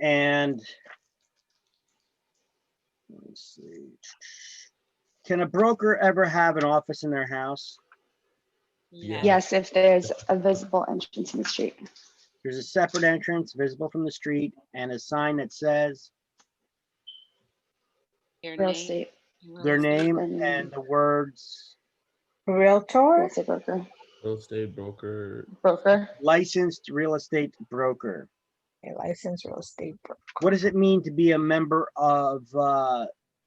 And let me see. Can a broker ever have an office in their house? Yeah. Yes, if there's a visible entrance in the street. There's a separate entrance visible from the street and a sign that says Their Real name, estate, their name Their name. and the words real Realtor? estate broker, Real estate broker. broker. licensed real estate broker. A licensed real estate broker. What does it mean to be a member of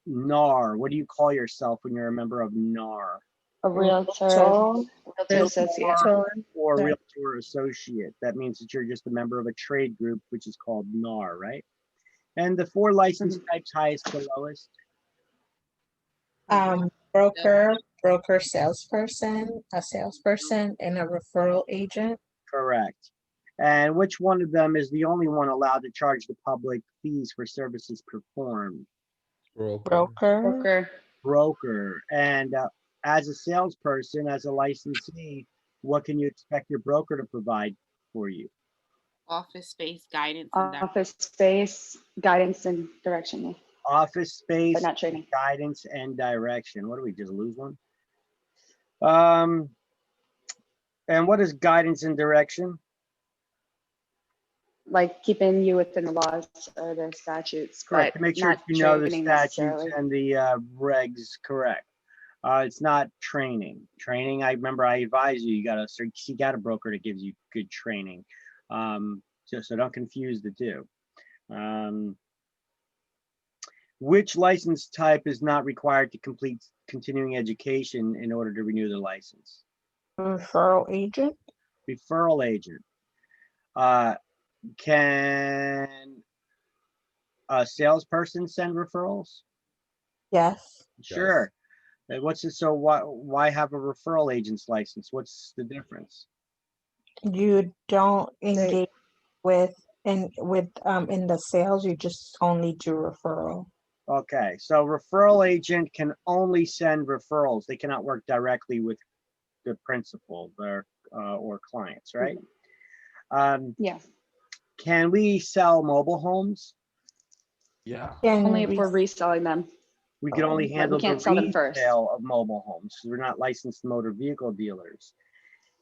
NAR? What do you call yourself when you're a member of NAR? A realtor, Realtor. realtor associate. Or Yeah. realtor associate. That means that you're just a member of a trade group, which is called NAR, right? And the four license types, highest to lowest. Broker, broker salesperson, a salesperson, and a referral agent. Correct. And which one of them is the only one allowed to charge the public fees for services performed? Broker. Broker. Broker, Broker. And as a salesperson, as a licensee, what can you expect your broker to provide for you? office space, guidance, and direction. office space, guidance and direction, Office space, but not training. guidance, and direction. What do we just lose one? And what is guidance and direction? Like keeping you within the laws or the statutes. Correct. but To make sure not you know the training statutes necessarily. and the regs correct. It's not training. Training, I remember I advise you, you gotta seek out a broker that gives you good training. So don't confuse the two. Which license type is not required to complete continuing education in order to renew the license? Referral agent. Referral agent. Can a salesperson send referrals? Yes. Sure. What's it? So why have a referral agent's license? What's the difference? You don't engage with in the sales, you just only do referral. Okay, so referral agent can only send referrals. They cannot work directly with the principal or clients, right? Yeah, Can we sell mobile homes? Yeah. only if we're reselling them. We can only we handle the can't sell them first. resale of mobile homes because we're not licensed motor vehicle dealers.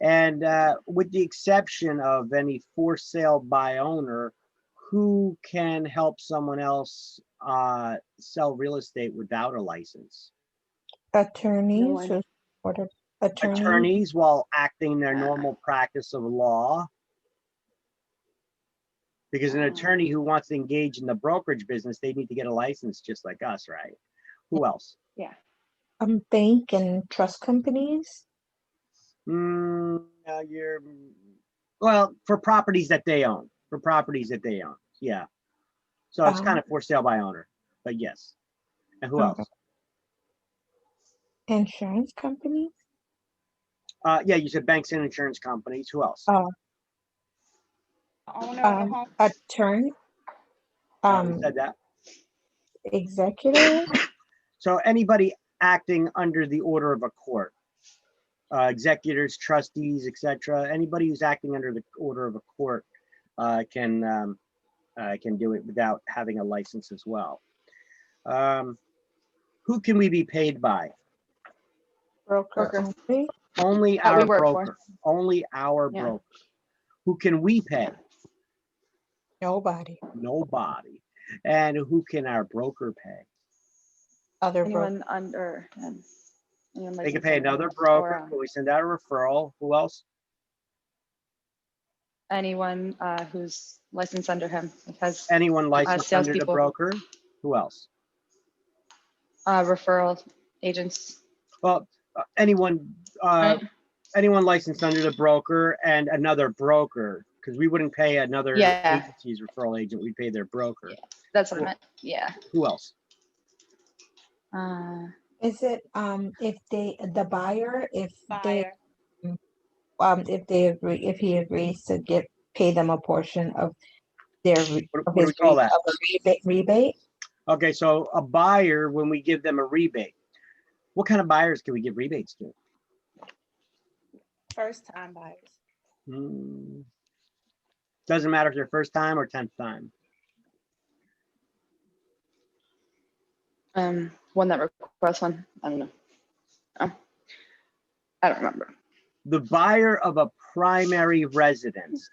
And with the exception of any for sale by owner, who can help someone else sell real estate without a license? Attorneys. one. who ordered attorneys. Attorneys while acting their normal practice of law. Because an attorney who wants to engage in the brokerage business, they need to get a license just like us, right? Who else? Yeah, Bank and trust companies. Well, for properties that they own, yeah. So it's kind of for sale by owner, but yes. And who else? Insurance companies. Yeah, you said banks and insurance companies. Who else? Owner of the home. Attorney. You said that. Executive. So anybody acting under the order of a court, executors, trustees, etc. Anybody who's acting under the order of a court can do it without having a license as well. Who can we be paid by? Broker. Only That we our work for. broker. Only our Yeah. broker. Who can we pay? Nobody. Nobody. And who can our broker pay? Other broker. anyone under. Anyone They can licensed pay under another him, broker. or, But we send out a referral. Who else? anyone who's licensed under him, because Anyone licensed under the salespeople. broker? Who else? Referral agents. Well, anyone Right. anyone licensed under the broker and another broker, because we wouldn't pay another Yeah. agency's referral agent. We'd pay their broker. Yeah. That's what I meant. Yeah. Who else? Is it if the buyer if Buyer. he agrees to pay them a portion of their What do we call that? of a rebate? Okay, so a buyer, when we give them a rebate, what kind of buyers can we give rebates to? First time buyers. Doesn't matter if they're first time or 10th time. One that requests one. I don't know. Oh, I don't remember. The buyer of a primary residence.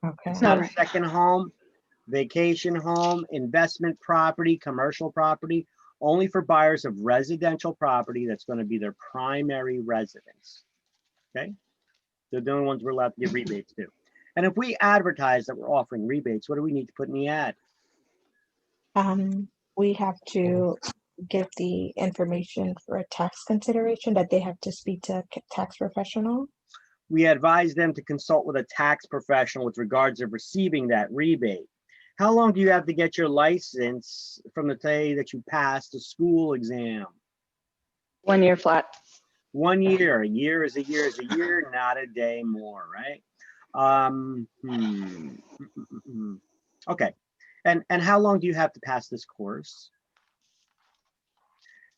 Okay. It's not a Alright. second home, vacation home, investment property, commercial property, only for buyers of residential property that's going to be their primary residence. Okay? They're the only ones we're allowed to give rebates to. And if we advertise that we're offering rebates, what do we need to put in the ad? We have to give the information for a tax consideration that they have to speak to a tax professional. We advise them to consult with a tax professional with regards of receiving that rebate. How long do you have to get your license from the day that you passed the school exam? 1 year flat. 1 year. A year is a year is a year, not a day more, right? Okay. And how long do you have to pass this course?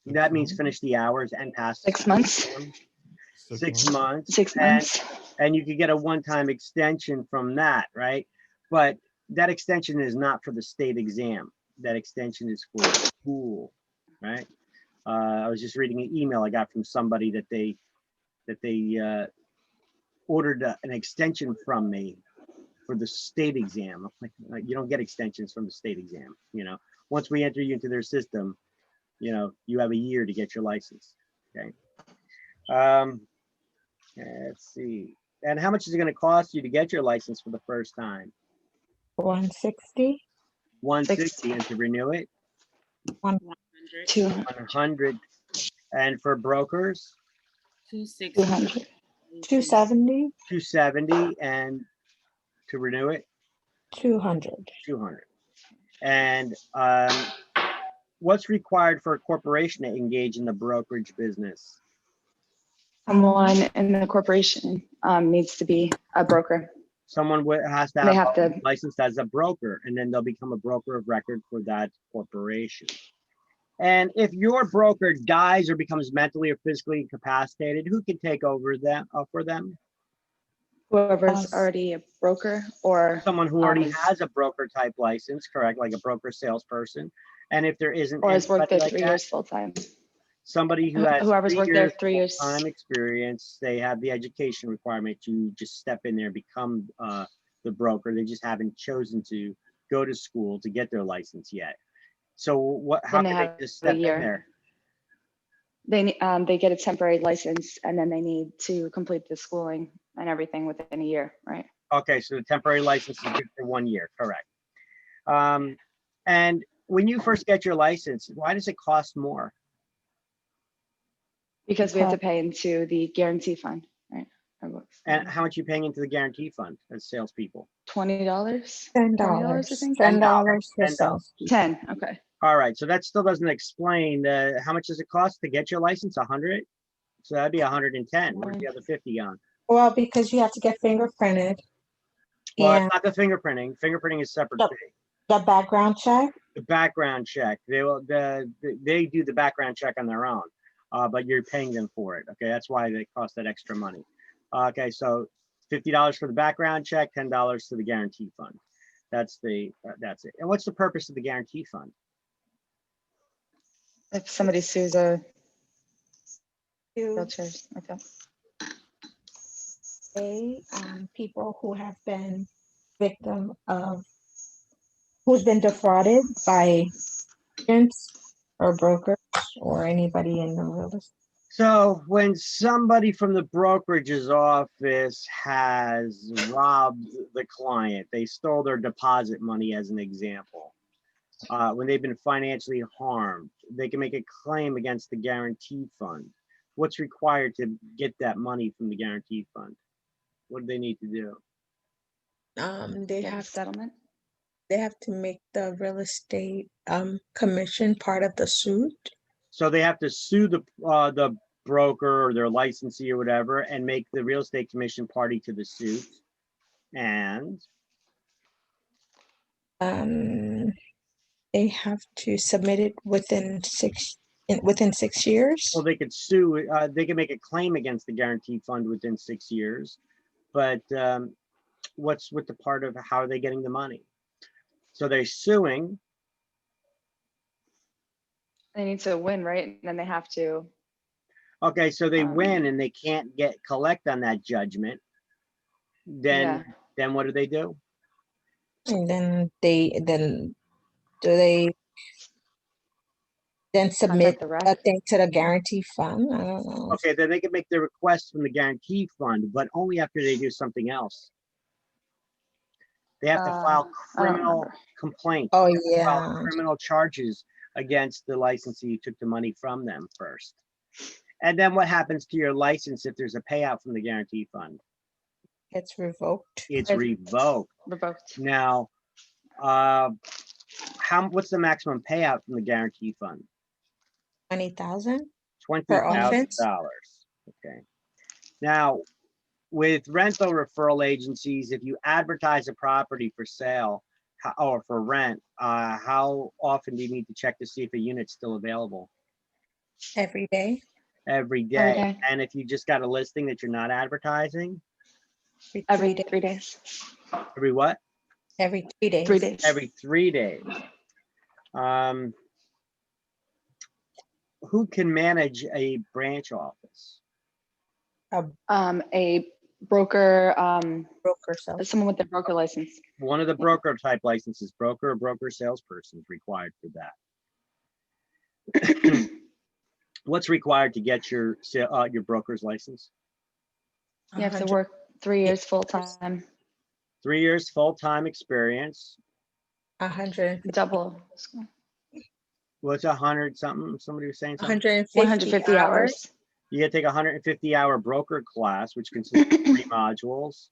That means finish the hours and pass. the 6 months. exam. 6 months. 6 And- months. And you could get a one-time extension from that, right? But that extension is not for the state exam. That extension is for school, right? I was just reading an email I got from somebody that they ordered an extension from me for the state exam. I'm like, you don't get extensions from the state exam, you know? Once we enter you into their system, you know, you have a year to get your license, okay? Let's see. And how much is it going to cost you to get your license for the first time? 160. 160, and to renew it, 100, 100. And for brokers, 260, 200. 270. 270, and to renew it, 200. 200. And what's required for a corporation to engage in the brokerage business? Someone in the corporation needs to be a broker. Someone has to They have have to- a license as a broker, and then they'll become a broker of record for that corporation. And if your broker dies or becomes mentally or physically incapacitated, who can take over them for them? Whoever's Us. already a broker or Someone who already us. has a broker type license, correct? Like a broker salesperson. And if there isn't or has worked anybody there like 3 that, years full time. somebody who has Whoever's 3 worked there years 3 years. time experience, they have the education requirement to just step in there, become the broker. They just haven't chosen to go to school to get their license yet. So how Then they can have they just a step in year. there? They get a temporary license and then they need to complete the schooling and everything within a year, right? Okay, so the temporary license is good for 1 year, correct. And when you first get your license, why does it cost more? Because we have to Okay. pay into the guarantee fund, right? And how much are you paying into the guarantee fund as salespeople? $20? $10. $20, I think. $10 for $10. sales. 10, okay. All right, so that still doesn't explain how much does it cost to get your license? 100? So that'd be 110. Where's the other 50 gone? Well, because you have to get fingerprinted. Well, And it's not the fingerprinting. Fingerprinting is separate Yep. fee. the background check. The background check, they do the background check on their own, but you're paying them for it. Okay, that's why they cost that extra money. Okay, so $50 for the background check, $10 to the guarantee fund. That's it. And what's the purpose of the guarantee fund? If somebody sues a To realtor, okay. pay people who have been victim of, who's been defrauded by agents or brokers or anybody in the real estate. So when somebody from the brokerage's office has robbed the client, they stole their deposit money as an example. When they've been financially harmed, they can make a claim against the guarantee fund. What's required to get that money from the guarantee fund? What do they need to do? They Get a have settlement. they have to make the real estate commission part of the suit. So they have to sue the broker or their licensee or whatever and make the real estate commission party to the suit. And They have to submit it within 6 years. well, they could sue, they can make a claim against the guarantee fund within 6 years. But what's with the part of how are they getting the money? So they're suing. They need to win, right? And then they have to, Okay, so they Um, win and they can't collect on that judgment. yeah. Then what do they do? And then do they then submit Contact the rec. a thing to the guarantee fund? I don't know. Okay, then they can make their request from the guarantee fund, but only after they do something else. They have to file I don't criminal remember. complaint, Oh, file yeah. criminal charges against the licensee who took the money from them first. And then what happens to your license if there's a payout from the guarantee fund? It's revoked. It's It's- revoked. Revoked. Now, what's the maximum payout from the guarantee fund? 20,000? $20,000. Okay. Now, with rental referral agencies, if you advertise a property for sale or for rent, how often do you need to check to see if a unit's still available? Every day? Every day. day. And if you just got a listing that you're not advertising, Every 3 days. 3 days. every what? Every 3 days. 3 days. Every 3 days. Who can manage a branch office? A broker, Broker sells. someone with a broker license. One of the broker type licenses, broker or broker salesperson is required for that. What's required to get your broker's license? You have to 100 work 3 years full-time, 3 years full-time experience. 100 double, What's 100 something? Somebody was saying something. 150 150 hours. You gotta take a 150-hour broker class, which consists of 3 modules.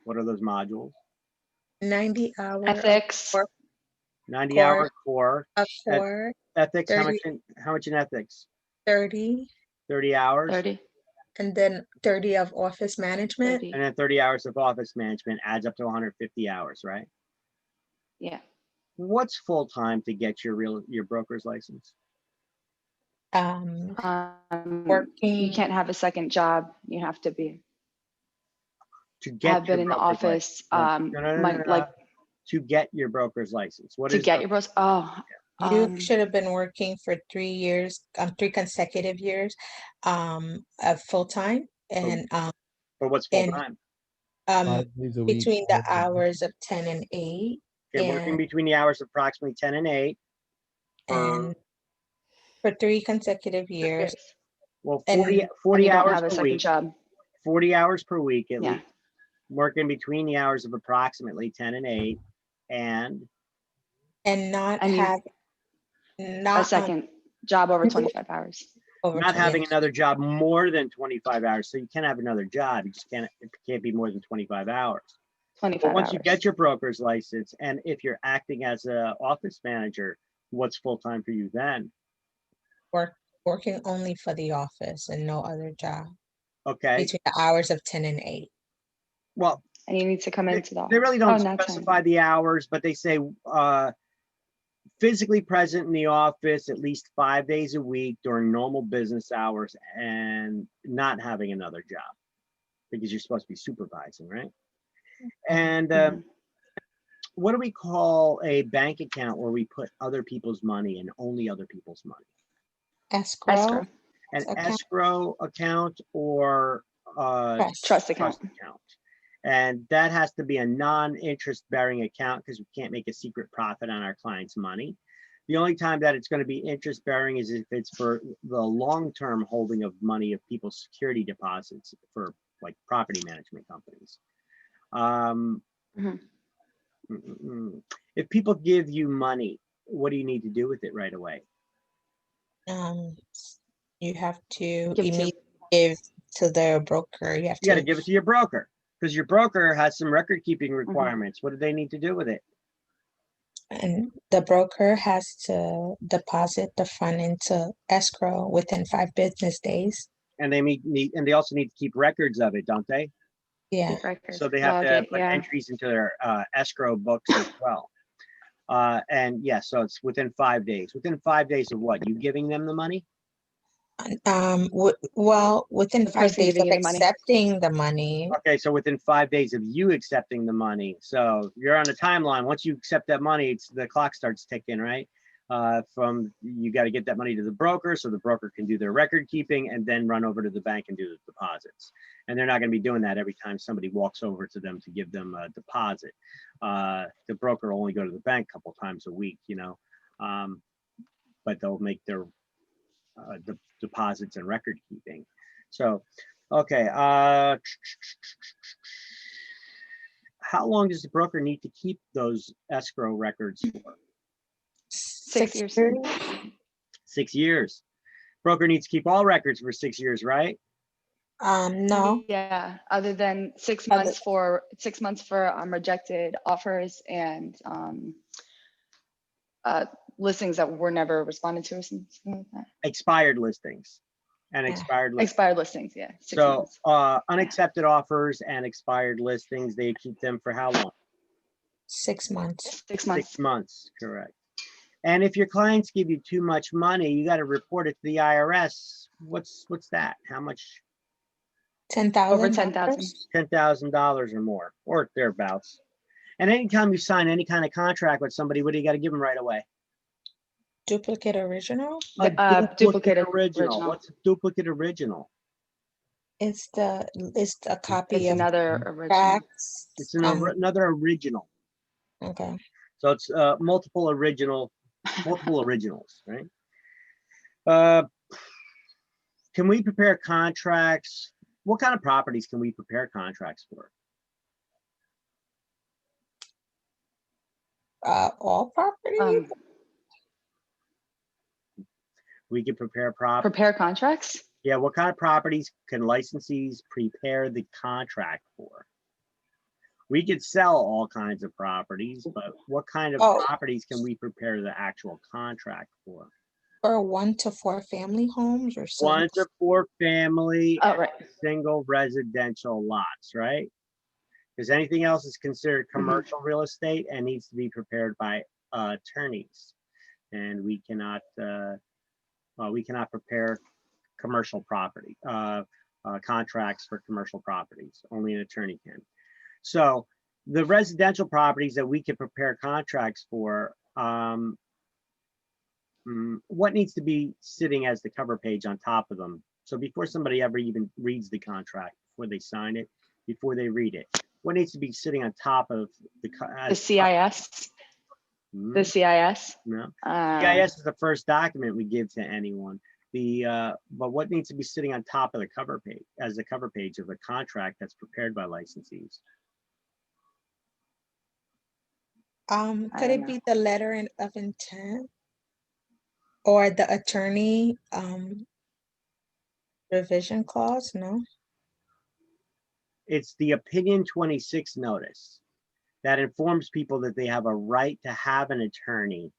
What are those modules? 90 hour Ethics, 90-hour core. a core, Ethics, 30. how much in ethics? 30, 30 hours? 30, and then 30 of office management. 30, And then 30 hours of office management adds up to 150 hours, right? yeah. What's full-time to get your broker's license? Um, You working, can't have a second job. You have to To get have been your in the broker's office, license. No, like to get your broker's license. What to is get the- your bros. Oh, you should have been working for 3 years, 3 consecutive years, full time, and or what's and- full-time? 5 days a week. between the 4 days a week. hours of 10 and 8, Okay, working and- between the hours of approximately 10 and 8. and for 3 consecutive years. Well, and- 40 and you don't hours have a per second week, job. 40 hours per week at Yeah. least. Working between the hours of approximately 10 and 8, and not And you- have A not second job over 25 hours. over not 20 having hours. another job more than 25 hours. So you can have another job. You just can't, it can't be more than 25 hours. 25 But once hours. you get your broker's license, and if you're acting as a office manager, what's full-time for you then? working only for the office and no other job Okay, between the hours of 10 and 8. well, And you need to come into the they really don't office. Not 10. specify the hours, but they say physically present in the office at least 5 days a week during normal business hours and not having another job because you're supposed to be supervising, right? And Mhm. what do we call a bank account where we put other people's money and only other people's money? Escrow, Escrow, An Account. escrow account or trust account. account. And that has to be a non-interest bearing account because we can't make a secret profit on our client's money. The only time that it's going to be interest bearing is if it's for the long-term holding of money of people's security deposits for like property management companies. Mhm. If people give you money, what do you need to do with it right away? you have to Give to- immediately give to the broker. You have You got to to give it to your broker because your broker has some record keeping requirements. What do they need to do with it? and the broker has to deposit the fund into escrow within 5 business days. And they and they also need to keep records of it, don't they? Yeah. Keep records, So they have log to it, put yeah. entries into their escrow books as well. And yeah, so it's within 5 days. Within 5 days of what? You giving them the money? Well, within The 5 person days giving of you the money. accepting the money, Okay, so within 5 days of you accepting the money. So you're on a timeline. Once you accept that money, the clock starts ticking, right? You got to get that money to the broker so the broker can do their record keeping and then run over to the bank and do the deposits. And they're not going to be doing that every time somebody walks over to them to give them a deposit. The broker will only go to the bank a couple times a week, but they'll make their deposits and record keeping. So, okay. How long does the broker need to keep those escrow records for? 6 years. 6 years. Broker needs to keep all records for 6 years, right? No, Yeah, other than 6 Other- months for rejected offers and listings that were never responded to or something like that. Expired listings and Yeah. expired listings. Expired listings, yeah. 6 So months. unaccepted offers and expired listings, they keep them for how long? 6 months. 6 months. 6 months, correct. And if your clients give you too much money, you got to report it to the IRS. What's that? How much? 10,000. Over 10,000. $10,000 or more, or thereabouts. And anytime you sign any kind of contract with somebody, what do you got to give them right away? Duplicate original. A Duplicate original. original. What's a duplicate original? It's a copy It's of another original. facts. It's another original. Okay. So it's multiple originals, right? Can we prepare contracts? What kind of properties can we prepare contracts for? All property. We can prepare prop. Prepare contracts? Yeah, what kind of properties can licensees prepare the contract for? We could sell all kinds of properties, but what kind of Oh. properties can we prepare the actual contract for? Or 1 to 4 family homes or so. 1 to 4 family, Oh, right. single residential lots, right? Because anything else is considered commercial real estate and needs to be prepared by attorneys. And we cannot prepare commercial property contracts for commercial properties. Only an attorney can. So the residential properties that we can prepare contracts for, what needs to be sitting as the cover page on top of them? So before somebody ever even reads the contract, before they sign it, before they read it, what needs to be sitting on top of the The CIS? The CIS? No. CIS is the first document we give to anyone. But what needs to be sitting on top of the cover page, as the cover page of a contract that's prepared by licensees? Could don't it know. be the letter of intent? Or the attorney revision clause? No. It's the opinion 26 notice that informs people that they have a right to have an attorney.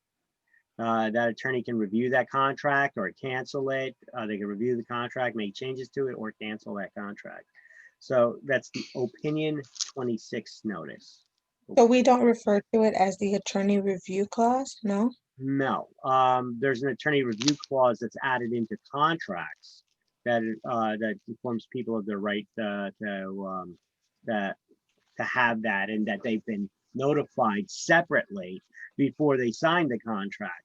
That attorney can review that contract or cancel it. They can review the contract, make changes to it, or cancel that contract. So that's the opinion 26 notice. So we don't refer to it as the attorney review clause? No. No, there's an attorney review clause that's added into contracts that informs people of their right to have that, and that they've been notified separately before they sign the contract.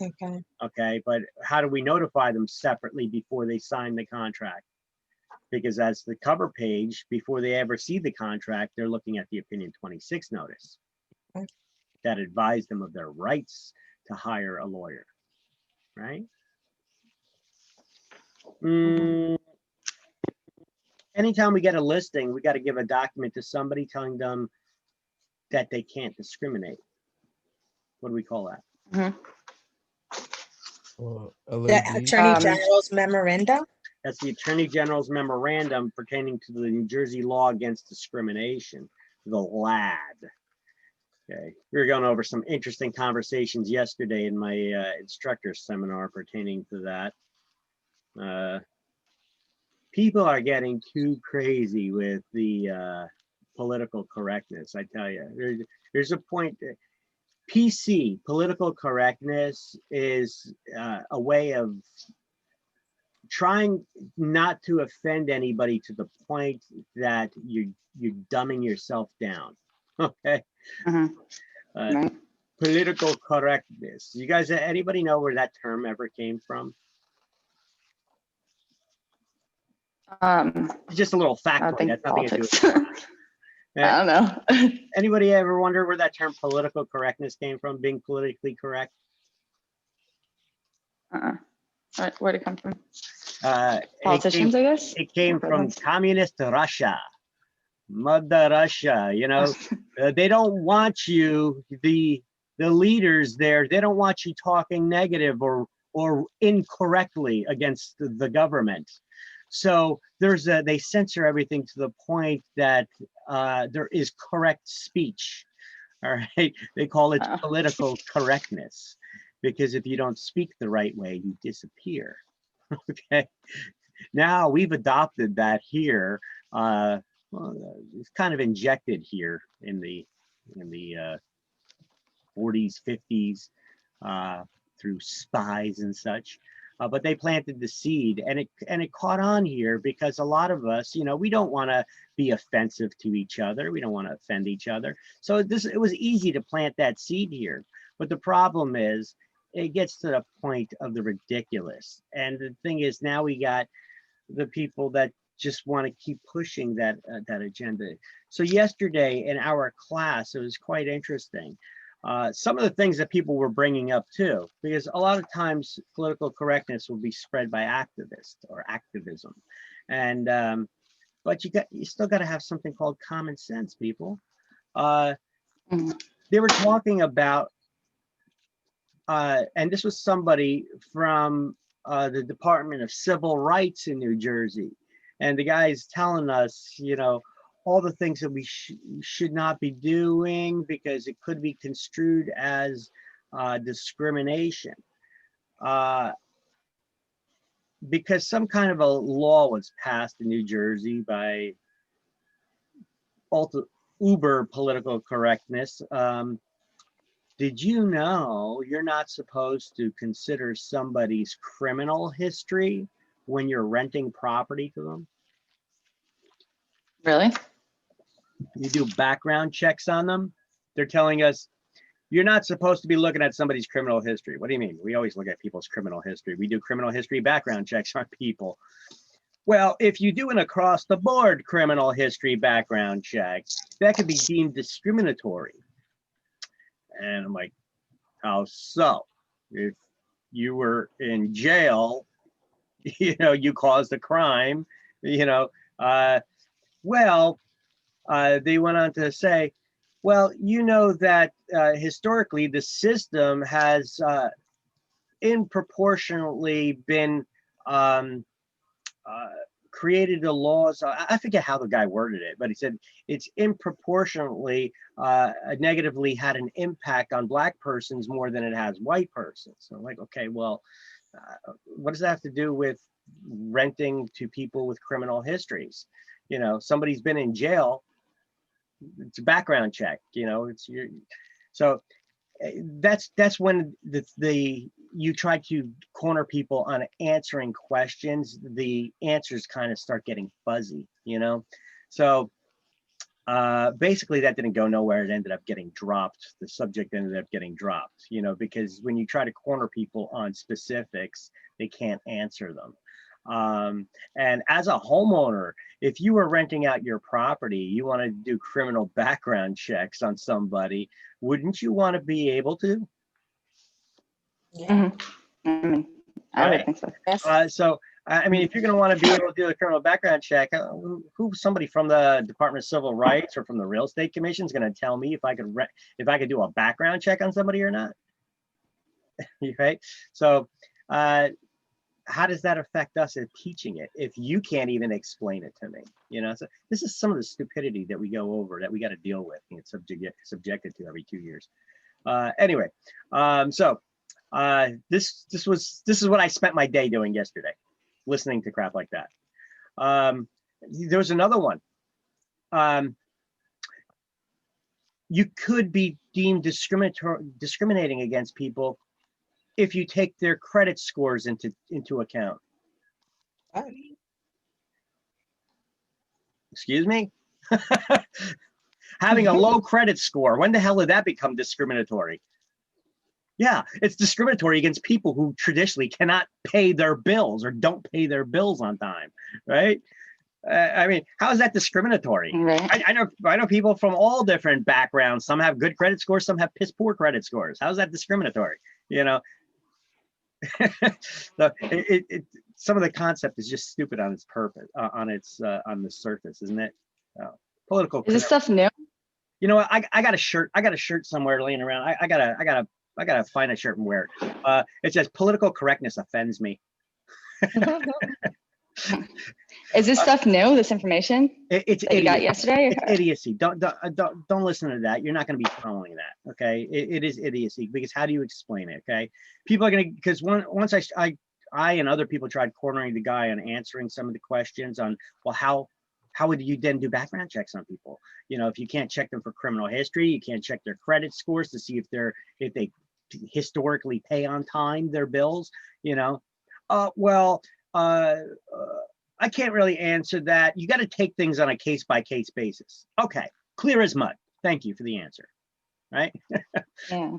Okay. Okay, but how do we notify them separately before they sign the contract? Because as the cover page, before they ever see the contract, they're looking at the opinion 26 notice Okay. that advised them of their rights to hire a lawyer, right? Anytime we get a listing, we got to give a document to somebody telling them that they can't discriminate. What do we call that? Or The LOD. attorney general's memorandum? That's the Attorney General's memorandum pertaining to the New Jersey law against discrimination, the LAD. Okay, we were going over some interesting conversations yesterday in my instructor seminar pertaining to that. People are getting too crazy with the political correctness. I tell you, there's a point that PC, political correctness, is a way of trying not to offend anybody to the point that you're dumbing yourself down. Okay. Right. political correctness. You guys, anybody know where that term ever came from? Just a little I factoid. don't think That's nothing to do with politics. I don't know. Anybody ever wonder where that term political correctness came from, being politically correct? Where'd it come from? It Politicians, I guess? came from communist Russia, Mother Russia, you know. They don't want you, the leaders there, they don't want you talking negative or incorrectly against the government. So they censor everything to the point that there is correct speech. All right, they call it political correctness, because if you don't speak the right way, you disappear. Okay, now we've adopted that here. Well, it's kind of injected here in the 40s, 50s, through spies and such. But they planted the seed, and it caught on here because a lot of us, you know, we don't want to be offensive to each other. We don't want to offend each other. So it was easy to plant that seed here. But the problem is, it gets to the point of the ridiculous. And the thing is, now we got the people that just want to keep pushing that agenda. So yesterday in our class, it was quite interesting. Some of the things that people were bringing up too, because a lot of times political correctness will be spread by activists or activism, and but you still got to have something called common sense, people. They were talking about, and this was somebody from the Department of Civil Rights in New Jersey, and the guy's telling us, you know, all the things that we should not be doing because it could be construed as discrimination. Because some kind of a law was passed in New Jersey by uber political correctness. Did you know you're not supposed to consider somebody's criminal history when you're renting property to them? Really? You do background checks on them. They're telling us you're not supposed to be looking at somebody's criminal history. What do you mean? We always look at people's criminal history. We do criminal history background checks on people. Well, if you do an across the board criminal history background check, that could be deemed discriminatory. And I'm like, how so? If you were in jail, you know, you caused a crime, you know, they went on to say, well, you know that historically the system has disproportionately been created the laws. I forget how the guy worded it, but he said it's disproportionately negatively had an impact on Black persons more than it has white persons. So I'm like, okay, well, what does that have to do with renting to people with criminal histories? You know, somebody's been in jail. It's a background check, you know, so that's when you try to corner people on answering questions, the answers kind of start getting fuzzy, you know. So basically that didn't go nowhere. It ended up getting dropped. The subject ended up getting dropped, you know, because when you try to corner people on specifics, they can't answer them. And as a homeowner, if you were renting out your property, you want to do criminal background checks on somebody, wouldn't you want to be able to? Yeah. I mean, I Right. would think so. Yes. So, I mean, if you're going to want to be able to do a criminal background check, somebody from the Department of Civil Rights or from the Real Estate Commission is going to tell me if I could do a background check on somebody or not? Right? So, how does that affect us in teaching it if you can't even explain it to me? You know, so this is some of the stupidity that we go over that we got to deal with and get subjected to every 2 years. Anyway, this is what I spent my day doing yesterday, listening to crap like that. There was another one. You could be deemed discriminating against people if you take their credit scores into account. Excuse me? Having a low credit score, when the hell did that become discriminatory? Yeah, it's discriminatory against people who traditionally cannot pay their bills or don't pay their bills on time, right? I mean, how is that discriminatory? Right. I know people from all different backgrounds. Some have good credit scores, some have piss poor credit scores. How is that discriminatory? You know, some of the concept is just stupid on its purpose, on the surface, isn't it? Political. Is this stuff new? You know what? I got a shirt. I got a shirt somewhere laying around. I gotta find a shirt and wear it. It says political correctness offends me. Is this stuff new? This information It's that you got idiocy. yesterday? It's idiocy. Don't listen to that. You're not going to be following that. Okay. It is idiocy because how do you explain it? Okay. People are going to, because once I and other people tried cornering the guy on answering some of the questions on, well, how would you then do background checks on people? You know, if you can't check them for criminal history, you can't check their credit scores to see if they historically pay on time their bills, you know. I can't really answer that. You got to take things on a case-by-case basis. Okay, clear as mud. Thank you for the answer. Right? Yeah.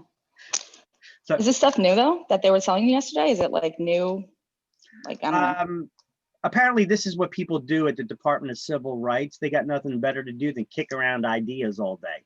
So, Is this stuff new though that they were telling you yesterday? Is it like new? Like I don't know. apparently, this is what people do at the Department of Civil Rights. They got nothing better to do than kick around ideas all day.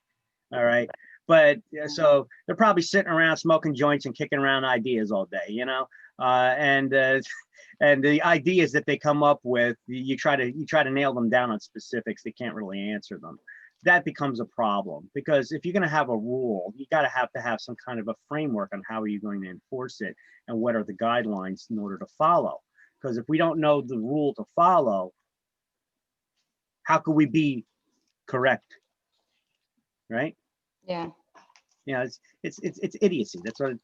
All right. But so they're probably sitting around smoking joints and kicking around ideas all day, you know, and the ideas that they come up with, you try to nail them down on specifics. They can't really answer them. That becomes a problem because if you're going to have a rule, you got to have some kind of a framework on how are you going to enforce it and what are the guidelines in order to follow. Because if we don't know the rule to follow, how could we be correct? Right? Yeah. Yeah, it's idiocy. That's what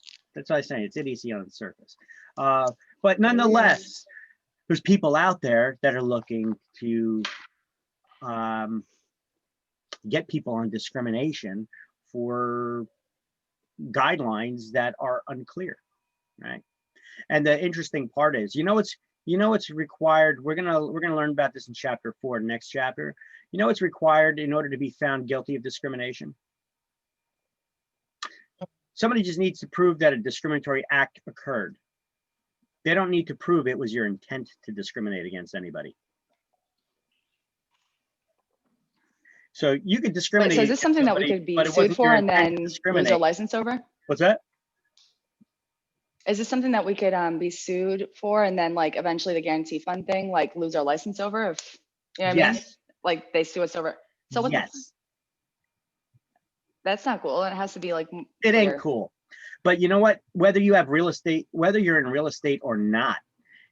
I say. It's idiocy on the surface. But nonetheless, there's people out there that are looking to get people on discrimination for guidelines that are unclear, right? And the interesting part is, it's required. We're gonna learn about this in chapter 4, next chapter. You know what's required in order to be found guilty of discrimination? Somebody just needs to prove that a discriminatory act occurred. They don't need to prove it was your intent to discriminate against anybody. So you could Wait, discriminate. so is this something that we could be sued for and then lose our license over? What's that? Is this something that we could be sued for and then like eventually the guarantee fund thing, like lose our license over if, you know what I mean? Like they sue us over. So what Yes. That's not cool. It has to be like It ain't clear. cool. But you know what? Whether you have real estate, whether you're in real estate or not,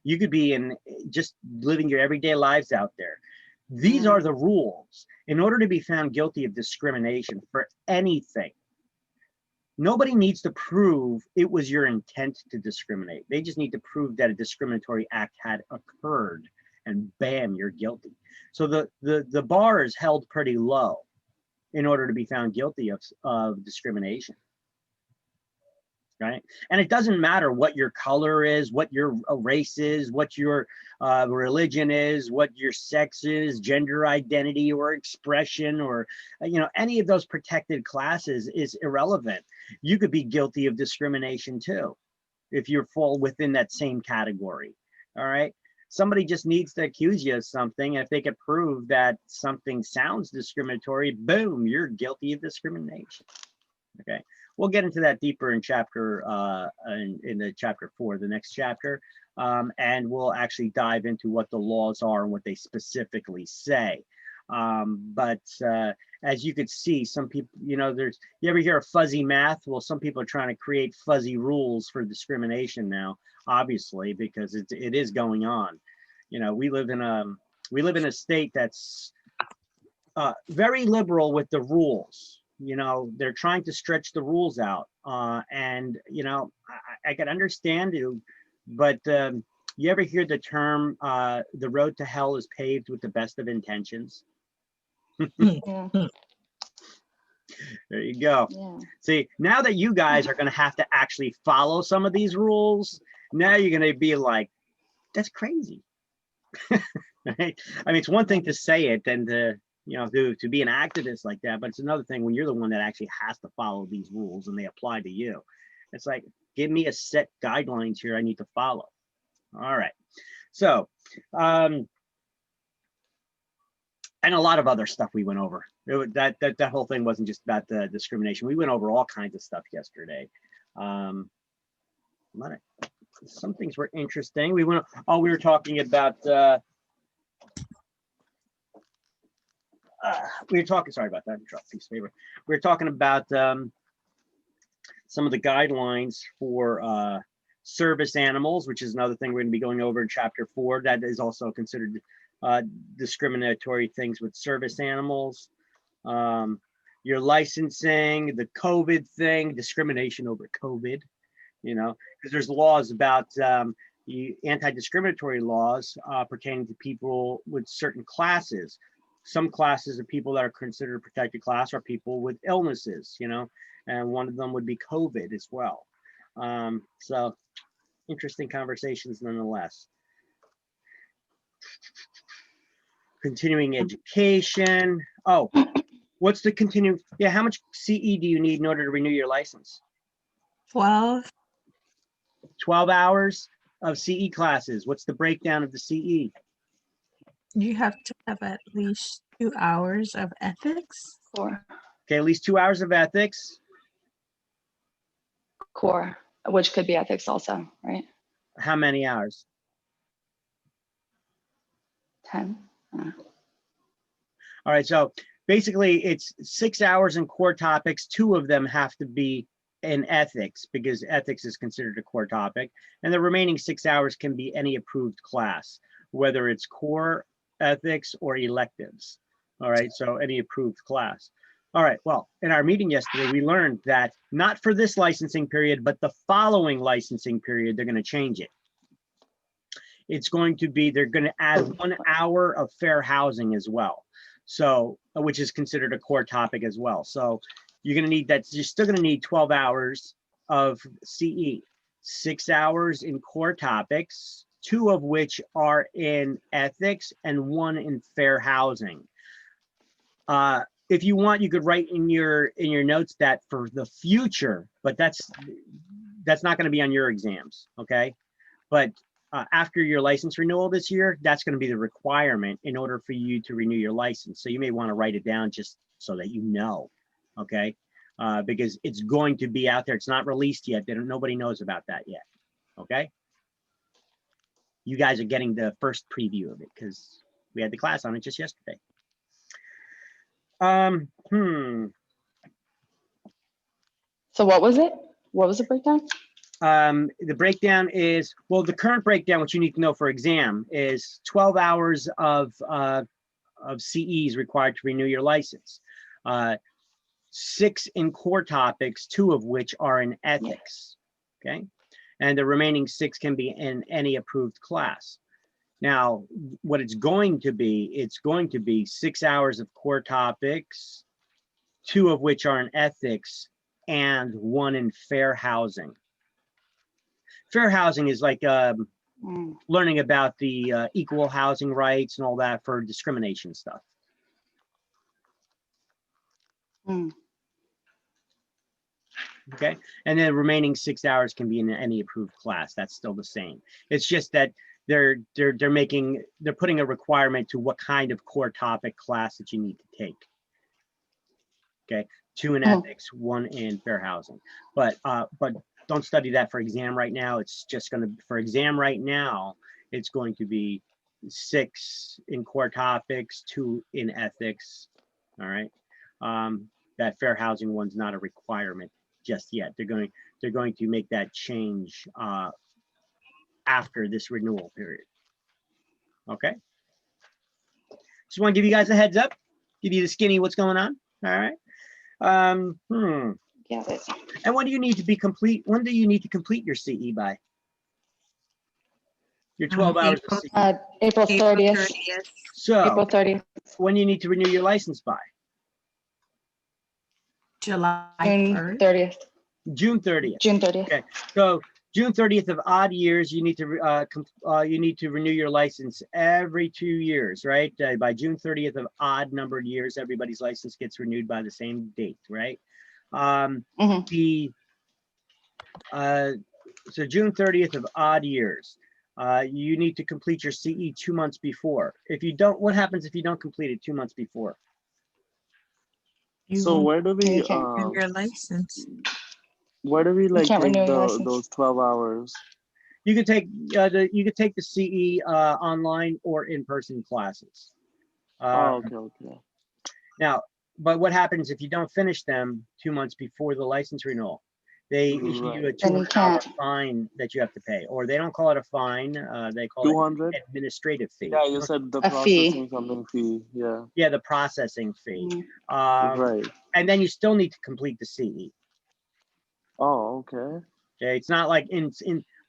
you could be in just living your everyday lives out there. These are the rules. In order to be found guilty of discrimination for anything, nobody needs to prove it was your intent to discriminate. They just need to prove that a discriminatory act had occurred, and bam, you're guilty. So the bar is held pretty low in order to be found guilty of discrimination. Right? And it doesn't matter what your color is, what your race is, what your religion is, what your sex is, gender identity or expression, or any of those protected classes is irrelevant. You could be guilty of discrimination too if you fall within that same category. All right. Somebody just needs to accuse you of something, and if they could prove that something sounds discriminatory, boom, you're guilty of discrimination. Okay. We'll get into that deeper in chapter in the chapter 4, the next chapter, and we'll actually dive into what the laws are and what they specifically say. But as you could see, some people, you ever hear of fuzzy math? Well, some people are trying to create fuzzy rules for discrimination now, obviously, because it is going on. We live in a state that's very liberal with the rules. They're trying to stretch the rules out, and I can understand you, but you ever hear the term the road to hell is paved with the best of intentions? Yeah. There you go. Yeah. See, now that you guys are going to have to actually follow some of these rules, now you're going to be like, that's crazy. Right? I mean, it's one thing to say it and to be an activist like that, but it's another thing when you're the one that actually has to follow these rules and they apply to you. It's like, give me a set guidelines here I need to follow. All right. So, and a lot of other stuff we went over. That whole thing wasn't just about the discrimination. We went over all kinds of stuff yesterday. Some things were interesting. We were talking about, sorry about that, I dropped a piece of paper. We were talking about some of the guidelines for service animals, which is another thing we're going to be going over in chapter 4. That is also considered discriminatory things with service animals. Your licensing, the COVID thing, discrimination over COVID, you know, because there's laws about anti-discriminatory laws pertaining to people with certain classes. Some classes of people that are considered a protected class are people with illnesses, you know, and one of them would be COVID as well. So interesting conversations nonetheless. Continuing education. Oh, what's the continuing? Yeah, how much CE do you need in order to renew your license? 12. 12 hours of CE classes. What's the breakdown of the CE? You have to have at least 2 hours of ethics. Core, Okay, at least 2 hours of ethics. core, which could be ethics also, right? How many hours? 10. All right, so basically it's 6 hours in core topics. 2 of them have to be in ethics because ethics is considered a core topic. And the remaining 6 hours can be any approved class, whether it's core ethics or electives. All right, so any approved class. All right, well, in our meeting yesterday, we learned that not for this licensing period, but the following licensing period, they're going to change it. It's going to be, they're going to add 1 hour of fair housing as well. So, which is considered a core topic as well. So you're going to need that. You're still going to need 12 hours of CE, 6 hours in core topics, 2 of which are in ethics and 1 in fair housing. If you want, you could write in your notes that for the future, but that's not going to be on your exams, okay? But after your license renewal this year, that's going to be the requirement in order for you to renew your license. So you may want to write it down just so that you know, okay? Because it's going to be out there. It's not released yet. Nobody knows about that yet, okay? You guys are getting the first preview of it because we had the class on it just yesterday. So what was it? What was the breakdown? The breakdown is, well, the current breakdown, what you need to know for exam is 12 hours of CEs required to renew your license. 6 in core topics, 2 of which are in ethics, okay? And the remaining 6 can be in any approved class. Now, what it's going to be 6 hours of core topics, 2 of which are in ethics, and 1 in fair housing. Fair housing is like learning about the equal housing rights and all that for discrimination stuff. Okay, and then the remaining 6 hours can be in any approved class. That's still the same. It's just that they're putting a requirement to what kind of core topic class that you need to take. Okay, 2 in ethics, 1 in fair housing. But don't study that for exam right now. It's just going to, for exam right now, it's going to be 6 in core topics, 2 in ethics. All right, that fair housing one's not a requirement just yet. They're going to make that change after this renewal period. Okay. Just want to give you guys a heads up, give you the skinny what's going on. All right. Get it. And when do you need to be complete? When do you need to complete your CE by? Your 12 hours of CE. April 30th. So April 30th. when you need to renew your license by? July June 1st. 30th. June 30th. June 30th. Okay. So June 30th of odd years, you need to renew your license every 2 years, right? By June 30th of odd numbered years, everybody's license gets renewed by the same date, right? The so June 30th of odd years. You need to complete your CE 2 months before. If you don't, what happens if you don't complete it 2 months before? You So won't where do Yeah, we you can't have your license. like can't take renew your license. those 12 hours? You could take the CE online or in-person classes. Oh, okay. Now, but what happens if you don't finish them 2 months before the license renewal? They issue you a Right. Then you $200 can't. fine that you have to pay, or they don't call it a fine, they call it 200? administrative fee. Yeah, you said the A fee. processing something fee. Yeah. Yeah, the processing fee. Mm. Right. And then you still need to complete the CE. Oh, okay. Okay, it's not like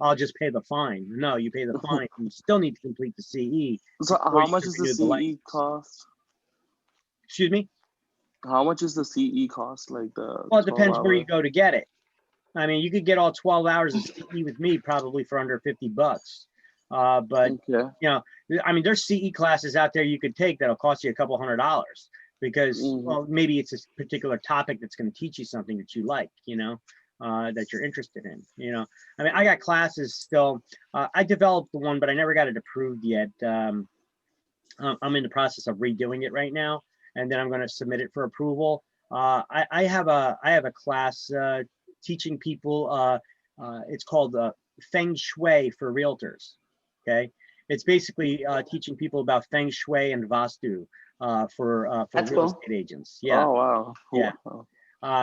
I'll just pay the fine. No, you pay the fine. You still need to complete the CE. So before how you much can is the renew CE license. cost? Excuse me? How much is the CE cost? Like the Well, it 12 depends where you hour? go to get it. I mean, you could get all 12 hours of CE with me probably for under 50 bucks. But Okay. you know, I mean, there's CE classes out there you could take that'll cost you a couple $100 because, Mhm. well, maybe it's a particular topic that's going to teach you something that you like, you know, that you're interested in, you know. I mean, I got classes still. I developed the one, but I never got it approved yet. I'm in the process of redoing it right now, and then I'm going to submit it for approval. I have a class teaching people. It's called Feng Shui for realtors. Okay, it's basically teaching people about Feng Shui and Vastu for That's real cool. estate agents. Yeah. Oh, wow. Yeah. Wow.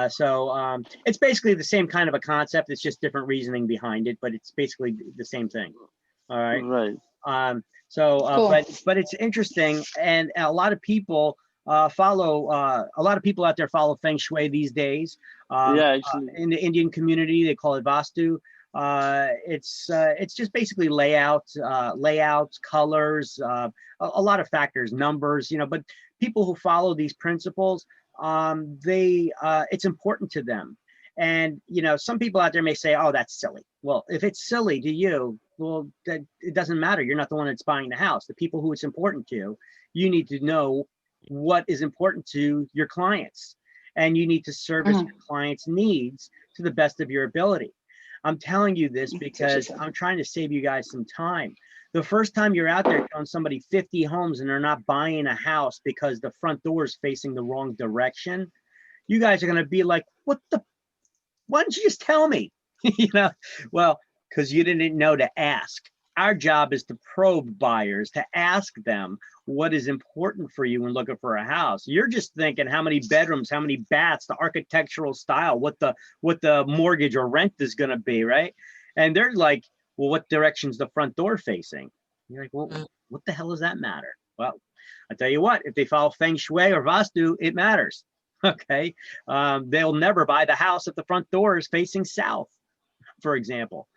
So it's basically the same kind of a concept. It's just different reasoning behind it, but it's basically the same thing. All right. Right. Cool. But it's interesting, and a lot of people follow. A lot of people out there follow Feng Shui these days. Yeah, actually. In the Indian community, they call it Vastu. It's just basically layouts, colors, a lot of factors, numbers, you know. But people who follow these principles, it's important to them. And you know, some people out there may say, "Oh, that's silly." Well, if it's silly to you, well, that it doesn't matter. You're not the one that's buying the house. The people who it's important to, you need to know what is important to your clients, and you need to service your clients' needs to the best of your ability. I'm telling you this because I'm trying to save you guys some time. The first time you're out there showing somebody 50 homes and they're not buying a house because the front door is facing the wrong direction, you guys are going to be like, "What the? Why didn't you just tell me?" You know, well, because you didn't know to ask. Our job is to probe buyers, to ask them what is important for you when looking for a house. You're just thinking how many bedrooms, how many baths, the architectural style, what the mortgage or rent is going to be, right? And they're like, "Well, what direction's the front door facing?" You're like, "Well, what the hell does that matter?" Well, I tell you what, if they follow Feng Shui or Vastu, it matters. Okay, they'll never buy the house if the front door is facing south, for example.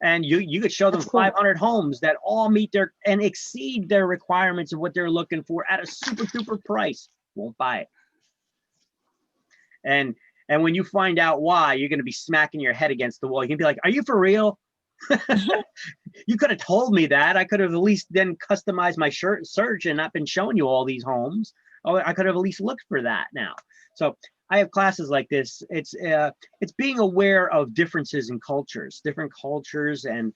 And you could show them That's cool. 500 homes that all meet their and exceed their requirements of what they're looking for at a super duper price. Won't buy it. And when you find out why, you're going to be smacking your head against the wall. You can be like, "Are you for real?" You could have told me that. I could have at least then customized my search and not been showing you all these homes. Oh, I could have at least looked for that now. So I have classes like this. It's being aware of differences in cultures, different cultures, and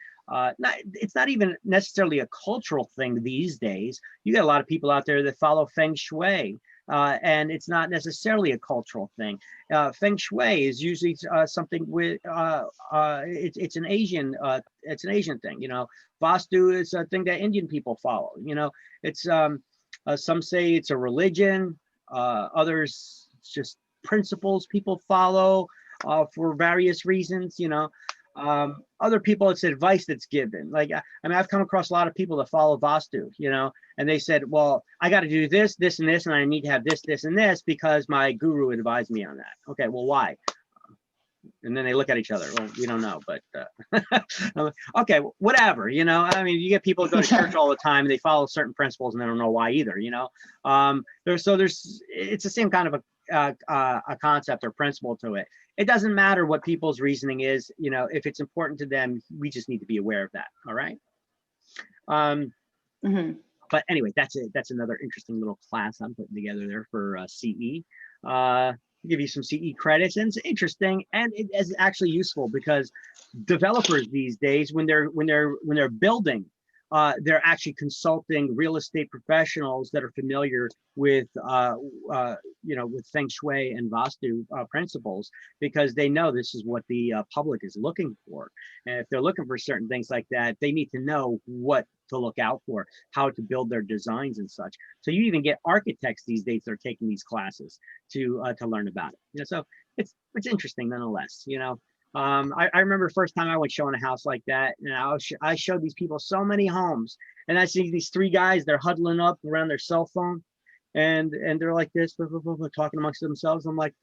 it's not even necessarily a cultural thing these days. You got a lot of people out there that follow Feng Shui, and it's not necessarily a cultural thing. Feng Shui is usually something with it's an Asian thing. You know, Vastu is a thing that Indian people follow. You know, it's some say it's a religion, others it's just principles people follow for various reasons, you know. Other people, it's advice that's given. Like, I mean, I've come across a lot of people that follow Vastu, you know, and they said, "Well, I got to do this, this, and this, and I need to have this, this, and this because my guru advised me on that." Okay, well, why? And then they look at each other. "Well, we don't know, but okay, whatever." You know, I mean, you get people who go to church all the time and they follow certain principles and they don't know why either. You know, it's the same kind of a concept or principle to it. It doesn't matter what people's reasoning is. You know, if it's important to them, we just need to be aware of that. All right. But anyway, that's it. That's another interesting little class I'm putting together there for CE. give you some CE credits, and it's interesting, and it is actually useful because developers these days, when they're building, they're actually consulting real estate professionals that are familiar with with Feng Shui and Vastu principles, because they know this is what the public is looking for. And if they're looking for certain things like that, they need to know what to look out for, how to build their designs and such. So you even get architects these days that are taking these classes to learn about it. So it's interesting nonetheless. I remember the first time I went showing a house like that, and I showed these people so many homes, and I see these three guys, they're huddling up around their cell phone, and they're like this, blah, blah, blah, blah, talking amongst themselves. I'm like,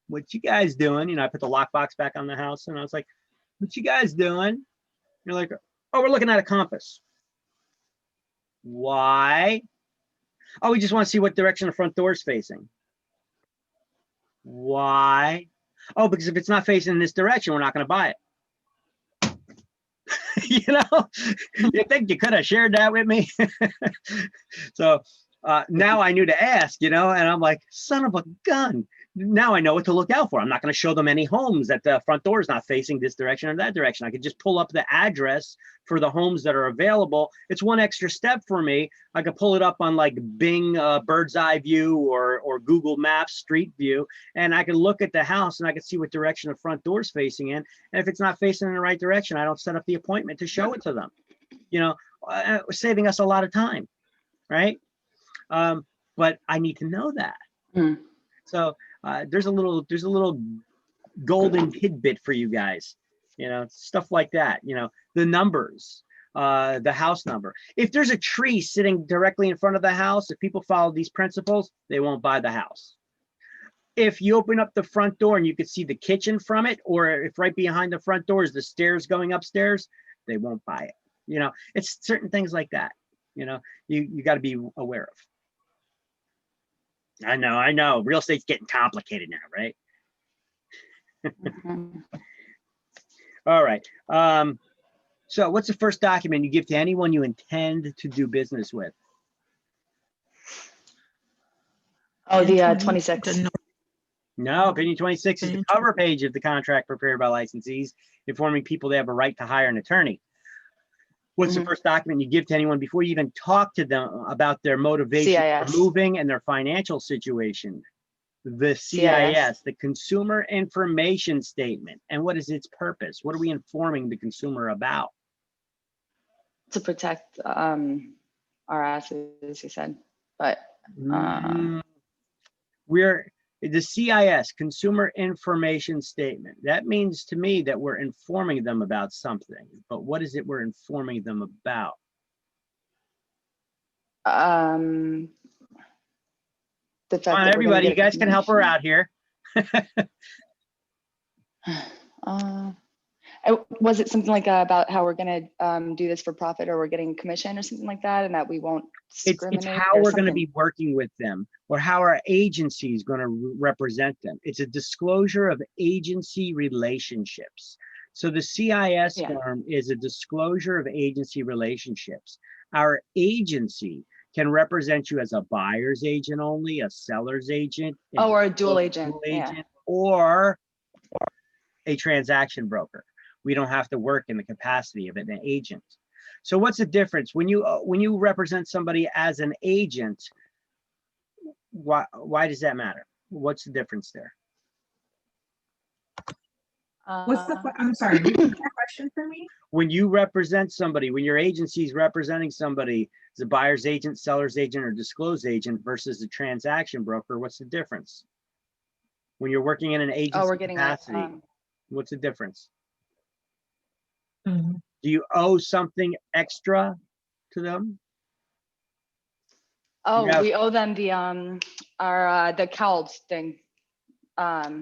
what you guys doing? I put the lockbox back on the house, and I was like, what you guys doing? You're like, oh, we're looking at a compass. Why? Oh, we just want to see what direction the front door is facing. Why? Oh, because if it's not facing in this direction, we're not going to buy it. You think you could have shared that with me? So now I knew to ask, and I'm like, son of a gun. Now I know what to look out for. I'm not going to show them any homes that the front door is not facing this direction or that direction. I could just pull up the address for the homes that are available. It's one extra step for me. I could pull it up on like Bing bird's eye view or Google Maps street view, and I could look at the house and I could see what direction the front door is facing in. And if it's not facing in the right direction, I don't set up the appointment to show it to them. Saving us a lot of time, right? But I need to know that. So there's a little golden tidbit for you guys, stuff like that. The numbers, the house number. If there's a tree sitting directly in front of the house, if people follow these principles, they won't buy the house. If you open up the front door and you can see the kitchen from it, or if right behind the front door is the stairs going upstairs, they won't buy it. It's certain things like that. You got to be aware of. I know. Real estate's getting complicated now, right? All right. So what's the first document you give to anyone you intend to do business with? Oh, the 26. No, opinion 26 is the cover page of the contract prepared by licensees, informing people they have a right to hire an attorney. What's the first document you give to anyone before you even talk to them about their motivation for moving and their financial situation? The CIS, the Consumer Information Statement. And what is its purpose? What are we informing the consumer about? To protect our assets, you said, but we're the CIS, Consumer Information Statement. That means to me that we're informing them about something, but what is it we're informing them about? The fact Come on, that everybody, you guys can help her out here. Was it something like about how we're going to do this for profit, or we're getting commission or something like that, and that we won't discriminate? It's how we're going to be working with them, or how our agency is going to represent them. It's a disclosure of agency relationships. So the CIS form is a disclosure of agency relationships. Our agency can represent you as a buyer's agent only, a seller's agent. Or a dual agent, or a transaction broker. We don't have to work in the capacity of an agent. So what's the difference when you represent somebody as an agent? Why does that matter? What's the difference there? I'm sorry, repeat that question for me. When you represent somebody, when your agency is representing somebody as a buyer's agent, seller's agent, or disclosed agent versus a transaction broker, what's the difference? When you're working in an agency capacity, what's the difference? Do you owe something extra to them? Oh, we owe them the the CALD thing.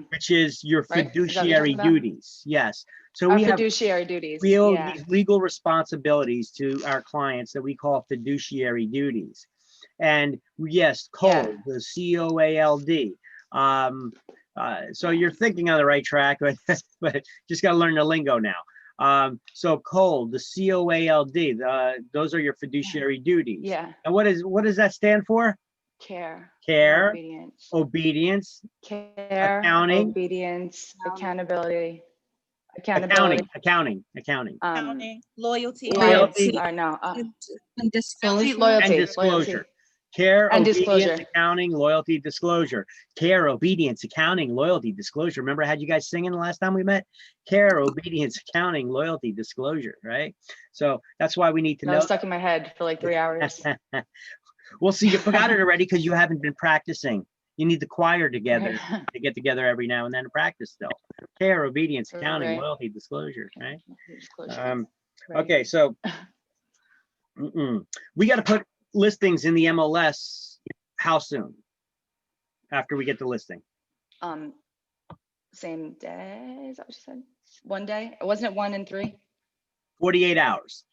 Which is your fiduciary duties. Yes. So our fiduciary duties. We owe these legal responsibilities to our clients that we call fiduciary duties. And yes, COLD, the COALD. So you're thinking on the right track, but just got to learn the lingo now. So COLD, the COALD, those are your fiduciary duties. Yeah. And what does that stand for? Care. care, Obedience. obedience, Care. accounting. Obedience. Accountability. accounting, Accounting, loyalty. Loyalty. Or no. And Loyalty. disclosure. Loyalty. and disclosure. Loyalty. Care, And obedience, disclosure. accounting, loyalty, disclosure. Care, obedience, accounting, loyalty, disclosure. Remember I had you guys singing the last time we met? Care, obedience, accounting, loyalty, disclosure, right? So that's why we need to That know. was stuck in my head for like 3 hours. Well, see, you forgot it already because you haven't been practicing. You need the choir together Right. to get together every now and then to practice still. Care, obedience, accounting, Right. loyalty, disclosure, right? Disclosure. Right. Okay, so we got to put listings in the MLS. How soon? After we get the listing? Same day, is that what you said? One day? Wasn't it 1 and 3? 48 hours.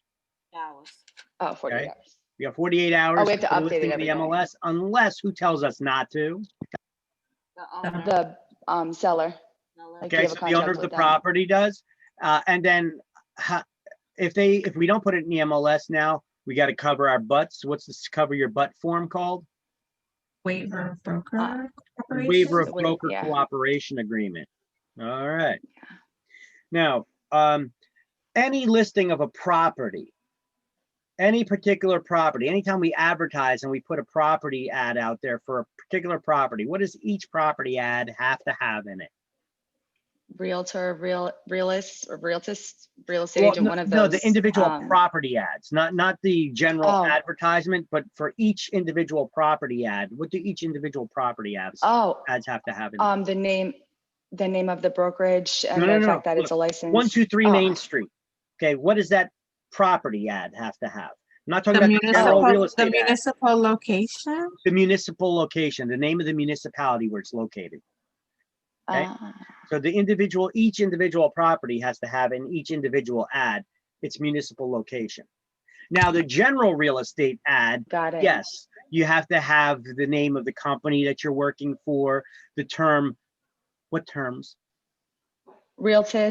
Oh, 48 Okay. hours. We got 48 hours. Oh, we have to put a update it listing in every the day. MLS, unless who tells us not to? The seller. Like, we Okay, have so a the owner contract of the with them. property does. And then if we don't put it in the MLS now, we got to cover our butts. What's this cover your butt form called? Waiver of broker. Waiver of Wait, broker yeah. cooperation agreement. All right. Now, any listing of a property, any particular property, anytime we advertise and we put a property ad out there for a particular property, what does each property ad have to have in it? Realtor, realist, or realtist, real estate Well, agent, one of those. no, the individual property ads, not the general Oh. advertisement, but for each individual property ad, what do each individual property ads Oh, have to have in it? the name of the brokerage and No, the no, fact no. that it's a license. 123 Oh. Main Street. Okay, what does that property ad have to have? I'm not talking The about the general real municipal, the estate ad. municipal location. The municipal location, the name of the municipality where it's located. Okay. So each individual property has to have in each individual ad its municipal location. Now, the general real estate ad, Got it. yes, you have to have the name of the company that you're working for, the term, what terms? Realtor,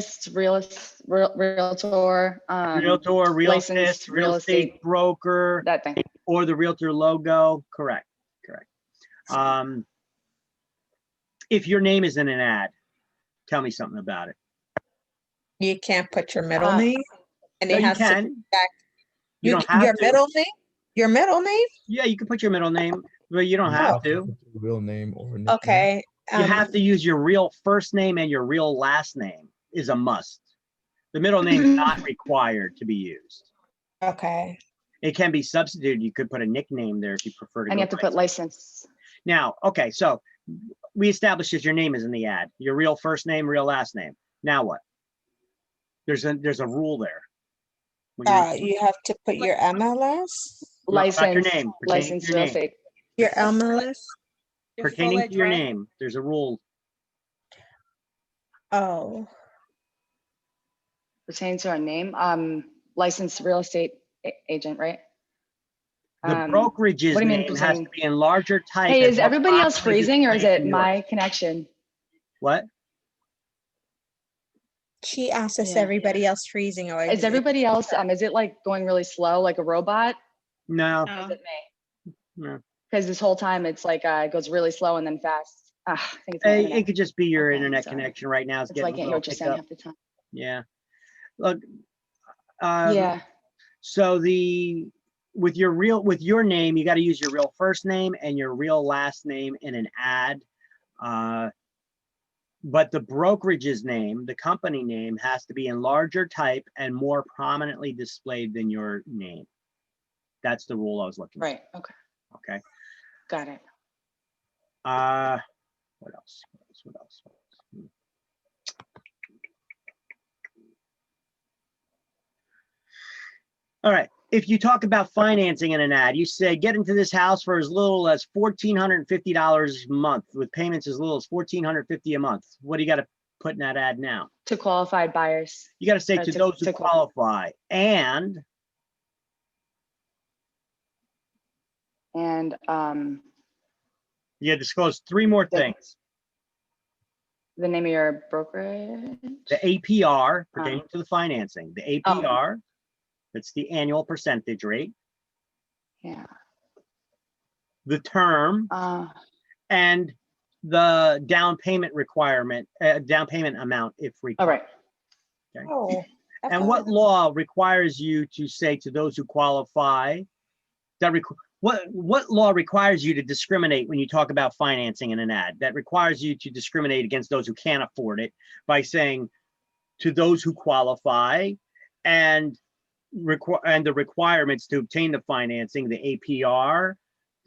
Realtor, licensed realtist, real estate broker, that thing. or the realtor logo. Correct. If your name is in an ad, tell me something about it. You can't put your middle Uh, name, and No, it you has to can. back. You don't have your to. middle name. Your middle name. Yeah, you can put your middle name, but you don't You have put to. your real name or nickname. Okay. You have to use your real first name and your real last name is a must. The middle name is not required to be used. Okay. It can be substituted. You could put a nickname there if you prefer to. And go you have to put license. license. Now, okay, so we established that your name is in the ad, your real first name, real last name. Now what? There's a rule there. When you- You have to put your MLS. No, not your License. name, pertaining to Licensed your real name. estate. Your MLS. pertaining to your name, there's a rule. Oh. Pertaining to our name, licensed real estate agent, right? The Um, brokerage's what do you mean name has to pertaining? be in larger type. Hey, and is more everybody else properly freezing or is displayed it than my yours. connection? What? She asked us Yeah. everybody else freezing or Is everybody else, is it like going really slow, like a robot? No, Or is it me? no. Because this whole time it's like, it goes really slow and then fast. I think it's my It internet. could just be your Okay, internet sorry. connection right now. It's It's like, I getting a can't hear little what you're saying hiccup. half the time. Yeah. Look, Yeah, so with your name, you got to use your real first name and your real last name in an ad. But the brokerage's name, the company name, has to be in larger type and more prominently displayed than your name. That's the rule I was looking for. right, okay, Okay. got it. What else? What else? All right. If you talk about financing in an ad, you say get into this house for as little as $1,450 a month with payments as little as $1,450 a month. What do you got to put in that ad now? To qualified buyers. You got to say to To- those who to qualify, and And you disclose three more The- things. the name of your brokerage? The APR pertaining to the financing, the Oh. APR, that's the annual percentage rate. Yeah, the term, and the down payment requirement, down payment amount if all required. right. Oh. I And thought what it was- law requires you to say to those who qualify, that what law requires you to discriminate when you talk about financing in an ad? That requires you to discriminate against those who can't afford it by saying to those who qualify, and the requirements to obtain the financing, the APR,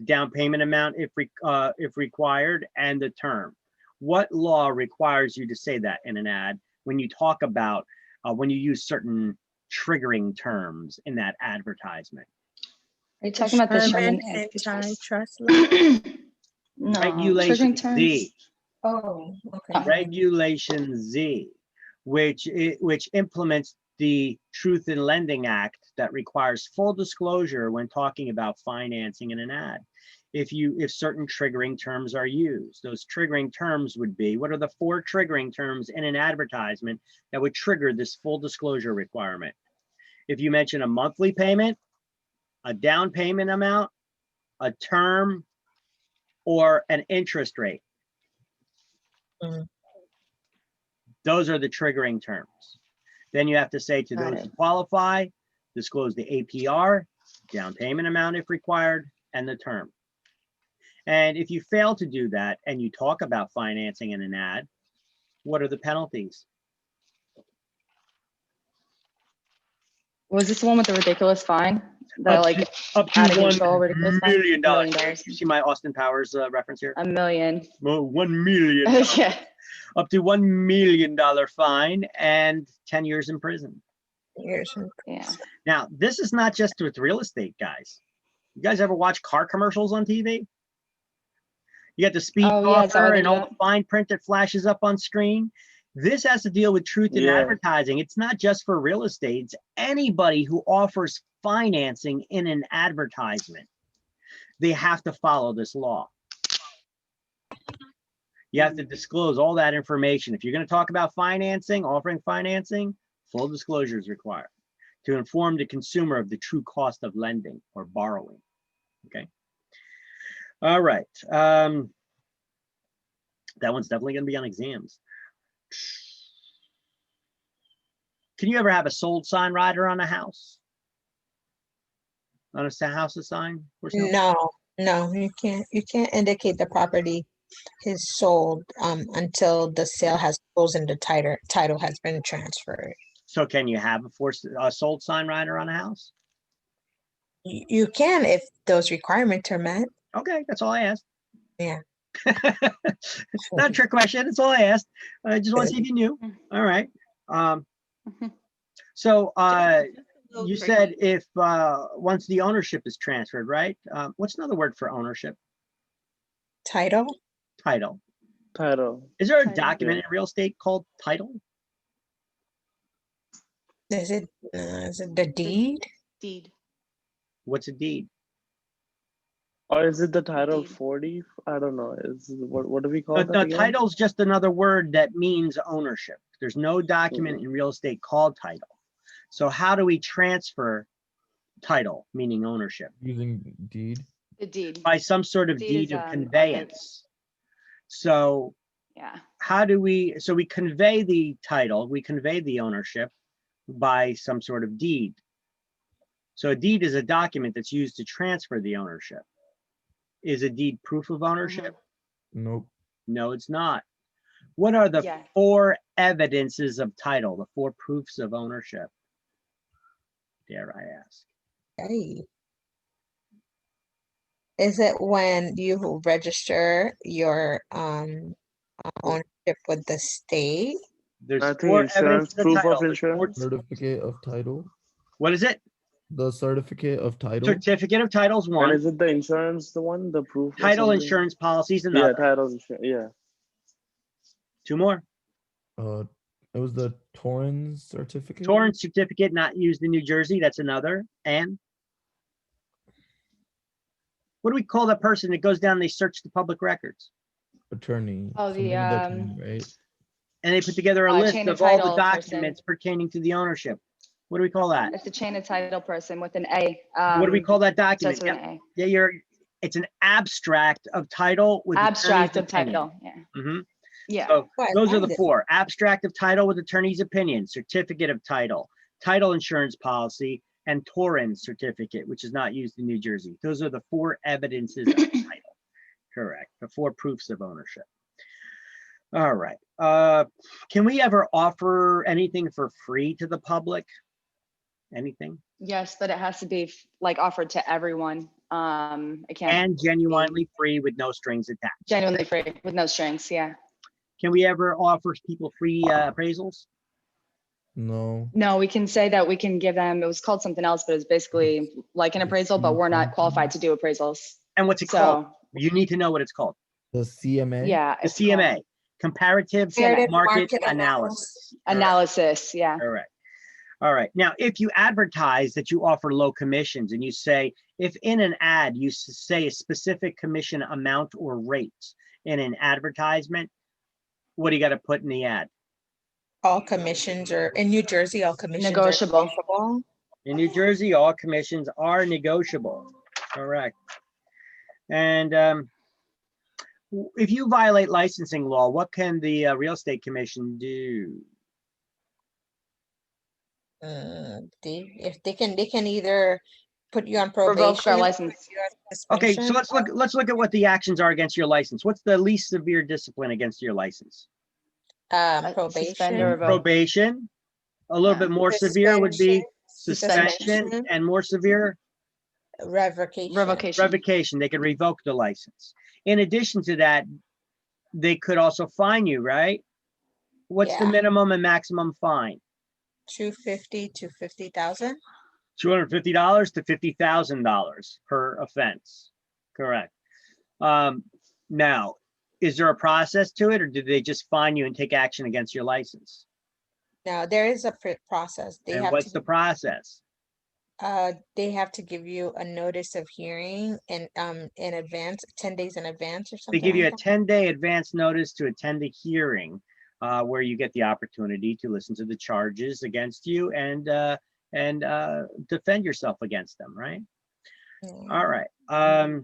down payment amount if required, and the term. What law requires you to say that in an ad when you talk about when you use certain triggering terms in that advertisement? Are you talking about the Sherman Sherman antitrust law? No, Regulation triggering terms. Z. Oh, okay. Regulation Z, which implements the Truth in Lending Act that requires full disclosure when talking about financing in an ad. If certain triggering terms are used, those triggering terms would be, what are the 4 triggering terms in an advertisement that would trigger this full disclosure requirement? If you mention a monthly payment, a down payment amount, a term, or an interest rate. Mm. Those are the triggering terms. Then you have to say to Got those it. who qualify, disclose the APR, down payment amount if required, and the term. And if you fail to do that and you talk about financing in an ad, what are the penalties? Was this the one with the ridiculous fine? The Up like Up to out of $1 control ridiculous fine? million. $1 million. You see my Austin Powers reference here? $1 million. Well, $1 million. Yeah. Up to $1 million fine and 10 years in prison. Years and- Yeah. Now, this is not just with real estate, guys. You guys ever watch car commercials on TV? You got the speed Oh, yeah, is that what bumper they and do all that? the fine print that flashes up on screen. This has to deal with truth in Yeah. advertising. It's not just for real estate. It's anybody who offers financing in an advertisement. They have to follow this law. You have to disclose all that information. If you're going to talk about financing, offering financing, full disclosure is required to inform the consumer of the true cost of lending or borrowing. Okay. All right. That one's definitely going to be on exams. Can you ever have a sold sign rider on a house? On a house sign? Or something? No, you can't indicate the property is sold until the sale has closed and the title has been transferred. So can you have a sold sign rider on a house? You can if those requirements are met. Okay, that's all I asked. Yeah. Not a trick question. That's all I asked. I just want to see if you knew. All right. So you said if once the ownership is transferred, right? What's another word for ownership? Title? Title. Title. Is there a Title. document in real estate called title? Is it the deed? Deed. What's a deed? Or is it the title Deed. 40? I don't know. What do we call that The again? title is just another word that means ownership. There's no document in real estate called title. So how do we transfer title, meaning ownership? Using deed. The deed. By some sort of Deed deed is, of like- conveyance. So Yeah. how do we convey the title, we convey the ownership by some sort of deed. So a deed is a document that's used to transfer the ownership. Is a deed proof of ownership? Nope. No, it's not. What are the Yeah. 4 evidences of title, the 4 proofs of ownership? Dare I ask? Hey. Is it when you register your ownership with the state? There's I think 4 insurance, evidences of proof of title. There's 4 insurance. Certificate of title. What is it? The certificate of title. Certificate of title's And 1. is it the insurance, the one, the proof? or Title something? insurance policies Yeah, another. title insurance. Yeah. 2 more. It was the Torrens certificate. Torrance certificate not used in New Jersey. That's another. And what do we call that person that goes down and they search the public records? Attorney. Oh, something the, with attorney, right? And they put together a list chain of of all the title person. documents pertaining to the ownership. What do we call that? It's the chain of title person with an A. What do we call that document? Starts with Yep. an A. Yeah, It's an abstract of title with Abstract of attorney's opinion. title, yeah. Mhm. Yeah, So Oh, I those are found the it. four: abstract of title with attorney's opinion, certificate of title, title insurance policy, and Torrens certificate, which is not used in New Jersey. Those are the four evidences of title. Correct. The four proofs of ownership. All right. Can we ever offer anything for free to the public? Anything? yes, but it has to be like offered to everyone. It can't And be genuinely free with no strings attached. genuinely free with no strings, yeah. Can we ever offer people free appraisals? No. No, we can say that we can give them, it was called something else, but it's basically like an appraisal, but we're not qualified to do appraisals. And what's it called? So, You need to know what it's called. The CMA? yeah. The it's called CMA, comparative Comparative market market analysis. Analysis, yeah. Correct. All right. Now, if you advertise that you offer low commissions and you say, if in an ad you say a specific commission amount or rates in an advertisement, what do you got to put in the ad? All commissions are, in New Jersey, all commissions are Negotiable. negotiable. In New Jersey, all commissions are negotiable. Correct. And if you violate licensing law, what can the real estate commission do? If they can either put you on probation. Revoke our or license. put you on Okay, so suspension. let's look at what the actions are against your license. What's the least severe discipline against your license? Suspend or Probation, revoke. Probation. A little Yeah. bit more severe would be suspension, suspension, and more severe revocation. Revocation. revocation. They could revoke the license. In addition to that, they could also fine you, right? What's the Yeah. minimum and maximum fine? 250 to 50,000. $250 to $50,000 per offense. Correct. Now, is there a process to it, or did they just fine you and take action against your license? Now there is a process. They And have what's to the process? they have to give you a notice of hearing in advance, 10 days in advance or They something give you a like that. 10-day advance notice to attend the hearing, where you get the opportunity to listen to the charges against you and defend yourself against them, right? Yeah. All right.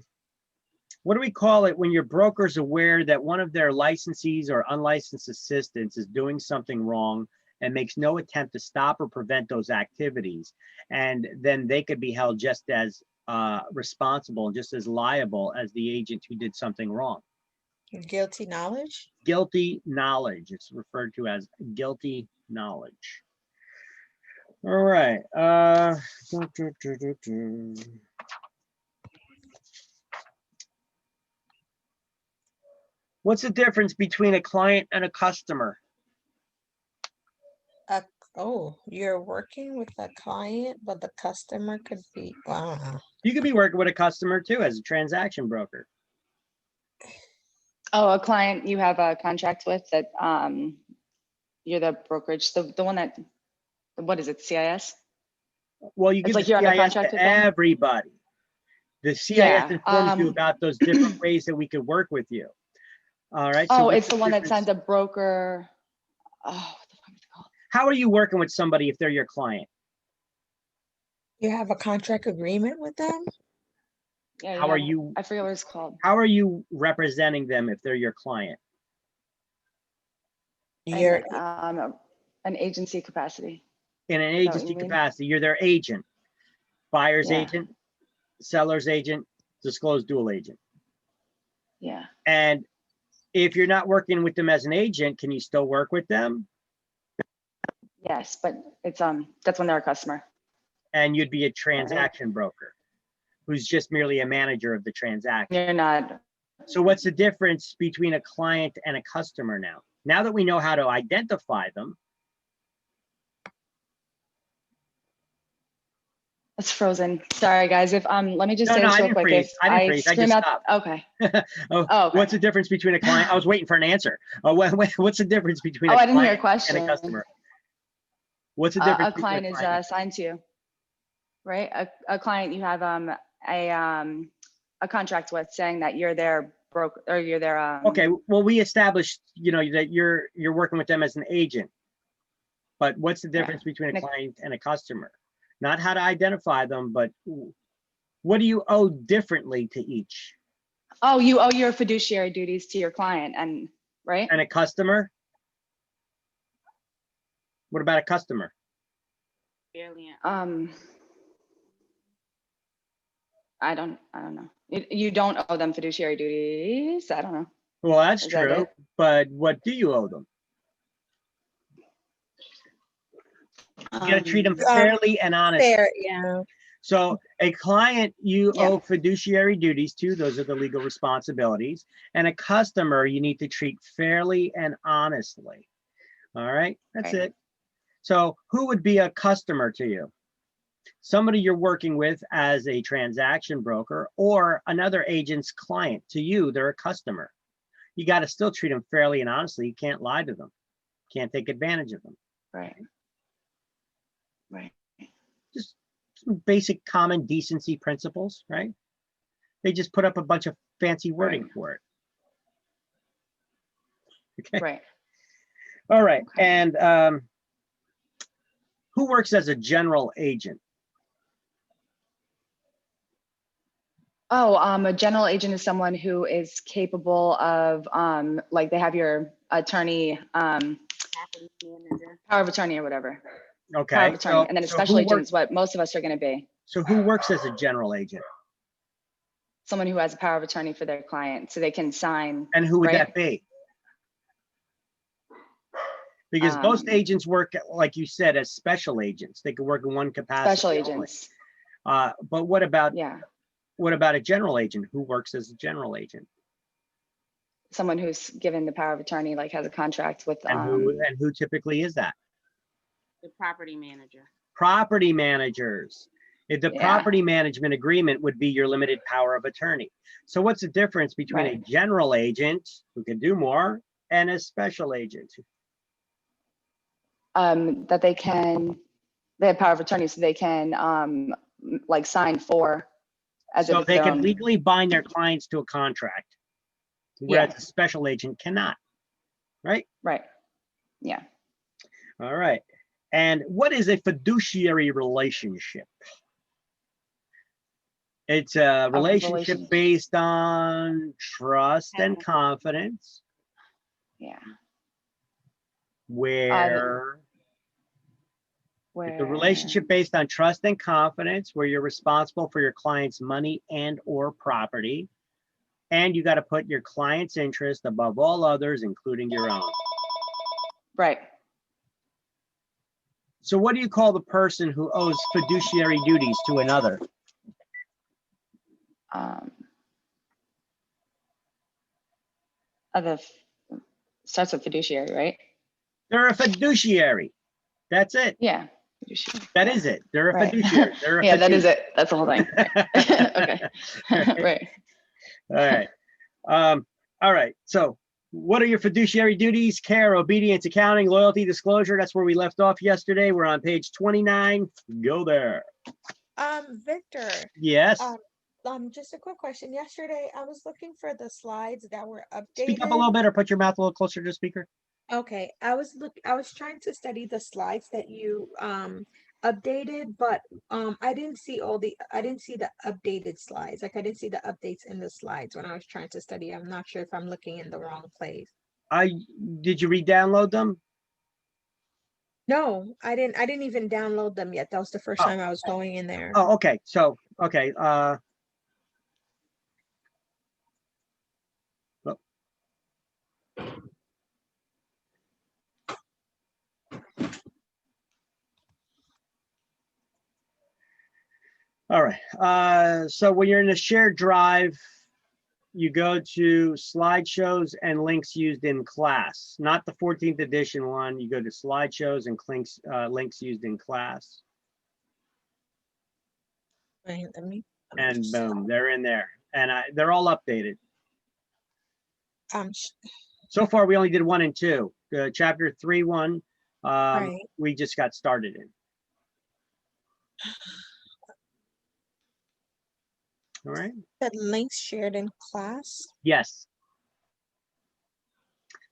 What do we call it when your broker's aware that one of their licensees or unlicensed assistants is doing something wrong and makes no attempt to stop or prevent those activities? And then they could be held just as responsible and just as liable as the agent who did something wrong. Guilty knowledge. Guilty knowledge. It's referred to as guilty knowledge. All right. What's the difference between a client and a customer? Oh, you're working with a client, but the customer could be, wow. You could be working with a customer too as a transaction broker. Oh, a client you have a contract with that, you're the brokerage, the one that, what is it, CIS? Well, you It's give like the you're under CIS contract to with them? everybody. The CIS Yeah, informs you about those different ways that we could work with you. All right. Oh, what's it's the one that difference? sent a broker. Oh, what the fuck is it called? How are you working with somebody if they're your client? You have a contract agreement with them? Yeah, How are yeah, you? I forget what it's called. How are you representing them if they're your client? You're, In, an agency capacity. In an that what agency you mean? capacity, you're their agent, buyer's Yeah. agent, seller's agent, disclosed dual agent. Yeah. And if you're not working with them as an agent, can you still work with them? Yes, but it's that's when they're a customer. And you'd be a transaction broker who's just merely a manager of the transaction. You're not. So what's the difference between a client and a customer now? Now that we know how to identify them, It's frozen. Sorry, guys. If let me just No, say no, this I real didn't quick. freeze. If I didn't freeze. I scream just out, stopped. okay. oh, Oh, okay. what's the difference between a client? I was waiting for an answer. What's the difference between Oh, a I didn't hear a client and a question. customer? What's the difference A between client a is client? assigned to you, right? A client you have a contract with saying that you're their broker or you're their Okay, well, we established, that you're working with them as an agent. But what's the difference between a Nick- client and a customer? Not how to identify them, but What do you owe differently to each? Oh, you owe your fiduciary duties to your client and, right? And a customer? What about a customer? I don't know. You don't owe them fiduciary duties. I don't know. Well, that's Is that true, it? but what do you owe them? You gotta treat them fairly and honestly. Fair, yeah. So a client you Yeah. owe fiduciary duties to, those are the legal responsibilities. And a customer you need to treat fairly and honestly. All right, that's Right. it. So who would be a customer to you? Somebody you're working with as a transaction broker or another agent's client. To you, they're a customer. You got to still treat them fairly and honestly. You can't lie to them. Can't take advantage of them. Right. Right. Just some basic common decency principles, right? They just put up a bunch of fancy wording Right. for it. Okay. Right. All right. Okay. And who works as a general agent? Oh, a general agent is someone who is capable of, like they have your attorney, power of attorney or whatever. Power Okay. of attorney. And then a special who agent works, is what most of us are going to be. so who works as a general agent? Someone who has a power of attorney for their client, so they can sign. And who would Right. that be? Because most Um, agents work, like you said, as special agents. They could work in one capacity. Special only. agents. But what about Yeah. a general agent? Who works as a general agent? Someone who's given the power of attorney, like has a contract with, And who typically is that? The property manager. Property managers. If the Yeah. property management agreement would be your limited power of attorney. So what's the difference between a Right. general agent who can do more and a special agent? that they have power of attorney, so they can, like sign for as So if they their can own. legally bind their clients to a contract, whereas a special agent cannot, right? Right. Yeah. All right. And what is a fiduciary relationship? It's a relationship relationship. based on trust and confidence, Yeah. where Where it's a relationship based on trust and confidence, where you're responsible for your client's money and or property. And you got to put your client's interest above all others, including your own. Right. So what do you call the person who owes fiduciary duties to another? Starts with fiduciary, right? They're a fiduciary. That's it. Yeah. Fiduciary. That is it. They're a Right. fiduciary. They're a Yeah, that is fiduciary. it. That's the whole thing. Okay. Right. All right. All right. So what are your fiduciary duties? Care, obedience, accounting, loyalty, disclosure. That's where we left off yesterday. We're on page 29. Go there. Victor, Yes. just a quick question. Yesterday, I was looking for the slides that were Speak up a updated. little bit or put your mouth a little closer to the speaker. Okay, I was trying to study the slides that you updated, but I didn't see the updated slides. Like I didn't see the updates in the slides when I was trying to study. I'm not sure if I'm looking in the wrong place. Did you re-download them? No, I didn't even download them yet. That was the first Oh. time I was going in there. Oh, okay. So, okay. All right. So when you're in the shared drive, you go to slideshows and links used in class, not the 14th edition one. You go to slideshows and links used in class. Wait, let me And just- boom, they're in there. And they're all updated. So far, we only did 1 and 2. Chapter 3.1, Right. we just got started in. All right. That links shared in class. Yes.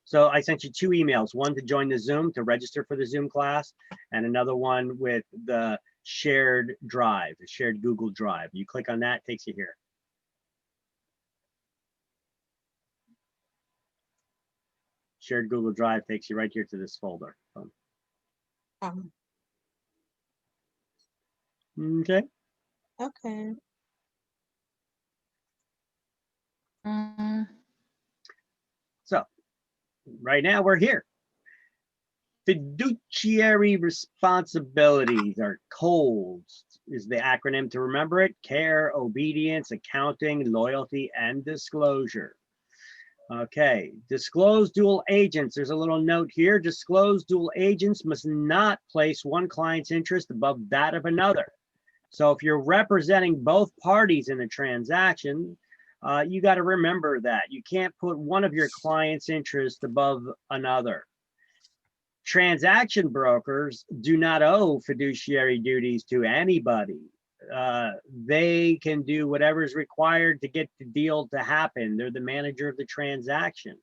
So I sent you 2 emails, one to join the Zoom, to register for the Zoom class, and another one with the shared drive, a shared Google Drive. You click on that, takes you here. Shared Google Drive takes you right here to this folder. Boom. Okay. Okay. So right now we're here. Fiduciary responsibilities, or COLS is the acronym to remember it. Care, obedience, accounting, loyalty, and disclosure. Okay, disclose dual agents. There's a little note here. Disclose dual agents must not place one client's interest above that of another. So if you're representing both parties in a transaction, you got to remember that. You can't put one of your client's interest above another. Transaction brokers do not owe fiduciary duties to anybody. They can do whatever is required to get the deal to happen. They're the manager of the transaction.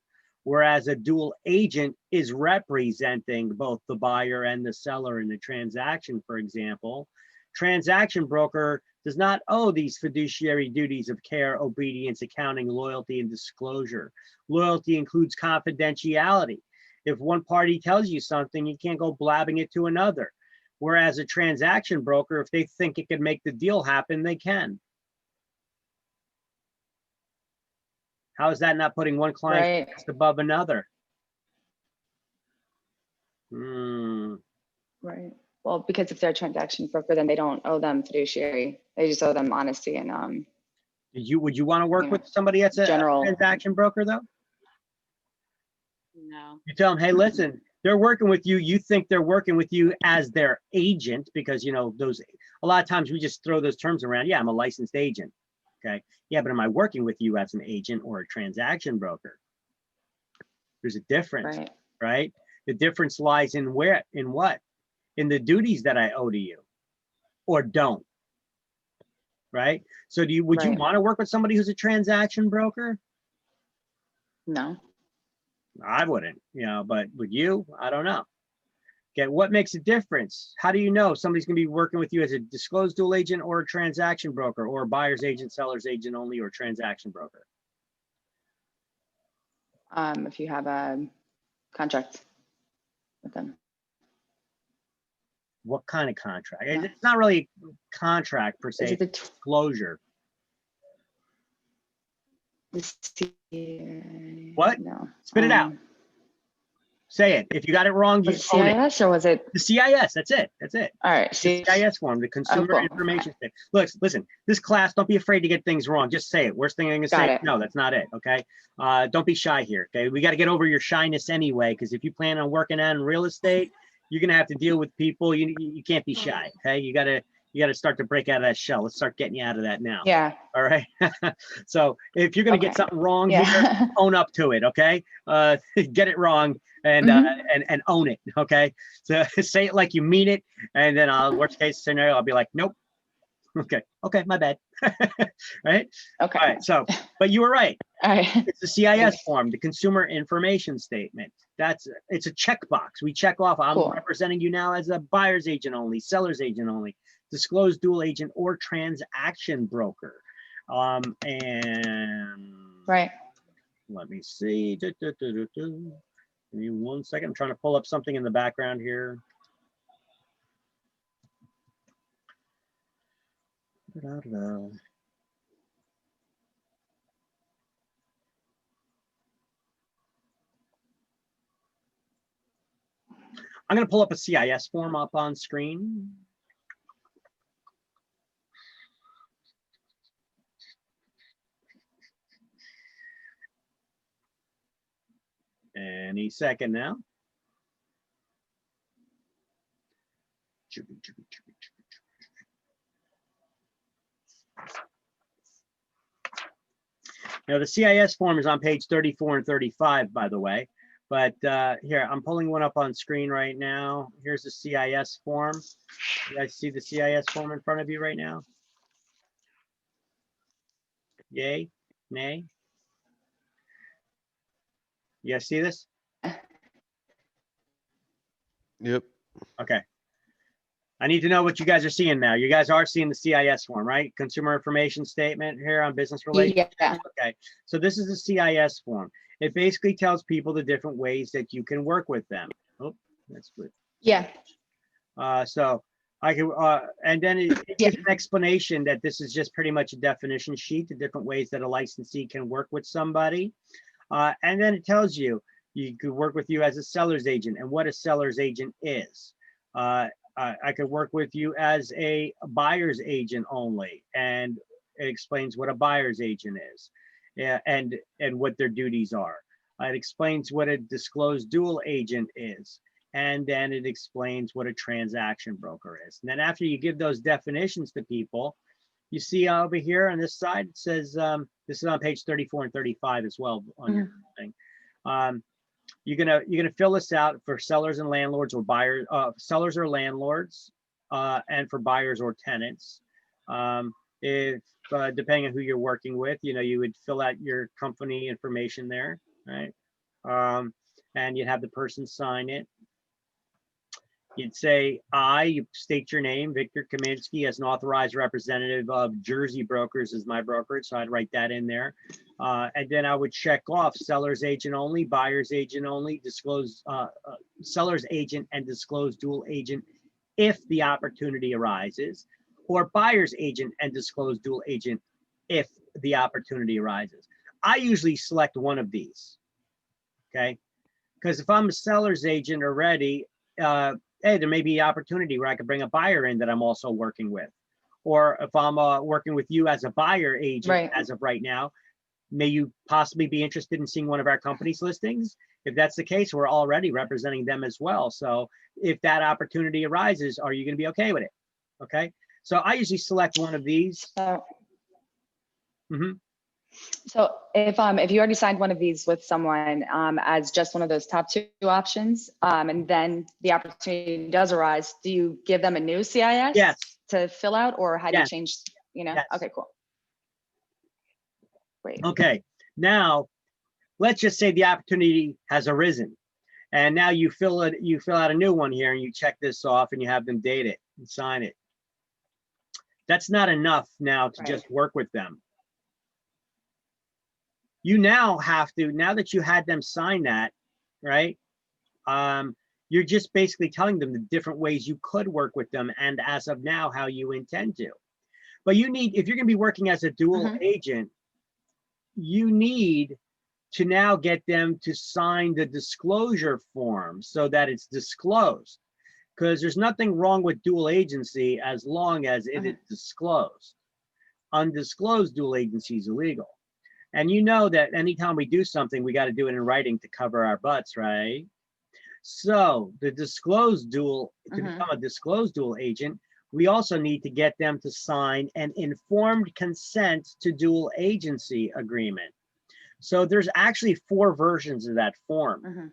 Whereas a dual agent is representing both the buyer and the seller in the transaction, for example. Transaction broker does not owe these fiduciary duties of care, obedience, accounting, loyalty, and disclosure. Loyalty includes confidentiality. If one party tells you something, you can't go blabbing it to another. Whereas a transaction broker, if they think it could make the deal happen, they can. How is that not putting one client Right. above another? Right. Well, because if they're a transaction broker, then they don't owe them fiduciary. They just owe them honesty and Would you want to work Yeah. with somebody that's a General- transaction broker though? No. You tell them, hey, listen, they're working with you. You think they're working with you as their agent because, you know, those, a lot of times we just throw those terms around. Yeah, I'm a licensed agent. Okay. Yeah, but am I working with you as an agent or a transaction broker? There's a difference, right. right? The difference lies in where, in what? In the duties that I owe to you or don't. Right? So would you Right. want to work with somebody who's a transaction broker? No. I wouldn't, you know, but would you? I don't know. Okay, what makes a difference? How do you know somebody's going to be working with you as a disclosed dual agent or a transaction broker or a buyer's agent, seller's agent only, or transaction broker? If you have a contract with them. What kind of contract? Yeah. It's not really a contract per Is se, it the disclosure. What? No. Spit it out. Say it. If you got it wrong, you Was it own it. CIS or was it? The CIS, that's it. That's it. All right. The CIS form, the Consumer cool. Information Statement. Look, listen, this class, don't be afraid to get things wrong. Just say it. Worst thing I'm gonna Got say, it. no, that's not it, okay? Don't be shy here, okay? We gotta get over your shyness anyway, because if you plan on working out in real estate, you're gonna have to deal with people. You can't be shy, okay? You gotta start to break out of that shell. Let's start getting you out of that now. Yeah. All right. So if you're gonna get Okay. something wrong here, Yeah. own up to it, okay? Get it wrong and and own it, okay? So say it like you mean it, and then worst case scenario, I'll be like, nope. Okay, my bad. Right? Okay. All right. So, but you were right. All right. It's the CIS form, the Consumer Information Statement. It's a checkbox. We check off. I'm Cool. representing you now as a buyer's agent only, seller's agent only, disclosed dual agent or transaction broker. And Right. let me see. Give me 1 second. I'm trying to pull up something in the background here. Da-da-da. I'm going to pull up a CIS form up on screen. Any second now. Now the CIS form is on page 34 and 35, by the way. But here, I'm pulling one up on screen right now. Here's the CIS form. You guys see the CIS form in front of you right now? Yay? Nay? You guys see this? Yep. Okay. I need to know what you guys are seeing now. You guys are seeing the CIS form, right? Consumer information statement here on business relations. Yeah. Okay, so this is the CIS form. It basically tells people the different ways that you can work with them. Oh, that's good. Yeah. So I can, and then it Yeah. gives an explanation that this is just pretty much a definition sheet, the different ways that a licensee can work with somebody. And then it tells you, you could work with you as a seller's agent and what a seller's agent is. I could work with you as a buyer's agent only, and it explains what a buyer's agent is, and what their duties are. It explains what a disclosed dual agent is, and then it explains what a transaction broker is. And then after you give those definitions to people, you see over here on this side, it says, this is on page 34 and 35 as well on your thing. You're gonna fill this out for sellers and landlords or buyers, sellers or landlords, and for buyers or tenants. If depending on who you're working with, you would fill out your company information there, right? And you'd have the person sign it. You'd say, you state your name, Victor Kaminsky, as an authorized representative of Jersey Brokers is my brokerage. So I'd write that in there. And then I would check off seller's agent only, buyer's agent only, disclose seller's agent and disclose dual agent if the opportunity arises, or buyer's agent and disclose dual agent if the opportunity arises. I usually select one of these, okay? Because if I'm a seller's agent already, hey, there may be an opportunity where I could bring a buyer in that I'm also working with. Or if I'm working with you as a buyer agent, Right. as of right now, may you possibly be interested in seeing one of our company's listings? If that's the case, we're already representing them as well. So if that opportunity arises, are you going to be okay with it? Okay. So I usually select one of these. So, Mhm. so if you already signed one of these with someone as just one of those top two options, and then the opportunity does arise, do you give them a new CIS Yes. to fill out, or how do you Yes. change? Yes. Okay, cool. Great. Okay. Now, let's just say the opportunity has arisen, and now you fill out a new one here, and you check this off, and you have them date it and sign it. That's not enough now to just work with them. You now have to, now that you had them sign that, right? You're just basically telling them the different ways you could work with them, and as of now, how you intend to. But you need, if you're going to be working as a dual agent, you need to now get them to sign the disclosure form so that it's disclosed. Because there's nothing wrong with dual agency as long as it is disclosed. Undisclosed dual agency is illegal. And you know that anytime we do something, we got to do it in writing to cover our butts, right? So the disclosed dual, to become a disclosed dual agent, we also need to get them to sign an informed consent to dual agency agreement. So there's actually 4 versions of that form.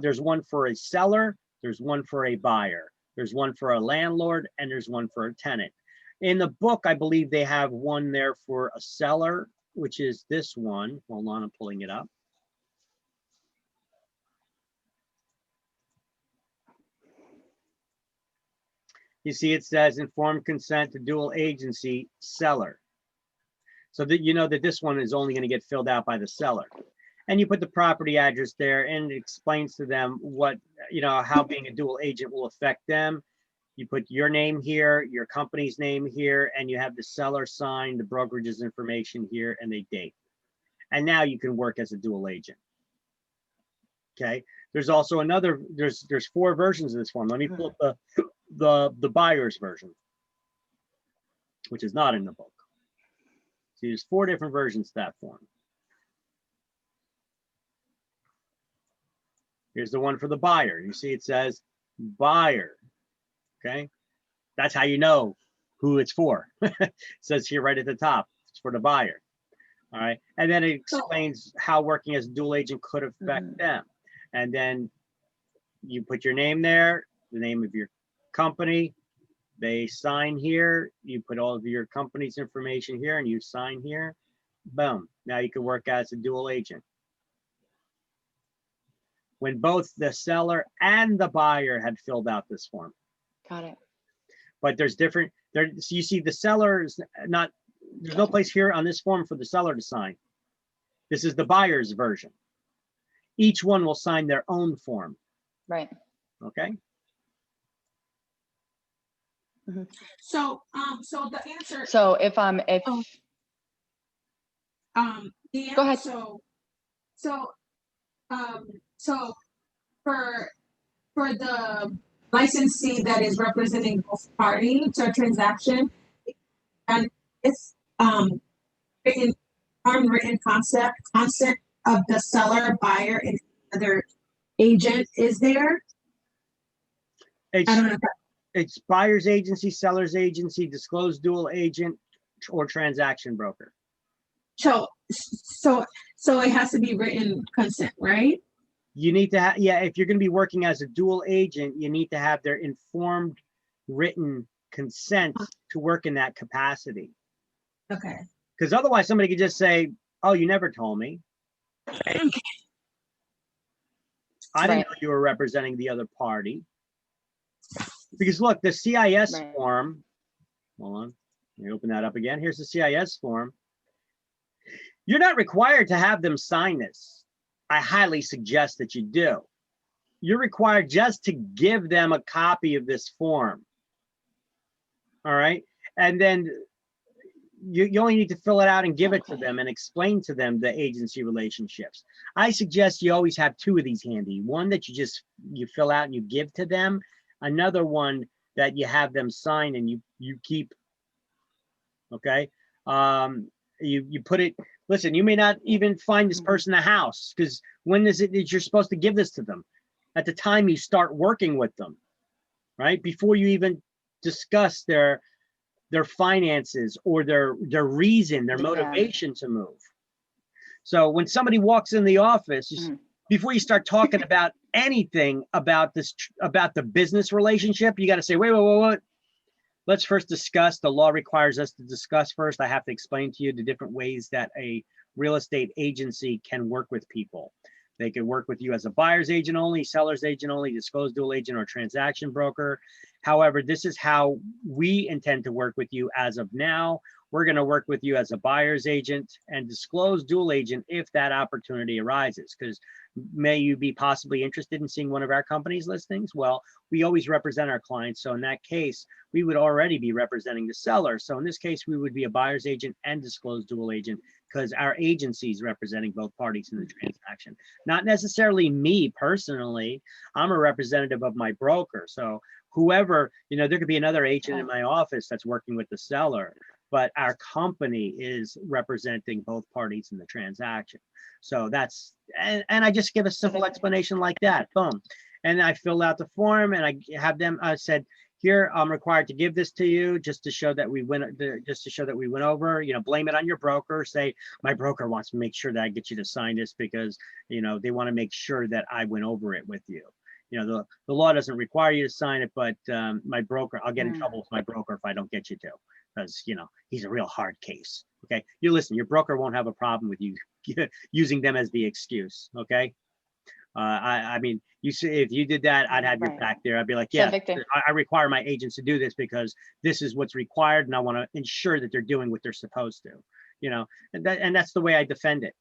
There's one for a seller, there's one for a buyer, there's one for a landlord, and there's one for a tenant. In the book, I believe they have one there for a seller, which is this one. Hold on, I'm pulling it up. You see, it says informed consent to dual agency seller. So that you know that this one is only going to get filled out by the seller. And you put the property address there, and it explains to them what, how being a dual agent will affect them. You put your name here, your company's name here, and you have the seller sign the brokerage's information here, and they date. And now you can work as a dual agent. Okay. There's also another, there's 4 versions of this form. Let me pull up the buyer's version, which is not in the book. See, there's 4 different versions of that form. Here's the one for the buyer. You see, it says buyer. Okay. That's how you know who it's for. It says here right at the top, it's for the buyer. All right. And then it explains how working as a dual agent could affect them. And then you put your name there, the name of your company. They sign here. You put all of your company's information here, and you sign here. Boom. Now you can work as a dual agent. When both the seller and the buyer had filled out this form. Got it. But there's different, so you see the seller is not, there's no place here on this form for the seller to sign. This is the buyer's version. Each one will sign their own form, Right. okay? So, so the answer, So if Oh. the Go ahead. So for the licensee that is representing both parties to a transaction, and it's written, unwritten concept of the seller, buyer, and other agent is there. It's, I don't know if that, it's buyer's agency, seller's agency, disclosed dual agent, or transaction broker. so it has to be written consent, right? You need to have, yeah, if you're gonna be working as a dual agent, you need to have their informed written consent to work in that capacity. Okay. Because otherwise somebody could just say, oh, you never told me. I didn't Right. know you were representing the other party. Because look, the CIS Right. form, hold on, let me open that up again. Here's the CIS form. You're not required to have them sign this. I highly suggest that you do. You're required just to give them a copy of this form. All right. And then you only need to fill it out and give it to them and explain to them the agency relationships. I suggest you always have two of these handy. One that you fill out and you give to them. Another one that you have them sign and you keep. Okay. You put it, listen, you may not even find this person a house, because when is it that you're supposed to give this to them? At the time you start working with them, right? Before you even discuss their finances or their reason, their Yeah. motivation to move. So when somebody walks in the office, before you start talking about anything about about the business relationship, you got to say, wait. Let's first discuss, the law requires us to discuss first. I have to explain to you the different ways that a real estate agency can work with people. They can work with you as a buyer's agent only, seller's agent only, disclosed dual agent, or transaction broker. However, this is how we intend to work with you as of now. We're going to work with you as a buyer's agent and disclosed dual agent if that opportunity arises. Because may you be possibly interested in seeing one of our company's listings? Well, we always represent our clients. So in that case, we would already be representing the seller. So in this case, we would be a buyer's agent and disclosed dual agent, because our agency is representing both parties in the transaction. Not necessarily me personally. I'm a representative of my broker. So whoever, there could be another agent in my office that's working with the seller, but our company is representing both parties in the transaction. So that's, and I just give a simple explanation like that, boom. And I fill out the form and I have them, I said, here, I'm required to give this to you just to show that we went over, blame it on your broker. Say, my broker wants to make sure that I get you to sign this because, they want to make sure that I went over it with you. The law doesn't require you to sign it, but my broker, I'll get in trouble with my broker if I don't get you to, because, he's a real hard case. Okay. You listen, your broker won't have a problem with you using them as the excuse. Okay. I mean, you see, if you did that, I'd have your back there. I'd be like, yeah, I require my agents to do this because this is what's required. And I want to ensure that they're doing what they're supposed to, and that's the way I defend it,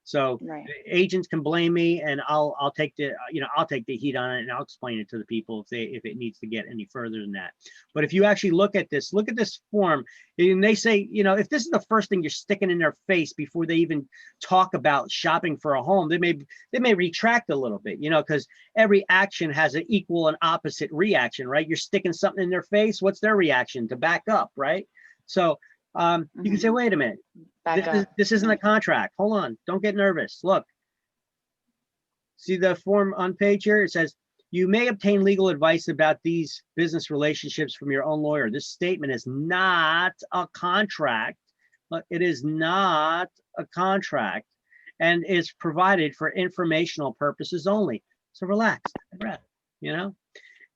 So agents can blame me and I'll take the, I'll take the heat on it and I'll explain it to the people if it needs to get any further than that. But if you actually look at this form and they say, if this is the first thing you're sticking in their face before they even talk about shopping for a home, they may retract a little bit, because every action has an equal and opposite reaction, right? You're sticking something in their face. What's their reaction? To back up, right? So you can say, wait a minute, this isn't a contract. Hold on, don't get nervous. Look, see the form on page here? It says, you may obtain legal advice about these business relationships from your own lawyer. This statement is not a contract. It is not a contract and is provided for informational purposes only. So relax,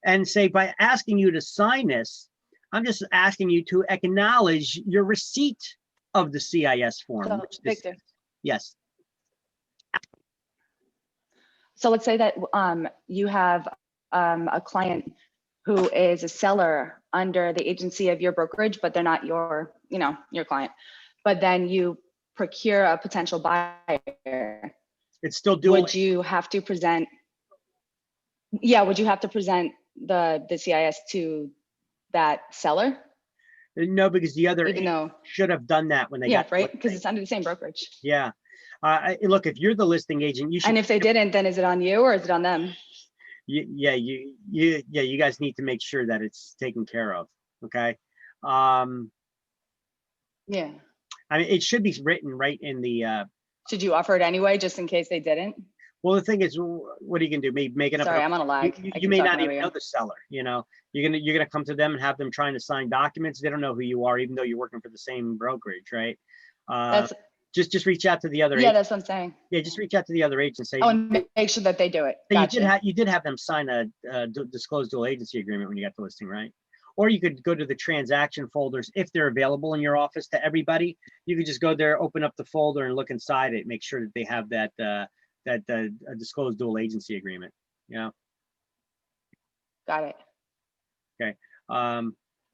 and say, by asking you to sign this, I'm just asking you to acknowledge your receipt of the CIS form. So, Victor. Yes. So let's say that you have a client who is a seller under the agency of your brokerage, but they're not your, your client. But then you procure a potential buyer. It's still dual. Would you have to present? Yeah, would you have to present the CIS to that seller? No, because the other Even though, should have done that when they yeah, got. right, because it's under the same brokerage. Yeah. Look, if you're the listing agent, you should. And if they didn't, then is it on you or is it on them? You guys need to make sure that it's taken care of. Okay. Yeah. I mean, it should be written right in the. Should you offer it anyway, just in case they didn't? Well, the thing is, what are you gonna do? Maybe make it up. Sorry, I'm on a lag. You may not even know the seller. You're gonna come to them and have them trying to sign documents. They don't know who you are, even though you're working for the same brokerage, right? Just reach out to the other. Yeah, agent. that's what I'm saying. Yeah, just reach out to the other agent. Say, Oh, and make sure that they do it. Gotcha. you did have them sign a disclosed dual agency agreement when you got the listing, right? Or you could go to the transaction folders if they're available in your office to everybody. You could just go there, open up the folder, and look inside it. Make sure that they have that disclosed dual agency agreement. Got it. Okay.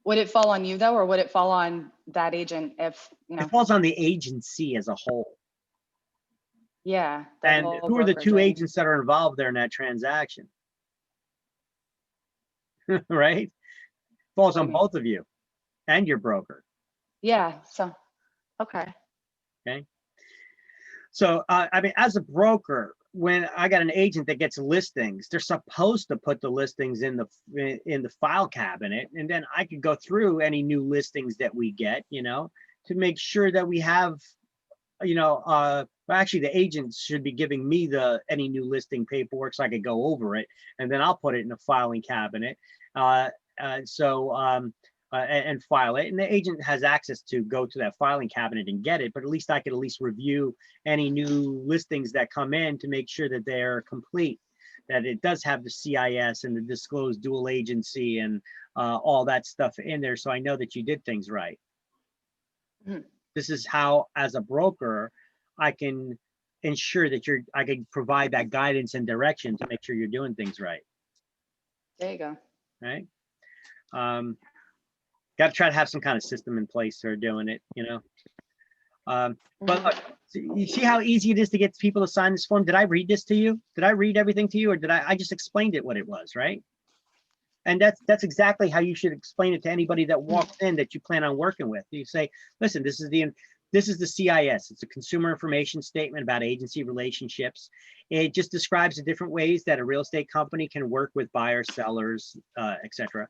Would it fall on you though, or would it fall on that agent if It falls on the agency as a whole. Yeah. And who are the two agents that are involved there in that transaction? Right? Falls on both of you and your broker. Yeah. So, okay. Okay. So, I mean, as a broker, when I got an agent that gets listings, they're supposed to put the listings in the file cabinet, and then I could go through any new listings that we get, to make sure that we have, actually the agents should be giving me any new listing paperwork so I could go over it, and then I'll put it in a filing cabinet. And file it, and the agent has access to go to that filing cabinet and get it, but at least I could review any new listings that come in to make sure that they're complete, that it does have the CIS and the disclosed dual agency and all that stuff in there, so I know that you did things right. Mm-hmm. This is how, as a broker, I can ensure that I can provide that guidance and direction to make sure you're doing things right. There you go. Right. Got to try to have some kind of system in place for doing it, But look, you see how easy it is to get people to sign this form? Did I read this to you? Did I read everything to you, or did I just explained it what it was, right? And that's exactly how you should explain it to anybody that walks in that you plan on working with. You say, listen, this is the CIS. It's a consumer information statement about agency relationships. It just describes the different ways that a real estate company can work with buyers, sellers, etc.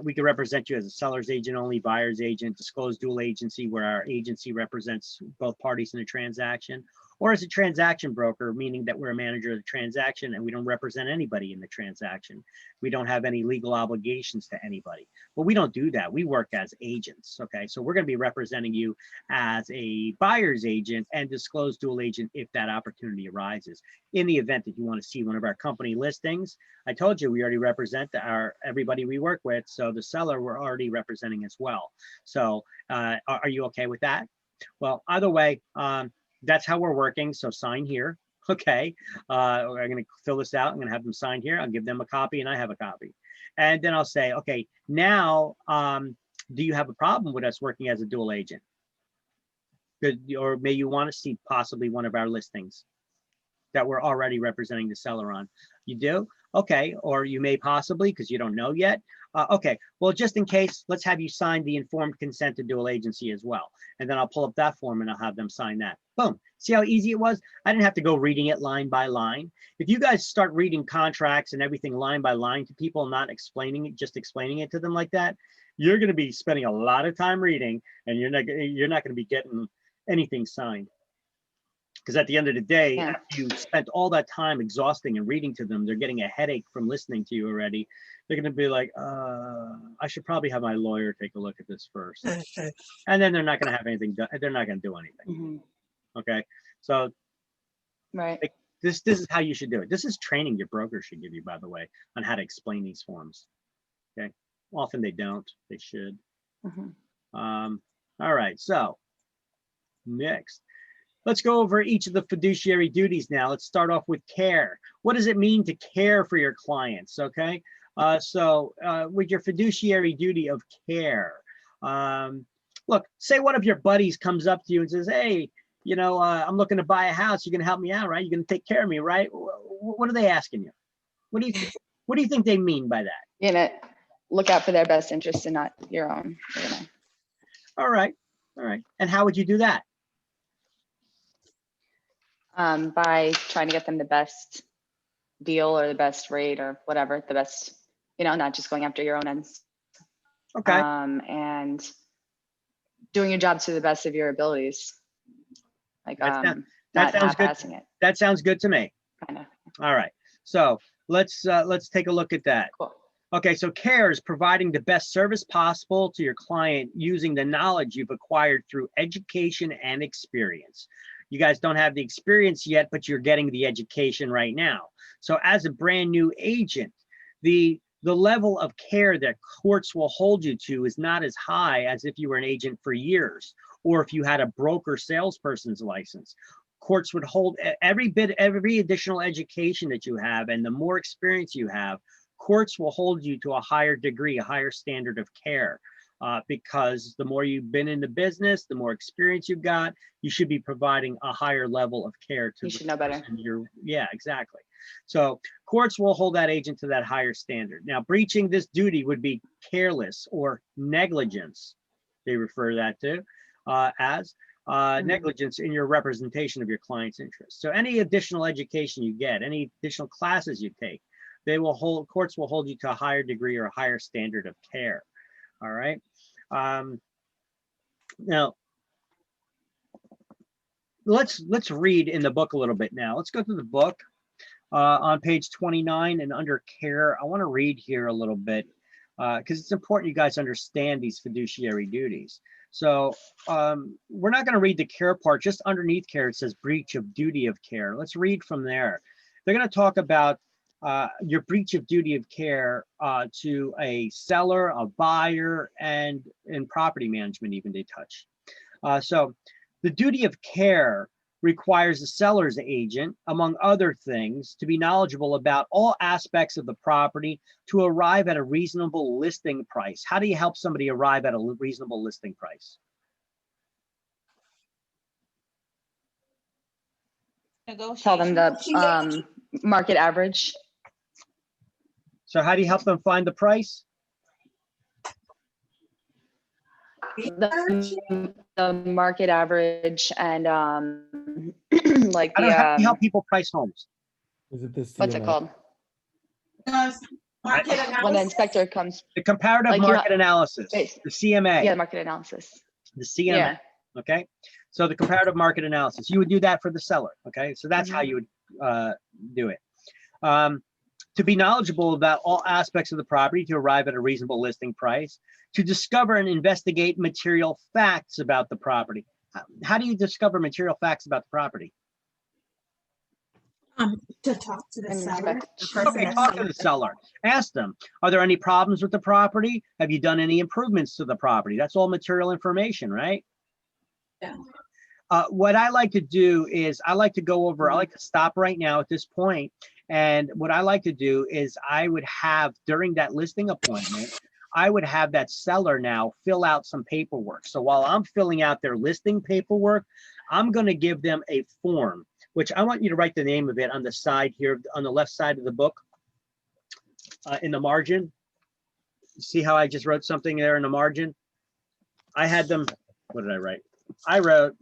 We can represent you as a seller's agent only, buyer's agent, disclosed dual agency, where our agency represents both parties in a transaction, or as a transaction broker, meaning that we're a manager of the transaction and we don't represent anybody in the transaction. We don't have any legal obligations to anybody. But we don't do that. We work as agents. Okay, so we're going to be representing you as a buyer's agent and disclosed dual agent if that opportunity arises. In the event that you want to see one of our company listings, I told you we already represent everybody we work with, so the seller we're already representing as well. So are you okay with that? Well, either way, that's how we're working. So sign here. Okay. I'm going to fill this out. I'm going to have them sign here. I'll give them a copy and I have a copy. And then I'll say, okay, now, do you have a problem with us working as a dual agent? Or may you want to see possibly one of our listings that we're already representing the seller on? You do? Okay. Or you may possibly, because you don't know yet. Okay, well, just in case, let's have you sign the informed consent to dual agency as well. And then I'll pull up that form and I'll have them sign that. Boom. See how easy it was? I didn't have to go reading it line by line. If you guys start reading contracts and everything line by line to people, not explaining it, just explaining it to them like that, you're going to be spending a lot of time reading and you're not going to be getting anything signed. Because at the end of the day, after you spent all that time exhausting and reading to them, they're getting a headache from listening to you already. They're going to be like, I should probably have my lawyer take a look at this first. And then they're not going to have anything done. They're not going to do anything. Mm-hmm. Okay. So right. This is how you should do it. This is training your broker should give you, by the way, on how to explain these forms. Okay. Often they don't. They should. Mm-hmm. All right. So next. let's go over each of the fiduciary duties now. Let's start off with care. What does it mean to care for your clients? Okay. With your fiduciary duty of care, look, say one of your buddies comes up to you and says, hey, I'm looking to buy a house. You're going to help me out, right? You're going to take care of me, right? What are they asking you? What do you think they mean by that? You're gonna look out for their best interest and not your own. All right. And how would you do that? By trying to get them the best deal or the best rate or whatever, the best, not just going after your own ends. Okay. And doing your job to the best of your abilities. Like, that not sounds good. half-assing it. That sounds good to me. Kind of. All right. So let's take a look at that. Cool. Okay, so care is providing the best service possible to your client using the knowledge you've acquired through education and experience. You guys don't have the experience yet, but you're getting the education right now. So as a brand new agent, the level of care that courts will hold you to is not as high as if you were an agent for years, or if you had a broker salesperson's license. Courts would hold every additional education that you have, and the more experience you have, courts will hold you to a higher degree, a higher standard of care, because the more you've been in the business, the more experience you've got, you should be providing a higher level of care to You should know better. Yeah, exactly. So courts will hold that agent to that higher standard. Now, breaching this duty would be careless or negligence. They refer that to as negligence in your representation of your client's interests. So any additional education you get, any additional classes you take, courts will hold you to a higher degree or a higher standard of care. All right. Now, let's read in the book a little bit now. Let's go through the book on page 29 and under care. I want to read here a little bit because it's important you guys understand these fiduciary duties. So we're not going to read the care part. Just underneath care, it says breach of duty of care. Let's read from there. They're going to talk about your breach of duty of care to a seller, a buyer, and in property management even they touch. So the duty of care requires the seller's agent, among other things, to be knowledgeable about all aspects of the property to arrive at a reasonable listing price. How do you help somebody arrive at a reasonable listing price? Tell them the market average. So how do you help them find the price? The market average and like How do you help people price homes? Is it the CMA? what's it called? When the inspector comes. The comparative Like market analysis, the CMA. Yeah, market analysis. The CMA. Yeah. Okay. So the comparative market analysis, you would do that for the seller. Okay. So that's how you would do it. To be knowledgeable about all aspects of the property to arrive at a reasonable listing price, to discover and investigate material facts about the property. How do you discover material facts about the property? To talk to the seller. Okay, talk to the seller. Ask them, are there any problems with the property? Have you done any improvements to the property? That's all material information, right? Yeah. What I like to do is I like to go over, I like to stop right now at this point. And what I like to do is I would have during that listing appointment, I would have that seller now fill out some paperwork. So while I'm filling out their listing paperwork, I'm going to give them a form, which I want you to write the name of it on the side here, on the left side of the book, in the margin. See how I just wrote something there in the margin? I had them, what did I write? I wrote,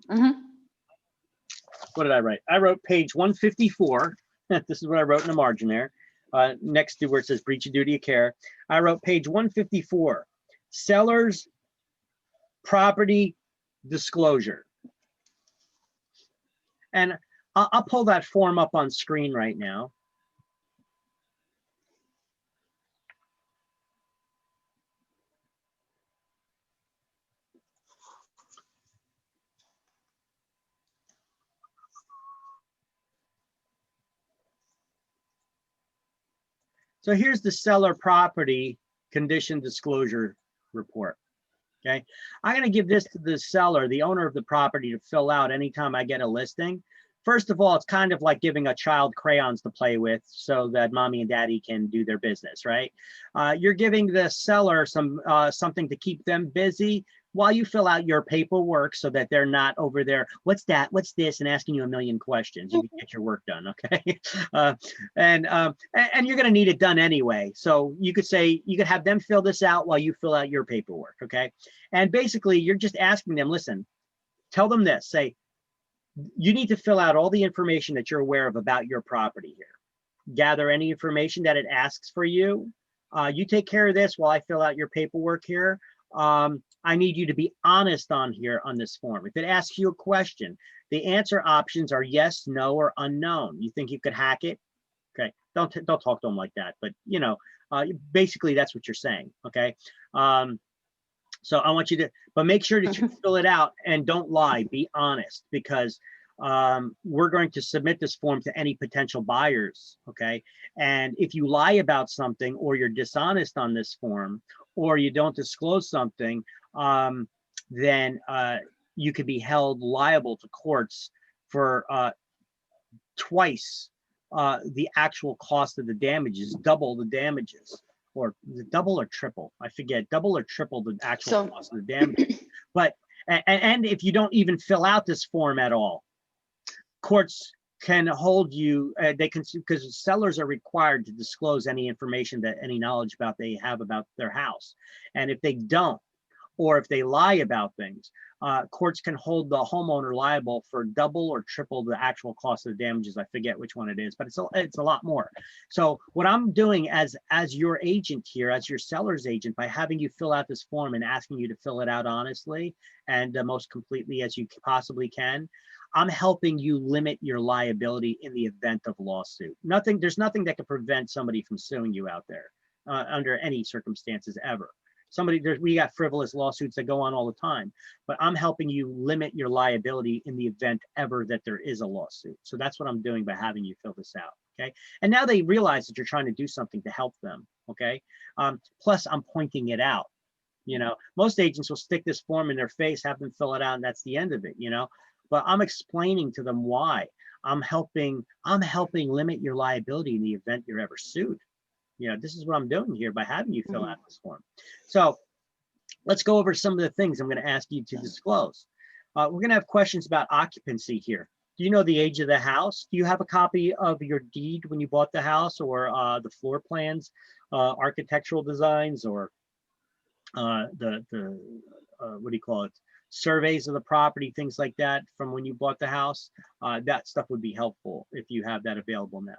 what did I write? I wrote page 154. This is what I wrote in the margin there. Next to where it says breach of duty of care. I wrote page 154, seller's property disclosure. And I'll pull that form up on screen right now. So here's the seller property condition disclosure report. Okay, I'm going to give this to the seller, the owner of the property, to fill out anytime I get a listing. First of all, it's kind of like giving a child crayons to play with so that mommy and daddy can do their business, right? You're giving the seller something to keep them busy while you fill out your paperwork so that they're not over there, what's that, what's this, and asking you a million questions. You can get your work done, okay? And you're gonna need it done anyway. So you could say, you could have them fill this out while you fill out your paperwork, okay? And basically, you're just asking them, listen, tell them this, say, you need to fill out all the information that you're aware of about your property here. Gather any information that it asks for you. You take care of this while I fill out your paperwork here. I need you to be honest on here on this form. If it asks you a question, the answer options are yes, no, or unknown. You think you could hack it? Okay, don't talk to them like that, but you know, basically that's what you're saying, okay? So I want you to, but make sure that you fill it out and don't lie, be honest, because we're going to submit this form to any potential buyers, okay? And if you lie about something, or you're dishonest on this form, or you don't disclose something, then you could be held liable to courts for twice the actual cost of the damages, double the damages, or double or triple, I forget, double or triple the actual cost of the damage. But, and if you don't even fill out this form at all, courts can hold you, they can, because sellers are required to disclose any information, that any knowledge about they have about their house. And if they don't, or if they lie about things, courts can hold the homeowner liable for double or triple the actual cost of the damages. I forget which one it is, but it's a lot more. So what I'm doing as your agent here, as your seller's agent, by having you fill out this form and asking you to fill it out honestly and most completely as you possibly can, I'm helping you limit your liability in the event of lawsuit. There's nothing that can prevent somebody from suing you out there under any circumstances ever. We got frivolous lawsuits that go on all the time, but I'm helping you limit your liability in the event ever that there is a lawsuit. So that's what I'm doing by having you fill this out, okay? And now they realize that you're trying to do something to help them, okay? Plus I'm pointing it out. You know, most agents will stick this form in their face, have them fill it out, and that's the end of it, you know? But I'm explaining to them why. I'm helping limit your liability in the event you're ever sued. You know, this is what I'm doing here by having you fill out this form. So let's go over some of the things I'm going to ask you to disclose. We're going to have questions about occupancy here. Do you know the age of the house? Do you have a copy of your deed when you bought the house, or the floor plans, architectural designs, or what do you call it? Surveys of the property, things like that from when you bought the house? That stuff would be helpful if you have that available now.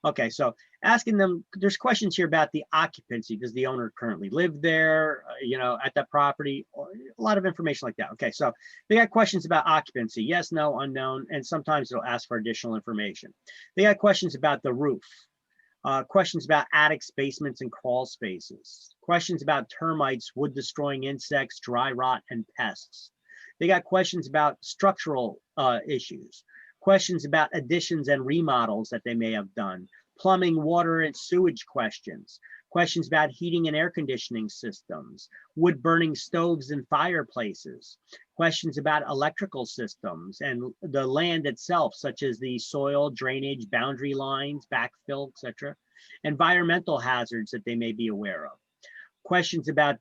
Okay, so asking them, there's questions here about the occupancy. Does the owner currently live there, you know, at that property? Or a lot of information like that. Okay, so they got questions about occupancy. Yes, no, unknown, and sometimes it'll ask for additional information. They got questions about the roof. Questions about attics, basements, and crawl spaces. Questions about termites, wood destroying insects, dry rot, and pests. They got questions about structural issues. Questions about additions and remodels that they may have done. Plumbing, water, and sewage questions. Questions about heating and air conditioning systems. Wood burning stoves and fireplaces. Questions about electrical systems and the land itself, such as the soil, drainage, boundary lines, backfill, etc. Environmental hazards that they may be aware of. Questions about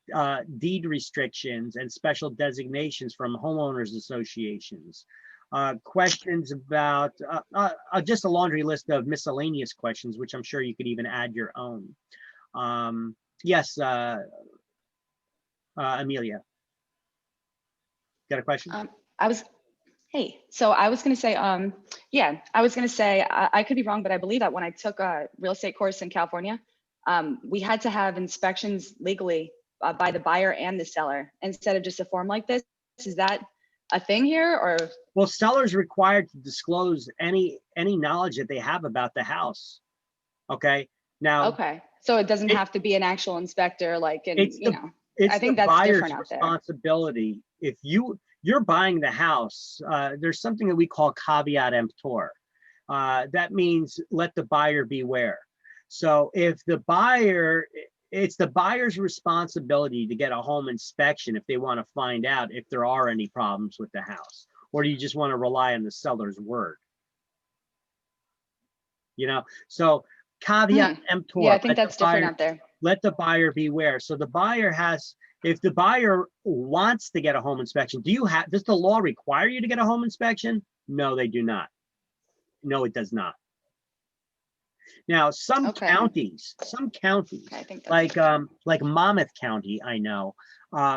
deed restrictions and special designations from homeowners associations. Questions about just a laundry list of miscellaneous questions, which I'm sure you could even add your own. Yes, Amelia. Got a question? Hey, so I was going to say, yeah, I was going to say, I could be wrong, but I believe that when I took a real estate course in California, we had to have inspections legally by the buyer and the seller instead of just a form like this. Is that a thing here, or? Well, sellers required to disclose any knowledge that they have about the house. Okay. Now. Okay. So it doesn't have to be an actual inspector, like, I think that's buyer's different out there. Responsibility. If you're buying the house, there's something that we call caveat emptor. That means let the buyer beware. So if the buyer it's the buyer's responsibility to get a home inspection if they want to find out if there are any problems with the house, or do you just want to rely on the seller's word? You know, so caveat emptor. Yeah, I think let the that's different buyer- out there. Let the buyer beware. So the buyer has, if the buyer wants to get a home inspection, does the law require you to get a home inspection? No, they do not. No, it does not. Now, some Okay. counties, Okay, I think that's like Monmouth County, I know,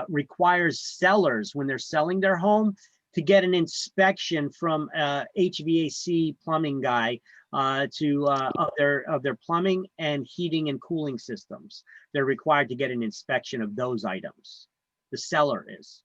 requires sellers when they're selling their home to get an inspection from a HVAC plumbing guy of their plumbing and heating and cooling systems. They're required to get an inspection of those items. The seller is.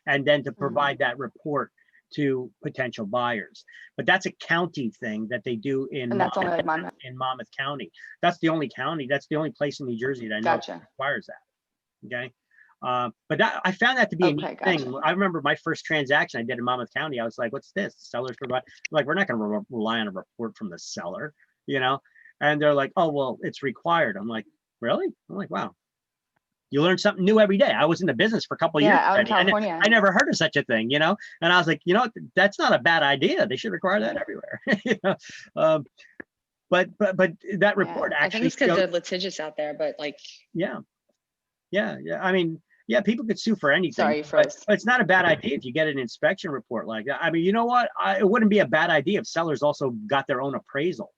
And then to provide that report to potential buyers. But that's a county thing that they do in and that's only like Monmouth. Monmouth County. That's the only county, that's the only place in New Jersey that I know Gotcha. requires that. Okay. But I found that to be a Okay, neat thing. gotcha. I remember my first transaction I did in Monmouth County. I was like, what's this? Sellers provide. Like, we're not going to rely on a report from the seller, you know? And they're like, oh, well, it's required. I'm like, really? I'm like, wow. You learn something new every day. I was in the business for a couple of years. Yeah, out in already. California. I never heard of such a thing, you know? And I was like, you know, that's not a bad idea. They should require that everywhere. You know? But that report I think actually it's because showed, they're litigious out there, but like, yeah. I mean, yeah, people could sue for anything. sorry, you but froze. it's not a bad idea if you get an inspection report like that. I mean, you know what? It wouldn't be a bad idea if sellers also got their own appraisal,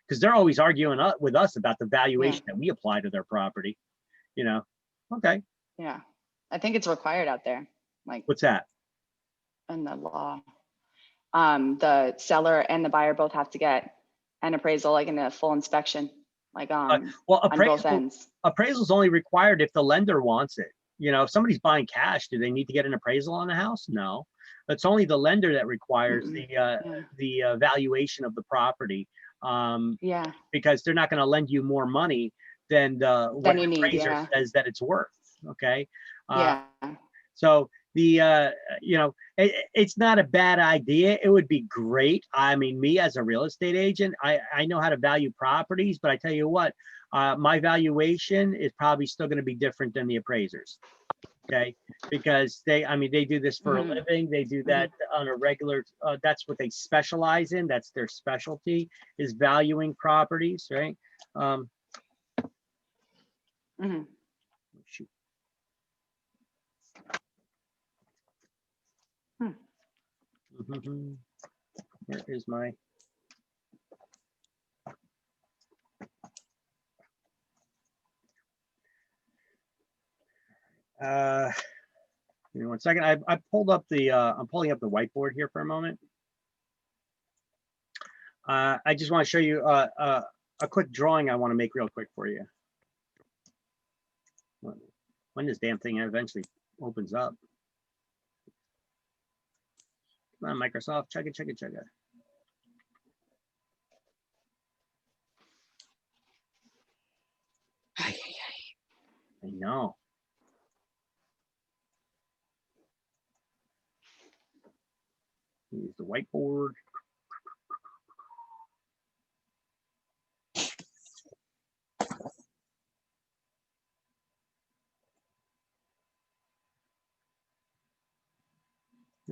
because they're always arguing with us about the valuation that we apply to their property. You know? Okay. Yeah, I think it's required out there, like What's that? in the law. The seller and the buyer both have to get an appraisal, like in a full inspection, like Well, on both ends. appraisal is only required if the lender wants it. You know, if somebody's buying cash, do they need to get an appraisal on the house? No, it's only the lender that requires the valuation of the property. Yeah, Because they're not going to lend you more money than what you the need, appraiser yeah. says that it's worth. Okay. yeah, So the you know, it's not a bad idea. It would be great. I mean, me as a real estate agent, I know how to value properties, but I tell you what, my valuation is probably still going to be different than the appraisers. Okay, because they do this for a living. They do that on a regular. That's what they specialize in. That's their specialty, is valuing properties, right? Shoot. Where is my? Give me 1 second. I pulled up the. I'm pulling up the whiteboard here for a moment. I just want to show you a quick drawing I want to make real quick for you. When this damn thing eventually opens up. Come on, Microsoft, check it. I know. Use the whiteboard.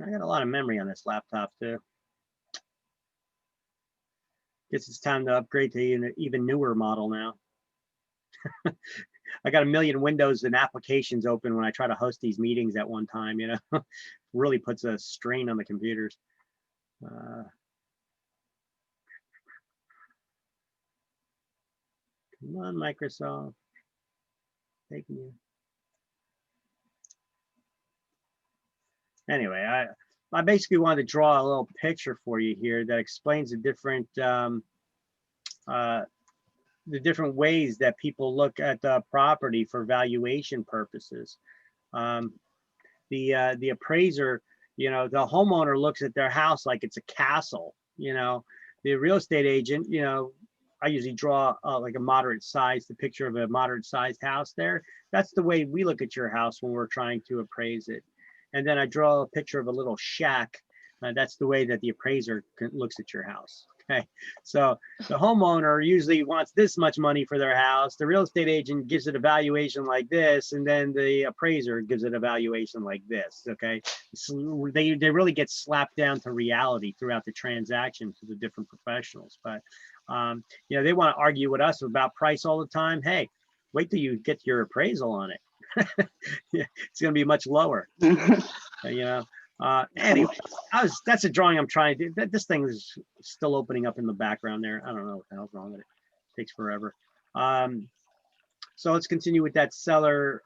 I got a lot of memory on this laptop too. Guess it's time to upgrade to an even newer model now. I got a million windows and applications open when I try to host these meetings at one time, you know. Really puts a strain on the computers. Come on, Microsoft. Taking you. Anyway, I basically wanted to draw a little picture for you here that explains the different ways that people look at the property for valuation purposes. The appraiser, you know, the homeowner looks at their house like it's a castle. You know, the real estate agent, you know, I usually draw like a the picture of a moderate sized house there. That's the way we look at your house when we're trying to appraise it. And then I draw a picture of a little shack. That's the way that the appraiser looks at your house. Okay, so the homeowner usually wants this much money for their house. The real estate agent gives it a valuation like this, and then the appraiser gives it a valuation like this. Okay, so they really get slapped down to reality throughout the transaction to the different professionals. But you know, they want to argue with us about price all the time. Hey, wait till you get your appraisal on it. It's going to be much lower. You know. Anyway, that's a drawing I'm trying to do. This thing is still opening up in the background there. I don't know what the hell's wrong with it. It takes forever. So let's continue with that seller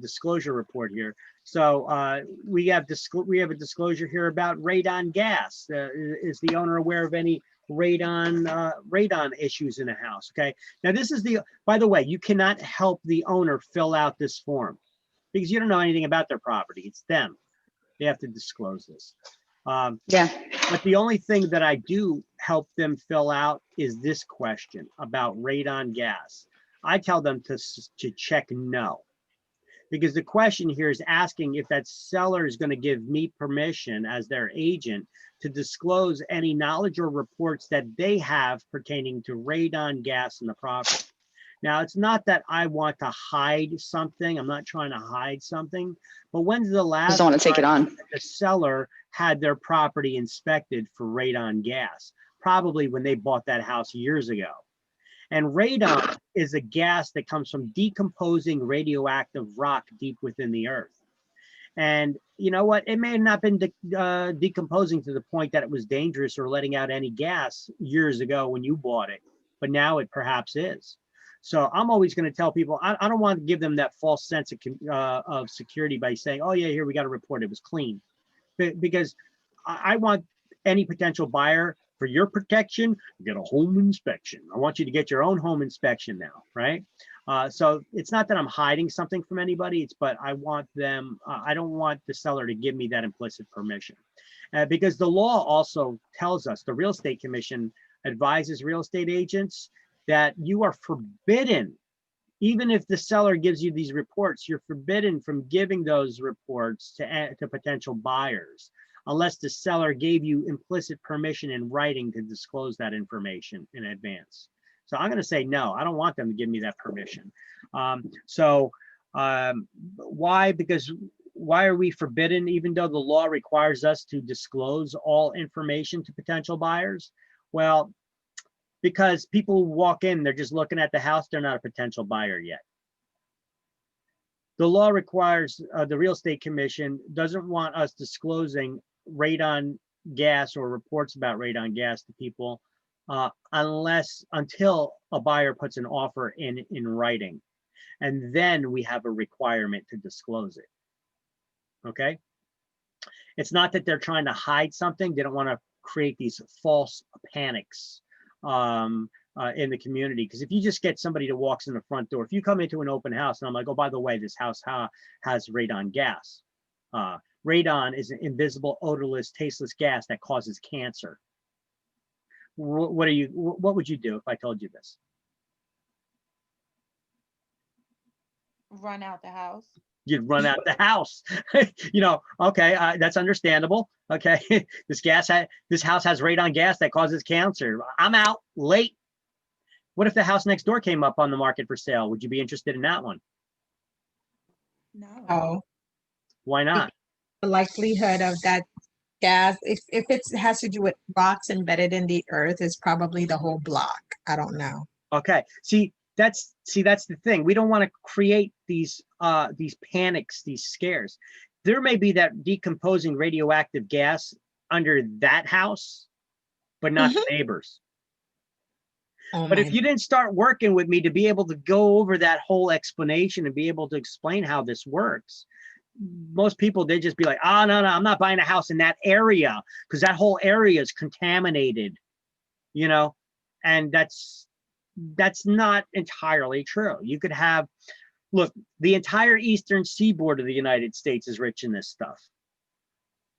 disclosure report here. So we have a disclosure here about radon gas. Is the owner aware of any radon issues in a house? Okay. Now this is by the way, you cannot help the owner fill out this form because you don't know anything about their property. It's them. They have to disclose this. Yeah. But the only thing that I do help them fill out is this question about radon gas. I tell them to check no, because the question here is asking if that seller is going to give me permission as their agent to disclose any knowledge or reports that they have pertaining to radon gas in the property. Now, it's not that I want to hide something. I'm not trying to hide something. But when's the last Just don't want to take it time on. the seller had their property inspected for radon gas? Probably when they bought that house years ago. And radon is a gas that comes from decomposing radioactive rock deep within the earth. And you know what? It may have not been decomposing to the point that it was dangerous or letting out any gas years ago when you bought it. But now it perhaps is. So I'm always going to tell people, I don't want to give them that false sense of security by saying, oh yeah, here we got a report, it was clean. Because I want any potential buyer, for your protection, get a home inspection. I want you to get your own home inspection now, right? So it's not that I'm hiding something from anybody, but I want them, I don't want the seller to give me that implicit permission. Because the law also tells us, the Real Estate Commission advises real estate agents that you are forbidden, even if the seller gives you these reports, you're forbidden from giving those reports to potential buyers, unless the seller gave you implicit permission in writing to disclose that information in advance. So I'm going to say no, I don't want them to give me that permission. Why? Because why are we forbidden, even though the law requires us to disclose all information to potential buyers? Well, because people walk in, they're just looking at the house, they're not a potential buyer yet. The law requires, the Real Estate Commission doesn't want us disclosing radon gas or reports about radon gas to people until a buyer puts an offer in writing. And then we have a requirement to disclose it. Okay? It's not that they're trying to hide something. They don't want to create these false panics in the community. Because if you just get somebody that walks in the front door, if you come into an open house and I'm like, oh, by the way, this house has radon gas. Radon is an invisible, odorless, tasteless gas that causes cancer. What would you do if I told you this? Run out the house. You'd run out the house. You know, okay, that's understandable. Okay, this house has radon gas that causes cancer. I'm out late. What if the house next door came up on the market for sale? Would you be interested in that one? No. Why not? The likelihood of that gas, if it has to do with rocks embedded in the earth, is probably the whole block. I don't know. Okay, that's the thing. We don't want to create these panics, these scares. There may be that decomposing radioactive gas under that house, but not the neighbors. But if you didn't start working with me to be able to go over that whole explanation and be able to explain how this works, most people, they just be like, oh, no, I'm not buying a house in that area because that whole area is contaminated, you know, and that's not entirely true. You could have, look, the entire eastern seaboard of the United States is rich in this stuff.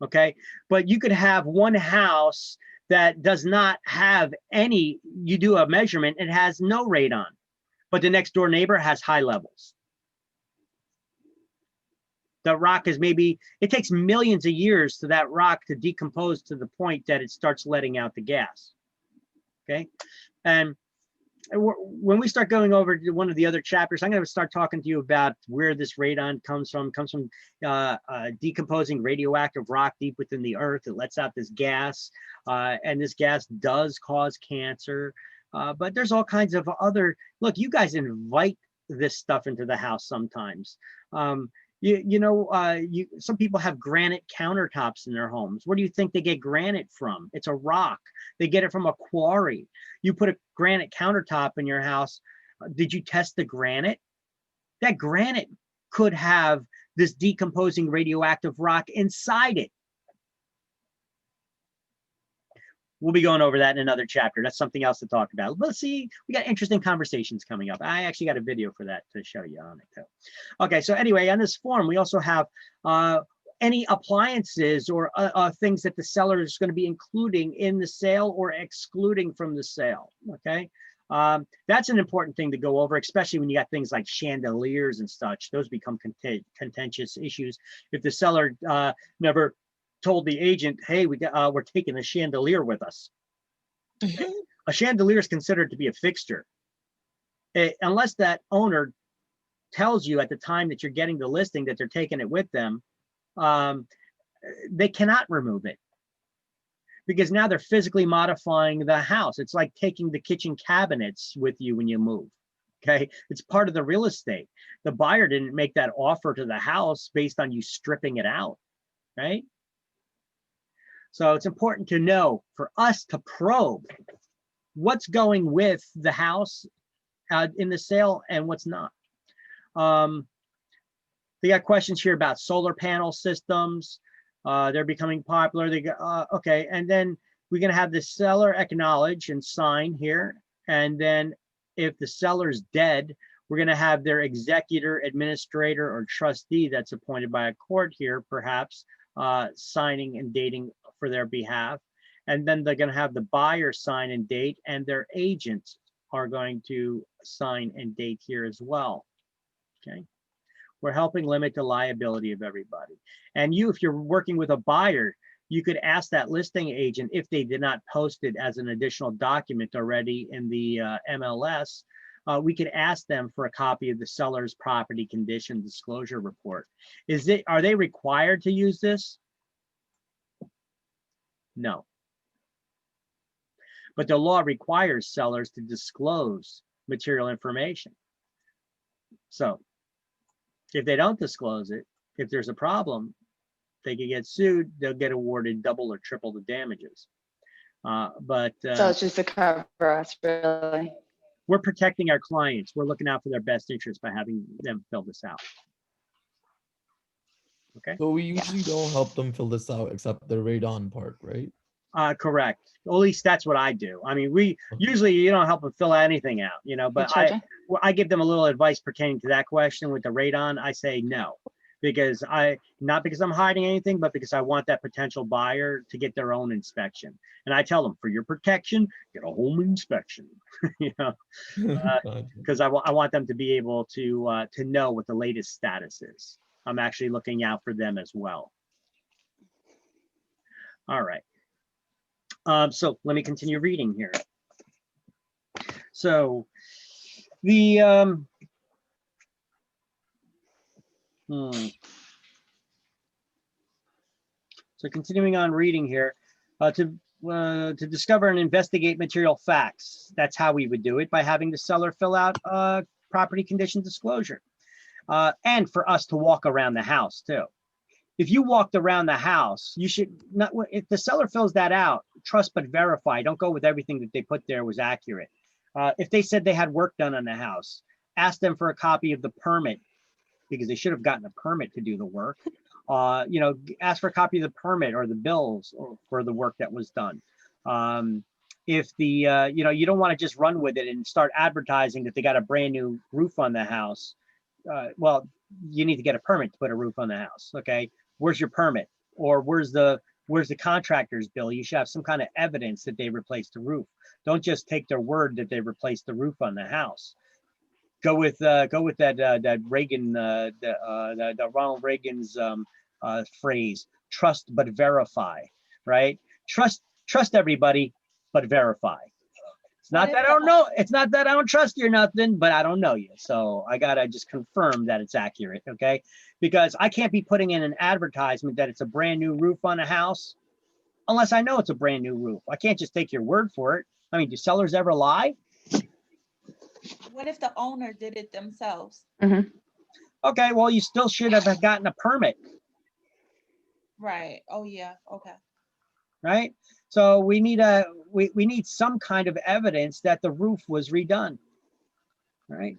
Okay, but you could have one house that does not have any, you do a measurement, it has no radon, but the next door neighbor has high levels. So rock is maybe, it takes millions of years for that rock to decompose to the point that it starts letting out the gas. Okay. And when we start going over to one of the other chapters, I'm going to start talking to you about where this radon comes from. It comes from decomposing radioactive rock deep within the earth. It lets out this gas, and this gas does cause cancer. But there's all kinds of other, look, you guys invite this stuff into the house sometimes. Some people have granite countertops in their homes. Where do you think they get granite from? It's a rock. They get it from a quarry. You put a granite countertop in your house. Did you test the granite? That granite could have this decomposing radioactive rock inside it. We'll be going over that in another chapter. That's something else to talk about. Let's see, we got interesting conversations coming up. I actually got a video for that to show you on it too. Okay, so anyway, on this form, we also have any appliances or things that the seller is going to be including in the sale or excluding from the sale, okay? That's an important thing to go over, especially when you got things like chandeliers and such. Those become contentious issues. If the seller never told the agent, hey, we're taking a chandelier with us. A chandelier is considered to be a fixture. Unless that owner tells you at the time that you're getting the listing that they're taking it with them, they cannot remove it. Because now they're physically modifying the house. It's like taking the kitchen cabinets with you when you move. Okay, it's part of the real estate. The buyer didn't make that offer to the house based on you stripping it out, right? So it's important to know for us to probe what's going with the house in the sale and what's not. They got questions here about solar panel systems. They're becoming popular. They go, okay, and then we're going to have the seller acknowledge and sign here. And then if the seller's dead, we're going to have their executor, administrator, or trustee that's appointed by a court here, perhaps, signing and dating for their behalf. And then they're going to have the buyer sign and date, and their agents are going to sign and date here as well. Okay. We're helping limit the liability of everybody. And you, if you're working with a buyer, you could ask that listing agent if they did not post it as an additional document already in the MLS. We could ask them for a copy of the seller's property condition disclosure report. Are they required to use this? No. But the law requires sellers to disclose material information. So if they don't disclose it, if there's a problem, they can get sued. They'll get awarded double or triple the damages. So it's just to cover us, really. We're protecting our clients. We're looking out for their best interest by having them fill this out. Okay. So we usually don't help them fill this out except the radon part, right? Correct. At least that's what I do. I mean, usually you don't help them fill anything out, you know, but I give them a little advice pertaining to that question with the radon. I say no, because not because I'm hiding anything, but because I want that potential buyer to get their own inspection. And I tell them, for your protection, get a home inspection, you know, because I want them to be able to know what the latest status is. I'm actually looking out for them as well. All right. So let me continue reading here. So the so continuing on reading here, to discover and investigate material facts. That's how we would do it, by having the seller fill out property condition disclosure, and for us to walk around the house too. If you walked around the house, you should not, if the seller fills that out, trust but verify. Don't go with everything that they put there was accurate. If they said they had work done on the house, ask them for a copy of the permit, because they should have gotten a permit to do the work. You know, ask for a copy of the permit or the bills for the work that was done. If the, you know, you don't want to just run with it and start advertising that they got a brand new roof on the house. Well, you need to get a permit to put a roof on the house. Okay. Where's your permit? Or where's the contractor's bill? You should have some kind of evidence that they replaced the roof. Don't just take their word that they replaced the roof on the house. Go with that Reagan, the Ronald Reagan's phrase, trust but verify, right? Trust everybody, but verify. It's not that I don't know. It's not that I don't trust you or nothing, but I don't know you. So I gotta just confirm that it's accurate, okay? Because I can't be putting in an advertisement that it's a brand new roof on a house unless I know it's a brand new roof. I can't just take your word for it. I mean, do sellers ever lie? What if the owner did it themselves? Okay, well, you still should have gotten a permit, Right. Oh, yeah. Okay. right? So we need we need some kind of evidence that the roof was redone, right?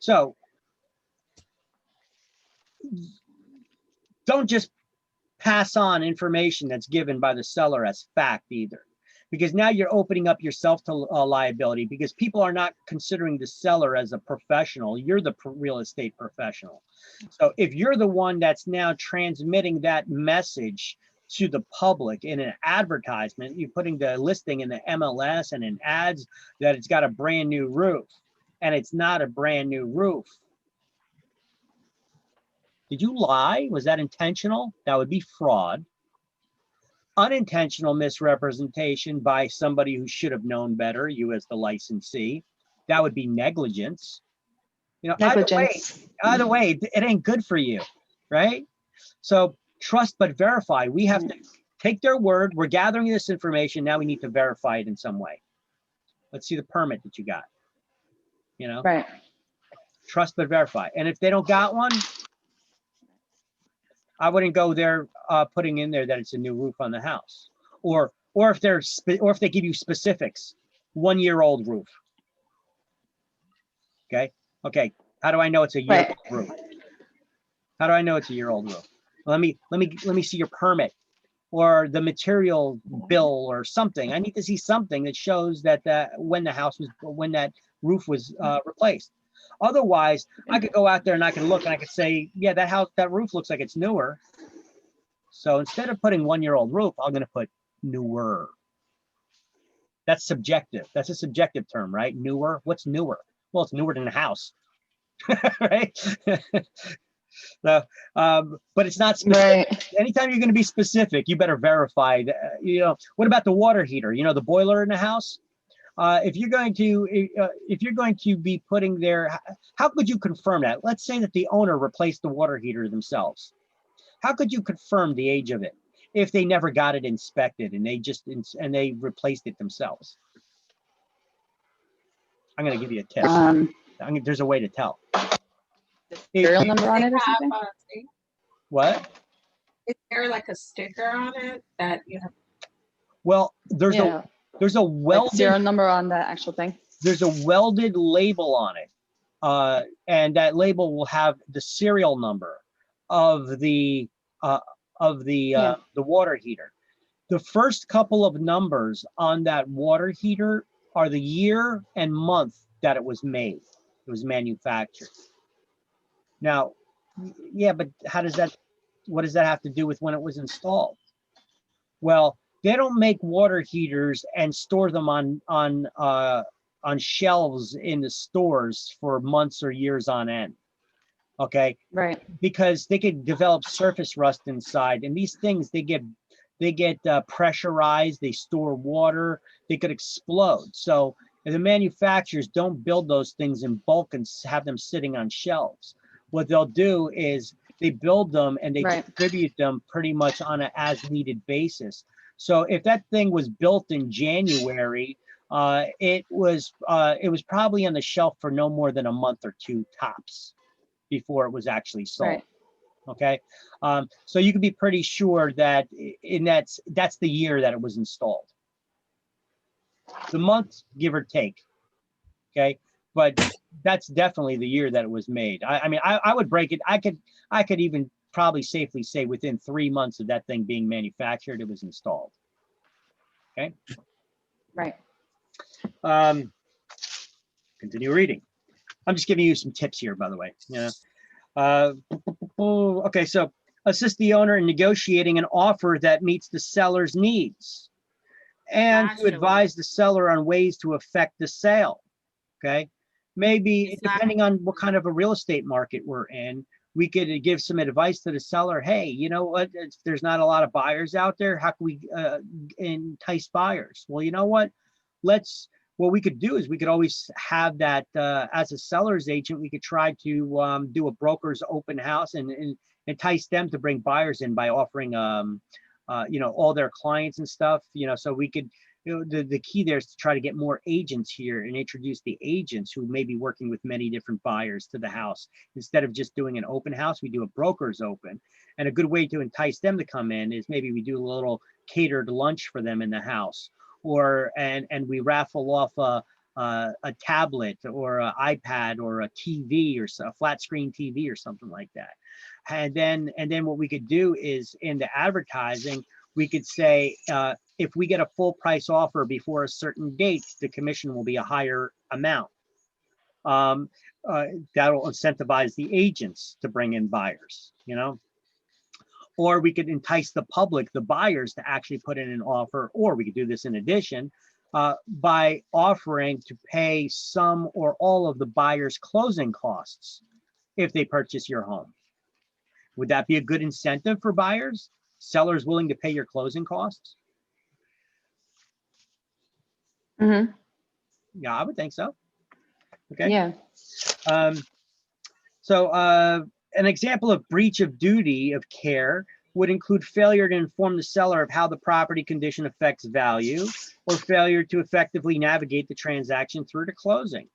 So don't just pass on information that's given by the seller as fact either, because now you're opening up yourself to liability, because people are not considering the seller as a professional. You're the real estate professional. So if you're the one that's now transmitting that message to the public in an advertisement, you're putting the listing in the MLS and in ads that it's got a brand new roof, and it's not a brand new roof. Did you lie? Was that intentional? That would be fraud. Unintentional misrepresentation by somebody who should have known better, you as the licensee, that would be negligence. You know, Negligence. either way, it ain't good for you, right? So trust but verify. We have to take their word. We're gathering this information. Now we need to verify it in some way. Let's see the permit that you got. You know, Right. trust but verify. And if they don't got one, I wouldn't go there putting in there that it's a new roof on the house, or if they give you specifics, 1-year-old roof. Okay. How do I know it's a year-old roof? How do I know it's a year-old roof? Let me see your permit or the material bill or something. I need to see something that shows that when that roof was replaced. Otherwise, I could go out there and I can look and I could say, yeah, that roof looks like it's newer. So instead of putting 1-year-old roof, I'm going to put newer. That's subjective. That's a subjective term, right? Newer. What's newer? Well, it's newer than the house, right? So, but it's not specific. Right. Anytime you're going to be specific, you better verify that. You know, what about the water heater? You know, the boiler in the house. If you're going to be putting there, how could you confirm that? Let's say that the owner replaced the water heater themselves. How could you confirm the age of it if they never got it inspected and they replaced it themselves? I'm going to give you a tip. There's a way to tell. Serial number on it or something? What? Is there like a sticker on it that you have? Well, there's a welded serial number on the actual thing. There's a welded label on it, and that label will have the serial number of the water heater. The first couple of numbers on that water heater are the year and month that it was made. It was manufactured. Now, yeah, but what does that have to do with when it was installed? Well, they don't make water heaters and store them on shelves in the stores for months or years on end. Okay. Right. Because they could develop surface rust inside, and these things they get pressurized. They store water. They could explode. So the manufacturers don't build those things in bulk and have them sitting on shelves. What they'll do is they build them and they distribute them pretty much on an as-needed basis. So if that thing was built in January, it was probably on the shelf for no more than a month or two tops before it was actually sold. Right. Okay, so you can be pretty sure that that's the year that it was installed. The month, give or take. Okay, but that's definitely the year that it was made. I mean, I would break it. I could even probably safely say within 3 months of that thing being manufactured, it was installed. Okay. Right. Continue reading. I'm just giving you some tips here, by the way. Yeah. Okay, so assist the owner in negotiating an offer that meets the seller's needs. and Last to advise the seller on ways to affect the sale. Okay, maybe It's not- depending on what kind of a real estate market we're in, we could give some advice to the seller. Hey, you know what? There's not a lot of buyers out there. How can we entice buyers? Well, you know what? What we could do is we could always have that as a seller's agent. We could try to do a broker's open house and entice them to bring buyers in by offering all their clients and stuff. So we could. The key there is to try to get more agents here and introduce the agents who may be working with many different buyers to the house. Instead of just doing an open house, we do a broker's open. And a good way to entice them to come in is maybe we do a little catered lunch for them in the house, and we raffle off a tablet or an iPad or a TV or a flat screen TV or something like that. And then what we could do is in the advertising, we could say, if we get a full price offer before a certain date, the commission will be a higher amount. That'll incentivize the agents to bring in buyers, or we could entice the public, the buyers, to actually put in an offer, or we could do this in addition by offering to pay some or all of the buyer's closing costs if they purchase your home. Would that be a good incentive for buyers? Sellers willing to pay your closing costs? Mm-hmm. Yeah, I would think so. Okay. Yeah. So an example of breach of duty of care would include failure to inform the seller of how the property condition affects value, or failure to effectively navigate the transaction through to closing.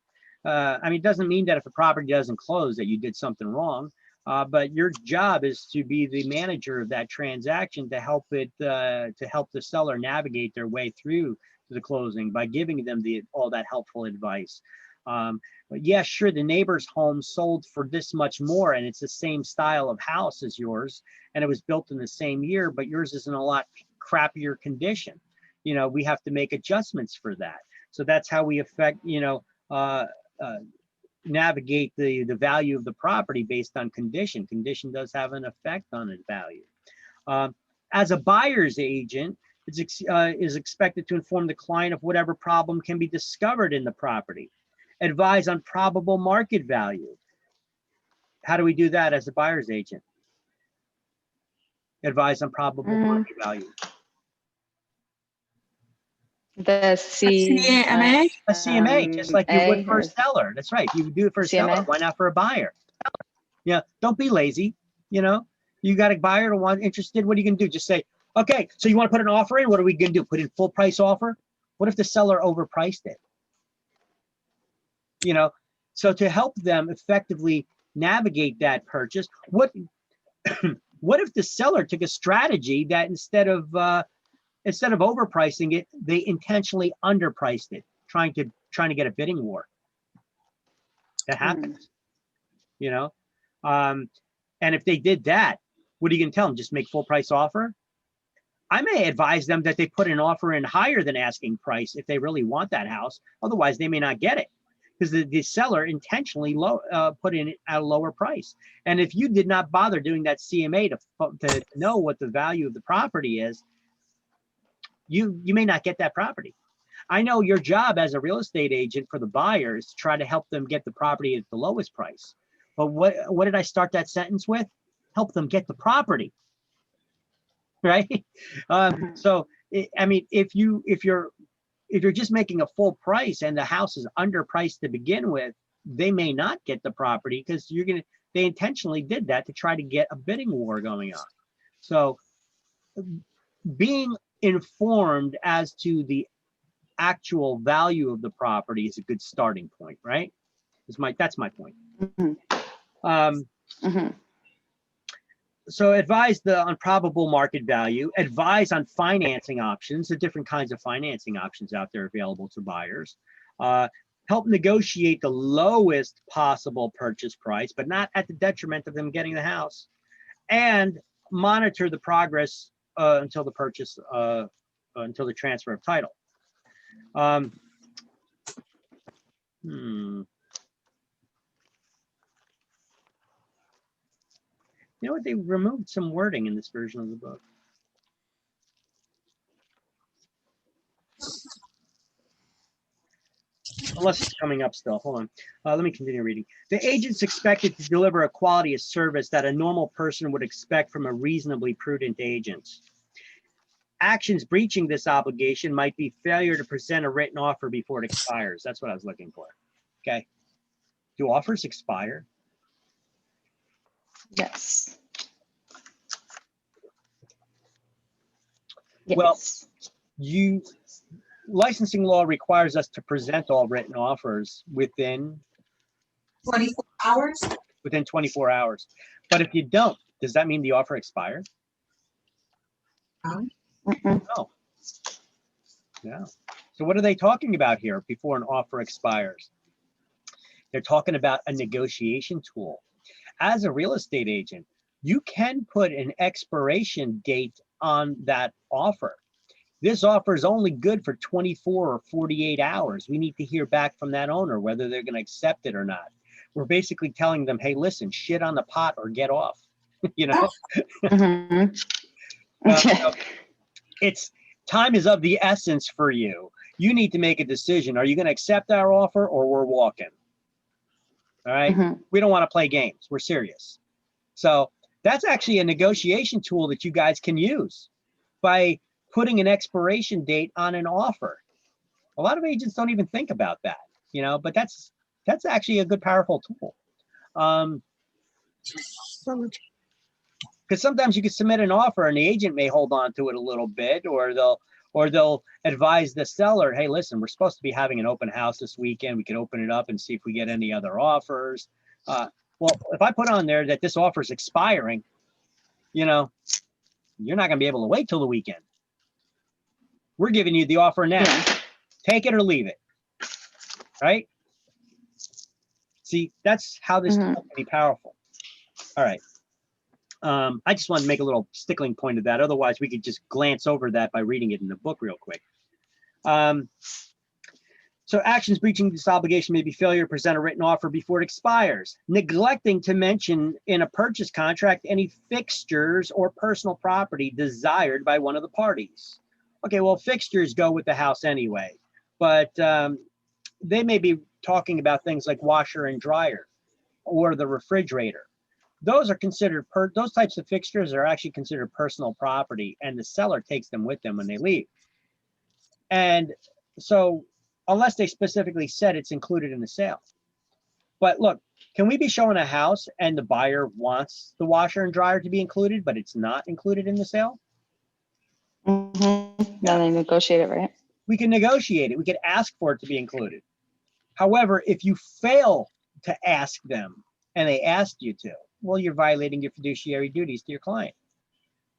It doesn't mean that if a property doesn't close that you did something wrong. But your job is to be the manager of that transaction to help the seller navigate their way through to the closing by giving them all that helpful advice. But yeah, sure, the neighbor's home sold for this much more, and it's the same style of house as yours, and it was built in the same year, but yours is in a lot crappier condition. We have to make adjustments for that. So that's how we affect, navigate the value of the property based on condition. Condition does have an effect on its value. As a buyer's agent, is expected to inform the client of whatever problem can be discovered in the property. Advise on probable market value. How do we do that as a buyer's agent? Advise on probable market value. The CMA? A CMA, just like you would for a or seller. That's right. You would do it for a seller. CMA. Why not for a buyer? Yeah, don't be lazy. You got a buyer interested. What are you gonna do? Just say, okay, so you want to put an offer in? What are we gonna do? Put in full price offer? What if the seller overpriced it? So to help them effectively navigate that purchase, what if the seller took a strategy that instead of overpricing it, they intentionally underpriced it, trying to get a bidding war? That happens, and if they did that, what are you gonna tell them? Just make full price offer? I may advise them that they put an offer in higher than asking price if they really want that house. Otherwise, they may not get it because the seller intentionally put in at a lower price. And if you did not bother doing that CMA to know what the value of the property is, you may not get that property. I know your job as a real estate agent for the buyer is to try to help them get the property at the lowest price. But what did I start that sentence with? Help them get the property, right? So if you're just making a full price and the house is underpriced to begin with, they may not get the property because they intentionally did that to try to get a bidding war going on. So being informed as to the actual value of the property is a good starting point, right? That's my point. So advise on probable market value, advise on financing options, the different kinds of financing options out there available to buyers, help negotiate the lowest possible purchase price, but not at the detriment of them getting the house, and monitor the progress until the purchase, until the transfer of title. You know what? They removed some wording in this version of the book. unless it's coming up still. Hold on. Let me continue reading. The agent's expected to deliver a quality of service that a normal person would expect from a reasonably prudent agent. Actions breaching this obligation might be failure to present a written offer before it expires. That's what I was looking for. Okay. Do offers expire? Yes. Well, Yes. Licensing law requires us to present all written offers within 24 hours? 24 hours. But if you don't, does that mean the offer expired? Mm-mm. No. No. So what are they talking about here before an offer expires? They're talking about a negotiation tool. As a real estate agent, you can put an expiration date on that offer. This offer is only good for 24 or 48 hours. We need to hear back from that owner whether they're going to accept it or not. We're basically telling them, hey, listen, shit on the pot or get off. You know, Mhm. so it's time is of the essence for you. You need to make a decision. Are you going to accept our offer or we're walking? All right. Mhm. We don't want to play games. We're serious. So that's actually a negotiation tool that you guys can use by putting an expiration date on an offer. A lot of agents don't even think about that, you know, but that's actually a good, powerful tool. Because sometimes you can submit an offer and the agent may hold on to it a little bit, or they'll advise the seller, hey, listen, we're supposed to be having an open house this weekend. We can open it up and see if we get any other offers. Well, if I put on there that this offer is expiring, you know, you're not going to be able to wait till the weekend. We're giving you the offer now. Yeah. Take it or leave it. Right? See, that's how this tool can be powerful. All right. I just wanted to make a little stickling point of that. Otherwise, we could just glance over that by reading it in the book real quick. So actions breaching this obligation may be failure to present a written offer before it expires. Neglecting to mention in a purchase contract any fixtures or personal property desired by one of the parties. Okay, well, fixtures go with the house anyway, but they may be talking about things like washer and dryer or the refrigerator. Those are considered, those types of fixtures are actually considered personal property, and the seller takes them with them when they leave. And so unless they specifically said it's included in the sale. But look, can we be showing a house and the buyer wants the washer and dryer to be included, but it's not included in the sale? Mhm. Now they negotiate it, right? We can negotiate it. We could ask for it to be included. However, if you fail to ask them and they asked you to, well, you're violating your fiduciary duties to your client.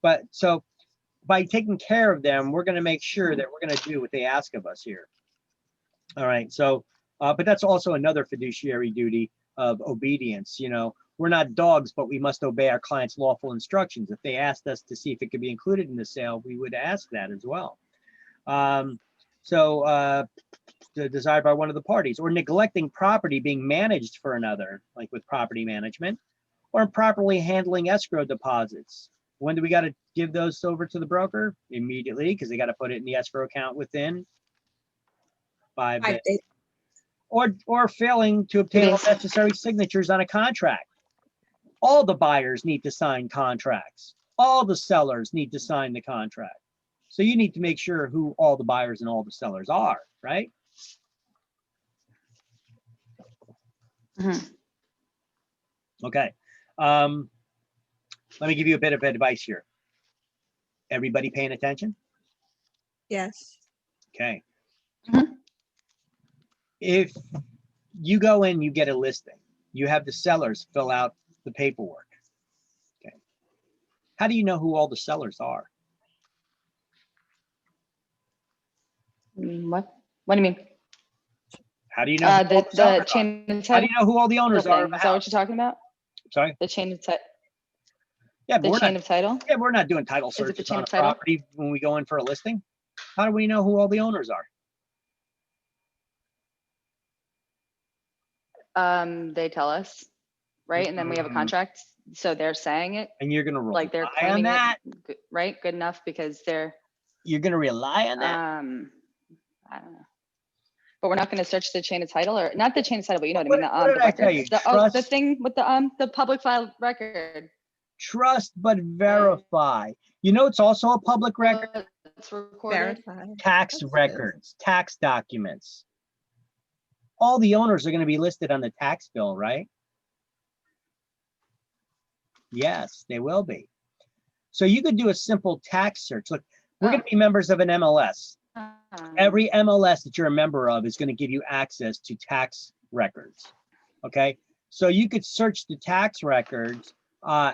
But so by taking care of them, we're going to make sure that we're going to do what they ask of us here. All right. So, but that's also another fiduciary duty of obedience. You know, we're not dogs, but we must obey our clients' lawful instructions. If they asked us to see if it could be included in the sale, we would ask that as well. Desired by one of the parties, or neglecting property being managed for another, like with property management, or improperly handling escrow deposits. When do we got to give those over to the broker? Immediately, because they got to put it in the escrow account within 5 days. Or failing to obtain all necessary signatures on a contract. All the buyers need to sign contracts. All the sellers need to sign the contract. So you need to make sure who all the buyers and all the sellers are, right? Mhm. Okay. Let me give you a bit of advice here. Everybody paying attention? Yes. Okay. Mhm. If you go in, you get a listing, you have the sellers fill out the paperwork. Okay. How do you know who all the sellers are? What? What do you mean? How do you know who all the The sellers are? chain of How do title you know who all the owners are of thing. the Is that what house? you're talking about? Sorry? The chain of title. Yeah, but The we're chain not, of title. yeah, we're not doing title Is it the searches chain on a of title? property when we go in for a listing. How do we know who all the owners are? They tell us, right? And then we have a contract. So they're saying it And you're gonna rely like they're on claiming that? it, right? Good enough because they're, You're gonna rely on that? I don't know. but we're not gonna search the chain of title, or not the chain of title, but you know what I mean? What did I tell you? The thing with the public file record. Trust but verify. You know, it's also a public record. It's recorded. Verified. Tax That's good. records, tax documents. All the owners are going to be listed on the tax bill, right? Yes, they will be. So you could do a simple tax search. Look, we're going to be members of an MLS. Every MLS that you're a member of is going to give you access to tax records. Okay, so you could search the tax records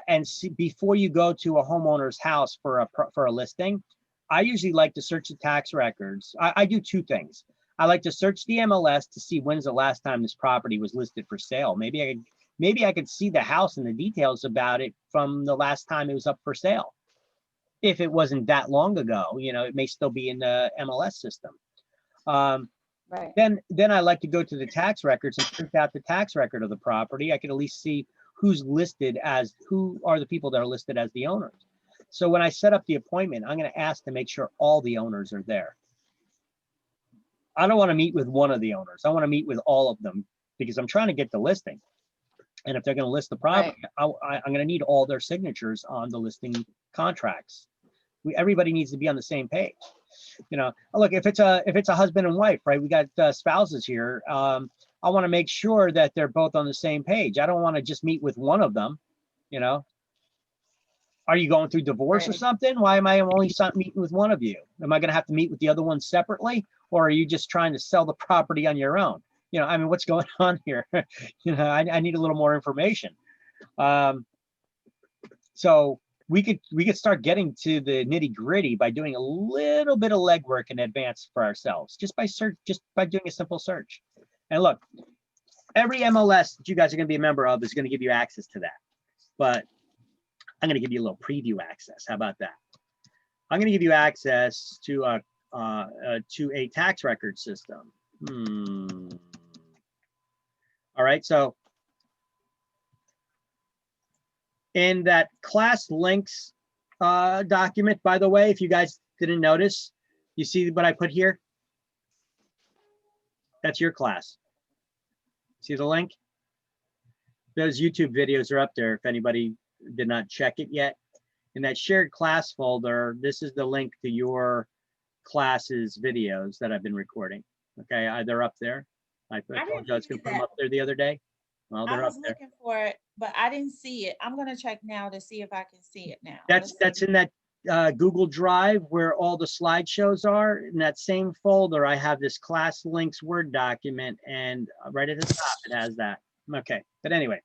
and see before you go to a homeowner's house for a listing. I usually like to search the tax records. I do two things. I like to search the MLS to see when's the last time this property was listed for sale. Maybe I could see the house and the details about it from the last time it was up for sale. If it wasn't that long ago, you know, it may still be in the MLS system. Right. Then I like to go to the tax records and print out the tax record of the property. I could at least see who are the people that are listed as the owners. So when I set up the appointment, I'm going to ask to make sure all the owners are there. I don't want to meet with one of the owners. I want to meet with all of them because I'm trying to get the listing. And if they're going to list the property, I'm going to need all their signatures on the listing contracts. Everybody needs to be on the same page. You know, look, if it's a husband and wife, right? We got spouses here. I want to make sure that they're both on the same page. I don't want to just meet with one of them, you know. Are you going through divorce or something? Why am I only meeting with one of you? Am I going to have to meet with the other one separately? Or are you just trying to sell the property on your own? You know, I mean, what's going on here? You know, I need a little more information. So we could start getting to the nitty gritty by doing a little bit of legwork in advance for ourselves, just by doing a simple search. And look, every MLS that you guys are going to be a member of is going to give you access to that. But I'm going to give you a little preview access. How about that? I'm going to give you access to a tax record system. All right, so in that class links document, by the way, if you guys didn't notice, you see what I put here? That's your class. See the link? Those YouTube videos are up there if anybody did not check it yet. In that shared class folder, this is the link to your class's videos that I've been recording. Okay, they're up there. I told you I was going to put them up there the other day. Well, they're I up was there. looking for it, but I didn't see it. I'm gonna check now to see if I can see it now. That's in that Google Drive where all the slideshows are. In that same folder, I have this class links Word document, and right at the top, it has that. Okay, but anyway,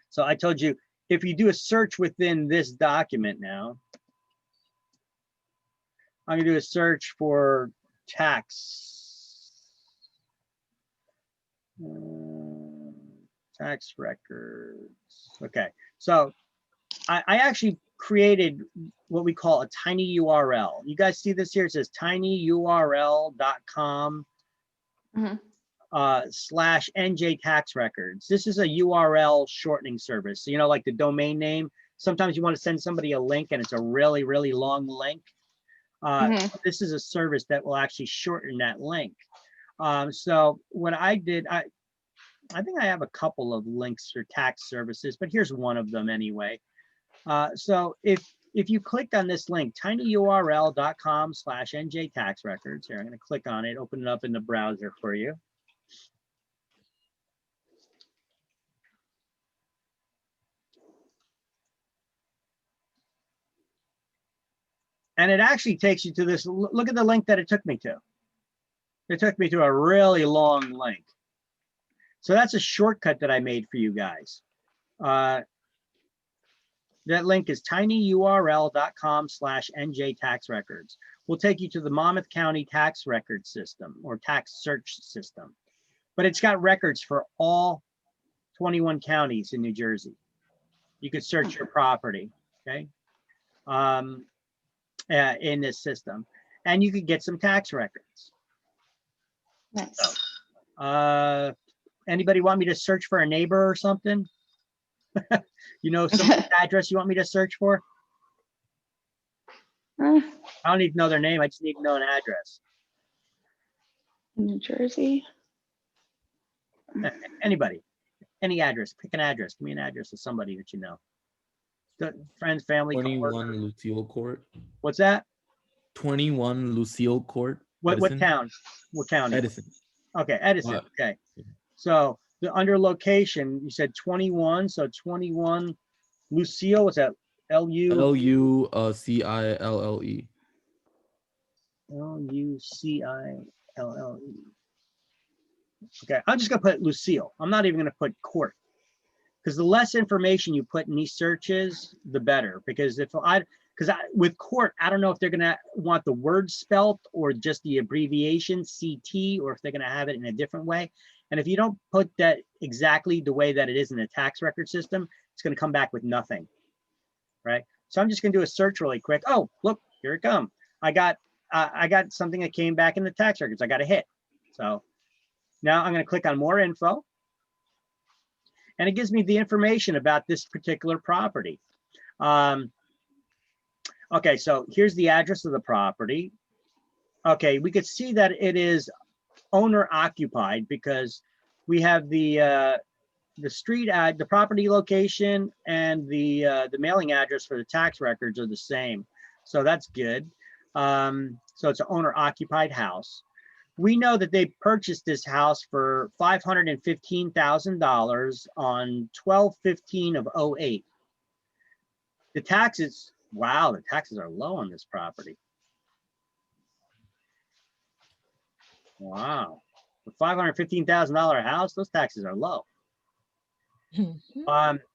so I told you, if you do a search within this document now, I'm gonna do a search for tax. Tax records. Okay, so I actually created what we call a tiny URL. You guys see this here? It says tinyurl.com /NJ tax records. This is a URL shortening service. So, you know, like the domain name. Sometimes you want to send somebody a link and it's a really, really long link. This is a service that will actually shorten that link. So what I did, I think I have a couple of links for tax services, but here's one of them anyway. So if you click on this link, tinyurl.com /NJ tax records, here, I'm going to click on it, open it up in the browser for you. And it actually takes you to this, look at the link that it took me to. It took me to a really long link. So that's a shortcut that I made for you guys. That link is tinyurl.com /NJ tax records. We'll take you to the Monmouth County tax record system or tax search system. But it's got records for all 21 counties in New Jersey. You could search your property, okay? In this system, and you could get some tax records. Nice. So, anybody want me to search for a neighbor or something? You know, some address you want me to search for? I don't need to know their name. I just need to know an address. New Jersey. Anybody, any address, pick an address, give me an address of somebody that you know. Friends, family, 21 coworkers. Lucille Court. What's that? 21 Lucille Court. What Edison? town? What county? Edison. Okay, Edison, What? okay. So the under location, you said 21, so 21 Lucille, what's that? L-U? Lucille. Lucille. Okay, I'm just gonna put Lucille. I'm not even gonna put court. Because the less information you put in these searches, the better. Because with court, I don't know if they're gonna want the word spelt or just the abbreviation CT, or if they're gonna have it in a different way. And if you don't put that exactly the way that it is in the tax record system, it's gonna come back with nothing, right? So I'm just gonna do a search really quick. Oh, look, here it comes. I got something that came back in the tax records. I got a hit. So now I'm gonna click on more info. And it gives me the information about this particular property. Okay, so here's the address of the property. Okay, we could see that it is owner occupied because we have the street ad, the property location, and the mailing address for the tax records are the same. So that's good. So it's an owner occupied house. We know that they purchased this house for $515,000 on 12/15/08. The taxes, wow, the taxes are low on this property. Wow, the $515,000 house, those taxes are low.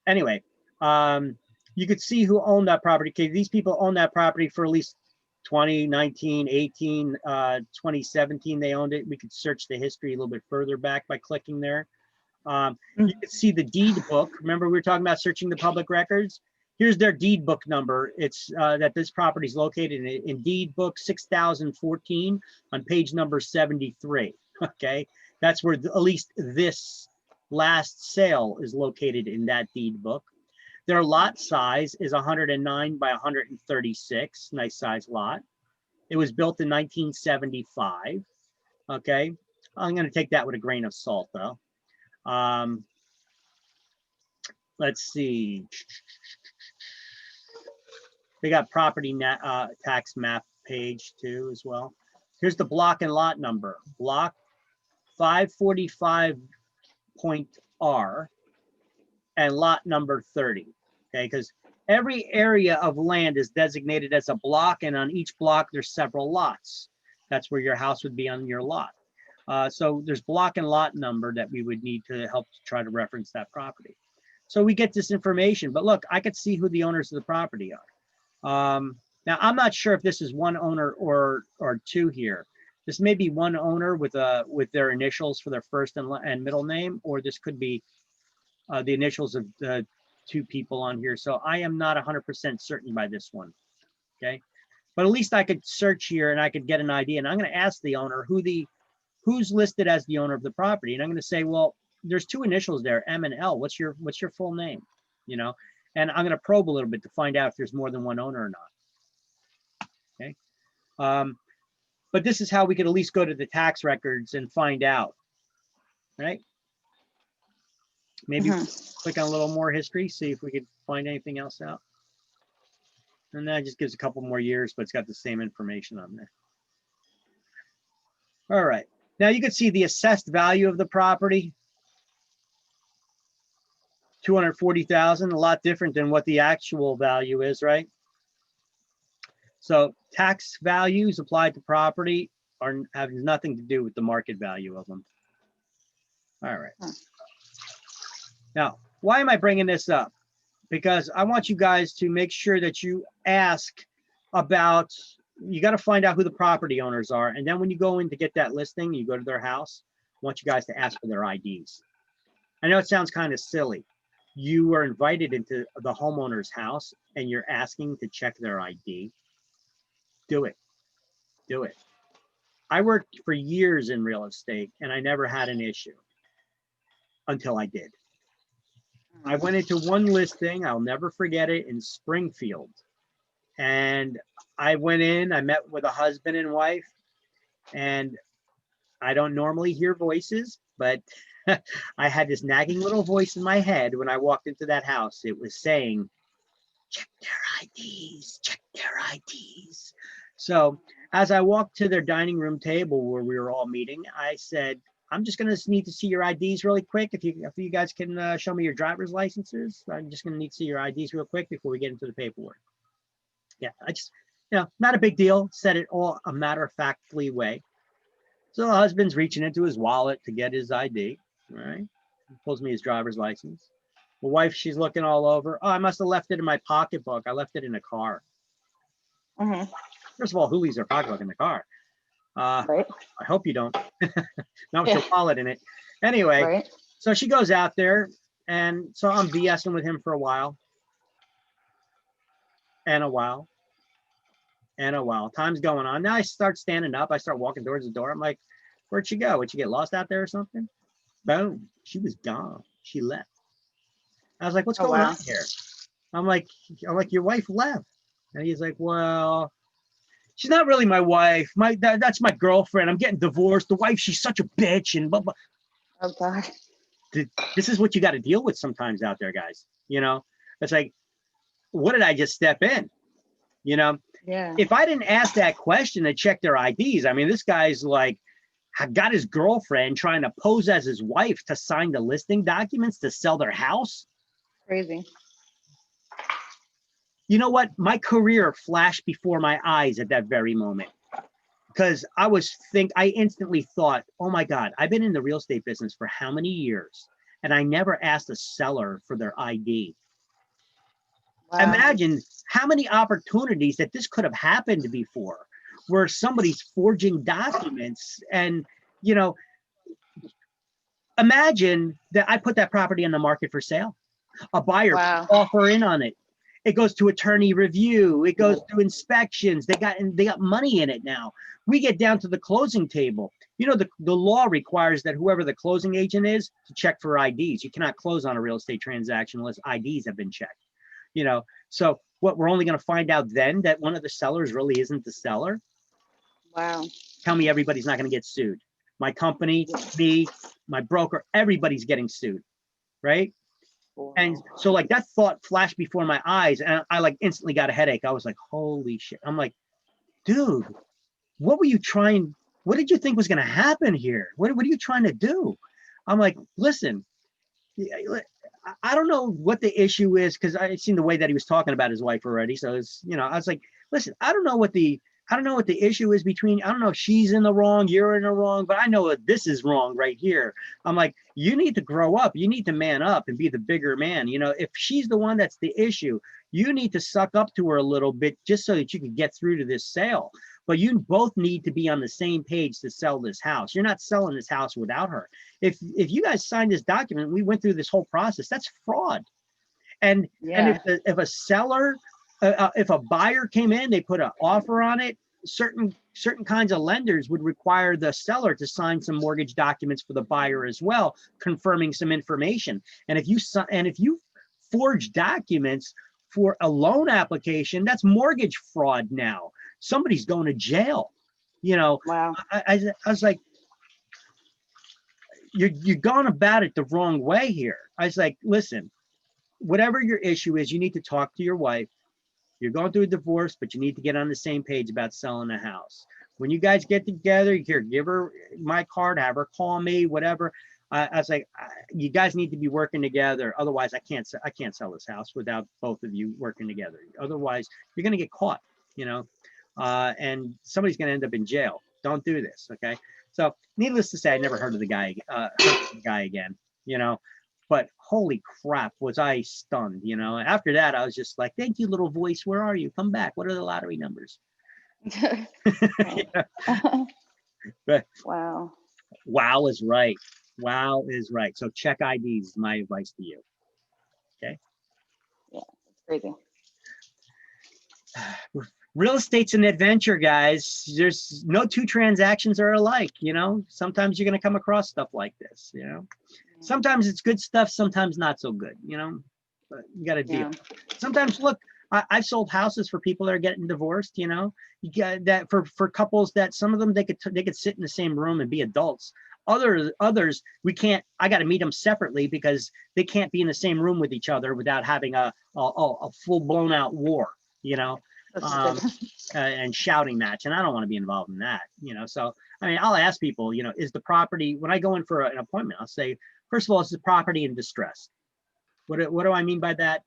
Anyway, you could see who owned that property. Okay, these people owned that property for at least 2019, 18, 2017, they owned it. We could search the history a little bit further back by clicking there. You can see the deed book. Remember, we were talking about searching the public records? Here's their deed book number. It's that this property is located in deed book 6014 on page number 73. Okay, that's where at least this last sale is located in that deed book. Their lot size is 109 by 136, nice size lot. It was built in 1975. Okay, I'm going to take that with a grain of salt though. Let's see. They got property tax map page too as well. Here's the block and lot number. Block 545.R and lot number 30. Okay, because every area of land is designated as a block, and on each block there's several lots. That's where your house would be on your lot. So there's block and lot number that we would need to help try to reference that property. So we get this information, but look, I could see who the owners of the property are. Now I'm not sure if this is one owner or two here. This may be one owner with their initials for their first and middle name, or this could be the initials of the two people on here. So I am not 100% certain by this one. Okay, but at least I could search here and I could get an idea. And I'm going to ask the owner who's listed as the owner of the property. And I'm going to say, well, there's two initials there, M and L. What's your full name? You know, and I'm going to probe a little bit to find out if there's more than one owner or not. Okay. But this is how we could at least go to the tax records and find out, right? Maybe click on a little more history, see if we could find anything else out. And that just gives a couple more years, but it's got the same information on there. All right, now you can see the assessed value of the property. 240,000, a lot different than what the actual value is, right? So tax values applied to property have nothing to do with the market value of them. All right. Now, why am I bringing this up? Because I want you guys to make sure that you ask about, you got to find out who the property owners are. And then when you go in to get that listing, you go to their house, I want you guys to ask for their IDs. I know it sounds kind of silly. You were invited into the homeowner's house and you're asking to check their ID. Do it. Do it. I worked for years in real estate and I never had an issue until I did. I went into one listing, I'll never forget it, in Springfield. And I went in, I met with a husband and wife, and I don't normally hear voices, but I had this nagging little voice in my head when I walked into that house. It was saying, check their IDs, check their IDs. So as I walked to their dining room table where we were all meeting, I said, I'm just going to need to see your IDs really quick. If you guys can show me your driver's licenses, I'm just going to need to see your IDs real quick before we get into the paperwork. Yeah, I just, not a big deal. Said it all a matter-of-factly way. So the husband's reaching into his wallet to get his ID, right? He pulls me his driver's license. The wife, she's looking all over. Oh, I must have left it in my pocketbook. I left it in the car. Mhm. First of all, who leaves their pocketbook in the car? Right. I hope you don't. Not with Yeah. your wallet in it. Anyway, Right. so she goes out there, and so I'm BSing with him for a while. And a while. And a while. Time's going on. Now I start standing up. I start walking towards the door. I'm like, where'd she go? Would she get lost out there or something? Boom. She was gone. She left. I was like, what's Oh, going wow. on here? I'm like, your wife left. And he's like, well, she's not really my wife. That's my girlfriend. I'm getting divorced. The wife, she's such a bitch. And blah, blah. Oh God. This is what you got to deal with sometimes out there, guys. It's like, what did I just step in? Yeah. If I didn't ask that question to check their IDs, I mean, this guy's like, got his girlfriend trying to pose as his wife to sign the listing documents to sell their house. Crazy. You know what? My career flashed before my eyes at that very moment, because I instantly thought, oh my God, I've been in the real estate business for how many years? And I never asked a seller for their ID. Wow. Imagine how many opportunities that this could have happened before, where somebody's forging documents. And, imagine that I put that property on the market for sale. A buyer Wow. offer in on it. It goes to attorney review. It goes to inspections. They got money in it now. We get down to the closing table. The law requires that whoever the closing agent is to check for IDs. You cannot close on a real estate transaction unless IDs have been checked. So what, we're only going to find out then that one of the sellers really isn't the seller? Wow. Tell me everybody's not going to get sued. My company, me, my broker, everybody's getting sued, right? And so like that thought flashed before my eyes, and I like instantly got a headache. I was like, holy shit. I'm like, dude, what did you think was going to happen here? What are you trying to do? I'm like, listen, I don't know what the issue is, because I seen the way that he was talking about his wife already. So it's, I was like, listen, I don't know what the issue is between, I don't know if she's in the wrong, you're in the wrong, but I know that this is wrong right here. I'm like, you need to grow up. You need to man up and be the bigger man. If she's the one that's the issue, you need to suck up to her a little bit just so that you can get through to this sale. But you both need to be on the same page to sell this house. You're not selling this house without her. If you guys signed this document, we went through this whole process, that's fraud. And if a seller, if a buyer came in, they put an offer on it, certain kinds of lenders would require the seller to sign some mortgage documents for the buyer as well, confirming some information. And if you forge documents for a loan application, that's mortgage fraud now. Somebody's going to jail. Wow. I was like, you're going about it the wrong way here. I was like, listen, whatever your issue is, you need to talk to your wife. You're going through a divorce, but you need to get on the same page about selling a house. When you guys get together, here, give her my card, have her call me, whatever. I was like, you guys need to be working together. Otherwise, I can't sell this house without both of you working together. Otherwise, you're going to get caught, and somebody's going to end up in jail. Don't do this, okay? So, needless to say, I never heard of the guy again, But holy crap, was I stunned, After that, I was just like, thank you, little voice. Where are you? Come back. What are the lottery numbers? But Wow. wow is right. Wow is right. So check IDs is my advice to you. Okay. Yeah, it's crazy. Real estate's an adventure, guys. There's no two transactions are alike, Sometimes you're going to come across stuff like this, Sometimes it's good stuff, sometimes not so good, but you got to deal. Yeah. Sometimes, look, I've sold houses for people that are getting divorced, you know, you get that for couples that some of them, they could sit in the same room and be adults. Others, we can't, I got to meet them separately because they can't be in the same room with each other without having a full blown out war, you know, and shouting match. And I don't want to be involved in that, you know? So, I mean, I'll ask people, you know, is the property, when I go in for an appointment, I'll say, first of all, is the property in distress? What do I mean by that?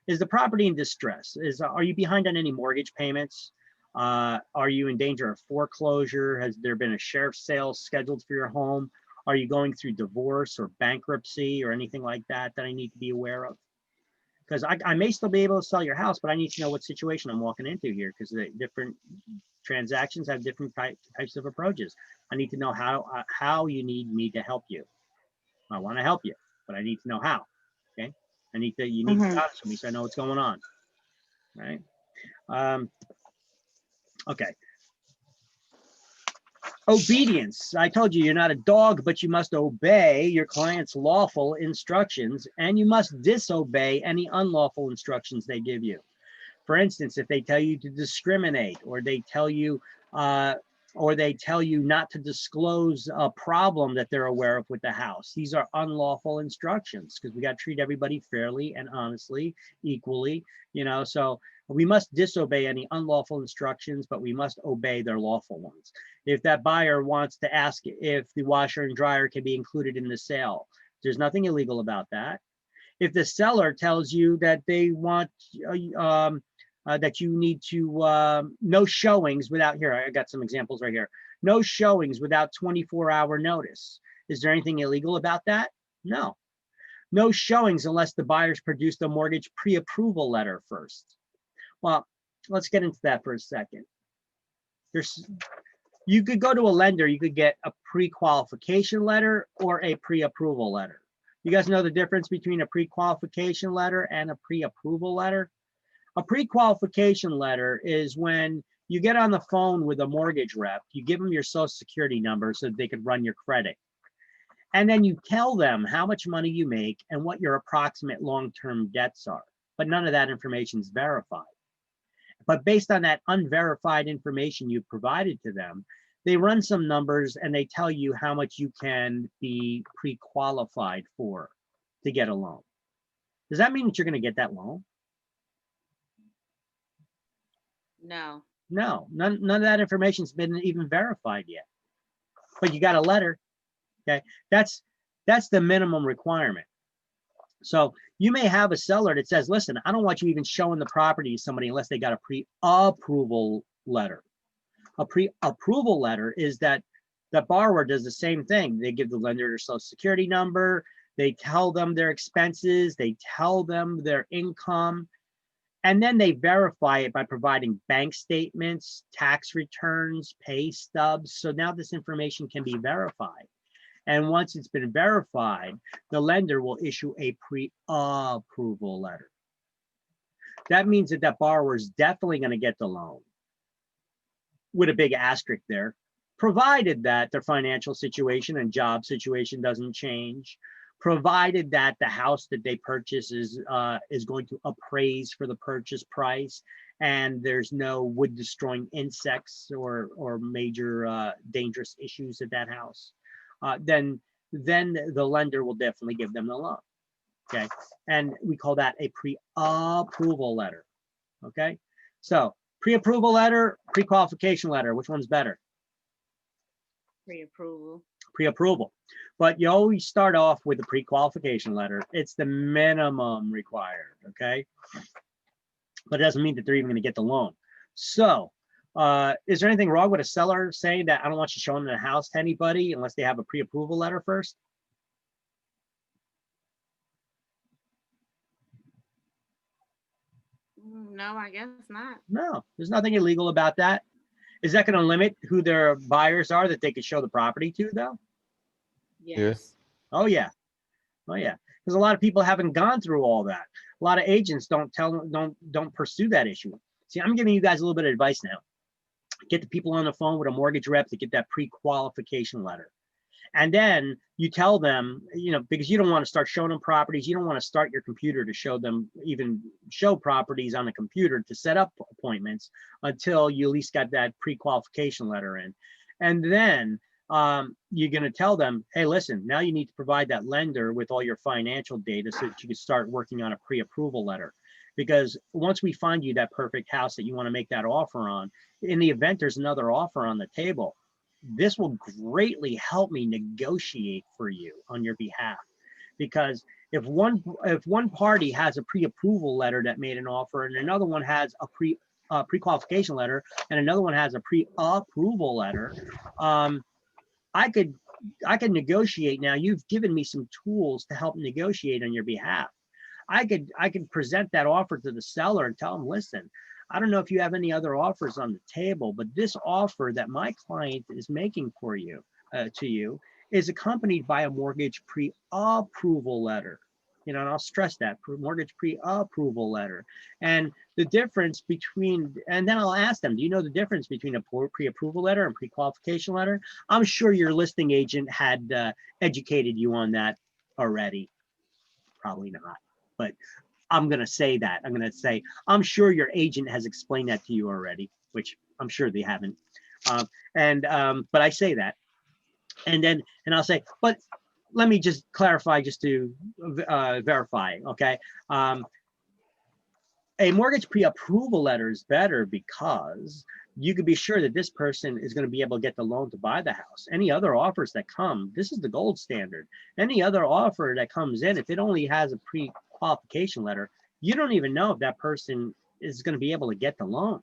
Is the property in distress? Are you behind on any mortgage payments? Are you in danger of foreclosure? Has there been a sheriff's sale scheduled for your home? Are you going through divorce or bankruptcy or anything like that that I need to be aware of? Because I may still be able to sell your house, but I need to know what situation I'm walking into here, because the different transactions have different types of approaches. I need to know how you need me to help you. I want to help you, but I need to know how. Okay, you need to be honest with me so I know what's going on. Right. Okay. Obedience. I told you, you're not a dog, but you must obey your client's lawful instructions, and you must disobey any unlawful instructions they give you. For instance, if they tell you to discriminate, or they tell you not to disclose a problem that they're aware of with the house, these are unlawful instructions, because we got to treat everybody fairly and honestly, equally, you know. So we must disobey any unlawful instructions, but we must obey their lawful ones. If that buyer wants to ask if the washer and dryer can be included in the sale, there's nothing illegal about that. If the seller tells you that they want that you need to no showings without, here, I got some examples right here. No showings without 24-hour notice. Is there anything illegal about that? No. No showings unless the buyer's produced a mortgage pre-approval letter first. Well, let's get into that for a second. You could go to a lender, you could get a pre-qualification letter or a pre-approval letter. You guys know the difference between a pre-qualification letter and a pre-approval letter? A pre-qualification letter is when you get on the phone with a mortgage rep, you give them your social security number so that they could run your credit. And then you tell them how much money you make and what your approximate long-term debts are. But none of that information is verified. But based on that unverified information you've provided to them, they run some numbers and they tell you how much you can be pre-qualified for to get a loan. Does that mean that you're going to get that loan? No. No, none of that information's been even verified yet. But you got a letter. Okay, that's the minimum requirement. So you may have a seller that says, listen, I don't want you even showing the property to somebody unless they got a pre-approval letter. A pre-approval letter is that the borrower does the same thing. They give the lender their social security number, they tell them their expenses, they tell them their income, and then they verify it by providing bank statements, tax returns, pay stubs. So now this information can be verified. And once it's been verified, the lender will issue a pre-approval letter. That means that that borrower is definitely going to get the loan, with a big asterisk there, provided that their financial situation and job situation doesn't change, provided that the house that they purchase is going to appraise for the purchase price, and there's no wood destroying insects or major dangerous issues at that house. Then the lender will definitely give them the loan. Okay, and we call that a pre-approval letter. Okay, so pre-approval letter, pre-qualification letter, which one's better? Pre-approval. Pre-approval, but you always start off with the pre-qualification letter. It's the minimum required. Okay, but it doesn't mean that they're even going to get the loan. So is there anything wrong with a seller saying that I don't want you showing the house to anybody unless they have a pre-approval letter first? No, I guess not. No, there's nothing illegal about that. Is that going to limit who their buyers are that they could show the property to, though? Yes. Oh yeah. Oh yeah. Because a lot of people haven't gone through all that. A lot of agents don't pursue that issue. See, I'm giving you guys a little bit of advice now. Get the people on the phone with a mortgage rep to get that pre-qualification letter. And then you tell them, because you don't want to start showing them properties. You don't want to start your computer to show them, even show properties on the computer to set up appointments until you at least got that pre-qualification letter in. And then you're going to tell them, hey, listen, now you need to provide that lender with all your financial data so that you can start working on a pre-approval letter. Because once we find you that perfect house that you want to make that offer on, in the event there's another offer on the table, this will greatly help me negotiate for you on your behalf. Because if one party has a pre-approval letter that made an offer and another one has a pre-qualification letter and another one has a pre-approval letter, I could negotiate. Now you've given me some tools to help negotiate on your behalf. I could present that offer to the seller and tell them, listen, I don't know if you have any other offers on the table, but this offer that my client is making for you, to you, is accompanied by a mortgage pre-approval letter. And I'll stress that, mortgage pre-approval letter. And the difference between, and then I'll ask them, do you know the difference between a pre-approval letter and pre-qualification letter? I'm sure your listing agent had educated you on that already. Probably not, but I'm going to say that. I'm going to say, I'm sure your agent has explained that to you already, which I'm sure they haven't. But I say that. And I'll say, but let me just clarify just to verify, okay? A mortgage pre-approval letter is better because you can be sure that this person is going to be able to get the loan to buy the house. Any other offers that come, this is the gold standard. Any other offer that comes in, if it only has a pre-qualification letter, you don't even know if that person is going to be able to get the loan.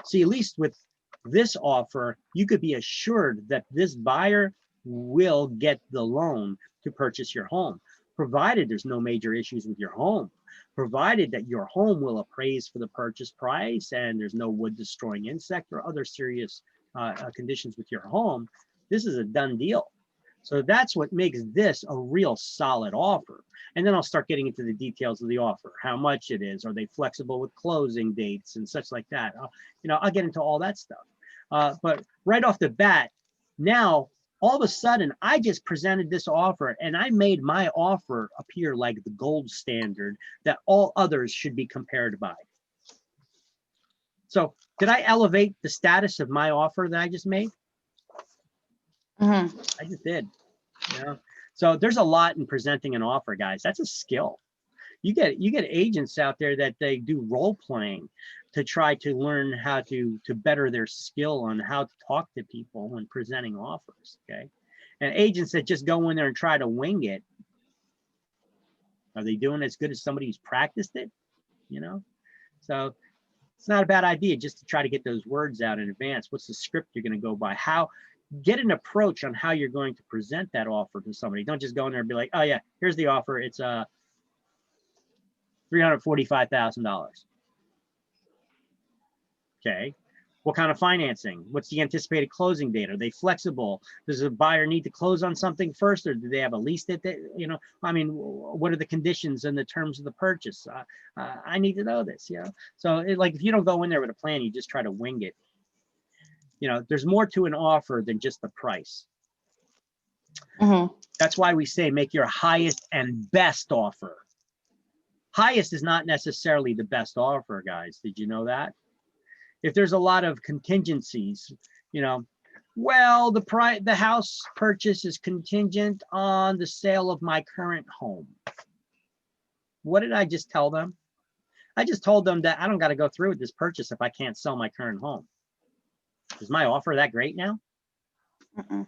See, at least with this offer, you could be assured that this buyer will get the loan to purchase your home, provided there's no major issues with your home, provided that your home will appraise for the purchase price and there's no wood destroying insect or other serious conditions with your home. This is a done deal. So that's what makes this a real solid offer. And then I'll start getting into the details of the offer, how much it is, are they flexible with closing dates and such like that. I'll get into all that stuff. But right off the bat, now, all of a sudden, I just presented this offer and I made my offer appear like the gold standard that all others should be compared by. So did I elevate the status of my offer that I just made? I just did. So there's a lot in presenting an offer, guys. That's a skill. You get agents out there that they do role playing to try to learn how to better their skill on how to talk to people when presenting offers, okay? And agents that just go in there and try to wing it, are they doing as good as somebody who's practiced it? So it's not a bad idea just to try to get those words out in advance. What's the script you're going to go by? Get an approach on how you're going to present that offer to somebody. Don't just go in there and be like, oh yeah, here's the offer. It's $345,000. Okay. What kind of financing? What's the anticipated closing date? Are they flexible? Does the buyer need to close on something first, or do they have a lease that what are the conditions and the terms of the purchase? I need to know this, So if you don't go in there with a plan, you just try to wing it. There's more to an offer than just the price. That's why we say make your highest and best offer. Highest is not necessarily the best offer, guys. Did you know that? If there's a lot of contingencies, well, the house purchase is contingent on the sale of my current home. What did I just tell them? I just told them that I don't got to go through with this purchase if I can't sell my current home. Is my offer that great now? No.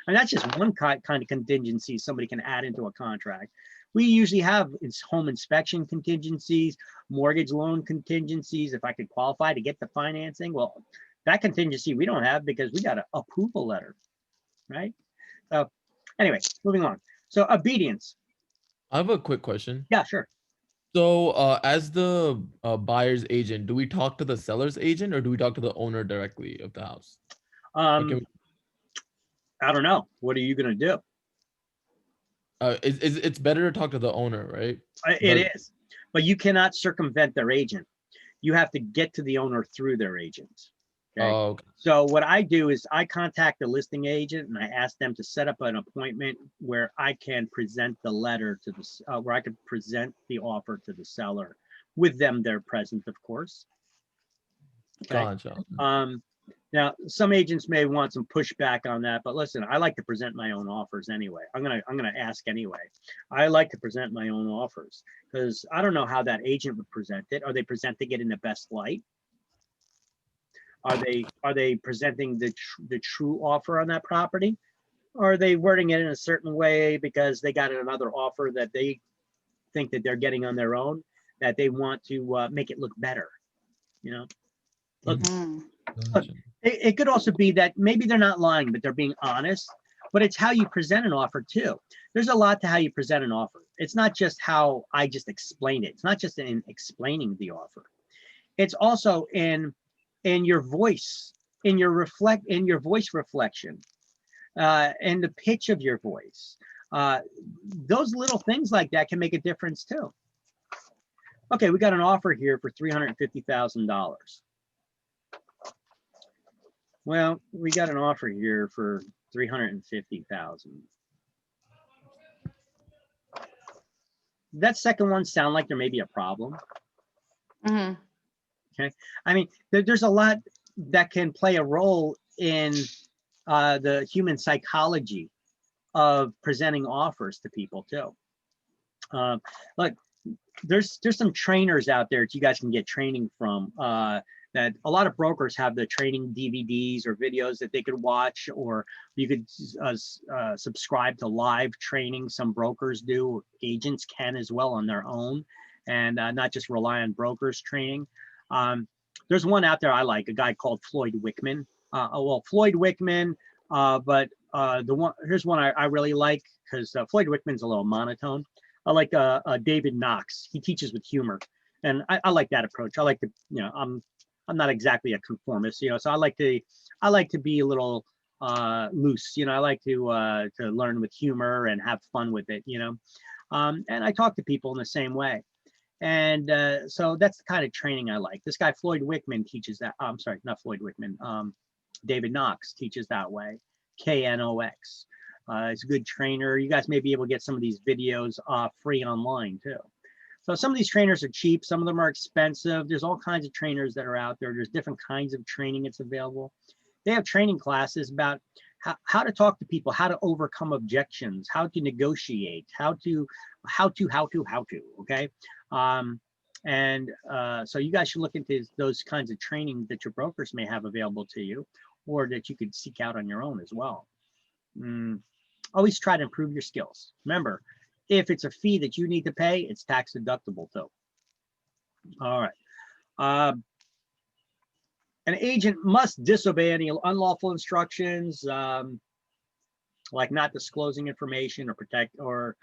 And that's just one kind of contingency somebody can add into a contract. We usually have home inspection contingencies, mortgage loan contingencies. If I could qualify to get the financing, well, that contingency we don't have because we got an approval letter, right? So anyway, moving on. So obedience. I have a quick question. Yeah, sure. So as the buyer's agent, do we talk to the seller's agent or do we talk to the owner directly of the house? I don't know. What are you going to do? It's better to talk to the owner, right? It is, but you cannot circumvent their agent. You have to get to the owner through their agent. Okay. Oh, okay. So what I do is I contact the listing agent and I ask them to set up an appointment where I can present the letter to the, where I can present the offer to the seller with them there present, of course. Okay. Gotcha. Now some agents may want some pushback on that, but listen, I like to present my own offers anyway. I'm gonna ask anyway. I like to present my own offers because I don't know how that agent would present it. Are they presenting it in the best light? Are they presenting the true offer on that property? Or are they wording it in a certain way because they got another offer that they think that they're getting on their own, that they want to make it look better, you know? Look, Gotcha. it could also be that maybe they're not lying, but they're being honest, but it's how you present an offer too. There's a lot to how you present an offer. It's not just how I just explained it. It's not just in explaining the offer. It's also in your voice, in your voice reflection, and the pitch of your voice. Those little things like that can make a difference too. Okay, we got an offer here for $350,000. Well, we got an offer here for $350,000. That second one sound like there may be a problem. Mhm. Okay, I mean, there's a lot that can play a role in the human psychology of presenting offers to people too. Look, there's some trainers out there that you guys can get training from. That a lot of brokers have the training DVDs or videos that they could watch, or you could subscribe to live training. Some brokers do, agents can as well on their own, and not just rely on brokers training. There's one out there I like, a guy called Floyd Wickman. Well, Floyd Wickman, but here's one I really like, because Floyd Wickman's a little monotone. I like David Knox. He teaches with humor, and I like that approach. I like to, you know, I'm not exactly a conformist, you know, so I like to be a little loose, you know. I like to learn with humor and have fun with it, you know. And I talk to people in the same way. And so that's the kind of training I like. This guy, Floyd Wickman, teaches that. I'm sorry, not Floyd Wickman. David Knox teaches that way, KNOX. He's a good trainer. You guys may be able to get some of these videos free online too. So some of these trainers are cheap. Some of them are expensive. There's all kinds of trainers that are out there. There's different kinds of training that's available. They have training classes about how to talk to people, how to overcome objections, how to negotiate, how to, okay? So you guys should look into those kinds of training that your brokers may have available to you, or that you could seek out on your own as well. Always try to improve your skills. Remember, if it's a fee that you need to pay, it's tax deductible too. All right. An agent must disobey any unlawful instructions, like not disclosing information or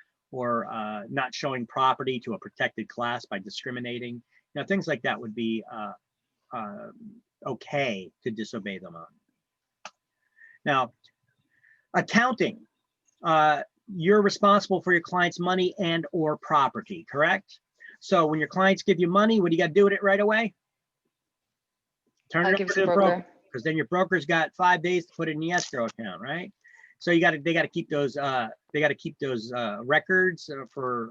not showing property to a protected class by discriminating. You know, things like that would be okay to disobey them on. Now, accounting. You're responsible for your client's money and or property, correct? So when your clients give you money, what do you got to do with it right away? Turn it over to the broker, because then your broker's got 5 days to put it in the escrow account, right? So they got to keep those records for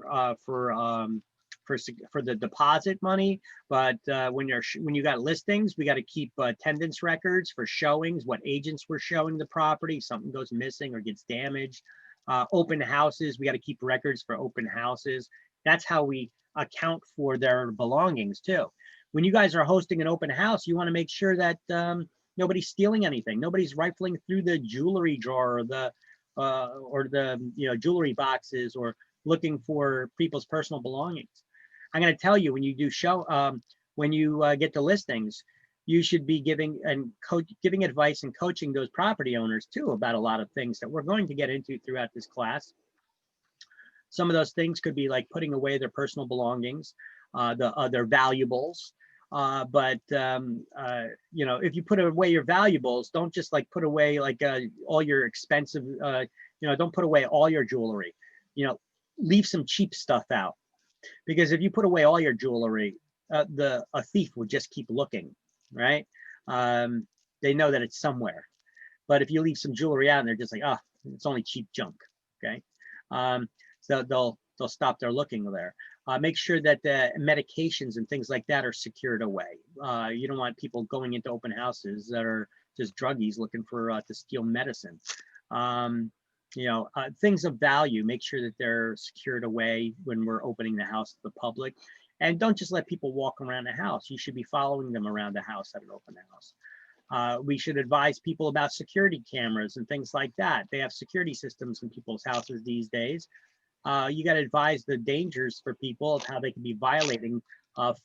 the deposit money. But when you got listings, we got to keep attendance records for showings, what agents were showing the property, something goes missing or gets damaged. Open houses, we got to keep records for open houses. That's how we account for their belongings too. When you guys are hosting an open house, you want to make sure that nobody's stealing anything. Nobody's rifling through the jewelry drawer or the jewelry boxes, or looking for people's personal belongings. I'm going to tell you, when you do when you get the listings, you should be giving advice and coaching those property owners too about a lot of things that we're going to get into throughout this class. Some of those things could be like putting away their personal belongings, their valuables. But if you put away your valuables, don't just like put away like all your expensive, don't put away all your jewelry. Leave some cheap stuff out, because if you put away all your jewelry, a thief would just keep looking, right? they know that it's somewhere. But if you leave some jewelry out and they're just like, oh, it's only cheap junk, okay? So they'll stop their looking there. Make sure that the medications and things like that are secured away. You don't want people going into open houses that are just druggies looking for to steal medicine. Things of value, make sure that they're secured away when we're opening the house to the public. And don't just let people walk around the house. You should be following them around the house at an open house. We should advise people about security cameras and things like that. They have security systems in people's houses these days. You got to advise the dangers for people of how they can be violating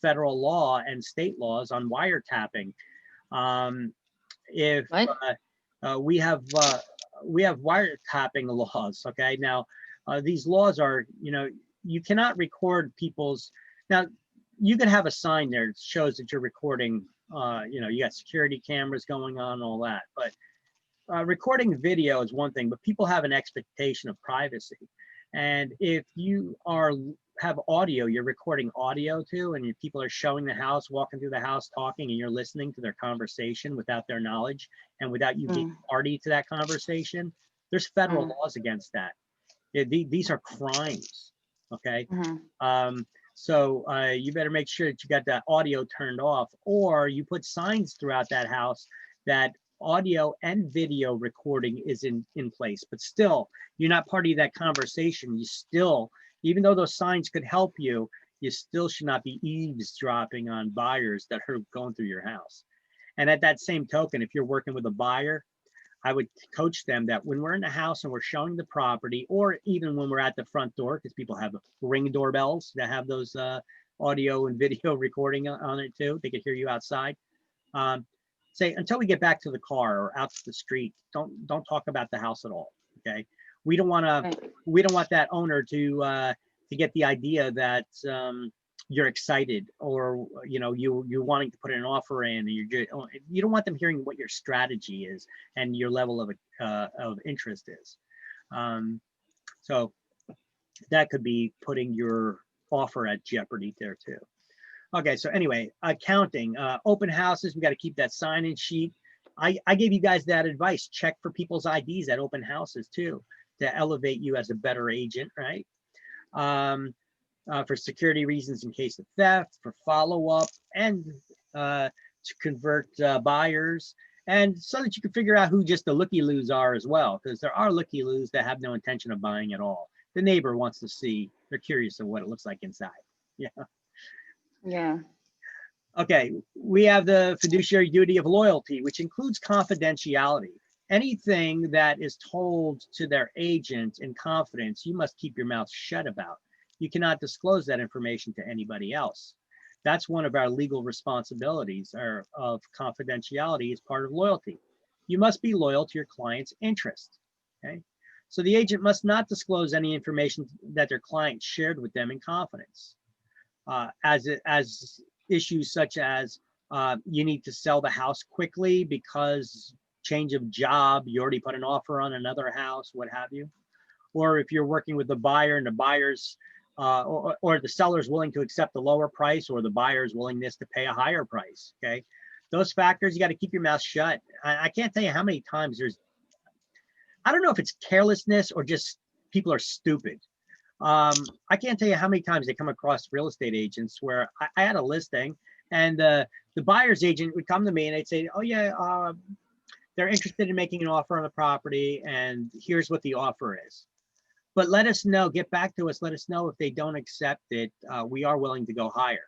federal law and state laws on wiretapping. We have wiretapping laws. Okay, now these laws are, you cannot record people's. Now, you can have a sign there that shows that you're recording. You got security cameras going on, all that. But recording video is one thing, but people have an expectation of privacy. And if you have audio, you're recording audio too, and people are showing the house, walking through the house, talking, and you're listening to their conversation without their knowledge and without you being party to that conversation, there's federal laws against that. These are crimes, okay? So you better make sure that you got that audio turned off, or you put signs throughout that house that audio and video recording is in place. But still, you're not party to that conversation. You still, even though those signs could help you, you still should not be eavesdropping on buyers that are going through your house. And at that same token, if you're working with a buyer, I would coach them that when we're in the house and we're showing the property, or even when we're at the front door, because people have Ring doorbells that have those audio and video recording on it too, they can hear you outside. Say, until we get back to the car or out to the street, don't talk about the house at all. Okay, we don't want that owner to get the idea that you're excited, or you're wanting to put an offer in, and you don't want them hearing what your strategy is and your level of interest is. So that could be putting your offer at jeopardy there too. Okay, so anyway, accounting, open houses, we got to keep that sign-in sheet. I gave you guys that advice. Check for people's IDs at open houses too, to elevate you as a better agent, right? For security reasons in case of theft, for follow-up, and to convert buyers, and so that you can figure out who just the looky-loos are as well, because there are looky-loos that have no intention of buying at all. The neighbor wants to see, they're curious of what it looks like inside. Yeah. Yeah. Okay, we have the fiduciary duty of loyalty, which includes confidentiality. Anything that is told to their agent in confidence, you must keep your mouth shut about. You cannot disclose that information to anybody else. That's one of our legal responsibilities of confidentiality as part of loyalty. You must be loyal to your client's interest, okay? So the agent must not disclose any information that their client shared with them in confidence. As issues such as you need to sell the house quickly because change of job, you already put an offer on another house, what have you. Or if you're working with the buyer and the buyer's or the seller's willing to accept the lower price, or the buyer's willingness to pay a higher price, okay? Those factors, you got to keep your mouth shut. I can't tell you how many times I don't know if it's carelessness or just people are stupid. I can't tell you how many times they come across real estate agents where I had a listing, and the buyer's agent would come to me and they'd say, oh yeah, they're interested in making an offer on the property, and here's what the offer is. But let us know, get back to us, let us know if they don't accept it. We are willing to go higher.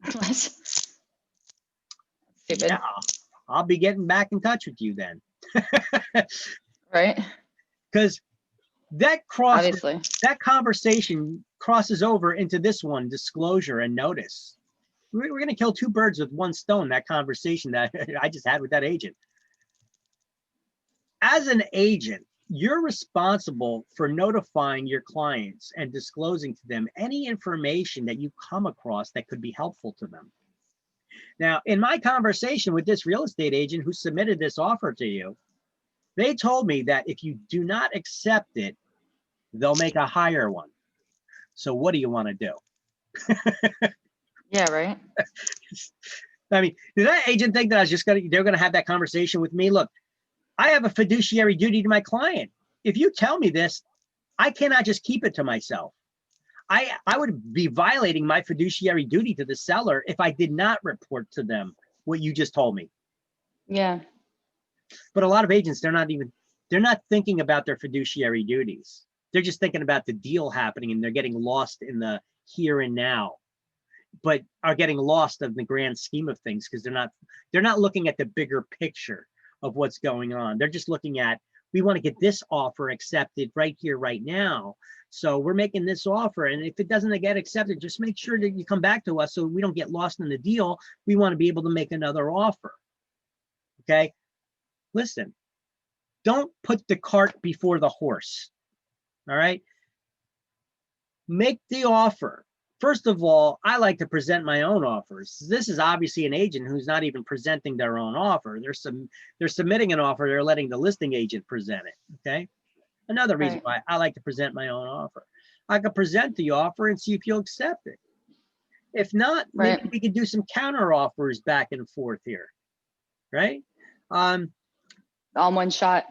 What? Stupid. Yeah, I'll be getting back in touch with you then. Right? Because that conversation crosses over into this one, disclosure and notice. We're going to kill two birds with one stone, that conversation that I just had with that agent. As an agent, you're responsible for notifying your clients and disclosing to them any information that you come across that could be helpful to them. Now, in my conversation with this real estate agent who submitted this offer to you, they told me that if you do not accept it, they'll make a higher one. So what do you want to do? Yeah, right. I mean, did that agent think that I was just they're gonna have that conversation with me? Look, I have a fiduciary duty to my client. If you tell me this, I cannot just keep it to myself. I would be violating my fiduciary duty to the seller if I did not report to them what you just told me. Yeah. But a lot of agents, they're not thinking about their fiduciary duties. They're just thinking about the deal happening, and they're getting lost in the here and now, but are getting lost in the grand scheme of things because they're not looking at the bigger picture of what's going on. They're just looking at, we want to get this offer accepted right here, right now. So we're making this offer. And if it doesn't get accepted, just make sure that you come back to us so we don't get lost in the deal. We want to be able to make another offer. Okay. Listen, don't put the cart before the horse. All right. Make the offer. First of all, I like to present my own offers. This is obviously an agent who's not even presenting their own offer. They're submitting an offer. They're letting the listing agent present it. Okay. Another reason why I like to present my own offer. I could present the offer and see if you'll accept it. If not, maybe we could do some counter offers back and forth here. Right. All one shot.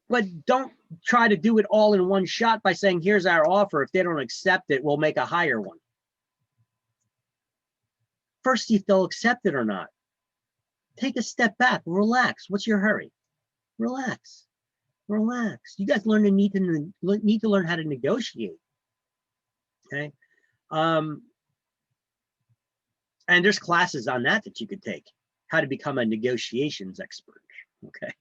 But don't try to do it all in one shot by saying, here's our offer. If they don't accept it, we'll make a higher one. First, see if they'll accept it or not. Take a step back, relax. What's your hurry? Relax, relax. You guys need to learn how to negotiate. Okay. And there's classes on that you could take, how to become a negotiations expert. Okay.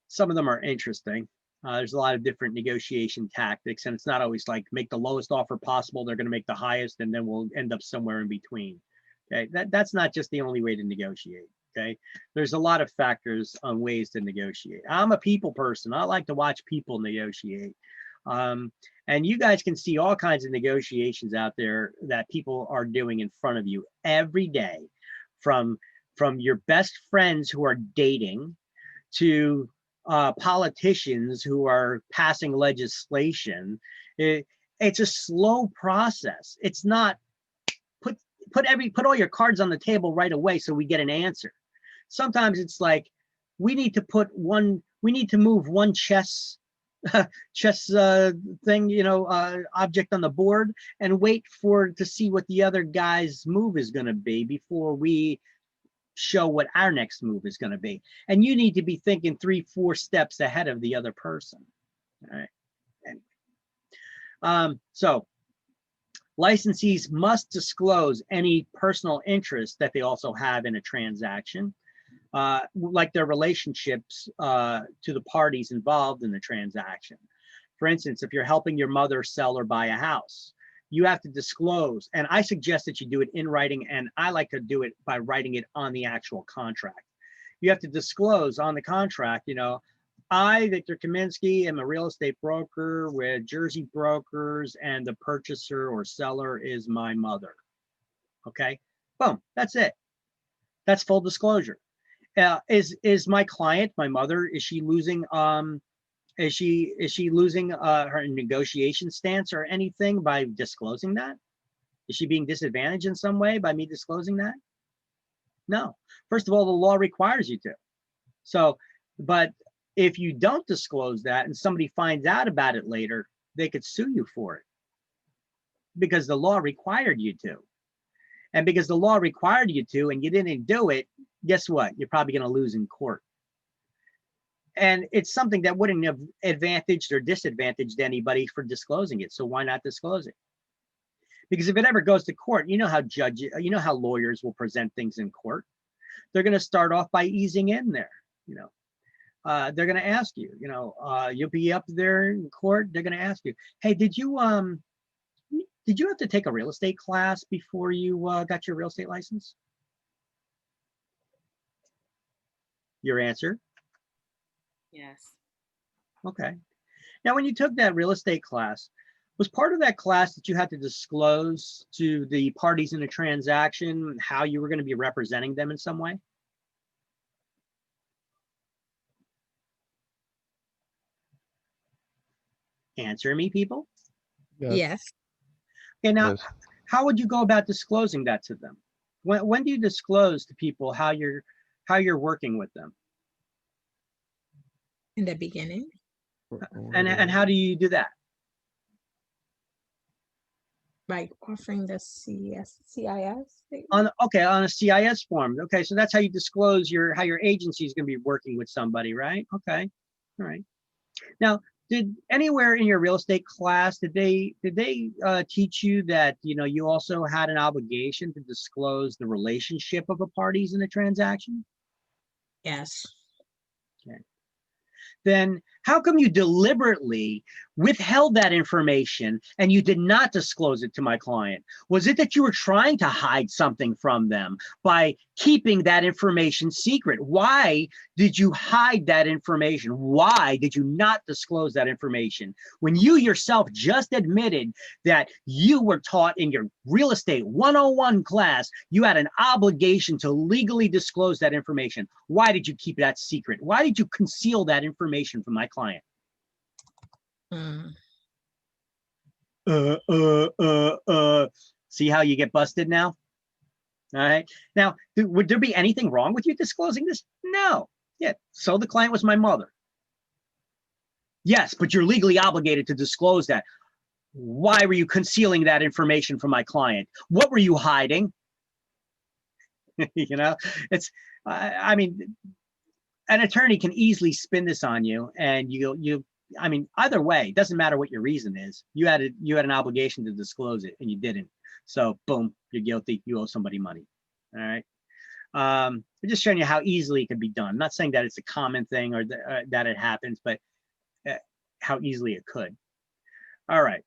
Some of them are interesting. There's a lot of different negotiation tactics, and it's not always like make the lowest offer possible. They're going to make the highest, and then we'll end up somewhere in between. Okay, that's not just the only way to negotiate. Okay, there's a lot of factors on ways to negotiate. I'm a people person. I like to watch people negotiate. And you guys can see all kinds of negotiations out there that people are doing in front of you every day, from your best friends who are dating to politicians who are passing legislation. It's a slow process. It's not put all your cards on the table right away so we get an answer. Sometimes it's like we need to move one chess thing, object on the board, and wait to see what the other guy's move is going to be before we show what our next move is going to be. And you need to be thinking 3-4 steps ahead of the other person. All right. Anyway. So licensees must disclose any personal interest that they also have in a transaction, like their relationships to the parties involved in the transaction. For instance, if you're helping your mother sell or buy a house, you have to disclose, and I suggest that you do it in writing, and I like to do it by writing it on the actual contract. You have to disclose on the contract, I, Victor Kaminsky, am a real estate broker with Jersey Brokers, and the purchaser or seller is my mother. Okay, boom, that's it. That's full disclosure. Is my client, my mother, is she losing Is she losing her negotiation stance or anything by disclosing that? Is she being disadvantaged in some way by me disclosing that? No. First of all, the law requires you to. So, but if you don't disclose that and somebody finds out about it later, they could sue you for it because the law required you to. And because the law required you to and you didn't do it, guess what? You're probably going to lose in court. And it's something that wouldn't have advantaged or disadvantaged anybody for disclosing it. So why not disclose it? Because if it ever goes to court, you know how lawyers will present things in court. They're going to start off by easing in there. They're going to ask you, you'll be up there in court. They're going to ask you, hey, did you have to take a real estate class before you got your real estate license? Your answer? Yes. Okay. Now, when you took that real estate class, was part of that class that you had to disclose to the parties in a transaction how you were going to be representing them in some way? Answer me, people. Yes. Okay, now, how would you go about disclosing that to them? When do you disclose to people how you're working with them? In the beginning, And how do you do that? by offering the CIS statement. On a CIS form. Okay, so that's how you disclose how your agency is going to be working with somebody, right? Okay, all right. Now, did anywhere in your real estate class did they teach you that you also had an obligation to disclose the relationship of the parties in a transaction? Yes. Okay. Then how come you deliberately withheld that information and you did not disclose it to my client? Was it that you were trying to hide something from them by keeping that information secret? Why did you hide that information? Why did you not disclose that information when you yourself just admitted that you were taught in your real estate 101 class you had an obligation to legally disclose that information? Why did you keep that secret? Why did you conceal that information from my client? See how you get busted now? All right. Now, would there be anything wrong with you disclosing this? No. Yeah. So the client was my mother. Yes, but you're legally obligated to disclose that. Why were you concealing that information from my client? What were you hiding? It's, I mean, an attorney can easily spin this on you, and I mean, either way, it doesn't matter what your reason is. You had an obligation to disclose it, and you didn't. So, boom, you're guilty. You owe somebody money. All right. I'm just showing you how easily it can be done. I'm not saying that it's a common thing or that it happens, but how easily it could. All right.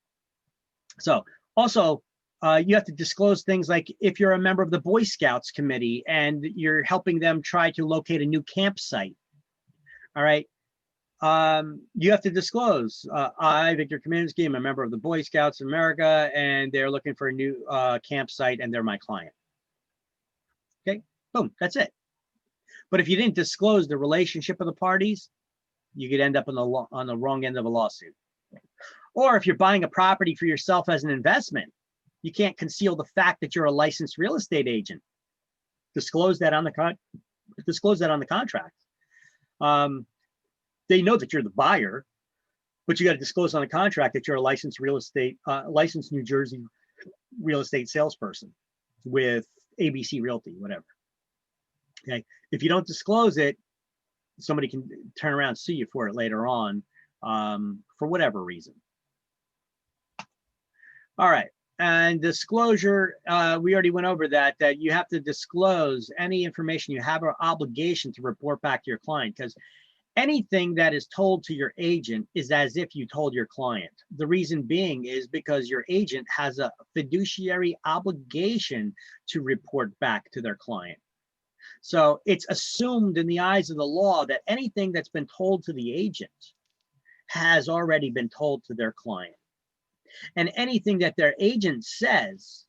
So, also, you have to disclose things like if you're a member of the Boy Scouts committee and you're helping them try to locate a new campsite. All right. You have to disclose, I, Victor Kaminsky, am a member of the Boy Scouts of America, and they're looking for a new campsite, and they're my client. Okay, boom, that's it. But if you didn't disclose the relationship of the parties, you could end up on the wrong end of a lawsuit. Or if you're buying a property for yourself as an investment, you can't conceal the fact that you're a licensed real estate agent. Disclose that on the contract. They know that you're the buyer, but you got to disclose on the contract that you're a licensed New Jersey real estate salesperson with ABC Realty, whatever. Okay. If you don't disclose it, somebody can turn around and sue you for it later on, for whatever reason. All right. And disclosure, we already went over that you have to disclose any information you have an obligation to report back to your client, because anything that is told to your agent is as if you told your client. The reason being is because your agent has a fiduciary obligation to report back to their client. So it's assumed in the eyes of the law that anything that's been told to the agent has already been told to their client. And anything that their agent says,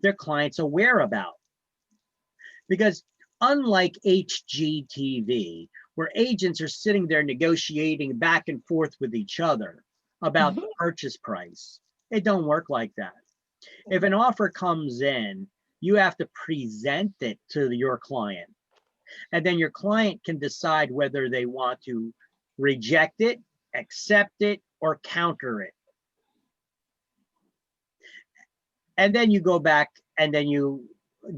their client's aware about. Because unlike HGTV, where agents are sitting there negotiating back and forth with each other about the purchase price, it don't work like that. If an offer comes in, you have to present it to your client. And then your client can decide whether they want to reject it, accept it, or counter it. And then you go back and then you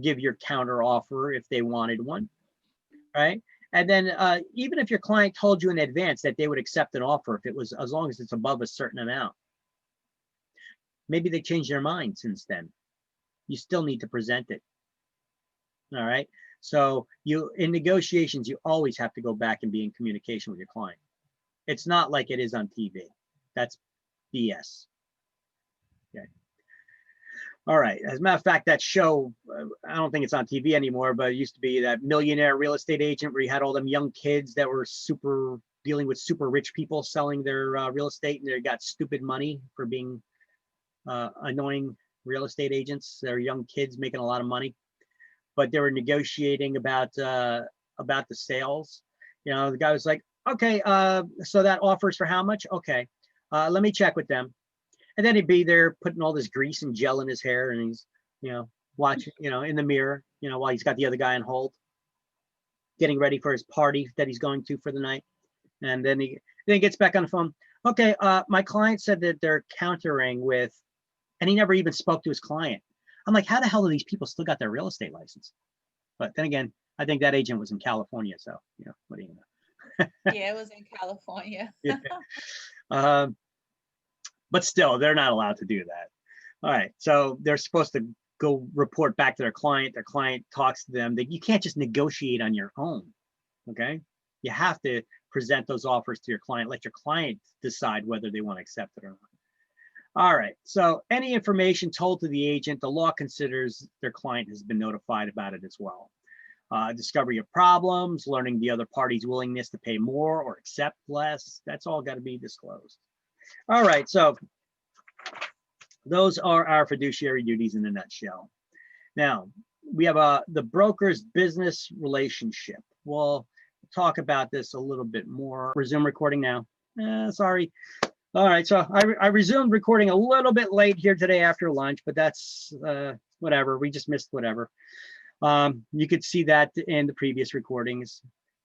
give your counter offer if they wanted one, right? And then even if your client told you in advance that they would accept an offer if it was, as long as it's above a certain amount, maybe they changed their mind since then. You still need to present it. All right. So in negotiations, you always have to go back and be in communication with your client. It's not like it is on TV. That's BS. Okay. All right. As a matter of fact, that show, I don't think it's on TV anymore, but it used to be that Millionaire Real Estate Agent, where you had all them young kids that were dealing with super rich people selling their real estate, and they got stupid money for being annoying real estate agents. They're young kids making a lot of money, but they were negotiating about the sales. You know, the guy was like, okay, so that offers for how much? Okay, let me check with them. And then he'd be there putting all this grease and gel in his hair, and he's, watching, in the mirror, you know, while he's got the other guy on hold, getting ready for his party that he's going to for the night. And then he gets back on the phone. Okay, my client said that they're countering with, and he never even spoke to his client. I'm like, how the hell do these people still got their real estate license? But then again, I think that agent was in California, so you know, what do you know? Yeah, it was in California. Yeah. But still, they're not allowed to do that. All right, so they're supposed to go report back to their client. Their client talks to them. That you can't just negotiate on your own. Okay, you have to present those offers to your client. Let your client decide whether they want to accept it or not. All right, so any information told to the agent, the law considers their client has been notified about it as well. Discovery of problems, learning the other party's willingness to pay more or accept less, that's all got to be disclosed. All right, so those are our fiduciary duties in a nutshell. Now, we have the broker's business relationship. We'll talk about this a little bit more. Resume recording now. Sorry. All right, so I resumed recording a little bit late here today after lunch, but that's whatever. We just missed whatever. You could see that in the previous recordings,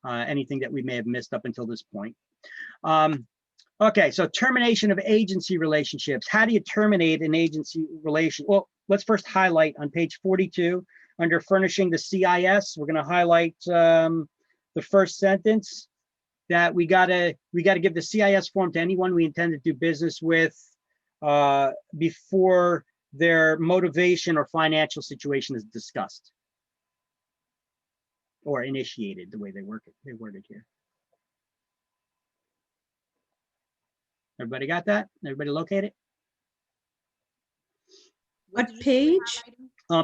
anything that we may have missed up until this point. Okay, so termination of agency relationships. How do you terminate an agency relation? Well, let's first highlight on page 42 under furnishing the CIS. We're going to highlight the first sentence that we gotta give the CIS form to anyone we intend to do business with before their motivation or financial situation is discussed or initiated, the way they word it here. Everybody got that? Everybody locate it? What page?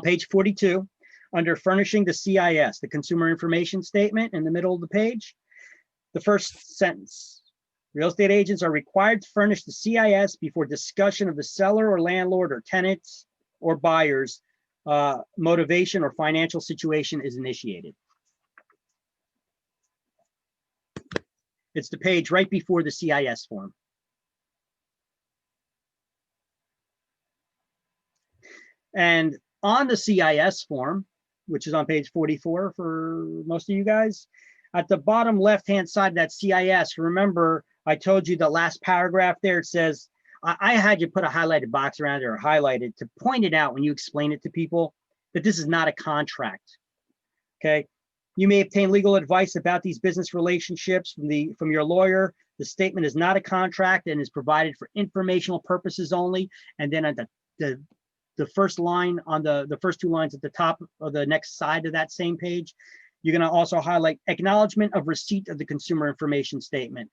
Page 42, under furnishing the CIS, the consumer information statement in the middle of the page. The first sentence, real estate agents are required to furnish the CIS before discussion of the seller or landlord or tenants or buyers motivation or financial situation is initiated. It's the page right before the CIS form. And on the CIS form, which is on page 44 for most of you guys, at the bottom left-hand side of that CIS, remember I told you the last paragraph there, it says, I had you put a highlighted box around it or highlight it to point it out when you explain it to people that this is not a contract, okay? You may obtain legal advice about these business relationships from your lawyer. The statement is not a contract and is provided for informational purposes only. And then at the first line on the first two lines at the top of the next side of that same page, you're going to also highlight acknowledgement of receipt of the consumer information statement.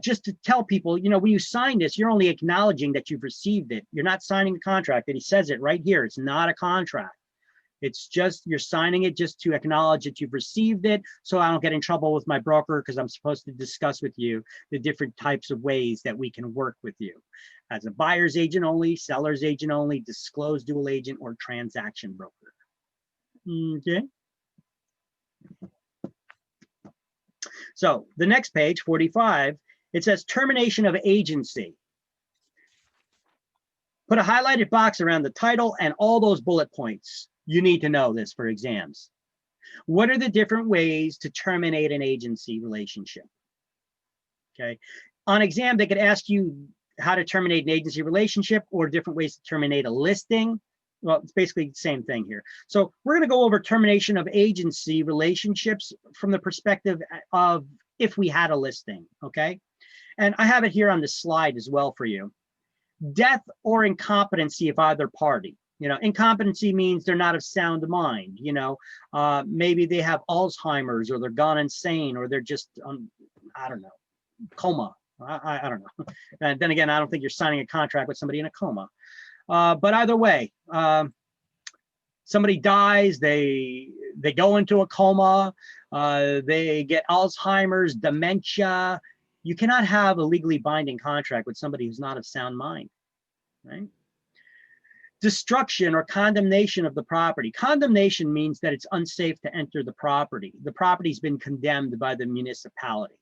Just to tell people, you know, when you sign this, you're only acknowledging that you've received it. You're not signing a contract. And he says it right here. It's not a contract. It's just, you're signing it just to acknowledge that you've received it, so I don't get in trouble with my broker because I'm supposed to discuss with you the different types of ways that we can work with you. As a buyer's agent only, seller's agent only, disclosed dual agent, or transaction broker. Okay. So the next page, 45, it says termination of agency. Put a highlighted box around the title and all those bullet points. You need to know this for exams. What are the different ways to terminate an agency relationship? Okay. On exam, they could ask you how to terminate an agency relationship or different ways to terminate a listing. Well, it's basically the same thing here. So we're going to go over termination of agency relationships from the perspective of if we had a listing, okay? And I have it here on the slide as well for you. Death or incompetency of either party. You know, incompetency means they're not of sound mind, you know, maybe they have Alzheimer's or they're gone insane or they're just, I don't know, coma. I don't know. And then again, I don't think you're signing a contract with somebody in a coma. But either way, somebody dies, they go into a coma, they get Alzheimer's, dementia. You cannot have a legally binding contract with somebody who's not of sound mind, right? Destruction or condemnation of the property. Condemnation means that it's unsafe to enter the property. The property's been condemned by the municipality.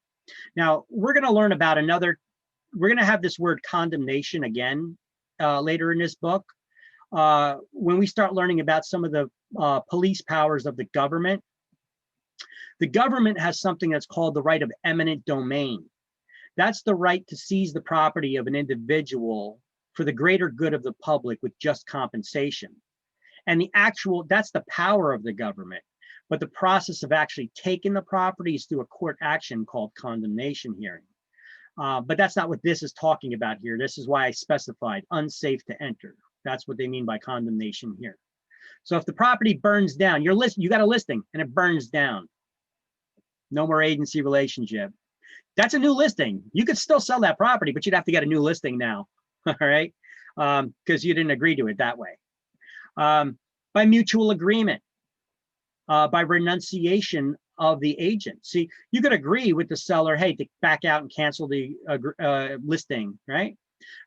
Now, we're going to learn about we're going to have this word condemnation again later in this book. when we start learning about some of the police powers of the government has something that's called the right of eminent domain. That's the right to seize the property of an individual for the greater good of the public with just compensation. And that's the power of the government. But the process of actually taking the property is through a court action called condemnation hearing. But that's not what this is talking about here. This is why I specified unsafe to enter. That's what they mean by condemnation here. So if the property burns down, you got a listing and it burns down. No more agency relationship. That's a new listing. You could still sell that property, but you'd have to get a new listing now. All right. Because you didn't agree to it that way. By mutual agreement, by renunciation of the agent. See, you could agree with the seller, hey, to back out and cancel the listing, right?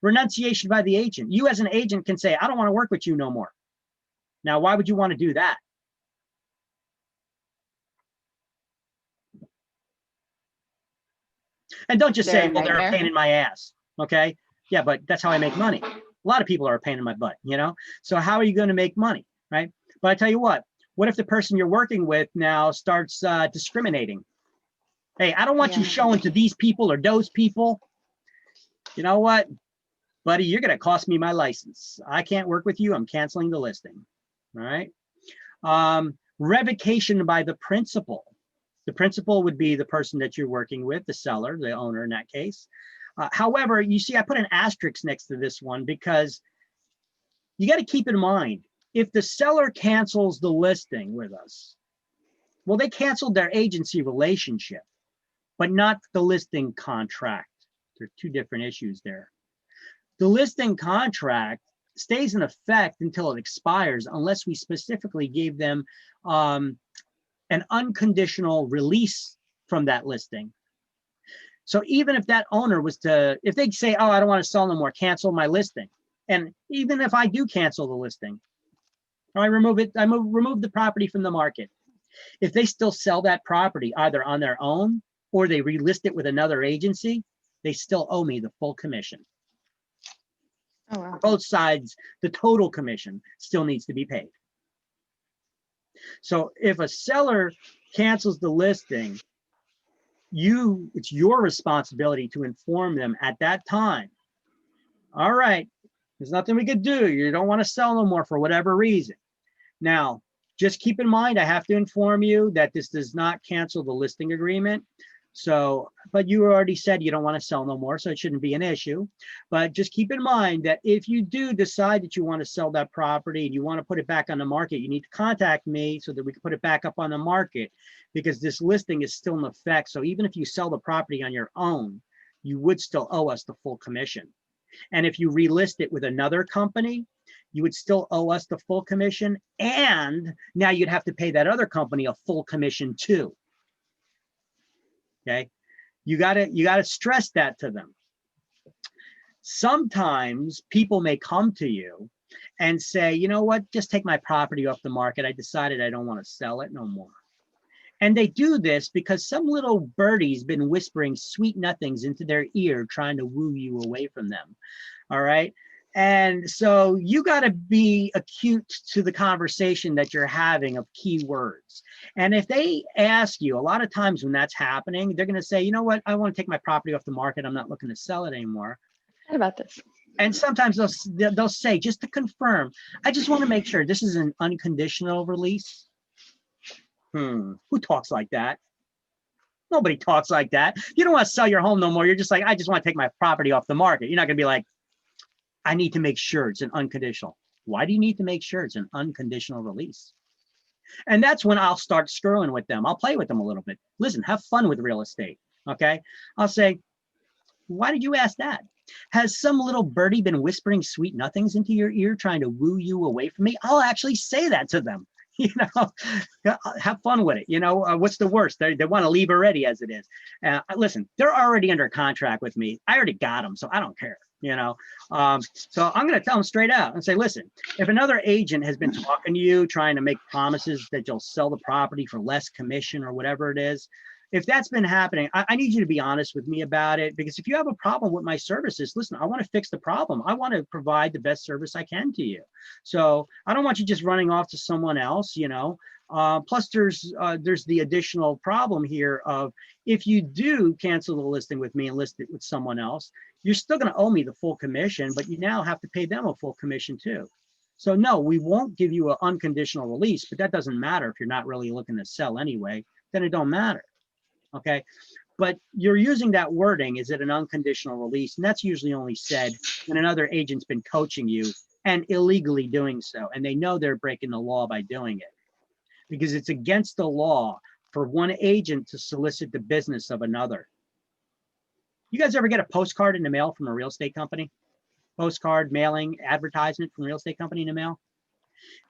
Renunciation by the agent. You as an agent can say, I don't want to work with you no more. Now, why would you want to do that? And don't just say, well, they're a pain in my ass, okay? Yeah, but that's how I make money. A lot of people are a pain in my butt, you know? So how are you going to make money, right? But I tell you what if the person you're working with now starts discriminating? Hey, I don't want you showing to these people or those people. You know what, buddy, you're going to cost me my license. I can't work with you. I'm canceling the listing, all right? Revocation by the principal. The principal would be the person that you're working with, the seller, the owner in that case. However, you see, I put an asterisk next to this one because you got to keep in mind, if the seller cancels the listing with us, well, they canceled their agency relationship, but not the listing contract. There are two different issues there. The listing contract stays in effect until it expires unless we specifically gave them an unconditional release from that listing. So even if that owner was if they say, oh, I don't want to sell no more, cancel my listing. And even if I do cancel the listing, or I remove the property from the market. If they still sell that property either on their own or they relist it with another agency, they still owe me the full commission. Oh, wow. Both sides, the total commission still needs to be paid. So if a seller cancels the listing, it's your responsibility to inform them at that time. All right, there's nothing we could do. You don't want to sell no more for whatever reason. Now, just keep in mind, I have to inform you that this does not cancel the listing agreement. So, but you already said you don't want to sell no more, so it shouldn't be an issue. But just keep in mind that if you do decide that you want to sell that property and you want to put it back on the market, you need to contact me so that we can put it back up on the market, because this listing is still in effect. So even if you sell the property on your own, you would still owe us the full commission. And if you relist it with another company, you would still owe us the full commission. And now you'd have to pay that other company a full commission too. Okay, you gotta stress that to them. Sometimes people may come to you and say, you know what, just take my property off the market. I decided I don't want to sell it no more. And they do this because some little birdie's been whispering sweet nothings into their ear, trying to woo you away from them. All right. And so you got to be acute to the conversation that you're having of key words. And if they ask you, a lot of times when that's happening, they're going to say, you know what, I want to take my property off the market. I'm not looking to sell it anymore. What about this? And sometimes they'll say, just to confirm, I just want to make sure this is an unconditional release. Who talks like that? Nobody talks like that. You don't want to sell your home no more. You're just like, I just want to take my property off the market. You're not going to be like, I need to make sure it's an unconditional. Why do you need to make sure it's an unconditional release? And that's when I'll start screwing with them. I'll play with them a little bit. Listen, have fun with real estate, okay? I'll say, why did you ask that? Has some little birdie been whispering sweet nothings into your ear, trying to woo you away from me? I'll actually say that to them. You know, have fun with it. You know, what's the worst? They want to leave already as it is. Listen, they're already under contract with me. I already got them, so I don't care. You know, so I'm going to tell them straight out and say, listen, if another agent has been talking to you, trying to make promises that you'll sell the property for less commission or whatever it is, if that's been happening, I need you to be honest with me about it, because if you have a problem with my services, listen, I want to fix the problem. I want to provide the best service I can to you. So I don't want you just running off to someone else, you know. Plus there's the additional problem here of, if you do cancel the listing with me and list it with someone else, you're still going to owe me the full commission, but you now have to pay them a full commission too. So no, we won't give you an unconditional release, but that doesn't matter if you're not really looking to sell anyway, then it don't matter. Okay, but you're using that wording, is it an unconditional release? And that's usually only said when another agent's been coaching you and illegally doing so, and they know they're breaking the law by doing it, because it's against the law for one agent to solicit the business of another. You guys ever get a postcard in the mail from a real estate company? Postcard, mailing, advertisement from a real estate company in the mail?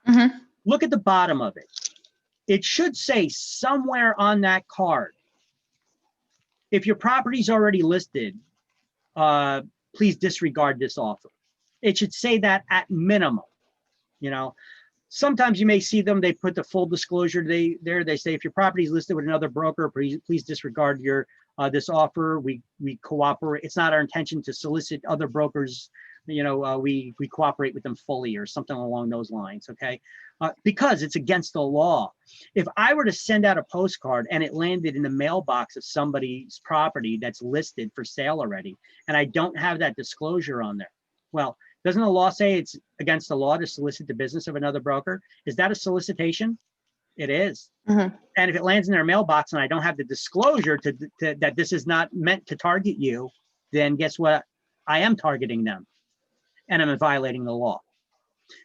Mhm. Look at the bottom of it. It should say somewhere on that card, if your property's already listed, please disregard this offer. It should say that at minimum. You know, sometimes you may see them, they put the full disclosure there. They say, if your property is listed with another broker, please disregard your this offer. We cooperate. It's not our intention to solicit other brokers. You know, we cooperate with them fully, or something along those lines. Okay, because it's against the law. If I were to send out a postcard and it landed in the mailbox of somebody's property that's listed for sale already, and I don't have that disclosure on there, well, doesn't the law say it's against the law to solicit the business of another broker? Is that a solicitation? It is. Mhm. And if it lands in their mailbox and I don't have the disclosure to that this is not meant to target you, then guess what? I am targeting them, and I'm violating the law.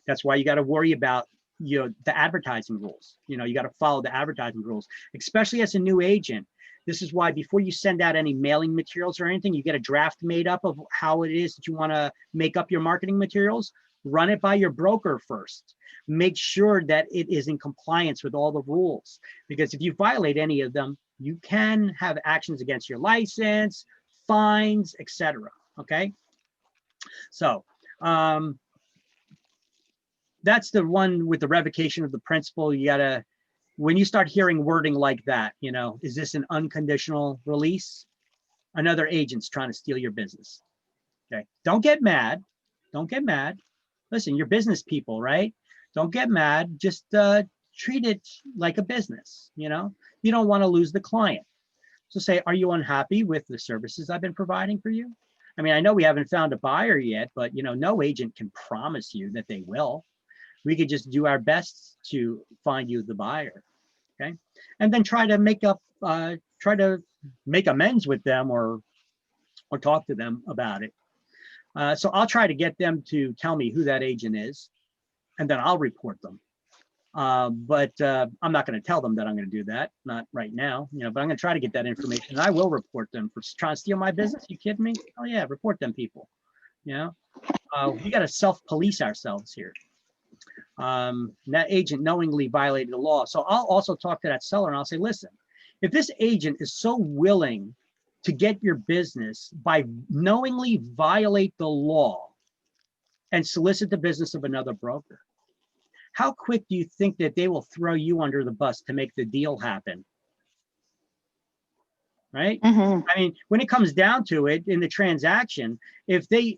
That's why you got to worry about, you know, the advertising rules. You know, you got to follow the advertising rules, especially as a new agent. This is why before you send out any mailing materials or anything, you get a draft made up of how it is that you want to make up your marketing materials. Run it by your broker first. Make sure that it is in compliance with all the rules, because if you violate any of them, you can have actions against your license, fines, etc. Okay, so that's the one with the revocation of the principal. You gotta, when you start hearing wording like that, you know, is this an unconditional release? Another agent's trying to steal your business. Okay, don't get mad. Don't get mad. Listen, you're business people, right? Don't get mad. Just treat it like a business. You know, you don't want to lose the client. So say, are you unhappy with the services I've been providing for you? I mean, I know we haven't found a buyer yet, but you know, no agent can promise you that they will. We could just do our best to find you the buyer. Okay, and then try to make amends with them, or talk to them about it. So I'll try to get them to tell me who that agent is, and then I'll report them. But I'm not going to tell them that I'm going to do that, not right now, you know, but I'm going to try to get that information, and I will report them for trying to steal my business. You kidding me? Oh yeah, report them people. You know, we got to self-police ourselves here. That agent knowingly violated the law. So I'll also talk to that seller and I'll say, listen, if this agent is so willing to get your business by knowingly violate the law and solicit the business of another broker, how quick do you think that they will throw you under the bus to make the deal happen? Right? Mhm. I mean, when it comes down to it in the transaction, if they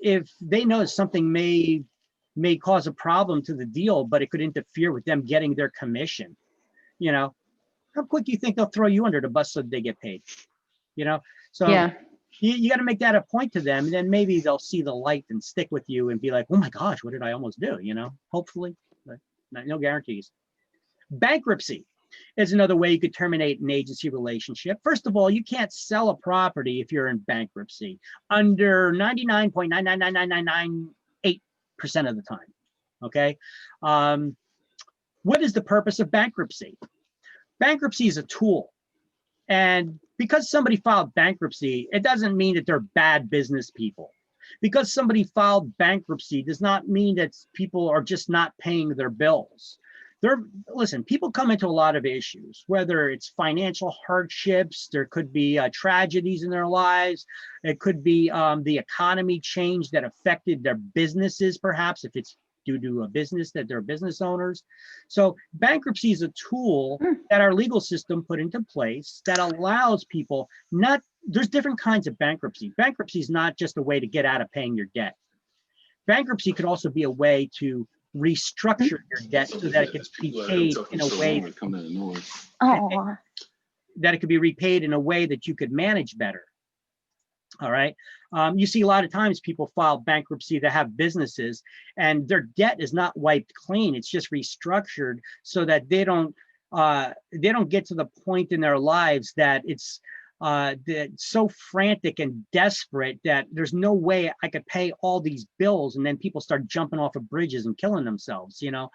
know something may cause a problem to the deal, but it could interfere with them getting their commission, you know, how quick do you think they'll throw you under the bus so that they get paid? You know, so Yeah. you got to make that a point to them, and then maybe they'll see the light and stick with you and be like, oh my gosh, what did I almost do? You know, hopefully, but no guarantees. Bankruptcy is another way you could terminate an agency relationship. First of all, you can't sell a property if you're in bankruptcy under 99.9999998% of the time. Okay. What is the purpose of bankruptcy? Bankruptcy is a tool. And because somebody filed bankruptcy, it doesn't mean that they're bad business people. Because somebody filed bankruptcy does not mean that people are just not paying their bills. Listen, people come into a lot of issues, whether it's financial hardships, there could be tragedies in their lives. It could be the economy change that affected their businesses, perhaps if it's due to a business, that they're business owners. So bankruptcy is a tool that our legal system put into place that allows people not, there's different kinds of bankruptcy. Bankruptcy is not just a way to get out of paying your debt. Bankruptcy could also be a way to restructure your debt so that it gets repaid in a way that it could be repaid in a way that you could manage better. All right. You see a lot of times people file bankruptcy that have businesses and their debt is not wiped clean. It's just restructured so that they don't get to the point in their lives that it's so frantic and desperate that there's no way I could pay all these bills, and then people start jumping off of bridges and killing themselves, you know.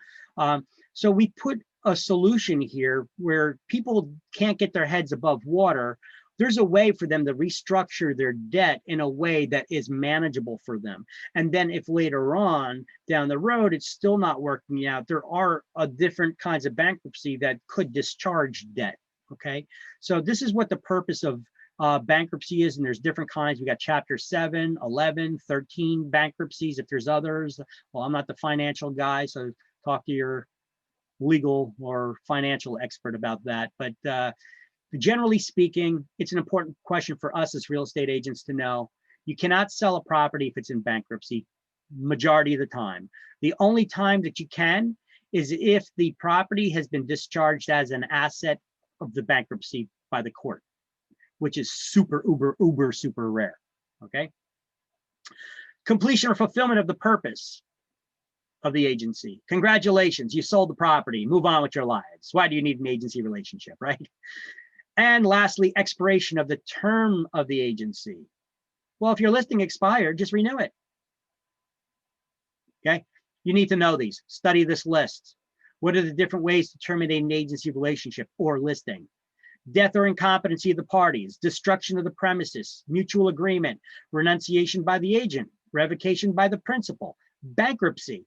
So we put a solution here where people can't get their heads above water. There's a way for them to restructure their debt in a way that is manageable for them. And then if later on down the road, it's still not working out, there are different kinds of bankruptcy that could discharge debt. Okay, so this is what the purpose of bankruptcy is, and there's different kinds. We got chapter 7, 11, 13 bankruptcies. If there's others, well, I'm not the financial guy, so talk to your legal or financial expert about that. But generally speaking, it's an important question for us as real estate agents to know. You cannot sell a property if it's in bankruptcy, majority of the time. The only time that you can is if the property has been discharged as an asset of the bankruptcy by the court, which is super, uber, super rare. Okay. Completion or fulfillment of the purpose of the agency. Congratulations, you sold the property, move on with your lives. Why do you need an agency relationship, right? And lastly, expiration of the term of the agency. Well, if your listing expired, just renew it. Okay, you need to know these, study this list. What are the different ways to terminate an agency relationship or listing? Death or incompetency of the parties, destruction of the premises, mutual agreement, renunciation by the agent, revocation by the principal, bankruptcy,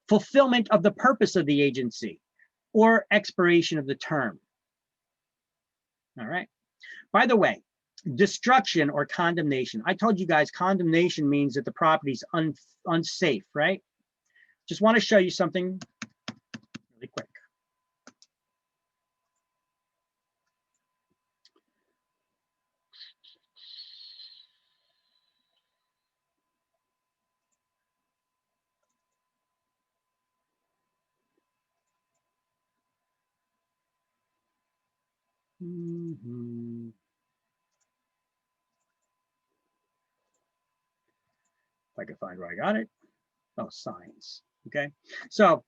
fulfillment of the purpose of the agency, or expiration of the term. All right. By the way, destruction or condemnation. I told you guys condemnation means that the property's unsafe, right? Just want to show you something really quick. If I can find where I got it. Oh, signs. Okay. So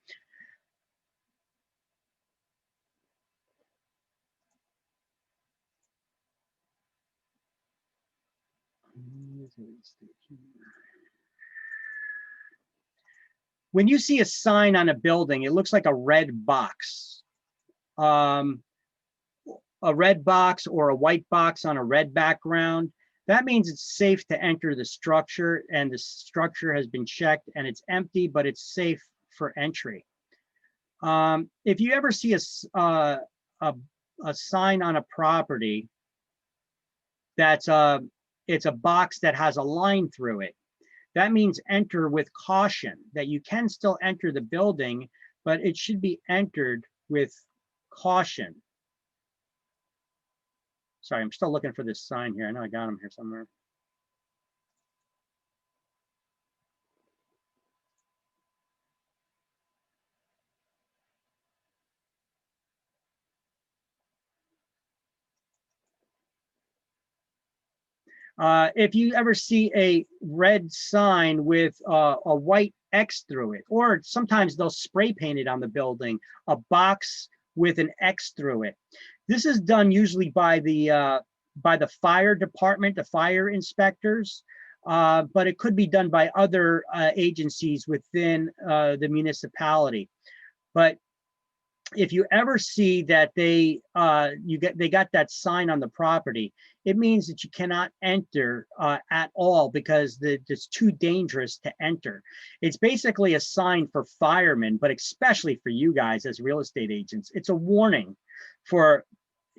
when you see a sign on a building, it looks like a red box. A red box or a white box on a red background. That means it's safe to enter the structure, and the structure has been checked and it's empty, but it's safe for entry. If you ever see a sign on a property that's it's a box that has a line through it, that means enter with caution, that you can still enter the building, but it should be entered with caution. Sorry, I'm still looking for this sign here. I know I got them here somewhere. If you ever see a red sign with a white X through it, or sometimes they'll spray paint it on the building, a box with an X through it. This is done usually by the fire department, the fire inspectors, but it could be done by other agencies within the municipality. But if you ever see that they got that sign on the property, it means that you cannot enter at all because it's too dangerous to enter. It's basically a sign for firemen, but especially for you guys as real estate agents. It's a warning for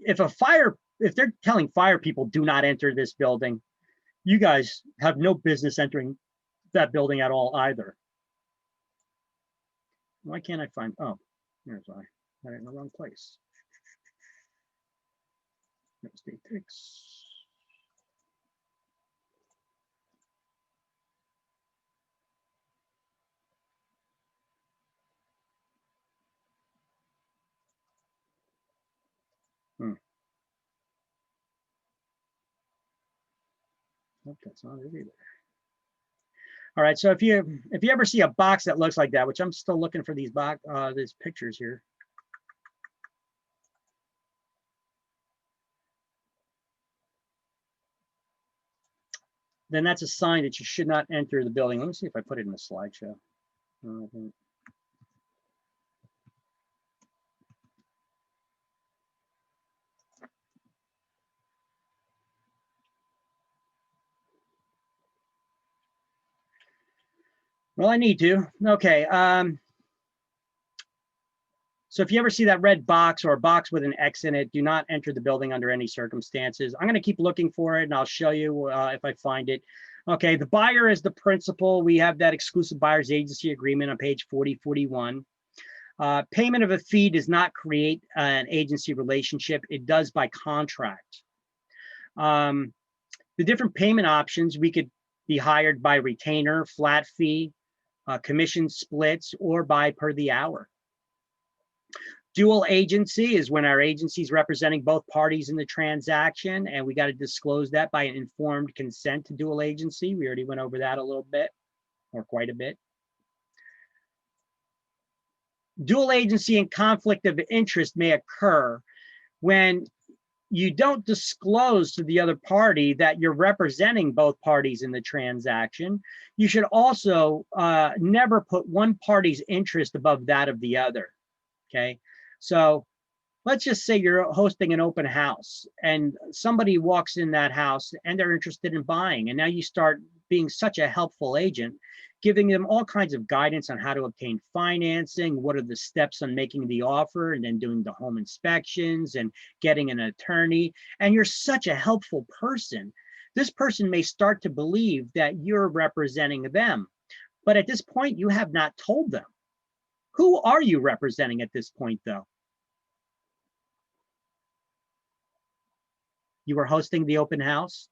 if they're telling fire people do not enter this building, you guys have no business entering that building at all either. Why can't I find, oh, there's why. I had it in the wrong place. Real estate tax. Nope, that's not it either. All right, so if you ever see a box that looks like that, which I'm still looking for these these pictures here. Then that's a sign that you should not enter the building. Let me see if I put it in the slideshow. Well, I need to. Okay. So if you ever see that red box or a box with an X in it, do not enter the building under any circumstances. I'm going to keep looking for it and I'll show you if I find it. Okay, the buyer is the principal. We have that exclusive buyer's agency agreement on page 4041. Payment of a fee does not create an agency relationship. It does by contract. The different payment options, we could be hired by retainer, flat fee, commission splits, or by per the hour. Dual agency is when our agency is representing both parties in the transaction, and we got to disclose that by an informed consent to dual agency. We already went over that a little bit, or quite a bit. Dual agency and conflict of interest may occur when you don't disclose to the other party that you're representing both parties in the transaction. You should also never put one party's interest above that of the other, okay? So let's just say you're hosting an open house and somebody walks in that house and they're interested in buying, and now you start being such a helpful agent, giving them all kinds of guidance on how to obtain financing, what are the steps on making the offer, and then doing the home inspections and getting an attorney. And you're such a helpful person. This person may start to believe that you're representing them. But at this point, you have not told them. Who are you representing at this point, though? You were hosting the open house?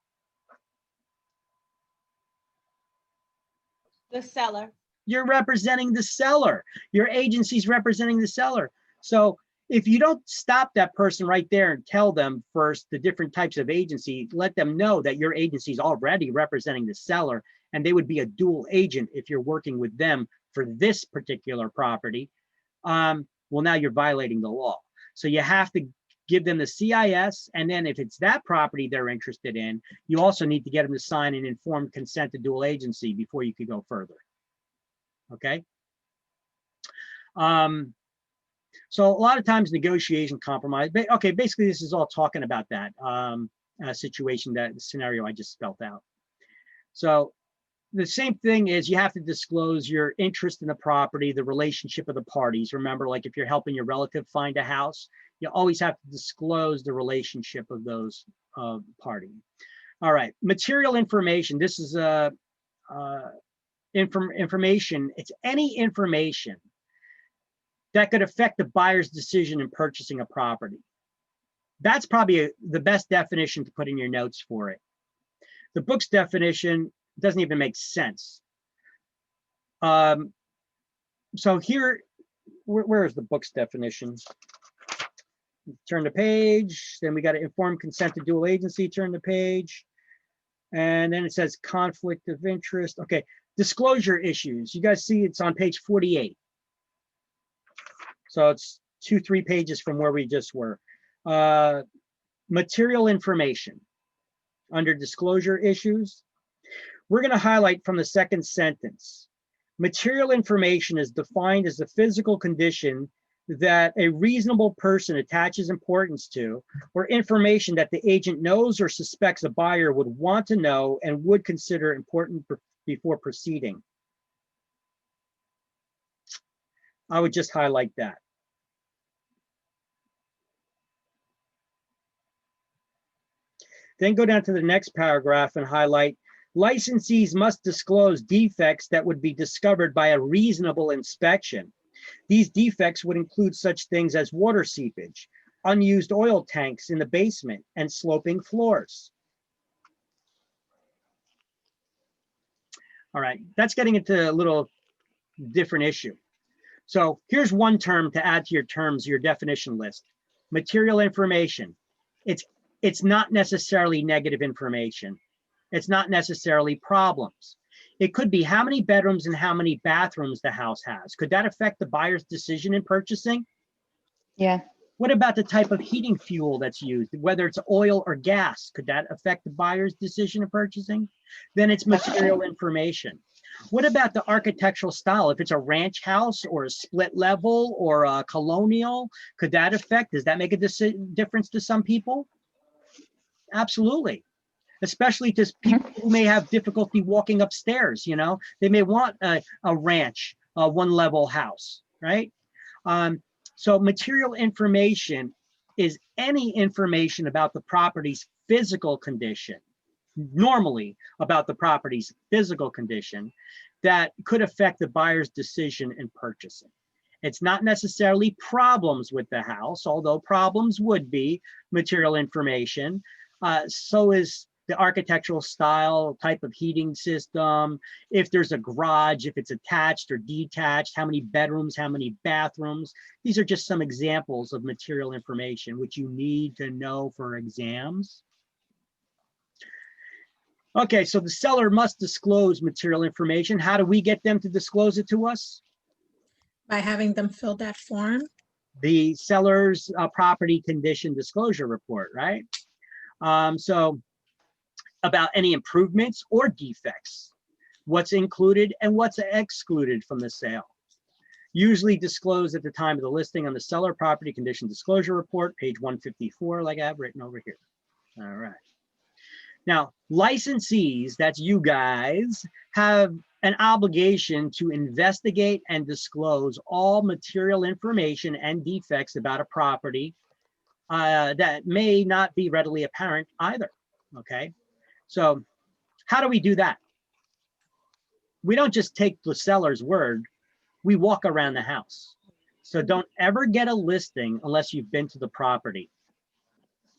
The seller. You're representing the seller. Your agency's representing the seller. So if you don't stop that person right there and tell them first the different types of agency, let them know that your agency is already representing the seller, and they would be a dual agent if you're working with them for this particular property. Well, now you're violating the law. So you have to give them the CIS, and then if it's that property they're interested in, you also need to get them to sign an informed consent to dual agency before you could go further. Okay. So a lot of times negotiation, compromise. Okay, basically this is all talking about that situation, that the scenario I just spelled out. So the same thing is you have to disclose your interest in the property, the relationship of the parties. Remember, like if you're helping your relative find a house, you always have to disclose the relationship of those parties. All right, material information. This is information. It's any information that could affect the buyer's decision in purchasing a property. That's probably the best definition to put in your notes for it. The book's definition doesn't even make sense. So here, where is the book's definition? Turn the page, then we got to inform consent to dual agency, turn the page. And then it says conflict of interest. Okay, disclosure issues. You guys see it's on page 48. So it's 2-3 pages from where we just were. Material information. Under disclosure issues, we're going to highlight from the second sentence. Material information is defined as the physical condition that a reasonable person attaches importance to, or information that the agent knows or suspects a buyer would want to know and would consider important before proceeding. I would just highlight that. Then go down to the next paragraph and highlight, licensees must disclose defects that would be discovered by a reasonable inspection. These defects would include such things as water seepage, unused oil tanks in the basement, and sloping floors. All right, that's getting into a little different issue. So here's one term to add to your terms, your definition list. Material information. It's not necessarily negative information. It's not necessarily problems. It could be how many bedrooms and how many bathrooms the house has. Could that affect the buyer's decision in purchasing? Yeah. What about the type of heating fuel that's used, whether it's oil or gas? Could that affect the buyer's decision in purchasing? Then it's material information. What about the architectural style? If it's a ranch house or a split level or a colonial, could that affect? Does that make a difference to some people? Absolutely. Especially to people who may have difficulty walking upstairs, you know, they may want a ranch, a one level house, right? So material information is any information about the property's physical condition, normally about the property's physical condition, that could affect the buyer's decision in purchasing. It's not necessarily problems with the house, although problems would be material information. So is the architectural style, type of heating system, if there's a garage, if it's attached or detached, how many bedrooms, how many bathrooms. These are just some examples of material information which you need to know for exams. Okay, so the seller must disclose material information. How do we get them to disclose it to us? By having them fill that form. The seller's property condition disclosure report, right? So about any improvements or defects, what's included and what's excluded from the sale. Usually disclosed at the time of the listing on the seller property condition disclosure report, page 154, like I have written over here. All right. Now, licensees, that's you guys, have an obligation to investigate and disclose all material information and defects about a property that may not be readily apparent either, okay? So how do we do that? We don't just take the seller's word, we walk around the house. So don't ever get a listing unless you've been to the property.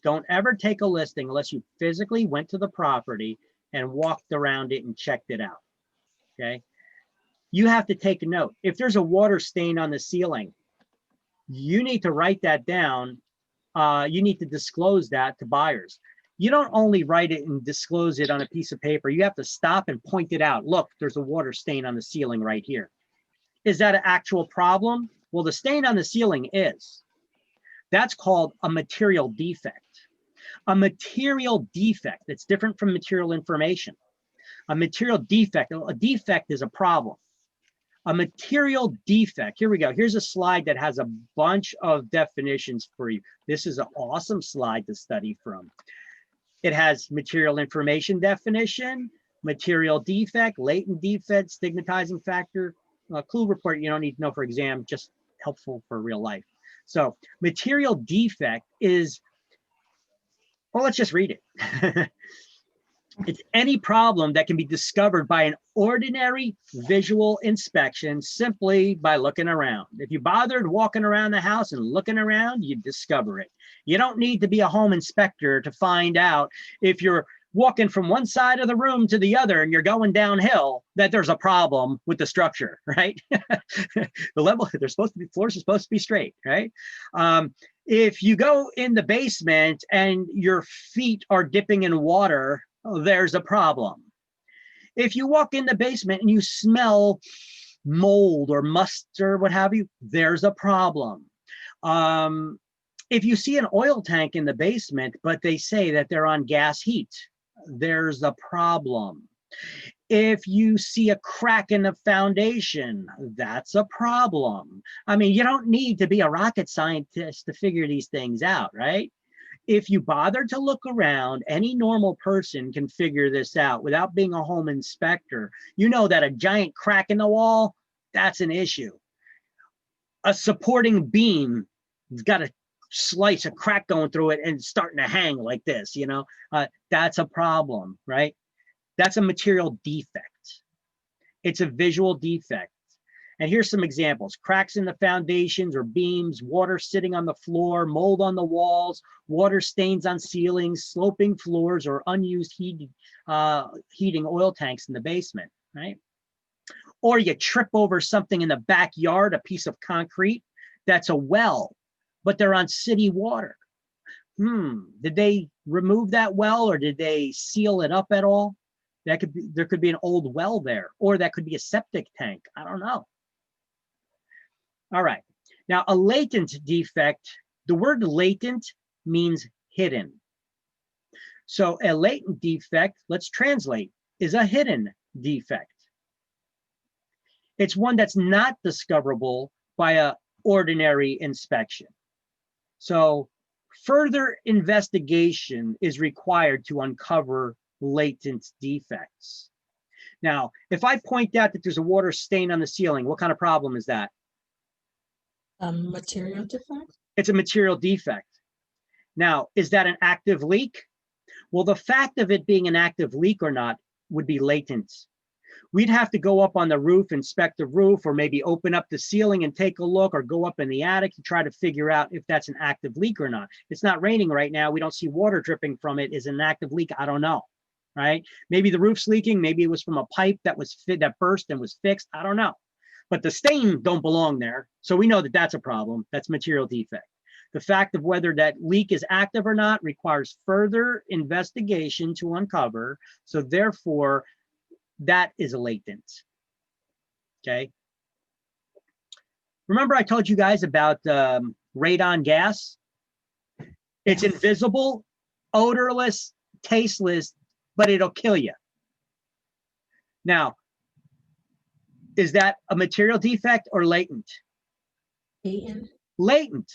Don't ever take a listing unless you physically went to the property and walked around it and checked it out, okay? You have to take a note. If there's a water stain on the ceiling, you need to write that down. You need to disclose that to buyers. You don't only write it and disclose it on a piece of paper. You have to stop and point it out. Look, there's a water stain on the ceiling right here. Is that an actual problem? Well, the stain on the ceiling is. That's called a material defect. A material defect, that's different from material information. A material defect, a defect is a problem. A material defect, here we go. Here's a slide that has a bunch of definitions for you. This is an awesome slide to study from. It has material information definition, material defect, latent defect, stigmatizing factor, clue report. You don't need to know for exam, just helpful for real life. So material defect is, well, let's just read it. It's any problem that can be discovered by an ordinary visual inspection simply by looking around. If you bothered walking around the house and looking around, you discover it. You don't need to be a home inspector to find out if you're walking from one side of the room to the other and you're going downhill that there's a problem with the structure, right? The level, they're supposed to be, floors are supposed to be straight, right? If you go in the basement and your feet are dipping in water, there's a problem. If you walk in the basement and you smell mold or must or what have you, there's a problem. If you see an oil tank in the basement, but they say that they're on gas heat, there's a problem. If you see a crack in the foundation, that's a problem. I mean, you don't need to be a rocket scientist to figure these things out, right? If you bother to look around, any normal person can figure this out without being a home inspector. You know that a giant crack in the wall, that's an issue. A supporting beam, it's got a slice, a crack going through it and starting to hang like this, you know, that's a problem, right? That's a material defect. It's a visual defect. And here's some examples: cracks in the foundations or beams, water sitting on the floor, mold on the walls, water stains on ceilings, sloping floors, or unused heating oil tanks in the basement, right? Or you trip over something in the backyard, a piece of concrete that's a well, but they're on city water. Did they remove that well, or did they seal it up at all? There could be an old well there, or that could be a septic tank. I don't know. All right. Now, a latent defect, the word latent means hidden. So a latent defect, let's translate, is a hidden defect. It's one that's not discoverable by an ordinary inspection. So further investigation is required to uncover latent defects. Now, if I point out that there's a water stain on the ceiling, what kind of problem is that? Material defect? It's a material defect. Now, is that an active leak? Well, the fact of it being an active leak or not would be latent. We'd have to go up on the roof, inspect the roof, or maybe open up the ceiling and take a look, or go up in the attic to try to figure out if that's an active leak or not. It's not raining right now. We don't see water dripping from it. Is it an active leak? I don't know, right? Maybe the roof's leaking. Maybe it was from a pipe that burst and was fixed. I don't know. But the stain don't belong there. So we know that that's a problem. That's material defect. The fact of whether that leak is active or not requires further investigation to uncover. So therefore, that is a latent. Okay. Remember I told you guys about radon gas? It's invisible, odorless, tasteless, but it'll kill you. Now, is that a material defect or latent? Latent.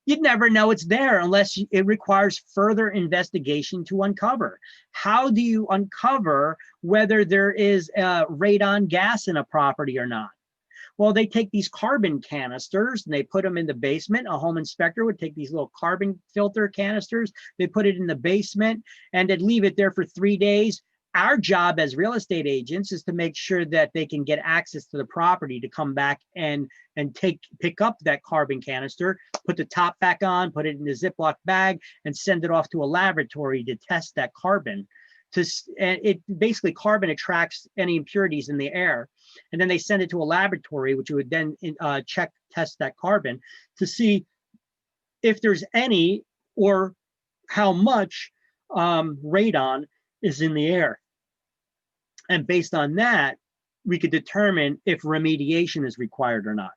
You'd never know it's there unless it requires further investigation to uncover. How do you uncover whether there is radon gas in a property or not? Well, they take these carbon canisters and they put them in the basement. A home inspector would take these little carbon filter canisters, they put it in the basement, and they'd leave it there for 3 days. Our job as real estate agents is to make sure that they can get access to the property to come back and pick up that carbon canister, put the top back on, put it in a Ziploc bag, and send it off to a laboratory to test that carbon. And it basically, carbon attracts any impurities in the air, and then they send it to a laboratory, which would then test that carbon to see if there's any or how much radon is in the air. And based on that, we could determine if remediation is required or not.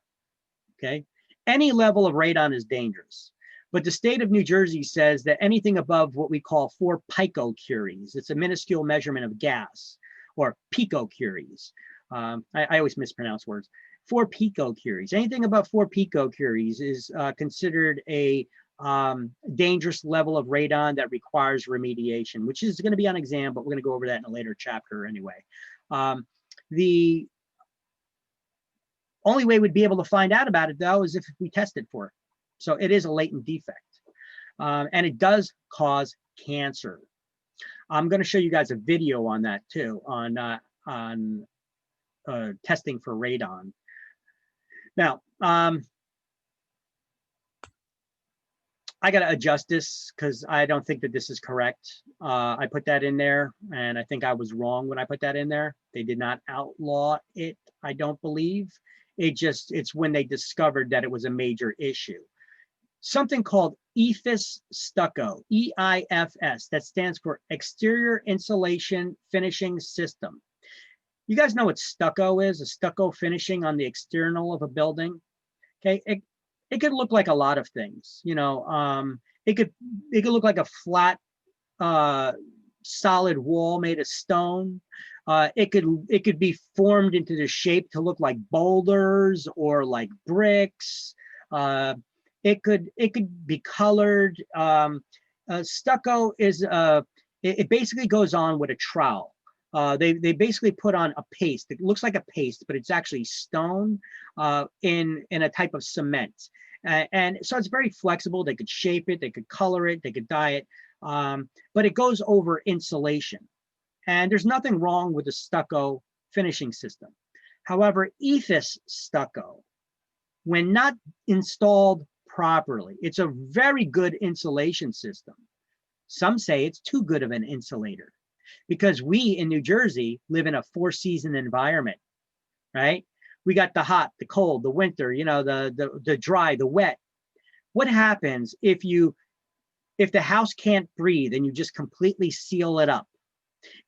Okay. Any level of radon is dangerous, but the state of New Jersey says that anything above what we call 4 picocuries, it's a minuscule measurement of gas, or picocuries. I always mispronounce words. 4 picocuries. Anything above 4 picocuries is considered a dangerous level of radon that requires remediation, which is going to be on exam, but we're going to go over that in a later chapter anyway. The only way we'd be able to find out about it, though, is if we tested for it. So it is a latent defect, and it does cause cancer. I'm going to show you guys a video on that too, on testing for radon. Now, I got to adjust this because I don't think that this is correct. I put that in there, and I think I was wrong when I put that in there. They did not outlaw it, I don't believe. It's when they discovered that it was a major issue. Something called EIFS stucco, EIFS, that stands for Exterior Insulation Finishing System. You guys know what stucco is, a stucco finishing on the external of a building. Okay, it could look like a lot of things, you know. It could look like a flat, solid wall made of stone. It could be formed into the shape to look like boulders or like bricks. It could be colored. Stucco is it basically goes on with a trowel. They basically put on a paste. It looks like a paste, but it's actually stone in a type of cement. And so it's very flexible. They could shape it, they could color it, they could dye it, but it goes over insulation. And there's nothing wrong with the stucco finishing system. However, EIFS stucco, when not installed properly, it's a very good insulation system. Some say it's too good of an insulator because we in New Jersey live in a 4-season environment, right? We got the hot, the cold, the winter, you know, the dry, the wet. What happens if the house can't breathe and you just completely seal it up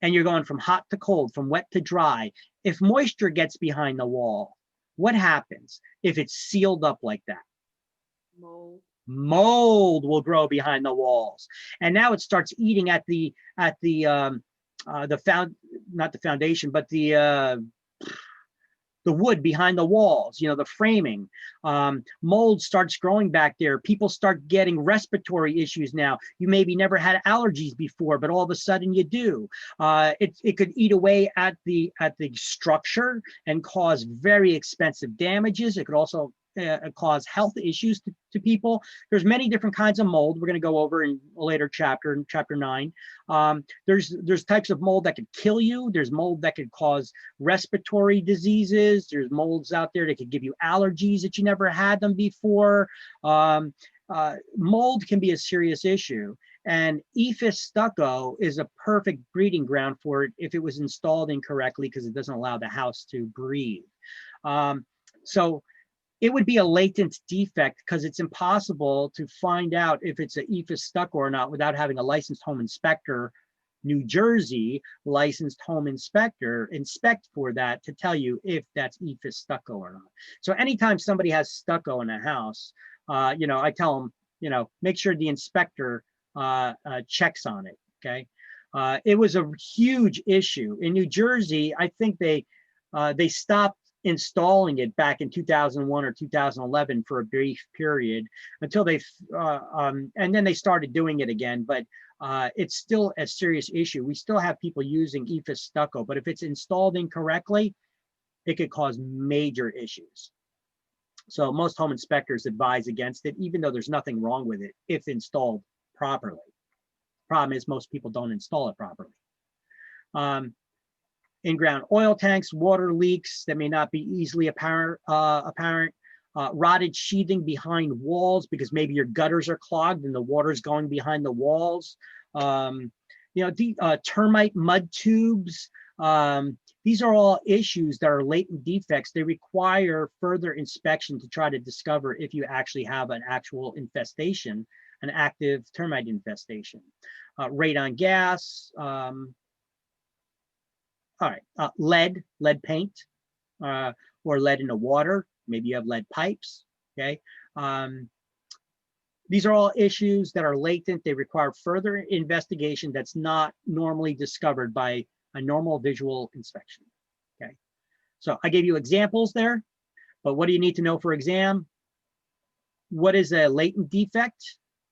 and you're going from hot to cold, from wet to dry? If moisture gets behind the wall, what happens if it's sealed up like that? Mold. Mold will grow behind the walls, and now it starts eating at the foundation, but the wood behind the walls, you know, the framing. Mold starts growing back there. People start getting respiratory issues now. You maybe never had allergies before, but all of a sudden you do. It could eat away at the structure and cause very expensive damages. It could also cause health issues to people. There's many different kinds of mold we're going to go over in a later chapter, in chapter 9. There's types of mold that could kill you. There's mold that could cause respiratory diseases. There's molds out there that could give you allergies that you never had them before. Mold can be a serious issue, and EIFS stucco is a perfect breeding ground for it if it was installed incorrectly, because it doesn't allow the house to breathe. So it would be a latent defect because it's impossible to find out if it's an EIFS stucco or not without having a licensed home inspector, New Jersey licensed home inspector, inspect for that to tell you if that's EIFS stucco or not. So anytime somebody has stucco in a house, you know, I tell them, you know, make sure the inspector checks on it, okay? It was a huge issue. In New Jersey, I think they stopped installing it back in 2001 or 2011 for a brief period until and then they started doing it again, but it's still a serious issue. We still have people using EIFS stucco, but if it's installed incorrectly, it could cause major issues. So most home inspectors advise against it, even though there's nothing wrong with it if installed properly. Problem is most people don't install it properly. In-ground oil tanks, water leaks that may not be easily apparent, rotted sheathing behind walls because maybe your gutters are clogged and the water's going behind the walls. You know, termite mud tubes. These are all issues that are latent defects. They require further inspection to try to discover if you actually have an actual infestation, an active termite infestation. Radon gas. All right, lead paint, or lead in the water. Maybe you have lead pipes, okay? These are all issues that are latent. They require further investigation that's not normally discovered by a normal visual inspection, okay? So I gave you examples there, but what do you need to know for exam? What is a latent defect?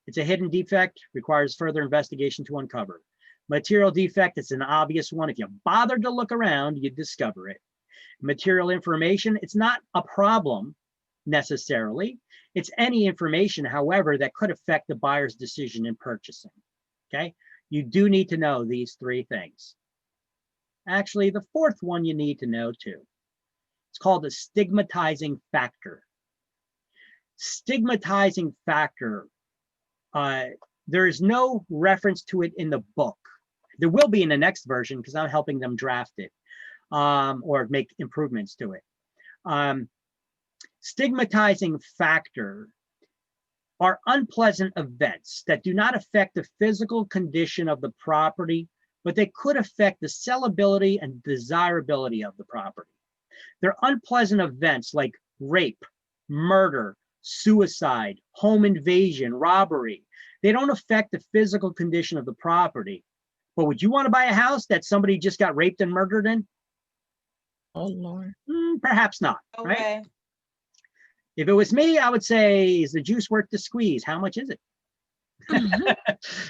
It's a hidden defect, requires further investigation to uncover. Material defect, it's an obvious one. If you bothered to look around, you'd discover it. Material information, it's not a problem necessarily. It's any information, however, that could affect the buyer's decision in purchasing, okay? You do need to know these 3 things. Actually, the 4th one you need to know too. It's called a stigmatizing factor. Stigmatizing factor, there is no reference to it in the book. There will be in the next version because I'm helping them draft it or make improvements to it. Stigmatizing factor are unpleasant events that do not affect the physical condition of the property, but they could affect the sellability and desirability of the property. They're unpleasant events like rape, murder, suicide, home invasion, robbery. They don't affect the physical condition of the property. But would you want to buy a house that somebody just got raped and murdered in? Oh, Lord. Perhaps not, right? Okay. If it was me, I would say, is the juice worth the squeeze? How much is it?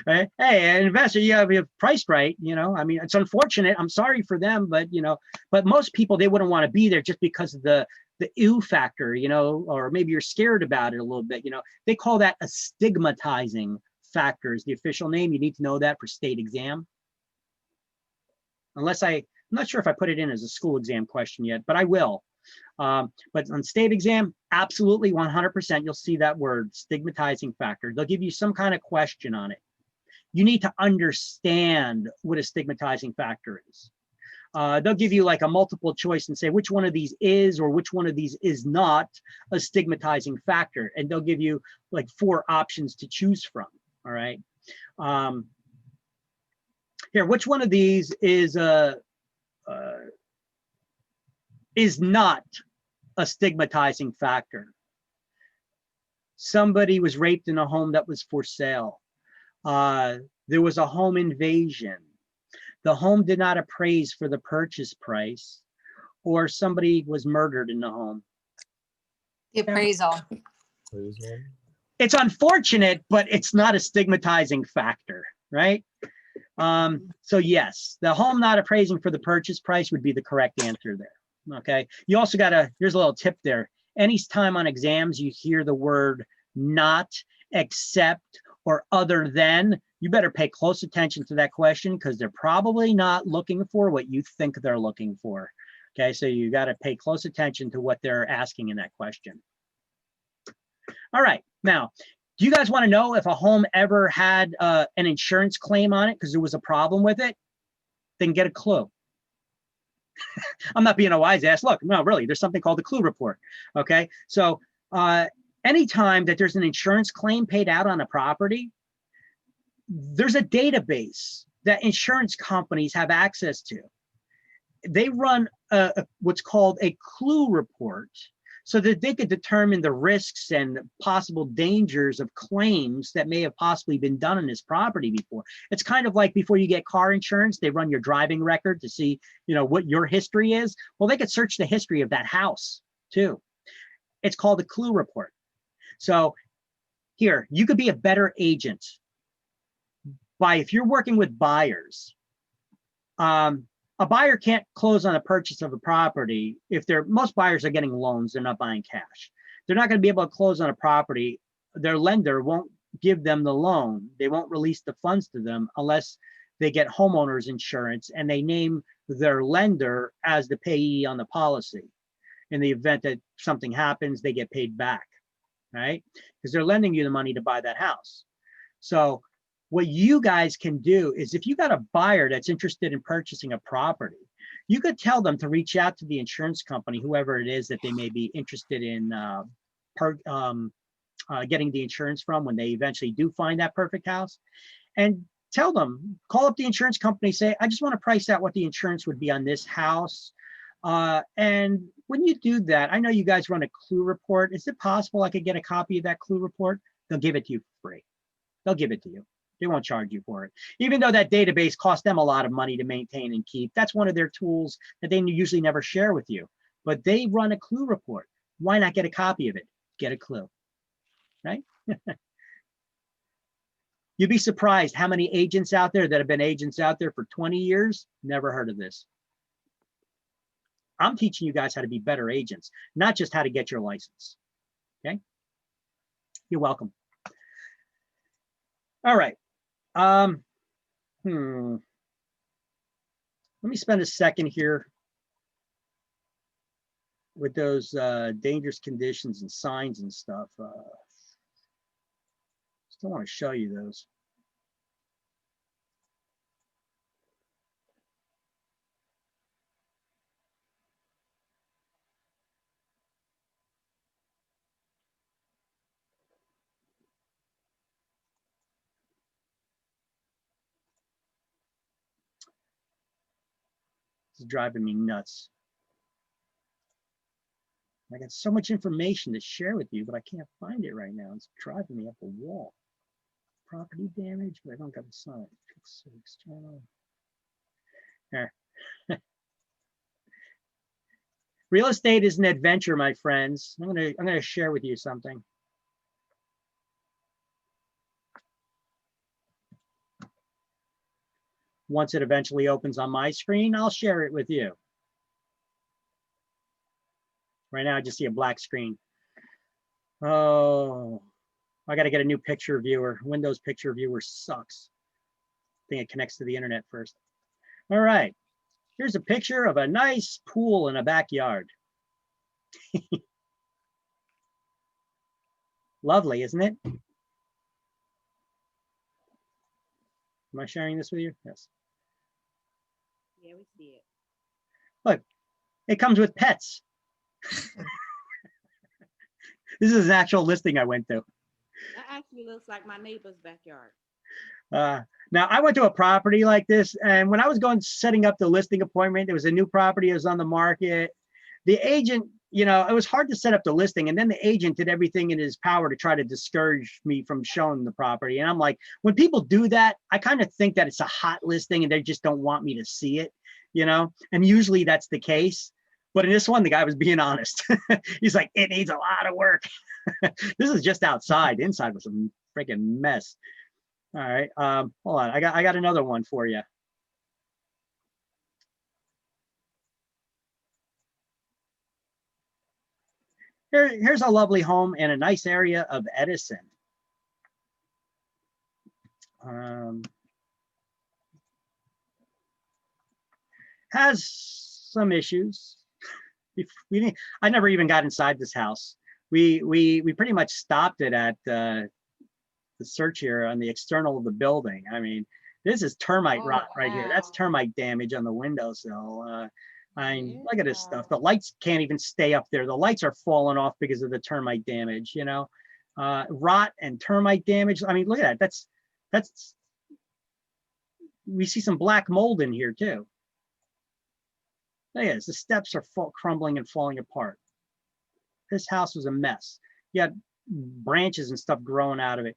Right? Hey, an investor, you have priced right, you know, I mean, it's unfortunate. I'm sorry for them, but, you know, but most people, they wouldn't want to be there just because of the ew factor, you know, or maybe you're scared about it a little bit, you know. They call that a stigmatizing factor is the official name. You need to know that for state exam. Unless I'm not sure if I put it in as a school exam question yet, but I will. But on state exam, absolutely 100%, you'll see that word stigmatizing factor. They'll give you some kind of question on it. You need to understand what a stigmatizing factor is. They'll give you like a multiple choice and say which one of these is or which one of these is not a stigmatizing factor. And they'll give you like 4 options to choose from. All right. Here, which one of these is not a stigmatizing factor? Somebody was raped in a home that was for sale. There was a home invasion. The home did not appraise for the purchase price, or somebody was murdered in the home. The appraisal. It's unfortunate, but it's not a stigmatizing factor, right? So yes, the home not appraising for the purchase price would be the correct answer there. Okay. You also here's a little tip there. Anytime on exams you hear the word not, except, or other than, you better pay close attention to that question because they're probably not looking for what you think they're looking for. Okay, so you got to pay close attention to what they're asking in that question. All right, now, do you guys want to know if a home ever had an insurance claim on it because there was a problem with it? Then get a clue. I'm not being a wise ass. Look, no, really, there's something called the clue report. Okay, so anytime that there's an insurance claim paid out on a property, there's a database that insurance companies have access to. They run what's called a clue report so that they could determine the risks and possible dangers of claims that may have possibly been done on this property before. It's kind of like before you get car insurance, they run your driving record to see, what your history is. Well, they could search the history of that house too. It's called a clue report. So here, you could be a better agent by, if you're working with buyers, a buyer can't close on a purchase of a property if most buyers are getting loans, they're not buying cash. They're not going to be able to close on a property. Their lender won't give them the loan. They won't release the funds to them unless they get homeowners insurance and they name their lender as the payee on the policy. In the event that something happens, they get paid back, right? Because they're lending you the money to buy that house. So what you guys can do is, if you got a buyer that's interested in purchasing a property, you could tell them to reach out to the insurance company, whoever it is that they may be interested in getting the insurance from when they eventually do find that perfect house, and tell them, call up the insurance company, say, I just want to price out what the insurance would be on this house. And when you do that, I know you guys run a clue report. Is it possible I could get a copy of that clue report? They'll give it to you for free. They'll give it to you. They won't charge you for it. Even though that database costs them a lot of money to maintain and keep, that's one of their tools that they usually never share with you. But they run a clue report. Why not get a copy of it? Get a clue, right? You'd be surprised how many agents out there that have been agents out there for 20 years, never heard of this. I'm teaching you guys how to be better agents, not just how to get your license, okay? You're welcome. All right. Let me spend a second here with those dangerous conditions and signs and stuff. Still want to show you those. It's driving me nuts. I got so much information to share with you, but I can't find it right now. It's driving me up a wall. Property damage, but I don't got the sign. External. Here. Real estate is an adventure, my friends. I'm gonna share with you something. Once it eventually opens on my screen, I'll share it with you. Right now, I just see a black screen. Oh, I got to get a new picture viewer. Windows picture viewer sucks. I think it connects to the internet first. All right, here's a picture of a nice pool in a backyard. Lovely, isn't it? Am I sharing this with you? Yes. Yeah, we see it. Look, it comes with pets. This is an actual listing I went to. That actually looks like my neighbor's backyard. Now I went to a property like this, and when I was setting up the listing appointment, there was a new property that was on the market. The agent, you know, it was hard to set up the listing, and then the agent did everything in his power to try to discourage me from showing the property. And I'm like, when people do that, I kind of think that it's a hot listing and they just don't want me to see it, you know, and usually that's the case. But in this one, the guy was being honest. He's like, it needs a lot of work. This is just outside. The inside was a freaking mess. All right, hold on. I got another one for you. Here's a lovely home in a nice area of Edison. Has some issues. I never even got inside this house. We pretty much stopped it at the search here on the external of the building. I mean, this is termite rot right here. That's termite damage on the windowsill. I mean, look at this stuff. The lights can't even stay up there. The lights are falling off because of the termite damage, you know. Rot and termite damage. I mean, look at that. That's we see some black mold in here too. Look at this. The steps are crumbling and falling apart. This house was a mess. You had branches and stuff growing out of it.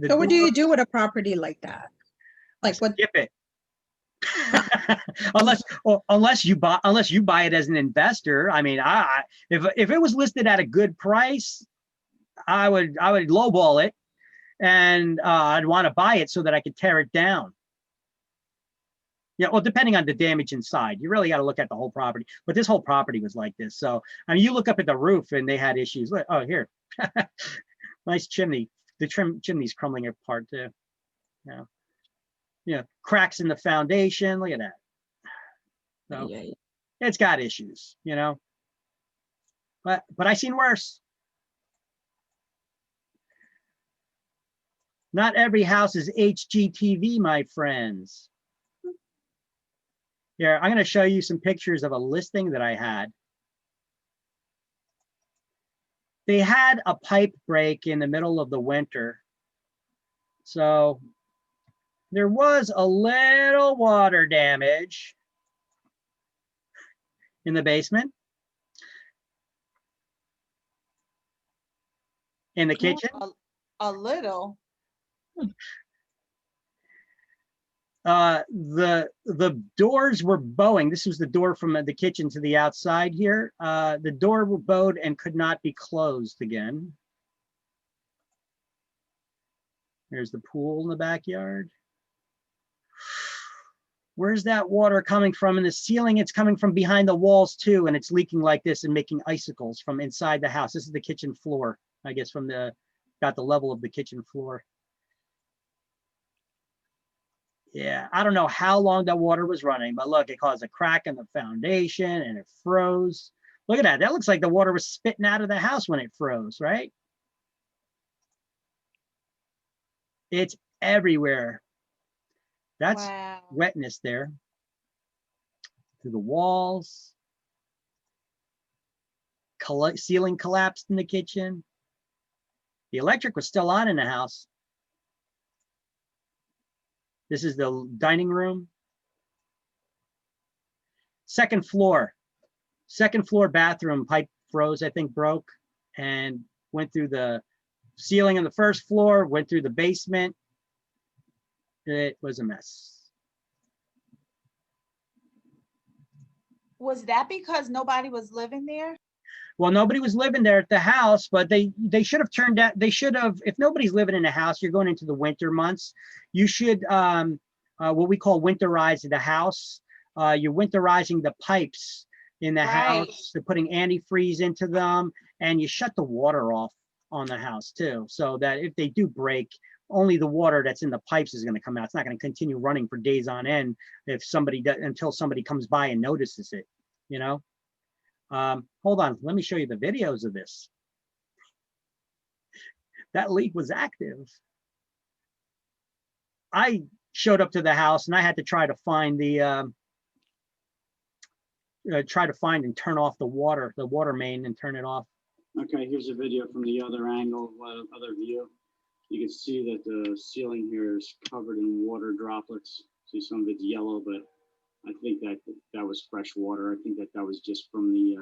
So what do you do with a property like that? Like what? Skip it. unless you buy it as an investor. I mean, if it was listed at a good price, I would lowball it, and I'd want to buy it so that I could tear it down. Yeah, well, depending on the damage inside, you really got to look at the whole property. But this whole property was like this. So I mean, you look up at the roof and they had issues. Look, oh, here, nice chimney. The chimney's crumbling apart too. Yeah, cracks in the foundation. Look at that. So Yeah. it's got issues, you know. But I seen worse. Not every house is HGTV, my friends. Here, I'm going to show you some pictures of a listing that I had. They had a pipe break in the middle of the winter. So there was a little water damage in the basement. In the kitchen. A little. The doors were bowing. This was the door from the kitchen to the outside here. The door were bowed and could not be closed again. There's the pool in the backyard. Where's that water coming from? In the ceiling, it's coming from behind the walls too, and it's leaking like this and making icicles from inside the house. This is the kitchen floor, I guess, from about the level of the kitchen floor. Yeah, I don't know how long that water was running, but look, it caused a crack in the foundation and it froze. Look at that. That looks like the water was spitting out of the house when it froze, right? It's everywhere. That's wetness there. Through the walls. Ceiling collapsed in the kitchen. The electric was still on in the house. This is the dining room. Second floor bathroom pipe froze, I think broke, and went through the ceiling on the first floor, went through the basement. It was a mess. Was that because nobody was living there? Well, nobody was living there at the house, but they should have turned out, if nobody's living in a house, you're going into the winter months, you should, what we call winterize the house. You're winterizing the pipes in the house, they're putting antifreeze into them, and you shut the water off on the house too, so that if they do break, only the water that's in the pipes is going to come out. It's not going to continue running for days on end until somebody comes by and notices it, you know. Hold on, let me show you the videos of this. That leak was active. I showed up to the house and I had to try to find the and turn off the water main and turn it off. Okay, here's a video from the other angle, other view. You can see that the ceiling here is covered in water droplets. See, some of it's yellow, but I think that was fresh water. I think that was just from the,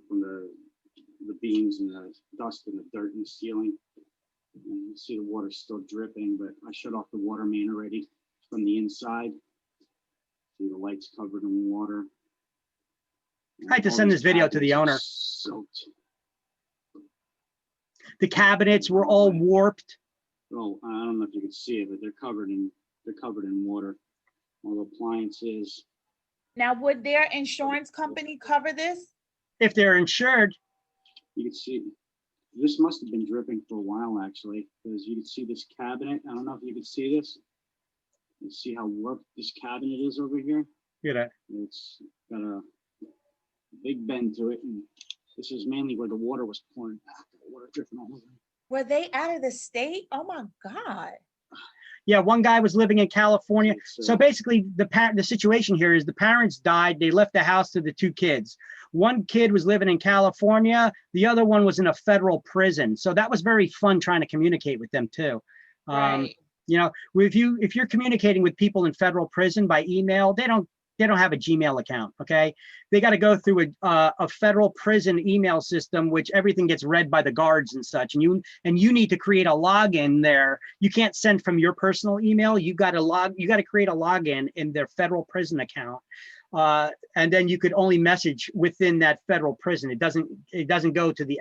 from the beams and the dust and the dirt in the ceiling. And you see the water still dripping, but I shut off the water main already from the inside. See the lights covered in water. I had to send this video to the owner. Soaked. The cabinets were all warped. Well, I don't know if you can see it, but they're covered in water. All the appliances. Now, would their insurance company cover this? If they're insured. You can see this must have been dripping for a while, actually, because you can see this cabinet. I don't know if you can see this. You see how warped this cabinet is over here? Look at that. It's got a big bend to it, and this is mainly where the water was pouring back. The water dripping all over. Were they out of the state? Oh my God. Yeah, one guy was living in California. So basically, the situation here is the parents died. They left the house to the two kids. One kid was living in California. The other one was in a federal prison. So that was very fun trying to communicate with them too. Right. You know, if you're communicating with people in federal prison by email, they don't have a Gmail account. Okay, they got to go through a federal prison email system, which everything gets read by the guards and such. And you need to create a login there. You can't send from your personal email. You got to create a login in their federal prison account. And then you could only message within that federal prison. It doesn't go to the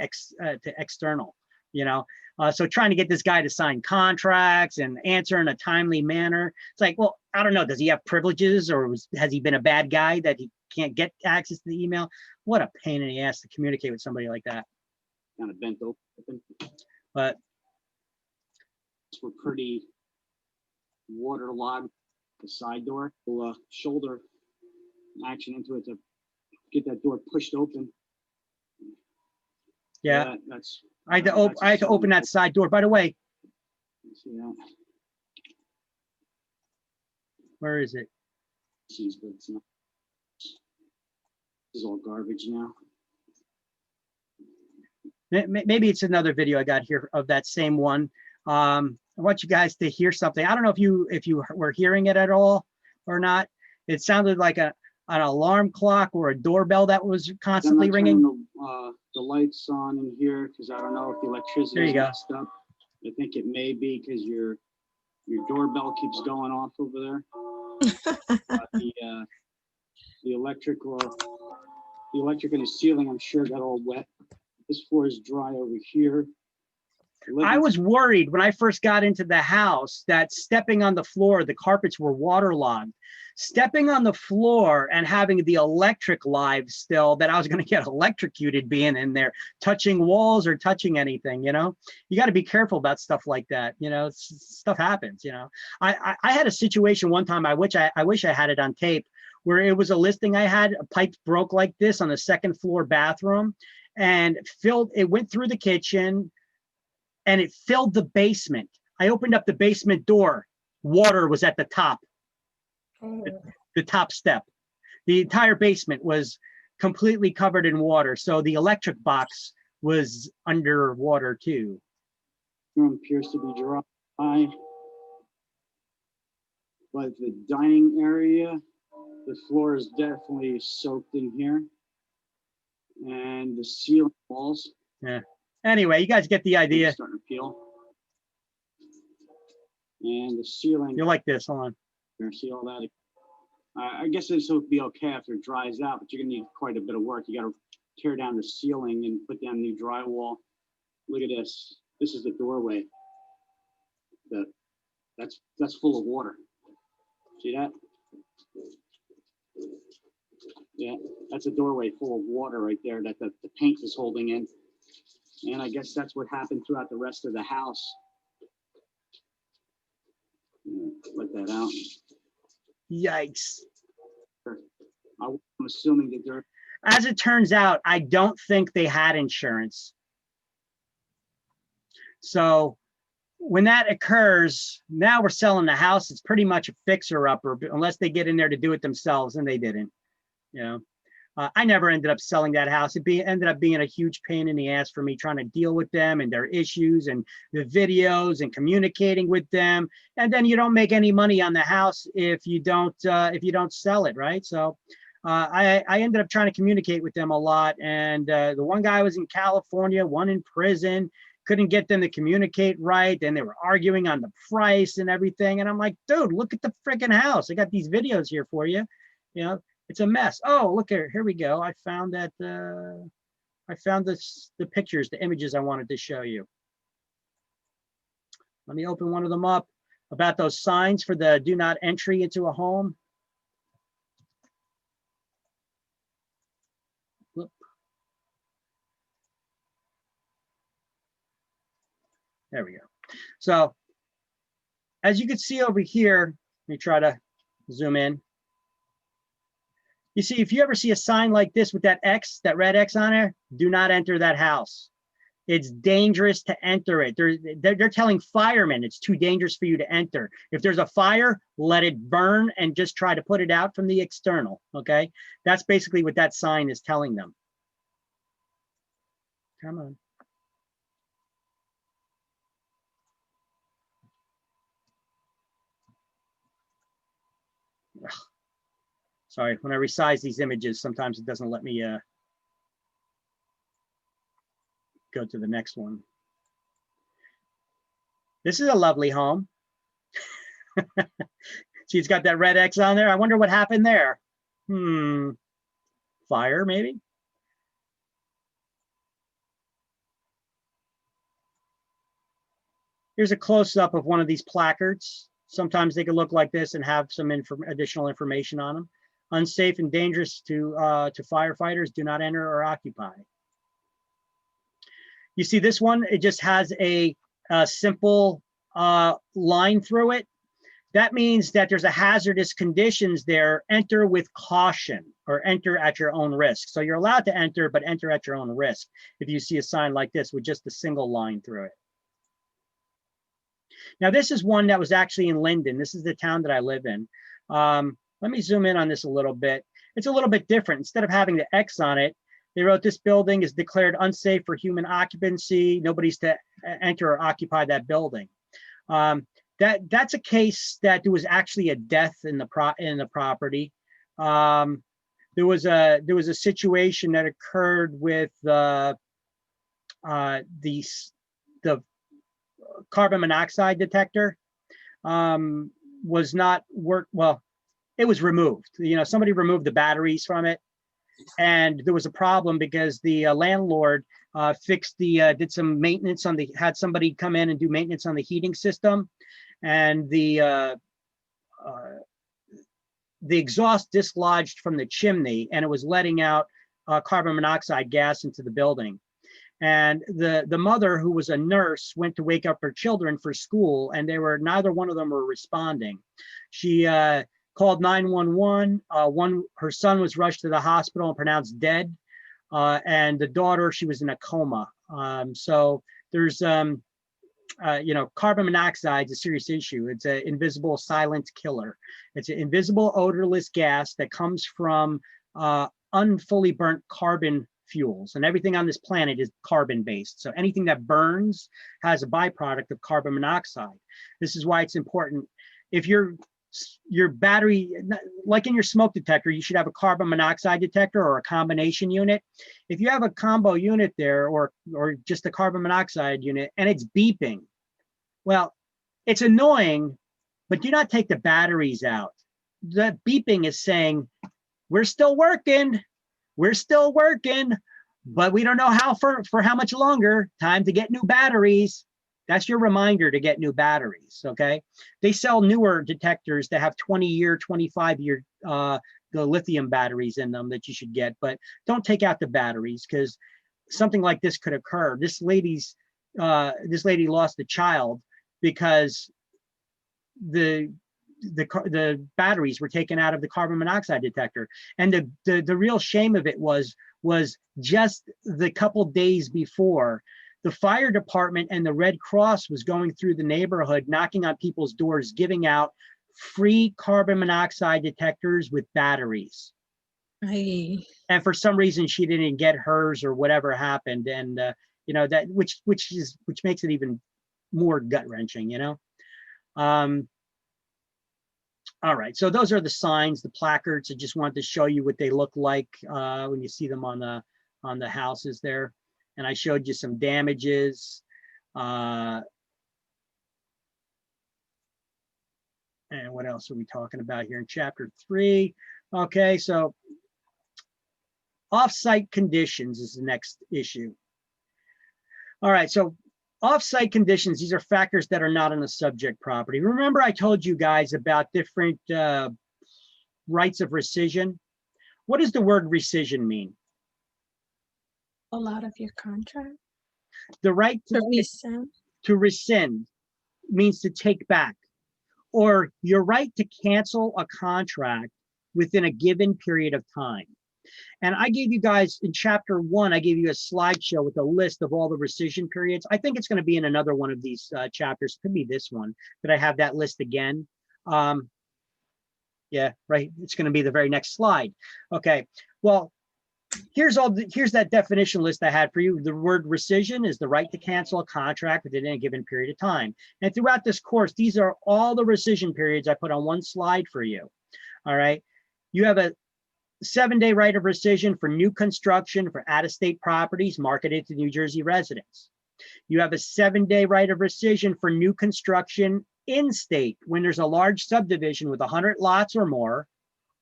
external, you know. So trying to get this guy to sign contracts and answer in a timely manner. It's like, well, I don't know. Does he have privileges, or has he been a bad guy that he can't get access to the email? What a pain in the ass to communicate with somebody like that. Kind of bent open. But we're pretty waterlogged. The side door, shoulder action into it to get that door pushed open. Yeah, that's. I had to open that side door. By the way, See that? where is it? But it's not. This is all garbage now. Maybe it's another video I got here of that same one. I want you guys to hear something. I don't know if you were hearing it at all or not. It sounded like an alarm clock or a doorbell that was constantly ringing. The lights on in here because I don't know if the electricity There you is go. messed up. I think it may be because your doorbell keeps going off over there. The electric in the ceiling, I'm sure got all wet. This floor is dry over here. I was worried when I first got into the house that stepping on the floor, the carpets were waterlogged. Stepping on the floor and having the electric live still, that I was going to get electrocuted being in there, touching walls or touching anything, you know. You got to be careful about stuff like that, you know. Stuff happens, you know. I had a situation one time, I wish I had it on tape, where it was a listing I had, a pipe broke like this on the second floor bathroom, and it went through the kitchen, and it filled the basement. I opened up the basement door. Water was at the top, the top step. The entire basement was completely covered in water. So the electric box was underwater too. Room appears to be dry. But the dining area, the floor is definitely soaked in here. And the ceiling walls. Yeah. Anyway, you guys get the idea. Starting to peel. And the ceiling. You like this, hold on. You see all that? I guess this will be okay after it dries out, but you're gonna need quite a bit of work. You gotta tear down the ceiling and put down new drywall. Look at this. This is the doorway. That's full of water. See that? Yeah, that's a doorway full of water right there that the paint is holding in. And I guess that's what happened throughout the rest of the house. Let that out. Yikes. I'm assuming that As it turns out, I don't think they had insurance. So when that occurs, now we're selling the house. It's pretty much a fixer-upper, unless they get in there to do it themselves, and they didn't. You know, I never ended up selling that house. Ended up being a huge pain in the ass for me trying to deal with them and their issues and the videos and communicating with them. And then you don't make any money on the house if you don't sell it, right? So I ended up trying to communicate with them a lot. And the one guy was in California, one in prison. Couldn't get them to communicate right. And they were arguing on the price and everything. And I'm like, dude, look at the freaking house. I got these videos here for you. You know, it's a mess. Oh, look here. Here we go. I found that. I found the pictures, the images I wanted to show you. Let me open one of them up about those signs for the do not entry into a home. There we go. So as you can see over here, let me try to zoom in. You see, if you ever see a sign like this with that X, that red X on there, do not enter that house. It's dangerous to enter it. They're telling firemen it's too dangerous for you to enter. If there's a fire, let it burn and just try to put it out from the external, okay? That's basically what that sign is telling them. Come on. Ugh. Sorry, when I resize these images, sometimes it doesn't let me go to the next one. This is a lovely home. See, it's got that red X on there. I wonder what happened there. Fire, maybe? Here's a close-up of one of these placards. Sometimes they can look like this and have some additional information on them. Unsafe and dangerous to firefighters, do not enter or occupy. You see this one, it just has a simple line through it. That means that there's a hazardous conditions there. Enter with caution or enter at your own risk. So you're allowed to enter, but enter at your own risk if you see a sign like this with just a single line through it. Now, this is one that was actually in Linden. This is the town that I live in. Let me zoom in on this a little bit. It's a little bit different. Instead of having the X on it, they wrote this building is declared unsafe for human occupancy. Nobody's to enter or occupy that building. That's a case that there was actually a death in the property. There was a situation that occurred with the carbon monoxide detector was not well. It was removed. You know, somebody removed the batteries from it, and there was a problem because the landlord did some maintenance on had somebody come in and do maintenance on the heating system, and the exhaust dislodged from the chimney, and it was letting out carbon monoxide gas into the building. And the mother, who was a nurse, went to wake up her children for school, and neither one of them were responding. She called 911. Her son was rushed to the hospital and pronounced dead. And the daughter, she was in a coma. So there's, you know, carbon monoxide is a serious issue. It's an invisible silent killer. It's an invisible odorless gas that comes from unfully burnt carbon fuels, and everything on this planet is carbon based. So anything that burns has a byproduct of carbon monoxide. This is why it's important. If your battery, like in your smoke detector, you should have a carbon monoxide detector or a combination unit. If you have a combo unit there, or just a carbon monoxide unit, and it's beeping, well, it's annoying, but do not take the batteries out. The beeping is saying, we're still working, but we don't know how for how much longer. Time to get new batteries. That's your reminder to get new batteries, okay? They sell newer detectors that have 20-year, 25-year the lithium batteries in them that you should get, but don't take out the batteries, because something like this could occur. This lady lost a child because the batteries were taken out of the carbon monoxide detector. And the real shame of it was just the couple days before, the fire department and the Red Cross was going through the neighborhood, knocking on people's doors, giving out free carbon monoxide detectors with batteries. Aye. And for some reason, she didn't get hers or whatever happened. And, you know, that which makes it even more gut wrenching, you know? All right, so those are the signs, the placards. I just wanted to show you what they look like when you see them on the houses there. And I showed you some damages. And what else are we talking about here in chapter 3? Okay, so off-site conditions is the next issue. All right, so off-site conditions, these are factors that are not on the subject property. Remember I told you guys about different rights of rescission? What does the word rescission mean? A lot of your contract. The right to rescind means to take back, or your right to cancel a contract within a given period of time. And I gave you guys in chapter 1, I gave you a slideshow with a list of all the rescission periods. I think it's going to be in another one of these chapters. Could be this one, that I have that list again. Yeah, right. It's going to be the very next slide. Okay. Well, here's that definition list I had for you. The word rescission is the right to cancel a contract within a given period of time. And throughout this course, these are all the rescission periods I put on one slide for you. All right. You have a 7-day right of rescission for new construction for out-of-state properties marketed to New Jersey residents. You have a 7-day right of rescission for new construction in-state when there's a large subdivision with 100 lots or more,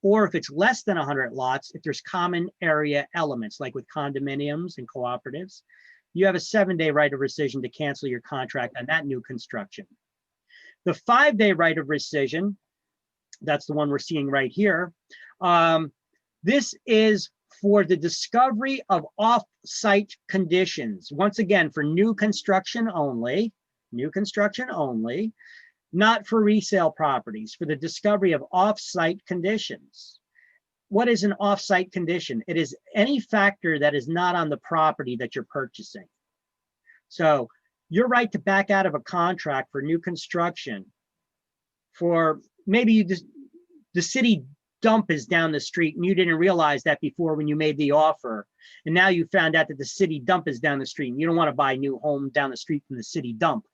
or if it's less than 100 lots, if there's common area elements, like with condominiums and cooperatives. You have a 7-day right of rescission to cancel your contract on that new construction. The 5-day right of rescission, that's the one we're seeing right here. This is for the discovery of off-site conditions. Once again, for new construction only, not for resale properties, for the discovery of off-site conditions. What is an off-site condition? It is any factor that is not on the property that you're purchasing. So your right to back out of a contract for new construction, for maybe the city dump is down the street and you didn't realize that before when you made the offer, and now you found out that the city dump is down the street and you don't want to buy a new home down the street from the city dump.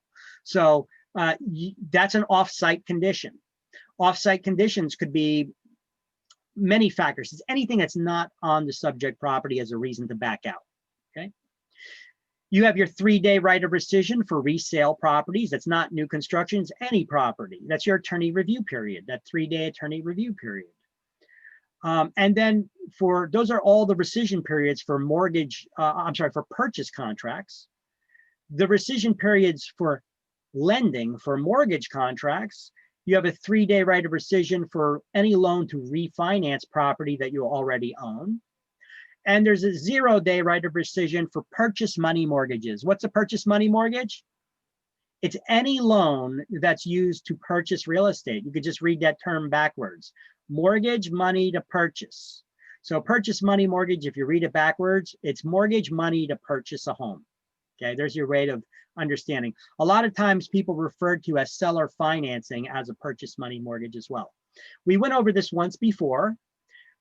So that's an off-site condition. Off-site conditions could be many factors. It's anything that's not on the subject property as a reason to back out. Okay. You have your 3-day right of rescission for resale properties. That's not new constructions, any property. That's your attorney review period, that 3-day attorney review period. And then those are all the rescission periods for for purchase contracts. The rescission periods for lending, for mortgage contracts, you have a 3-day right of rescission for any loan to refinance property that you already own. And there's a 0-day right of rescission for purchase money mortgages. What's a purchase money mortgage? It's any loan that's used to purchase real estate. You could just read that term backwards. Mortgage money to purchase. So purchase money mortgage, if you read it backwards, it's mortgage money to purchase a home. Okay, there's your way of understanding. A lot of times people refer to as seller financing as a purchase money mortgage as well. We went over this once before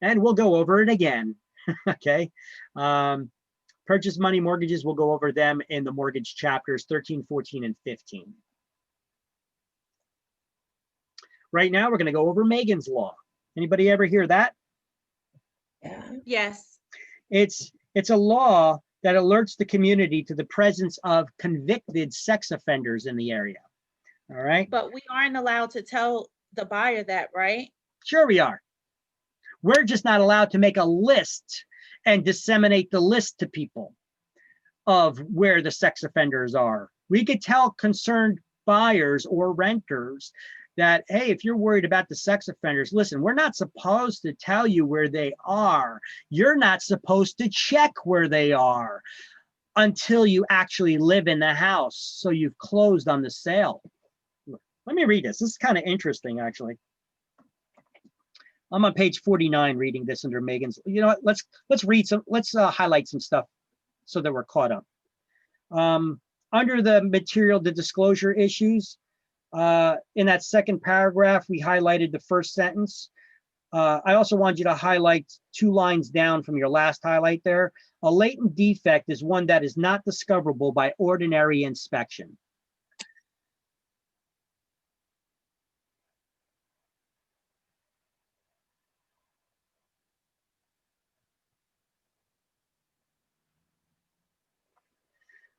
and we'll go over it again. Okay. Purchase money mortgages, we'll go over them in the mortgage chapters 13, 14, and 15. Right now, we're going to go over Megan's Law. Anybody ever hear that? Yes. It's a law that alerts the community to the presence of convicted sex offenders in the area. All right. But we aren't allowed to tell the buyer that, right? Sure we are. We're just not allowed to make a list and disseminate the list to people of where the sex offenders are. We could tell concerned buyers or renters that, hey, if you're worried about the sex offenders, listen, we're not supposed to tell you where they are. You're not supposed to check where they are until you actually live in the house. So you've closed on the sale. Let me read this. This is kind of interesting, actually. I'm on page 49 reading this under Megan's. You know what? Let's read some, let's highlight some stuff so that we're caught up. Under the disclosure issues, in that second paragraph, we highlighted the first sentence. I also want you to highlight 2 lines down from your last highlight there. A latent defect is one that is not discoverable by ordinary inspection.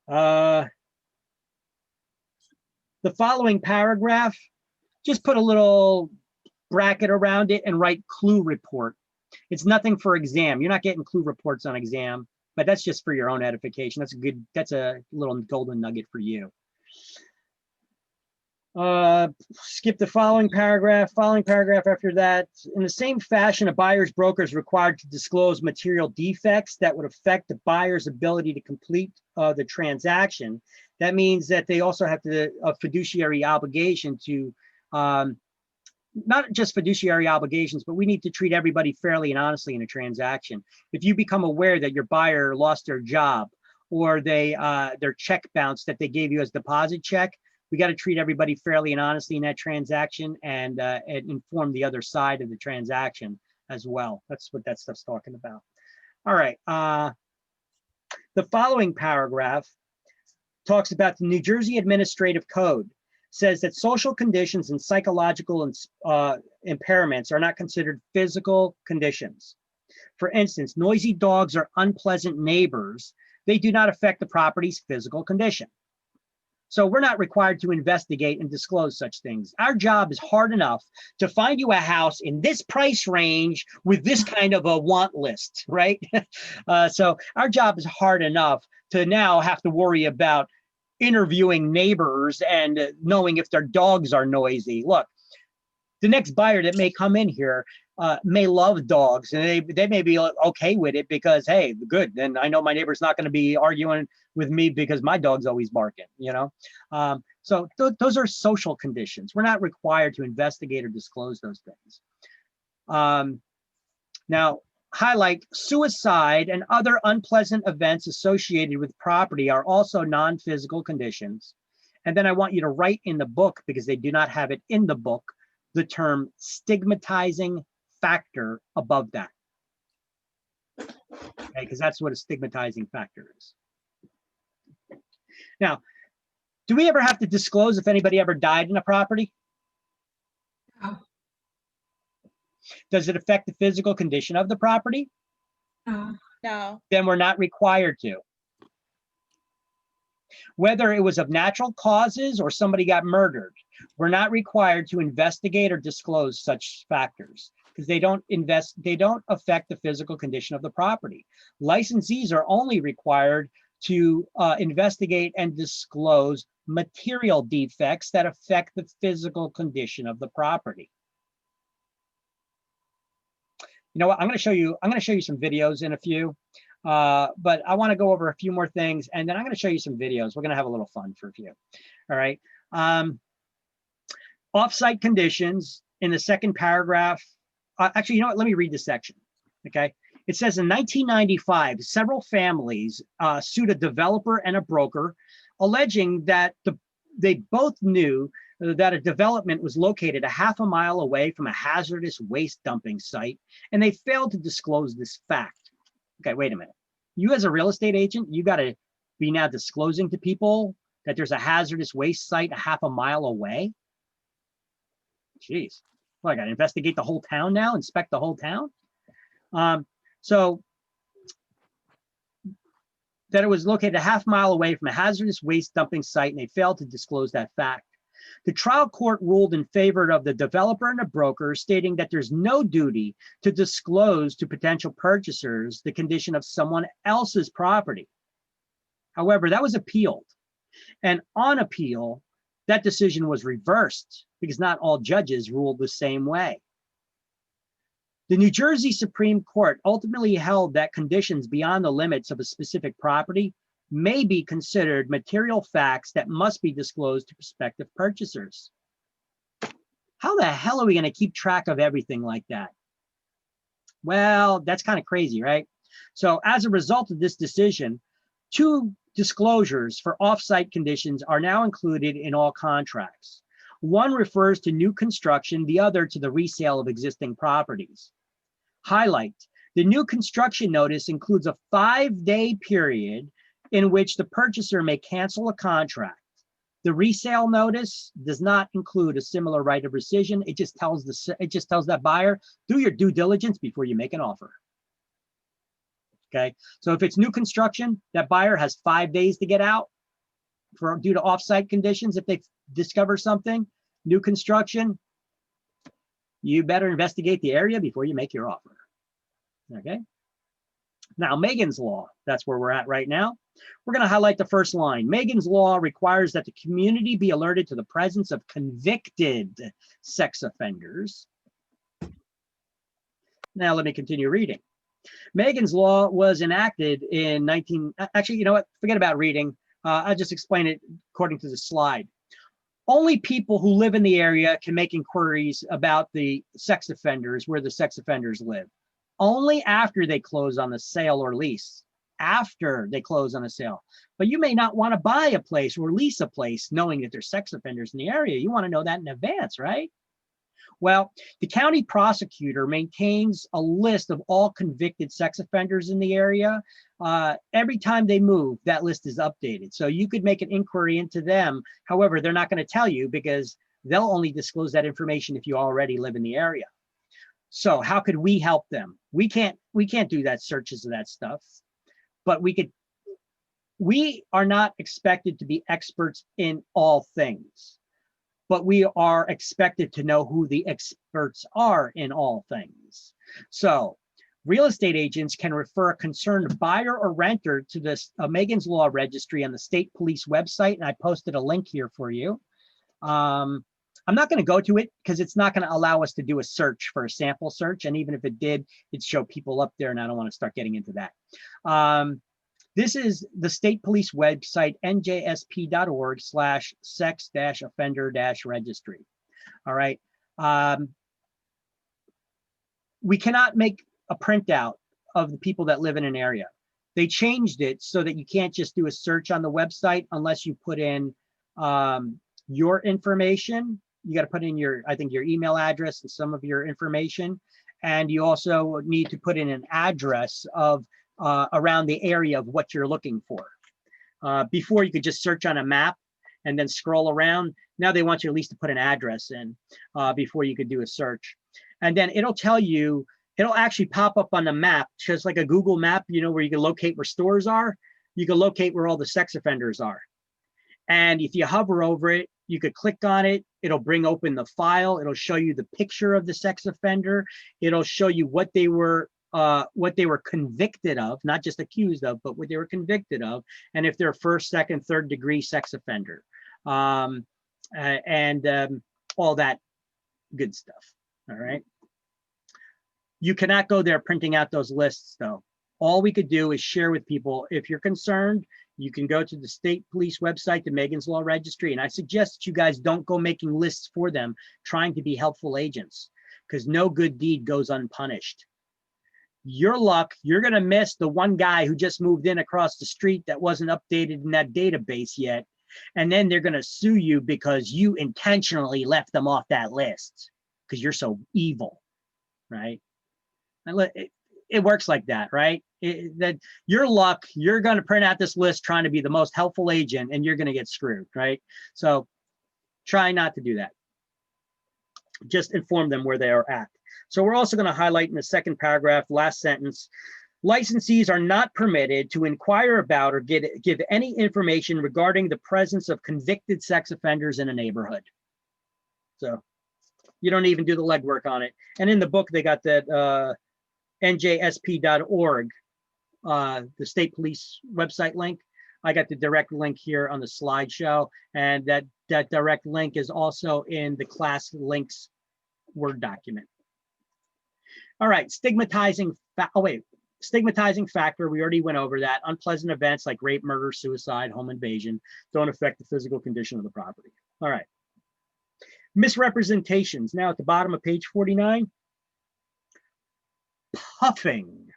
The following paragraph, just put a little bracket around it and write clue report. It's nothing for exam. You're not getting clue reports on exam, but that's just for your own edification. That's a little golden nugget for you. Skip the following paragraph after that. In the same fashion, a buyer's broker is required to disclose material defects that would affect the buyer's ability to complete the transaction. That means that they also have a fiduciary obligation to, not just fiduciary obligations, but we need to treat everybody fairly and honestly in a transaction. If you become aware that your buyer lost their job or their check bounced that they gave you as deposit check, we got to treat everybody fairly and honestly in that transaction and inform the other side of the transaction as well. That's what that stuff's talking about. All right. The following paragraph talks about the New Jersey Administrative Code. Says that social conditions and psychological impairments are not considered physical conditions. For instance, noisy dogs or unpleasant neighbors, they do not affect the property's physical condition. So we're not required to investigate and disclose such things. Our job is hard enough to find you a house in this price range with this kind of a want list, right? So our job is hard enough to now have to worry about interviewing neighbors and knowing if their dogs are noisy. Look, the next buyer that may come in here may love dogs and they may be okay with it because, hey, good, then I know my neighbor's not going to be arguing with me because my dog's always barking, you know? So those are social conditions. We're not required to investigate or disclose those things. Now, highlight suicide and other unpleasant events associated with property are also non-physical conditions. And then I want you to write in the book, because they do not have it in the book, the term stigmatizing factor above that. Okay, because that's what a stigmatizing factor is. Now, do we ever have to disclose if anybody ever died in a property? No. Does it affect the physical condition of the property? No. Then we're not required to. Whether it was of natural causes or somebody got murdered, we're not required to investigate or disclose such factors because they don't affect the physical condition of the property. Licensees are only required to investigate and disclose material defects that affect the physical condition of the property. You know what? I'm going to show you some videos in a few, but I want to go over a few more things, and then I'm going to show you some videos. We're going to have a little fun for a few. All right. Off-site conditions in the second paragraph. Actually, you know what? Let me read this section. Okay. It says in 1995, several families sued a developer and a broker, alleging that they both knew that a development was located a half a mile away from a hazardous waste dumping site, and they failed to disclose this fact. Okay, wait a minute. You as a real estate agent, you got to be now disclosing to people that there's a hazardous waste site a half a mile away? Jeez. Well, I got to investigate the whole town now, inspect the whole town? So that it was located a half mile away from a hazardous waste dumping site, and they failed to disclose that fact. The trial court ruled in favor of the developer and the broker, stating that there's no duty to disclose to potential purchasers the condition of someone else's property. However, that was appealed. And on appeal, that decision was reversed because not all judges ruled the same way. The New Jersey Supreme Court ultimately held that conditions beyond the limits of a specific property may be considered material facts that must be disclosed to prospective purchasers. How the hell are we going to keep track of everything like that? Well, that's kind of crazy, right? So as a result of this decision, 2 disclosures for off-site conditions are now included in all contracts. One refers to new construction, the other to the resale of existing properties. Highlight, the new construction notice includes a 5-day period in which the purchaser may cancel a contract. The resale notice does not include a similar right of rescission. It just tells that buyer, do your due diligence before you make an offer. Okay, so if it's new construction, that buyer has 5 days to get out due to off-site conditions. If they discover something, new construction, you better investigate the area before you make your offer. Okay. Now, Megan's Law, that's where we're at right now. We're going to highlight the first line. Megan's Law requires that the community be alerted to the presence of convicted sex offenders. Now, let me continue reading. Megan's Law was enacted in actually, you know what? Forget about reading. I'll just explain it according to the slide. Only people who live in the area can make inquiries about the sex offenders, where the sex offenders live. Only after they close on the sale or lease. After they close on a sale. But you may not want to buy a place or lease a place knowing that there's sex offenders in the area. You want to know that in advance, right? Well, the county prosecutor maintains a list of all convicted sex offenders in the area. Every time they move, that list is updated. So you could make an inquiry into them. However, they're not going to tell you because they'll only disclose that information if you already live in the area. So how could we help them? We can't do that searches of that stuff, but we are not expected to be experts in all things, but we are expected to know who the experts are in all things. So real estate agents can refer a concerned buyer or renter to this Megan's Law registry on the state police website. And I posted a link here for you. I'm not going to go to it because it's not going to allow us to do a search for a sample search. And even if it did, it'd show people up there, and I don't want to start getting into that. This is the state police website, njsp.org/sex-offender-registry. All right. We cannot make a printout of the people that live in an area. They changed it so that you can't just do a search on the website unless you put in your information. You got to put in I think your email address and some of your information. And you also need to put in an address of around the area of what you're looking for. Before you could just search on a map and then scroll around. Now they want you at least to put an address in before you could do a search. And then it'll tell you, it'll actually pop up on the map, just like a Google map, you know, where you can locate where stores are. You can locate where all the sex offenders are. And if you hover over it, you could click on it. It'll bring open the file. It'll show you the picture of the sex offender. It'll show you what they were convicted of, not just accused of, but what they were convicted of, and if they're first, second, third degree sex offender, and all that good stuff. All right. You cannot go there printing out those lists, though. All we could do is share with people. If you're concerned, you can go to the state police website, the Megan's Law Registry, and I suggest that you guys don't go making lists for them, trying to be helpful agents, because no good deed goes unpunished. Your luck, you're going to miss the one guy who just moved in across the street that wasn't updated in that database yet. And then they're going to sue you because you intentionally left them off that list because you're so evil, right? It works like that, right? That your luck, you're going to print out this list trying to be the most helpful agent and you're going to get screwed, right? So try not to do that. Just inform them where they are at. So we're also going to highlight in the second paragraph, last sentence, licensees are not permitted to inquire about or give any information regarding the presence of convicted sex offenders in a neighborhood. So you don't even do the legwork on it. And in the book, they got that njsp.org, the state police website link. I got the direct link here on the slideshow, and that direct link is also in the class links Word document. All right, stigmatizing factor, we already went over that. Unpleasant events like rape, murder, suicide, home invasion don't affect the physical condition of the property. All right. Misrepresentations. Now at the bottom of page 49, puffing.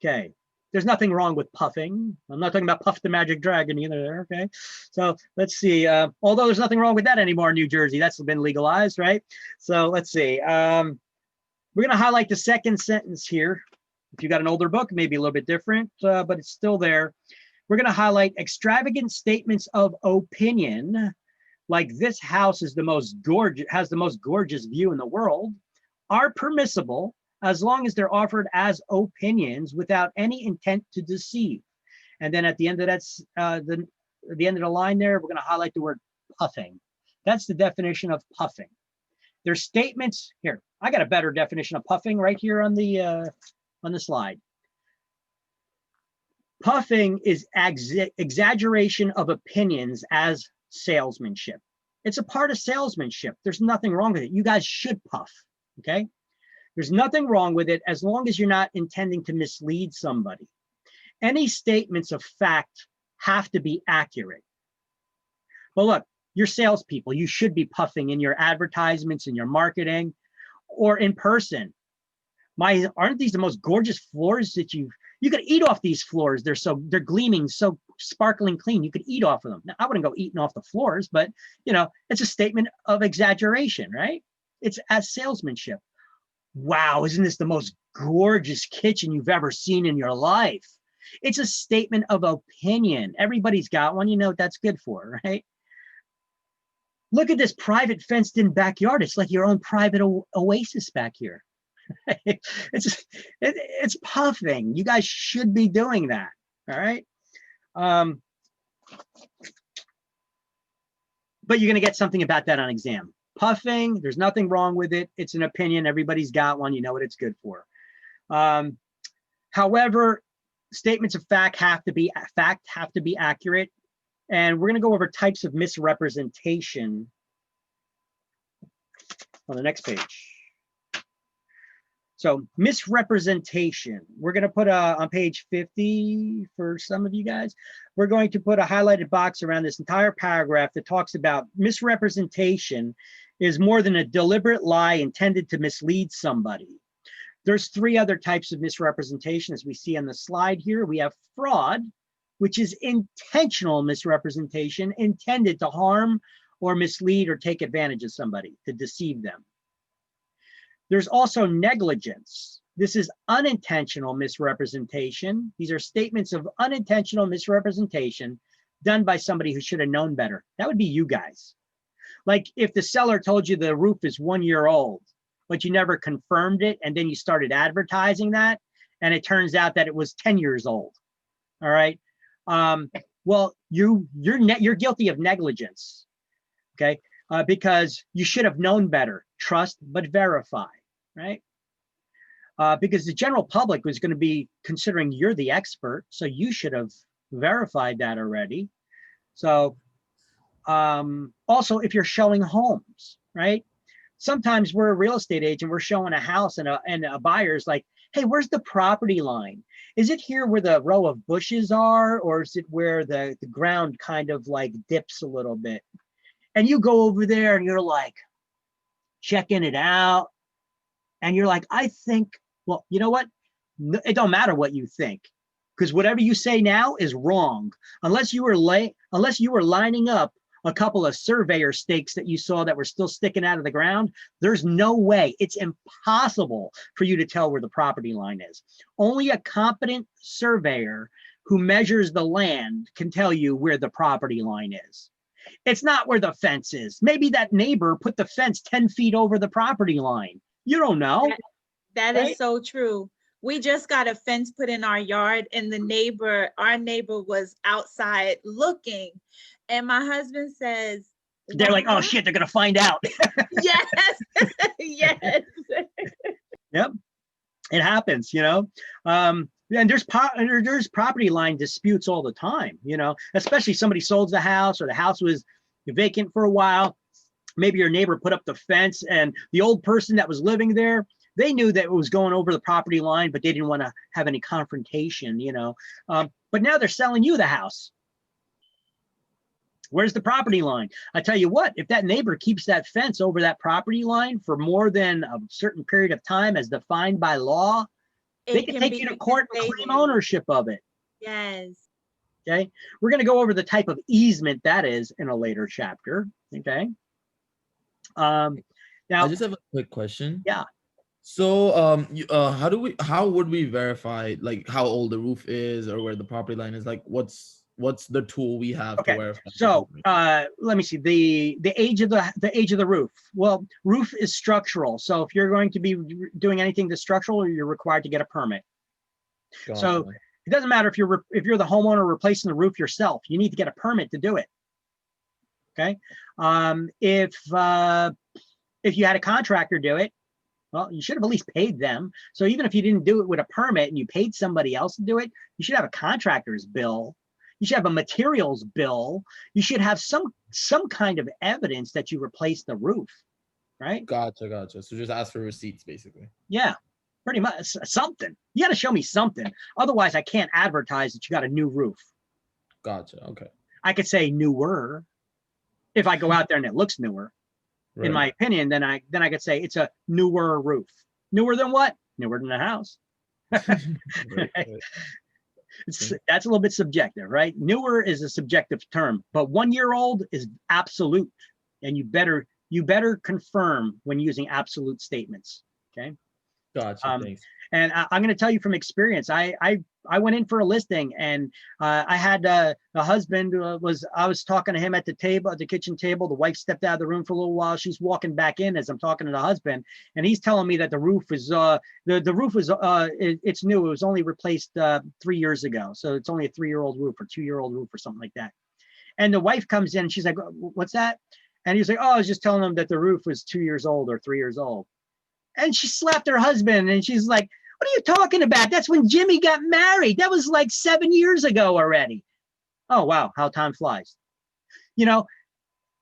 Okay, there's nothing wrong with puffing. I'm not talking about Puff the Magic Dragon either there, okay? So let's see, although there's nothing wrong with that anymore in New Jersey, that's been legalized, right? So let's see, we're gonna highlight the second sentence here. If you got an older book, maybe a little bit different, but it's still there. We're gonna highlight extravagant statements of opinion, like this house is the most gorgeous, has the most gorgeous view in the world, are permissible as long as they're offered as opinions without any intent to deceive. And then at the end of that's the end of the line there, we're going to highlight the word puffing. That's the definition of puffing. There's statements here. I got a better definition of puffing right here on the slide. Puffing is exaggeration of opinions as salesmanship. It's a part of salesmanship. There's nothing wrong with it. You guys should puff, okay? There's nothing wrong with it as long as you're not intending to mislead somebody. Any statements of fact have to be accurate. But look, you're salespeople. You should be puffing in your advertisements, in your marketing, or in person. Aren't these the most gorgeous floors that you could eat off these floors? They're gleaming, so sparkling clean. You could eat off of them. Now, I wouldn't go eating off the floors, but you know, it's a statement of exaggeration, right? It's as salesmanship. Wow, isn't this the most gorgeous kitchen you've ever seen in your life? It's a statement of opinion. Everybody's got one, you know what that's good for, right? Look at this private fenced-in backyard. It's like your own private oasis back here. It's puffing. You guys should be doing that, all right? But you're gonna get something about that on exam. Puffing, there's nothing wrong with it. It's an opinion. Everybody's got one. You know what it's good for. However, statements of fact have to be accurate. And we're going to go over types of misrepresentation on the next page. So misrepresentation, we're going to put on page 50 for some of you guys, we're going to put a highlighted box around this entire paragraph that talks about misrepresentation is more than a deliberate lie intended to mislead somebody. There's three other types of misrepresentation as we see on the slide here. We have fraud, which is intentional misrepresentation intended to harm or mislead or take advantage of somebody, to deceive them. There's also negligence. This is unintentional misrepresentation. These are statements of unintentional misrepresentation done by somebody who should have known better. That would be you guys. Like if the seller told you the roof is 1 year old, but you never confirmed it, and then you started advertising that, and it turns out that it was 10 years old. All right. Well, you're guilty of negligence, okay? Because you should have known better. Trust but verify, right? Because the general public was going to be considering you're the expert, so you should have verified that already. So also, if you're showing homes, right? Sometimes we're a real estate agent, we're showing a house, and a buyer's like, hey, where's the property line? Is it here where the row of bushes are, or is it where the ground kind of like dips a little bit? And you go over there and you're like checking it out, and you're like, I think, well, you know what? It don't matter what you think, because whatever you say now is wrong. Unless you were lining up a couple of surveyor stakes that you saw that were still sticking out of the ground, there's no way. It's impossible for you to tell where the property line is. Only a competent surveyor who measures the land can tell you where the property line is. It's not where the fence is. Maybe that neighbor put the fence 10 feet over the property line. You don't know. That right? is so true. We just got a fence put in our yard, and our neighbor was outside looking. And my husband says, they're like, oh shit, they're gonna find out. Yes, yes. Yep, it happens, you know. And there's property line disputes all the time, you know, especially somebody sold the house or the house was vacant for a while. Maybe your neighbor put up the fence, and the old person that was living there, they knew that it was going over the property line, but they didn't want to have any confrontation, you know. But now they're selling you the house. Where's the property line? I tell you what, if that neighbor keeps that fence over that property line for more than a certain period of time as defined by law, They it can can take be you to court and claim reinstated. ownership of it. Yes. Okay. We're going to go over the type of easement that is in a later chapter. Okay. Now, I just have a quick question. yeah. So, how would we verify like how old the roof is or where the property line is? Like, what's the tool we have to Okay. verify? So, let me see the age of the roof. Well, roof is structural. So if you're going to be doing anything that's structural, you're required to get a permit. So Gotcha. it doesn't matter if you're the homeowner replacing the roof yourself, you need to get a permit to do it. Okay. If you had a contractor do it, well, you should have at least paid them. So even if you didn't do it with a permit and you paid somebody else to do it, you should have a contractor's bill. You should have a materials bill. You should have some kind of evidence that you replaced the roof, right? Gotcha. So just ask for receipts, basically. Yeah, pretty much something. You got to show me something. Otherwise, I can't advertise that you got a new roof. Gotcha. Okay. I could say newer if I go out there and it looks newer. Right. In my opinion, then I could say it's a newer roof. Newer than what? Newer than the house. Right. That's a little bit subjective, right? Newer is a subjective term, but 1 year old is absolute, and you better confirm when using absolute statements. Okay. Gotcha. Thanks. And I'm going to tell you from experience. I went in for a listing, and I had a husband I was talking to him at the kitchen table. The wife stepped out of the room for a little while. She's walking back in as I'm talking to the husband, and he's telling me that the roof is the roof is it's new. It was only replaced 3 years ago, so it's only a 3-year-old roof or 2-year-old roof or something like that. And the wife comes in, and she's like, "What's that?" And he's like, "Oh, I was just telling him that the roof was 2 years old or 3 years old." And she slapped her husband, and she's like, "What are you talking about? That's when Jimmy got married. That was like 7 years ago already." Oh, wow. How time flies. Now,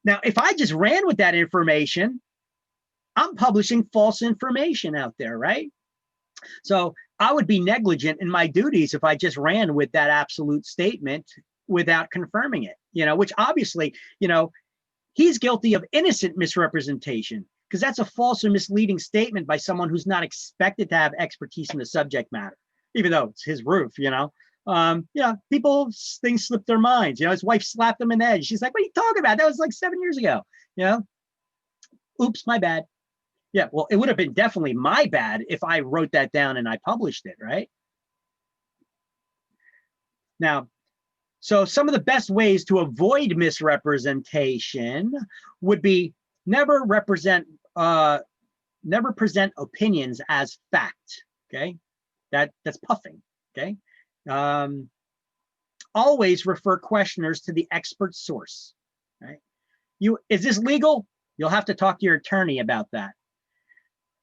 if I just ran with that information, I'm publishing false information out there, right? So I would be negligent in my duties if I just ran with that absolute statement without confirming it, which obviously, he's guilty of innocent misrepresentation, because that's a false or misleading statement by someone who's not expected to have expertise in the subject matter, even though it's his roof, people, things slip their minds. His wife slapped him in the head. She's like, "What are you talking about? That was like 7 years ago." Oops, my bad. Yeah, well, it would have been definitely my bad if I wrote that down and I published it, right? Now, so some of the best ways to avoid misrepresentation would be never present opinions as fact. Okay, that's puffing. Okay, always refer questioners to the expert source. Right? Is this legal? You'll have to talk to your attorney about that.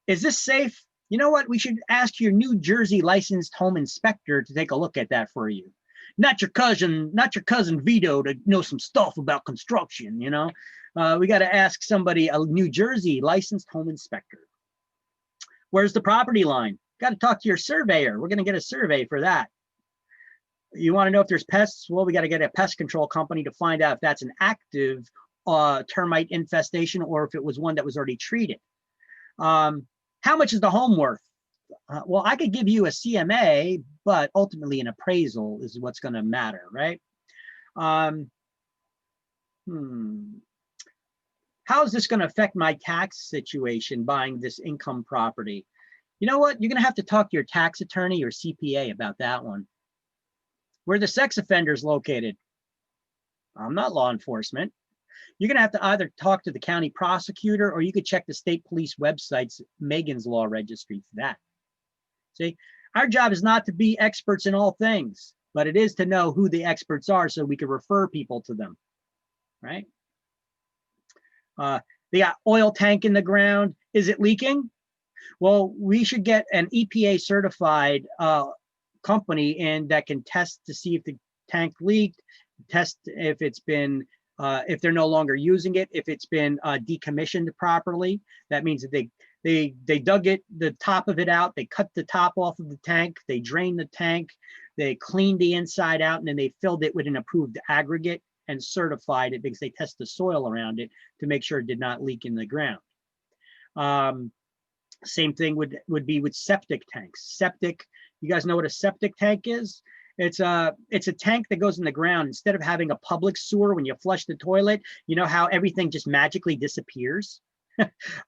Is this safe? You know what? We should ask your New Jersey licensed home inspector to take a look at that for you. Not your cousin Vito to know some stuff about construction. We got to ask somebody, a New Jersey licensed home inspector. Where's the property line? Got to talk to your surveyor. We're going to get a survey for that. You want to know if there's pests? Well, we got to get a pest control company to find out if that's an active termite infestation or if it was one that was already treated. How much is the home worth? Well, I could give you a CMA, but ultimately an appraisal is what's going to matter, right? How is this going to affect my tax situation buying this income property? You know what? You're going to have to talk to your tax attorney or CPA about that one. Where are the sex offenders located? I'm not law enforcement. You're going to have to either talk to the county prosecutor or you could check the state police website's Megan's Law Registry for that. See, our job is not to be experts in all things, but it is to know who the experts are so we can refer people to them, right? They got oil tank in the ground. Is it leaking? Well, we should get an EPA certified company in that can test to see if the tank leaked, test if it's been if they're no longer using it, if it's been decommissioned properly. That means that they dug the top of it out, they cut the top off of the tank, they drained the tank, they cleaned the inside out, and then they filled it with an approved aggregate and certified it because they test the soil around it to make sure it did not leak in the ground. Same thing would be with septic tanks. Septic, You guys know what a septic tank is? It's a tank that goes in the ground. Instead of having a public sewer when you flush the toilet, you know how everything just magically disappears?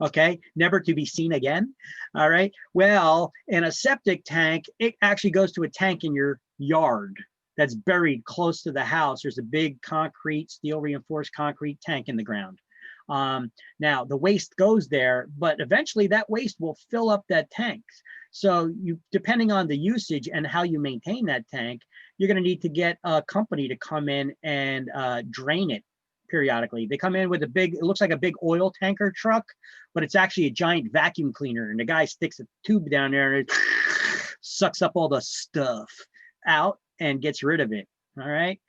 Okay, never to be seen again. All right. Well, in a septic tank, it actually goes to a tank in your yard that's buried close to the house. There's a big concrete, steel reinforced concrete tank in the ground. Now the waste goes there, but eventually that waste will fill up that tank. So you, depending on the usage and how you maintain that tank, you're going to need to get a company to come in and drain it periodically. They come in with a big, it looks like a big oil tanker truck, but it's actually a giant vacuum cleaner. And the guy sticks a tube down there and it sucks up all the stuff out and gets rid of it. All right.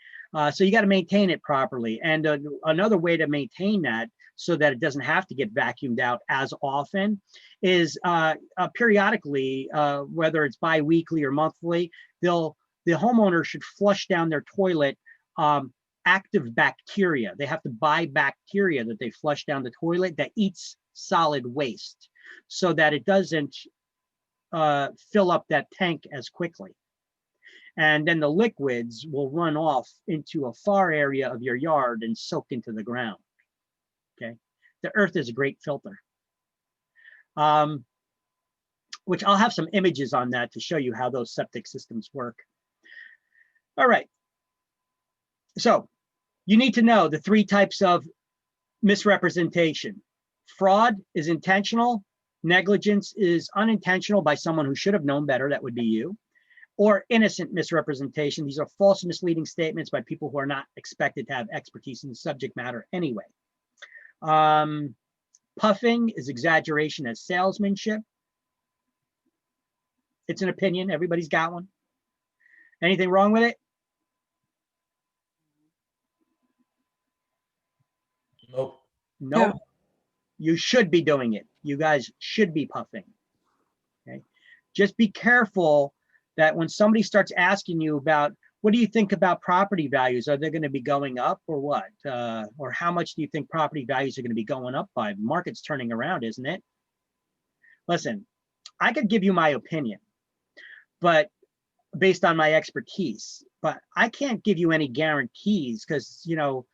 So you got to maintain it properly. And another way to maintain that so that it doesn't have to get vacuumed out as often is periodically, whether it's bi-weekly or monthly, the homeowner should flush down their toilet active bacteria. They have to buy bacteria that they flush down the toilet that eats solid waste so that it doesn't fill up that tank as quickly. And then the liquids will run off into a far area of your yard and soak into the ground. Okay, the earth is a great filter. Which I'll have some images on that to show you how those septic systems work. All right. So you need to know the 3 types of misrepresentation. Fraud is intentional. Negligence is unintentional by someone who should have known better. That would be you. Or innocent misrepresentation. These are false, misleading statements by people who are not expected to have expertise in the subject matter anyway. Puffing is exaggeration as salesmanship. It's an opinion. Everybody's got one. Anything wrong with it? Nope. Nope. No. You should be doing it. You guys should be puffing. Okay. Just be careful that when somebody starts asking you about, what do you think about property values? Are they going to be going up or what? Or how much do you think property values are going to be going up by? The market's turning around, isn't it? Listen, I could give you my opinion, but based on my expertise, but I can't give you any guarantees because, you know,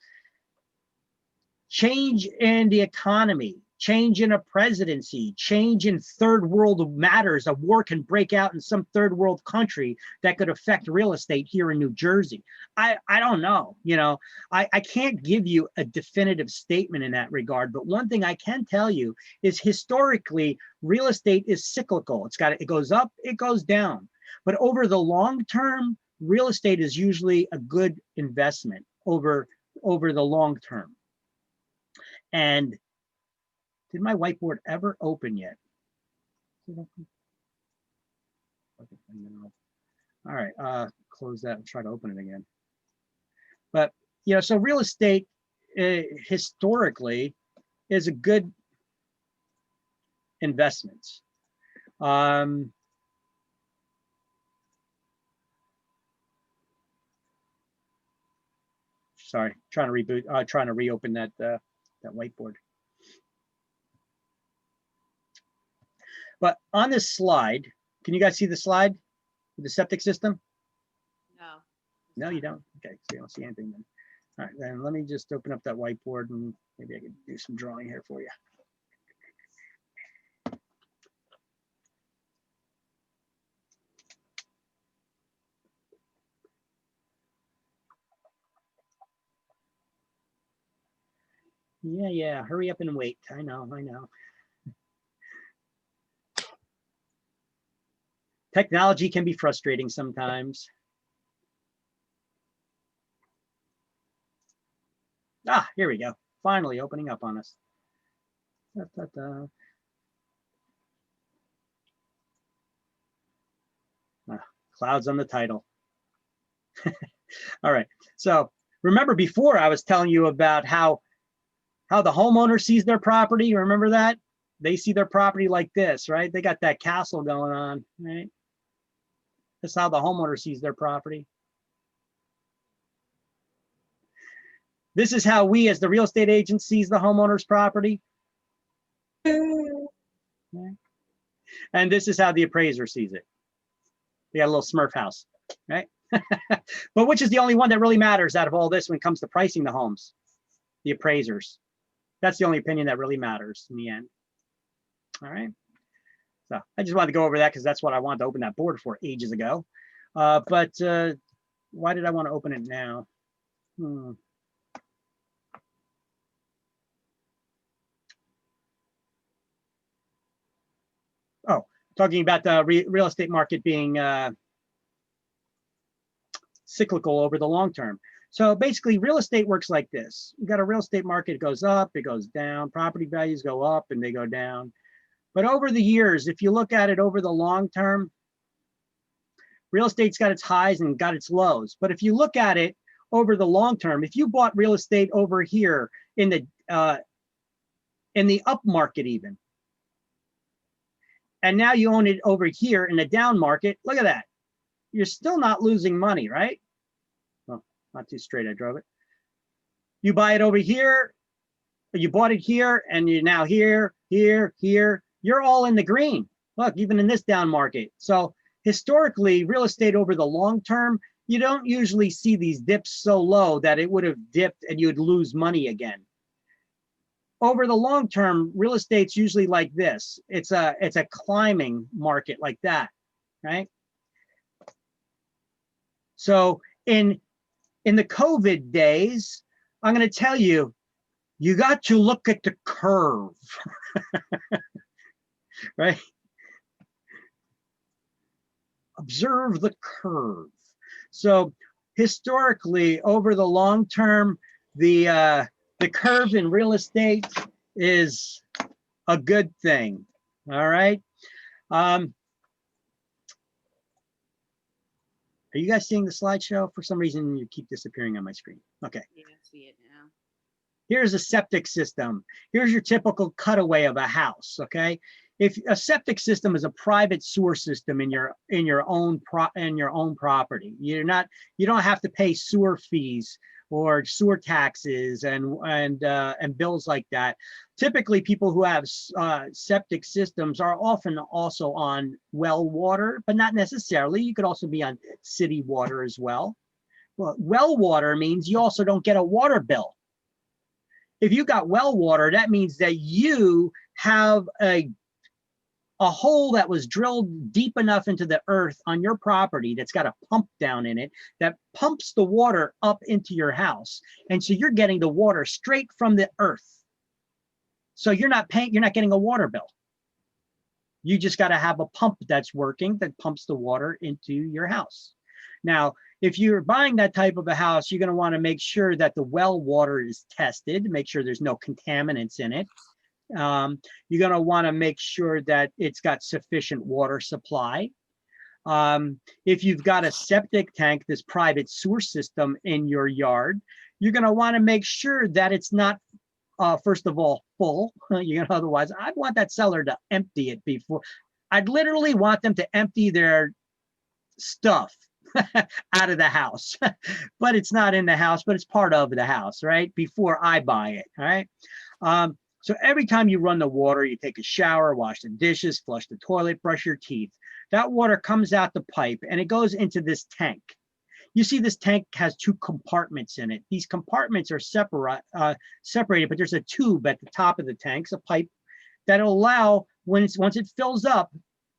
change in the economy, change in a presidency, change in third world matters. A war can break out in some third world country that could affect real estate here in New Jersey. I don't know, you know, I can't give you a definitive statement in that regard, but one thing I can tell you is historically, real estate is cyclical. It goes up, it goes down. But over the long term, real estate is usually a good investment over the long term. And did my whiteboard ever open yet? All right, close that and try to open it again. But, you know, so real estate historically is a good investment. Sorry, trying to reboot, trying to reopen that whiteboard. But on this slide, can you guys see the slide with the septic system? No. No, you don't. Okay, so you don't see anything then. All right, then let me just open up that whiteboard and maybe I can do some drawing here for you. Yeah, hurry up and wait. I know. Technology can be frustrating sometimes. Ah, here we go. Finally opening up on us. Clouds on the title. All right. So remember before I was telling you about how the homeowner sees their property. Remember that? They see their property like this, right? They got that castle going on, right? That's how the homeowner sees their property. This is how we as the real estate agent sees the homeowner's property. Okay. And this is how the appraiser sees it. They got a little Smurf house, right? But which is the only one that really matters out of all this when it comes to pricing the homes? The appraisers. That's the only opinion that really matters in the end. All right. So I just wanted to go over that because that's what I wanted to open that board for ages ago. But why did I want to open it now? Oh, talking about the real estate market being cyclical over the long term. So basically real estate works like this. You got a real estate market, it goes up, it goes down, property values go up and they go down. But over the years, if you look at it over the long term, real estate's got its highs and got its lows. But if you look at it over the long term, if you bought real estate over here in the up market even, and now you own it over here in the down market, look at that. You're still not losing money, right? Well, not too straight, I drove it. You buy it over here, you bought it here, and you're now here, here, here. You're all in the green. Look, even in this down market. So historically, real estate over the long term, you don't usually see these dips so low that it would have dipped and you'd lose money again. Over the long term, real estate's usually like this. It's a climbing market like that, right? So in the COVID days, I'm going to tell you, you got to look at the curve, right? Observe the curve. So historically, over the long term, the curve in real estate is a good thing. All right. Are you guys seeing the slideshow? For some reason, you keep disappearing on my screen. Okay. Yeah, I see it now. Here's a septic system. Here's your typical cutaway of a house. Okay. If a septic system is a private sewer system in your own property, you don't have to pay sewer fees or sewer taxes and bills like that. Typically, people who have septic systems are often also on well water, but not necessarily. You could also be on city water as well. Well, well water means you also don't get a water bill. If you got well water, that means that you have a hole that was drilled deep enough into the earth on your property that's got a pump down in it that pumps the water up into your house. And so you're getting the water straight from the earth. So you're not getting a water bill. You just got to have a pump that's working that pumps the water into your house. Now, if you're buying that type of a house, you're going to want to make sure that the well water is tested, make sure there's no contaminants in it. You're going to want to make sure that it's got sufficient water supply. If you've got a septic tank, this private sewer system in your yard, you're going to want to make sure that it's not, first of all, full. Otherwise, I'd want that seller to empty it before. I'd literally want them to empty their stuff out of the house, but it's not in the house, but it's part of the house, right? Before I buy it, all right? So every time you run the water, you take a shower, wash the dishes, flush the toilet, brush your teeth, that water comes out the pipe and it goes into this tank. You see this tank has two compartments in it. These compartments are separated, but there's a tube at the top of the tanks, a pipe that'll allow, once it fills up,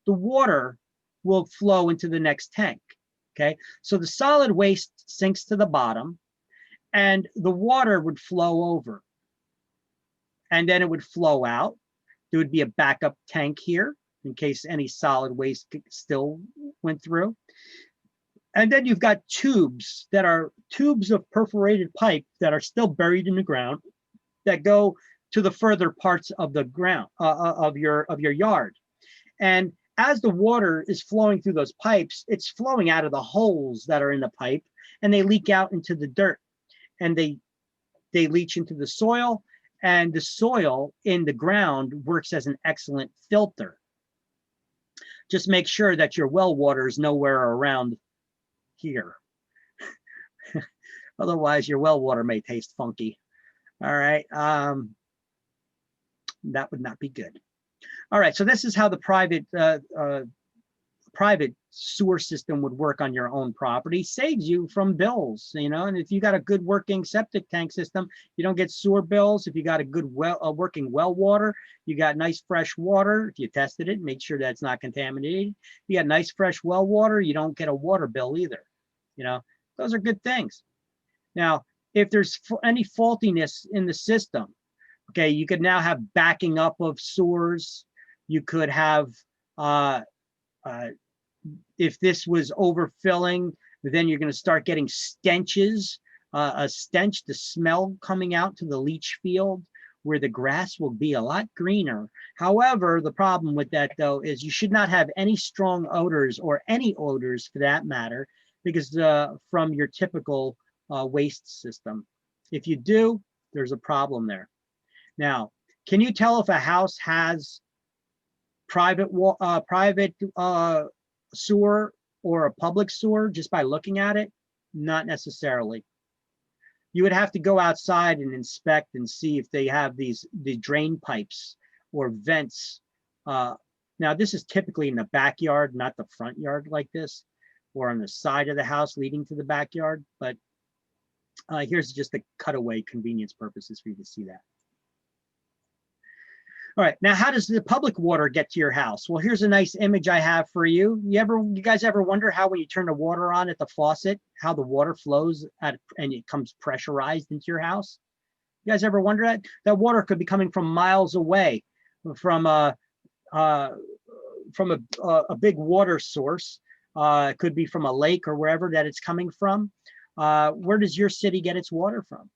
the water will flow into the next tank, okay? So the solid waste sinks to the bottom and the water would flow over. And then it would flow out. There would be a backup tank here in case any solid waste still went through. And then you've got tubes that are tubes of perforated pipe that are still buried in the ground that go to the further parts of the ground of your yard. And as the water is flowing through those pipes, it's flowing out of the holes that are in the pipe and they leak out into the dirt and they leach into the soil. And the soil in the ground works as an excellent filter. Just make sure that your well water is nowhere around here. Otherwise, your well water may taste funky. All right. That would not be good. All right. So this is how the private private sewer system would work on your own property, saves you from bills, you know. And if you got a good working septic tank system, you don't get sewer bills. If you got a good working well water, you got nice fresh water. If you tested it, make sure that's not contaminated. You got nice fresh well water, you don't get a water bill either. You know, those are good things. Now, if there's any faultiness in the system, okay, you could now have backing up of sewers. You could have, if this was overfilling, then you're going to start getting stenches, a stench, the smell coming out to the leach field where the grass will be a lot greener. However, the problem with that though is you should not have any strong odors or any odors for that matter, because from your typical waste system. If you do, there's a problem there. Now, can you tell if a house has private sewer or a public sewer just by looking at it? Not necessarily. You would have to go outside and inspect and see if they have the drain pipes or vents. Now, this is typically in the backyard, not the front yard like this, or on the side of the house leading to the backyard. But here's just a cutaway convenience purposes for you to see that. All right, now how does the public water get to your house? Well, here's a nice image I have for you. You guys ever wonder how when you turn the water on at the faucet, how the water flows and it comes pressurized into your house? You guys ever wonder that? That water could be coming from miles away from a big water source. It could be from a lake or wherever that it's coming from. Where does your city get its water from?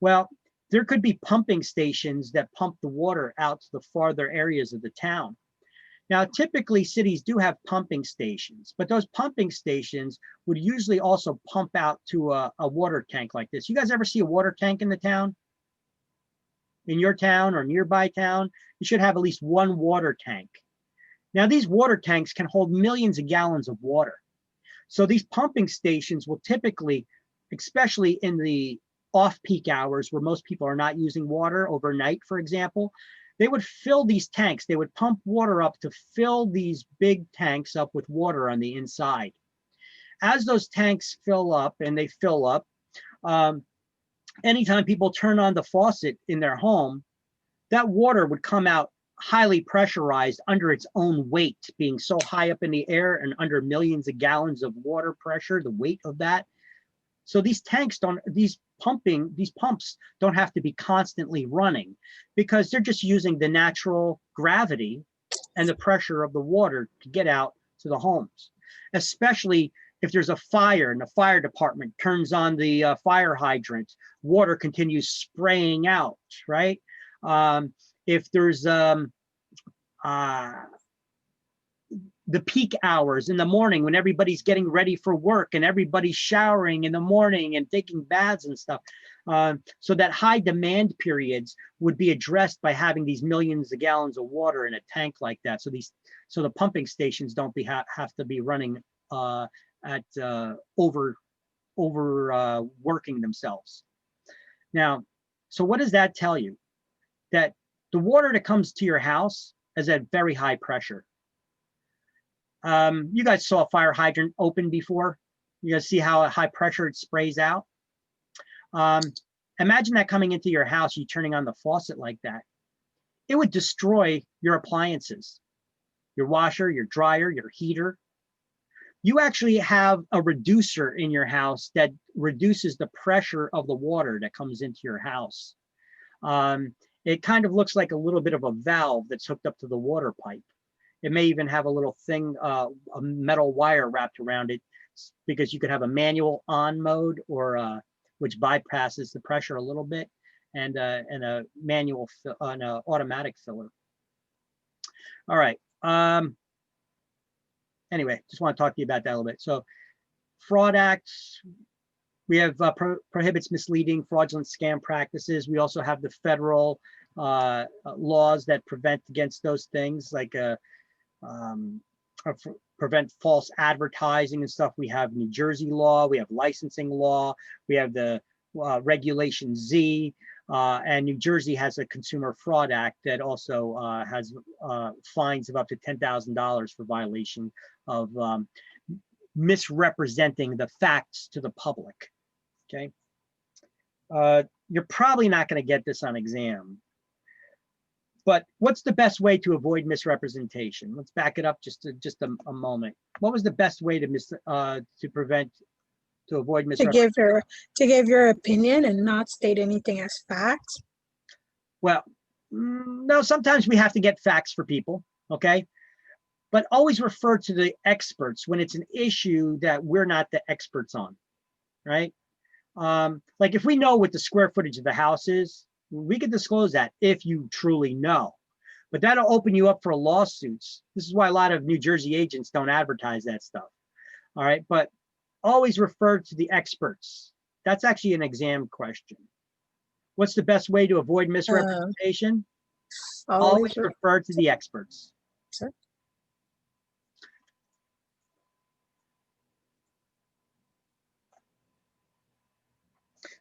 Well, there could be pumping stations that pump the water out to the farther areas of the town. Now, typically cities do have pumping stations, but those pumping stations would usually also pump out to a water tank like this. You guys ever see a water tank in the town? In your town or nearby town, you should have at least one water tank. Now, these water tanks can hold millions of gallons of water. So these pumping stations will typically, especially in the off-peak hours where most people are not using water overnight, for example, they would fill these tanks. They would pump water up to fill these big tanks up with water on the inside. As those tanks fill up, and they fill up, anytime people turn on the faucet in their home, that water would come out highly pressurized under its own weight, being so high up in the air and under millions of gallons of water pressure, the weight of that. So these tanks these pumps don't have to be constantly running because they're just using the natural gravity and the pressure of the water to get out to the homes, especially if there's a fire and the fire department turns on the fire hydrant, water continues spraying out, right? If there's the peak hours in the morning when everybody's getting ready for work and everybody's showering in the morning and taking baths and stuff. So that high demand periods would be addressed by having these millions of gallons of water in a tank like that. So the pumping stations don't have to be running at working themselves. Now, so what does that tell you? That the water that comes to your house is at very high pressure. You guys saw a fire hydrant open before. You guys see how high pressure it sprays out. Imagine that coming into your house, you turning on the faucet like that. It would destroy your appliances, your washer, your dryer, your heater. You actually have a reducer in your house that reduces the pressure of the water that comes into your house. It kind of looks like a little bit of a valve that's hooked up to the water pipe. It may even have a little thing, a metal wire wrapped around it, because you could have a manual on mode or which bypasses the pressure a little bit, and a manual an automatic filler. All right. Anyway, just want to talk to you about that a little bit. So, Fraud Act, we have prohibits misleading, fraudulent scam practices. We also have the federal laws that prevent against those things, like prevent false advertising and stuff. We have New Jersey law, we have licensing law, we have the Regulation Z. And New Jersey has a Consumer Fraud Act that also has fines of up to $10,000 for violation of misrepresenting the facts to the public. Okay. You're probably not going to get this on exam. But what's the best way to avoid misrepresentation? Let's back it up just a moment. What was the best way to avoid misrepresentation? To give your opinion and not state anything as facts? Well, no, sometimes we have to get facts for people, okay? But always refer to the experts when it's an issue that we're not the experts on, right? Like if we know what the square footage of the house is, we can disclose that if you truly know, but that'll open you up for lawsuits. This is why a lot of New Jersey agents don't advertise that stuff. All right, but always refer to the experts. That's actually an exam question. What's the best way to avoid misrepresentation? Always refer to the experts. Sure.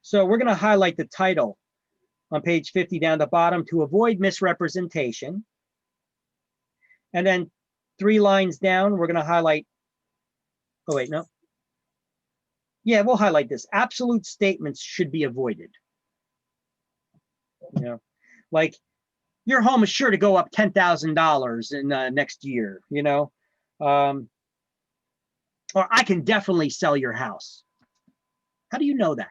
So we're going to highlight the title on page 50 down the bottom, to avoid misrepresentation. And then 3 lines down, we're going to highlight, oh wait, no. Yeah, we'll highlight this. Absolute statements should be avoided. You know, like your home is sure to go up $10,000 in next year, you know, or I can definitely sell your house. How do you know that?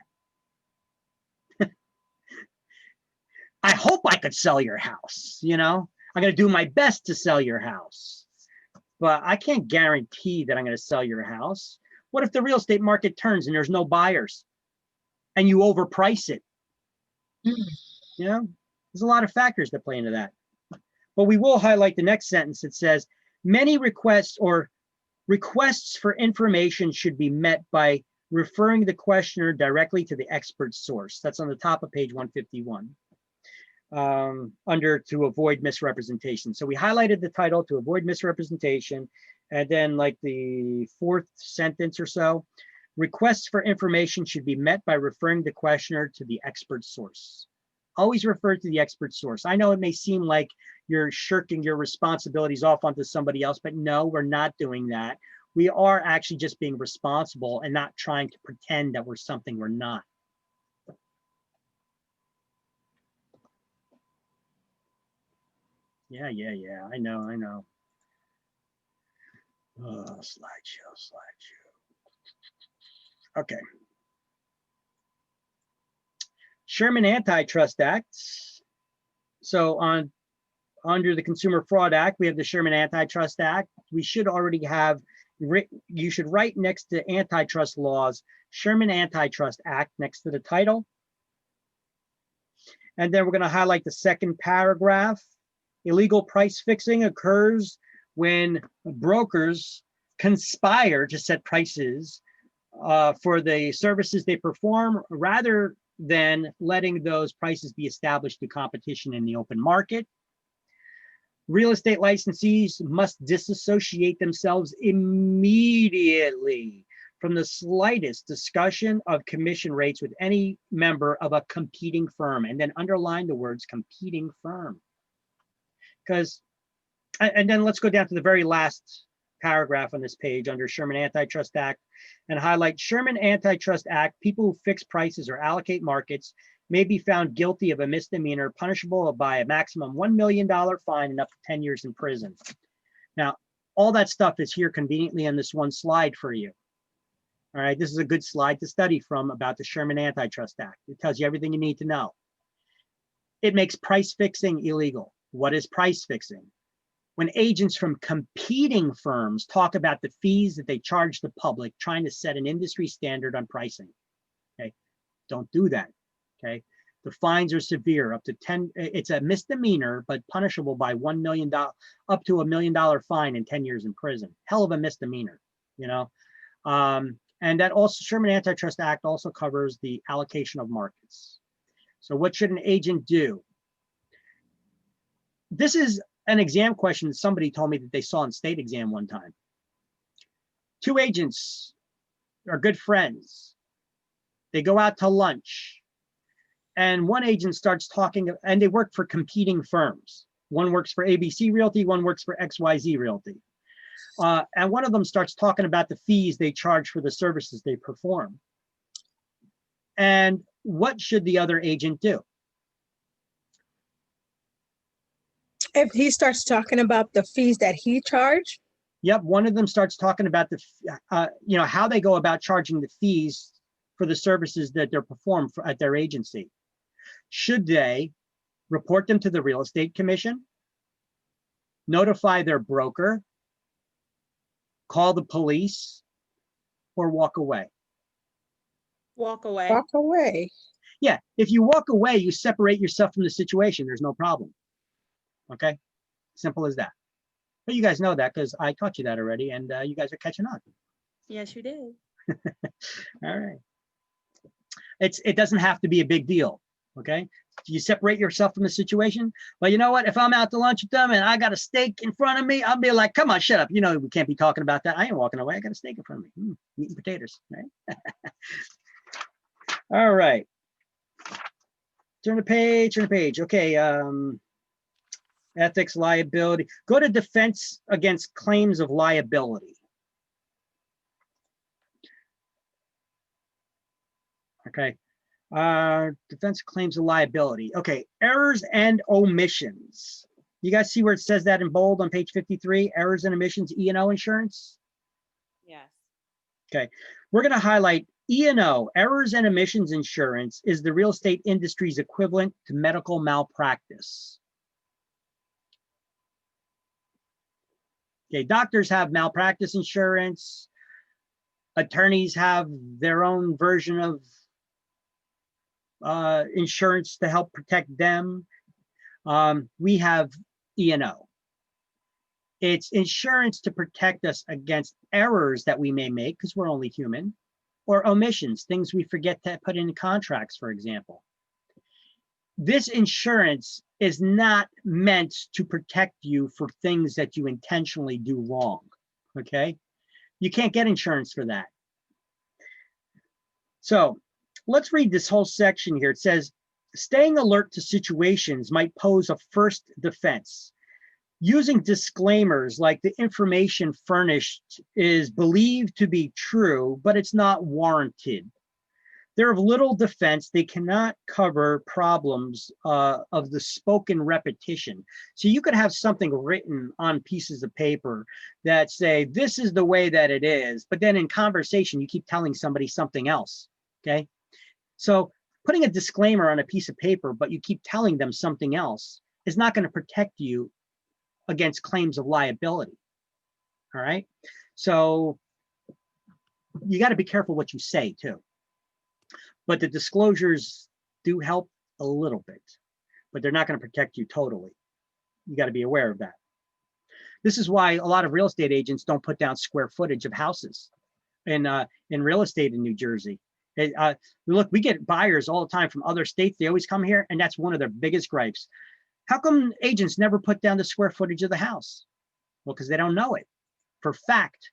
I hope I could sell your house, you know, I'm going to do my best to sell your house, but I can't guarantee that I'm going to sell your house. What if the real estate market turns and there's no buyers and you overprice it? You know, there's a lot of factors that play into that. But we will highlight the next sentence. It says, many requests for information should be met by referring the questioner directly to the expert source. That's on the top of page 151. Under to avoid misrepresentation. So we highlighted the title, to avoid misrepresentation, and then like the 4th sentence or so, requests for information should be met by referring the questioner to the expert source. Always refer to the expert source. I know it may seem like you're shirking your responsibilities off onto somebody else, but no, we're not doing that. We are actually just being responsible and not trying to pretend that we're something we're not. Yeah, I know. Oh, slideshow. Okay. Sherman Antitrust Act. So under the Consumer Fraud Act, we have the Sherman Antitrust Act. We should already have, you should write next to antitrust laws, Sherman Antitrust Act next to the title. And then we're going to highlight the 2nd paragraph. Illegal price fixing occurs when brokers conspire to set prices for the services they perform rather than letting those prices be established through competition in the open market. Real estate licensees must disassociate themselves immediately from the slightest discussion of commission rates with any member of a competing firm, and then underline the words competing firm. Because, and then let's go down to the very last paragraph on this page under Sherman Antitrust Act and highlight Sherman Antitrust Act. People who fix prices or allocate markets may be found guilty of a misdemeanor punishable by a maximum $1 million fine and up to 10 years in prison. Now, all that stuff is here conveniently on this one slide for you. All right, this is a good slide to study from about the Sherman Antitrust Act. It tells you everything you need to know. It makes price fixing illegal. What is price fixing? When agents from competing firms talk about the fees that they charge the public, trying to set an industry standard on pricing. Okay, don't do that. Okay, the fines are severe, up to 10. It's a misdemeanor, but punishable by $1 million, up to $1 million fine and 10 years in prison. Hell of a misdemeanor, you know. And that also, Sherman Antitrust Act also covers the allocation of markets. So what should an agent do? This is an exam question that somebody told me that they saw in state exam one time. 2 agents are good friends. They go out to lunch. and one agent starts talking, and they work for competing firms. One works for ABC Realty, one works for XYZ Realty. And one of them starts talking about the fees they charge for the services they perform. And what should the other agent do? If he starts talking about the fees that he charged, Yep, one of them starts talking about the, how they go about charging the fees for the services that they're performed at their agency. Should they report them to the real estate commission, notify their broker, call the police, or walk away? Walk away. walk away. Yeah, if you walk away, you separate yourself from the situation. There's no problem. Okay, simple as that. But you guys know that because I taught you that already, and you guys are catching on. Yes, you did. All right. It doesn't have to be a big deal. Okay, you separate yourself from the situation. But you know what? If I'm out to lunch with them and I got a steak in front of me, I'll be like, "Come on, shut up! You know we can't be talking about that. I ain't walking away. I got a steak in front of me, eating potatoes." Right? All right. Turn the page. Turn the page. Okay. Ethics, liability. Go to defense against claims of liability. Okay. Defense claims of liability. Okay. Errors and omissions. You guys see where it says that in bold on page 53? Errors and omissions, E&O insurance. Yes. Okay. We're going to highlight E&O, errors and omissions insurance, is the real estate industry's equivalent to medical malpractice. Okay, doctors have malpractice insurance. Attorneys have their own version of insurance to help protect them. We have E&O. It's insurance to protect us against errors that we may make because we're only human, or omissions, things we forget to put in contracts, for example. This insurance is not meant to protect you for things that you intentionally do wrong, okay? You can't get insurance for that. So let's read this whole section here. It says, staying alert to situations might pose a first defense. Using disclaimers like the information furnished is believed to be true, but it's not warranted. They're of little defense. They cannot cover problems of the spoken repetition. So you could have something written on pieces of paper that say, this is the way that it is, but then in conversation, you keep telling somebody something else, okay? So putting a disclaimer on a piece of paper, but you keep telling them something else is not going to protect you against claims of liability, all right? So you got to be careful what you say too. But the disclosures do help a little bit, but they're not going to protect you totally. You got to be aware of that. This is why a lot of real estate agents don't put down square footage of houses in real estate in New Jersey. Look, we get buyers all the time from other states. They always come here, and that's one of their biggest gripes. How come agents never put down the square footage of the house? Well, because they don't know it for fact.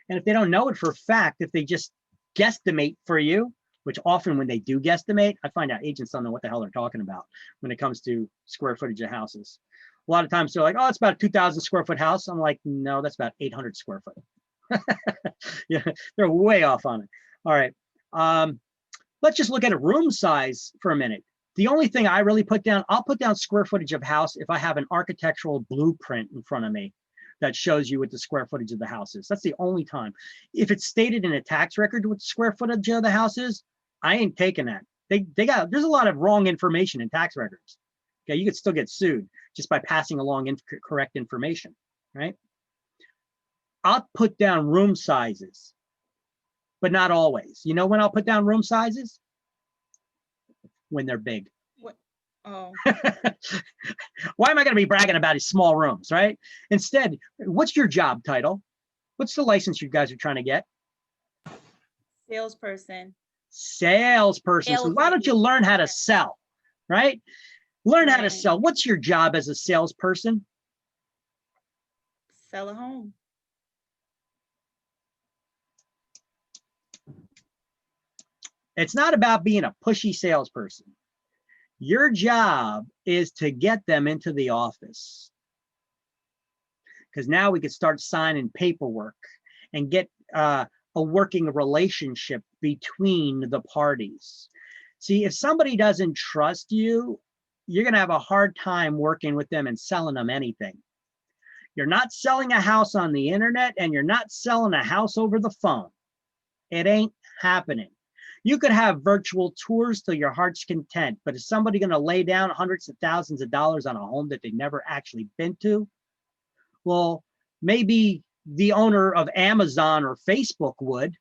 And if they don't know it for fact, if they just guesstimate for you, which often when they do guesstimate, I find out agents don't know what the hell they're talking about when it comes to square footage of houses. A lot of times they're like, oh, it's about a 2,000 square foot house. I'm like, no, that's about 800 square foot. Yeah, they're way off on it. All right. Let's just look at a room size for a minute. The only thing I really put down, I'll put down square footage of house if I have an architectural blueprint in front of me that shows you what the square footage of the house is. That's the only time. If it's stated in a tax record what the square footage of the house is, I ain't taking that. There's a lot of wrong information in tax records. Okay, you could still get sued just by passing along incorrect information, right? I'll put down room sizes, but not always. You know when I'll put down room sizes? When they're big. What? Oh. Why am I going to be bragging about his small rooms, right? Instead, what's your job title? What's the license you guys are trying to get? Salesperson. Salesperson. So why don't you learn how to sell, right? Learn how to sell. What's your job as a salesperson? Sell a home. It's not about being a pushy salesperson. Your job is to get them into the office, because now we could start signing paperwork and get a working relationship between the parties. See, if somebody doesn't trust you, you're going to have a hard time working with them and selling them anything. You're not selling a house on the internet, and you're not selling a house over the phone. It ain't happening. You could have virtual tours till your heart's content, but is somebody going to lay down hundreds of thousands of dollars on a home that they've never actually been to? Well, maybe the owner of Amazon or Facebook would,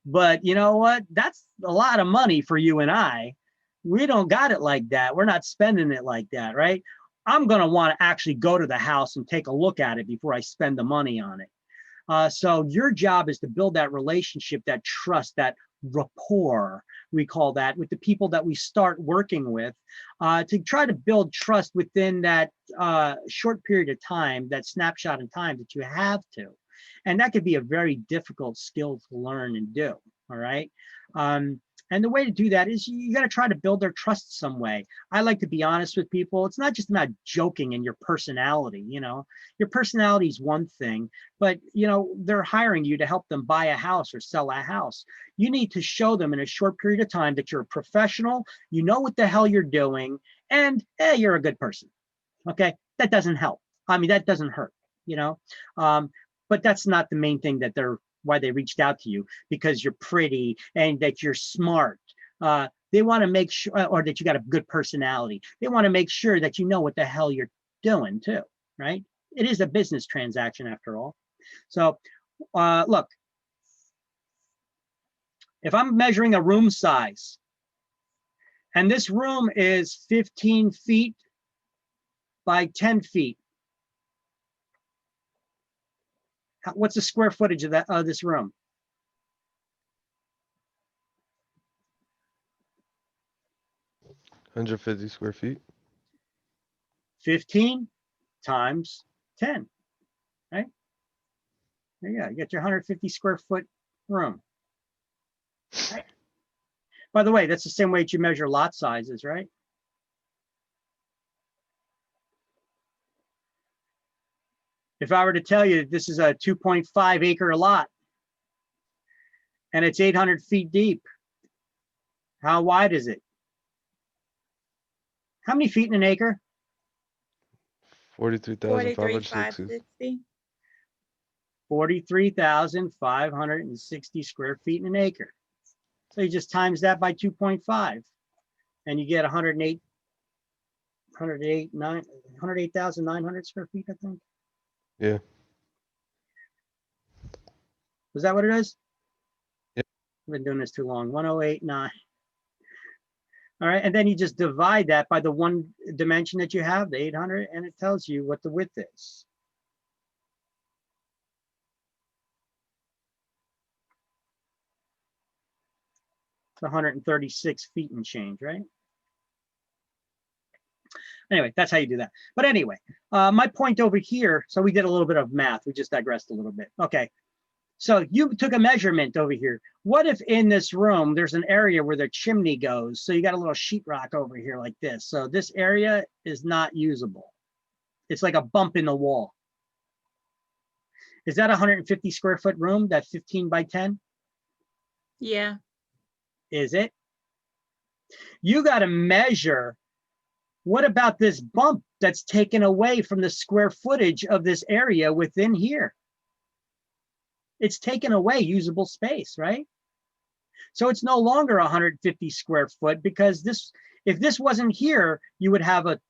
but you know what? That's a lot of money for you and I. We don't got it like that. We're not spending it like that, right? I'm going to want to actually go to the house and take a look at it before I spend the money on it. So your job is to build that relationship, that trust, that rapport, we call that, with the people that we start working with, to try to build trust within that short period of time, that snapshot in time that you have to. And that could be a very difficult skill to learn and do, all right? And the way to do that is you got to try to build their trust some way. I like to be honest with people. It's not just about joking and your personality, you know. Your personality is one thing, but you know, they're hiring you to help them buy a house or sell a house. You need to show them in a short period of time that you're a professional, you know what the hell you're doing, and you're a good person. Okay, that doesn't help. I mean, that doesn't hurt, you know. But that's not the main thing that why they reached out to you, because you're pretty and that you're smart. They want to make sure, or that you got a good personality. They want to make sure that you know what the hell you're doing too, right? It is a business transaction after all. So look, if I'm measuring a room size and this room is 15 feet by 10 feet, what's the square footage of that this room? $150 square feet. 15 times 10, right? There you go. You get your 150 square foot room. Right? By the way, that's the same way that you measure lot sizes, right? If I were to tell you that this is a 2.5 acre lot and it's 800 feet deep, how wide is it? How many feet in an acre? 43,560. 43,560 square feet in an acre. So you just times that by 2.5 and you get 108,900 square feet, I think. Yeah. Is that what it is? Yeah. I've been doing this too long. 108,900. All right, and then you just divide that by the one dimension that you have, the 800, and it tells you what the width is. It's 136 feet and change, right? Anyway, that's how you do that. But anyway, my point over here, so we did a little bit of math. We just digressed a little bit. Okay, so you took a measurement over here. What if in this room, there's an area where the chimney goes? So you got a little sheetrock over here like this. So this area is not usable. It's like a bump in the wall. Is that a 150 square foot room, that 15 by 10? Yeah. Is it? You got to measure, what about this bump that's taken away from the square footage of this area within here? It's taken away usable space, right? So it's no longer 150 square foot, because this, if this wasn't here, you would have a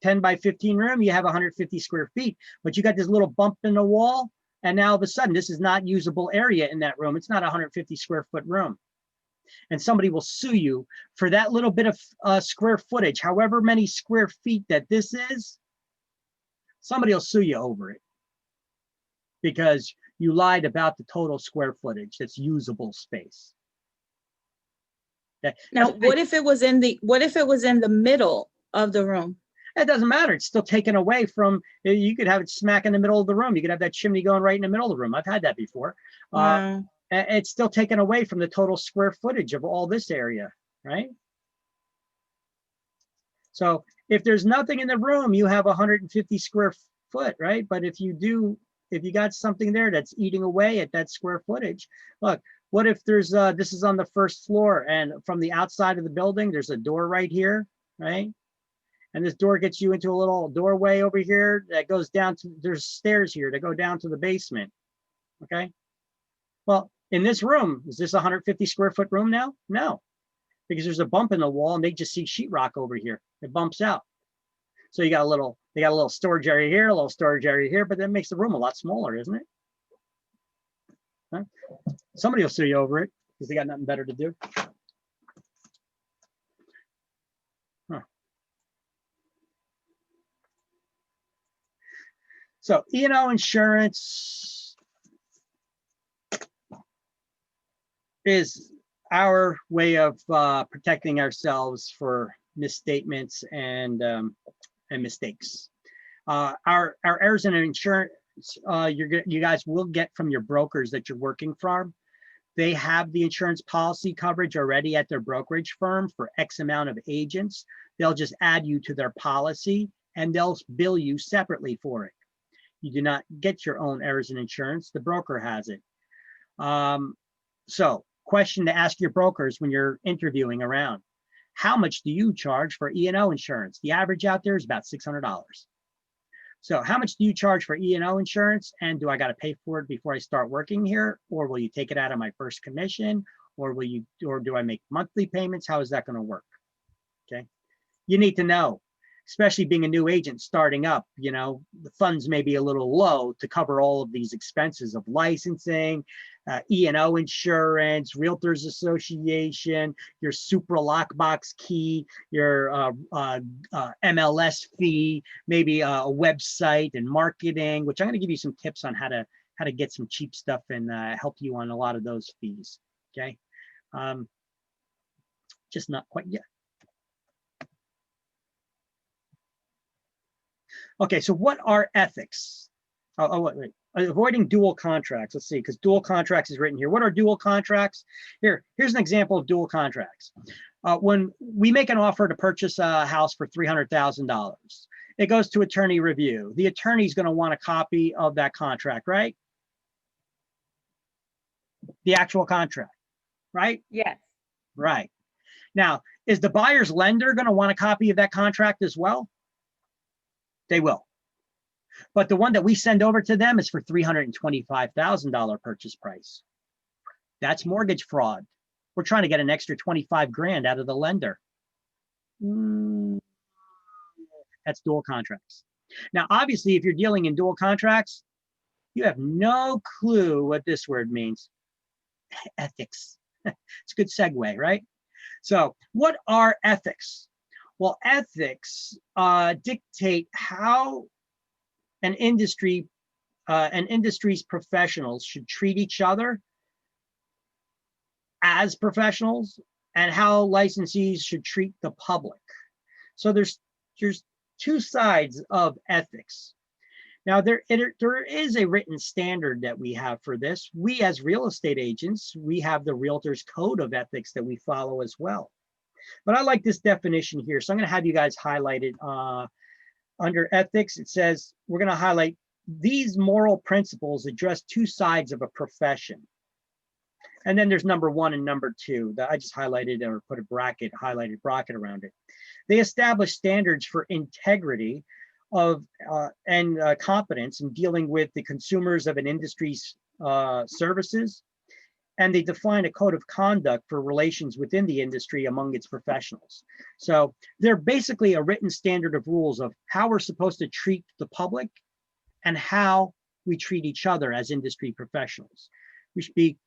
10 by 15 room, you have 150 square feet, but you got this little bump in the wall, and now all of a sudden this is not usable area in that room. It's not a 150 square foot room. And somebody will sue you for that little bit of square footage, however many square feet that this is, somebody will sue you over it because you lied about the total square footage that's usable space. Now, what if it was in the middle of the room? It doesn't matter. It's still taken away from, you could have it smack in the middle of the room. You could have that chimney going right in the middle of the room. I've had that before. Wow. It's still taken away from the total square footage of all this area, right? So if there's nothing in the room, you have 150 square foot, right? But if you got something there that's eating away at that square footage, look, what if there's, this is on the first floor and from the outside of the building, there's a door right here, right? And this door gets you into a little doorway over here that goes down to, there's stairs here to go down to the basement, okay? Well, in this room, is this a 150 square foot room now? No, because there's a bump in the wall and they just see sheetrock over here. It bumps out. So they got a little storage area here, a little storage area here, but that makes the room a lot smaller, isn't it? Huh? Somebody will sue you over it because they got nothing better to do. Huh. So E&O insurance is our way of protecting ourselves for misstatements and mistakes. Our errors in insurance, you guys will get from your brokers that you're working from. They have the insurance policy coverage already at their brokerage firm for X amount of agents. They'll just add you to their policy and they'll bill you separately for it. You do not get your own errors in insurance. The broker has it. So question to ask your brokers when you're interviewing around. How much do you charge for E&O insurance? The average out there is about $600. So how much do you charge for E&O insurance? And do I got to pay for it before I start working here? Or will you take it out of my first commission? Or do I make monthly payments? How is that going to work? Okay. You need to know, especially being a new agent starting up, you know, the funds may be a little low to cover all of these expenses of licensing, E&O insurance, Realtors Association, your Supra lockbox key, your MLS fee, maybe a website and marketing, which I'm going to give you some tips on how to get some cheap stuff and help you on a lot of those fees. Okay. Just not quite yet. Okay, so what are ethics? Wait. Avoiding dual contracts. Let's see, because dual contracts is written here. What are dual contracts? Here's an example of dual contracts. When we make an offer to purchase a house for $300,000, it goes to attorney review. The attorney is going to want a copy of that contract, right? The actual contract, right? Yes. Right. Now, is the buyer's lender going to want a copy of that contract as well? They will. But the one that we send over to them is for $325,000 purchase price. That's mortgage fraud. We're trying to get an extra 25 grand out of the lender. That's dual contracts. Now, obviously, if you're dealing in dual contracts, you have no clue what this word means. Ethics. It's a good segue, right? So what are ethics? Well, ethics dictate how an industry's professionals should treat each other as professionals and how licensees should treat the public. So there's two sides of ethics. Now, there is a written standard that we have for this. We as real estate agents, we have the Realtors Code of Ethics that we follow as well. But I like this definition here. So I'm going to have you guys highlight it. Under ethics, it says we're going to highlight these moral principles address two sides of a profession. And then there's number 1 and number 2 that I just highlighted or put a highlighted bracket around it. They establish standards for integrity of and competence in dealing with the consumers of an industry's services. And they define a code of conduct for relations within the industry among its professionals. So they're basically a written standard of rules of how we're supposed to treat the public and how we treat each other as industry professionals. We should be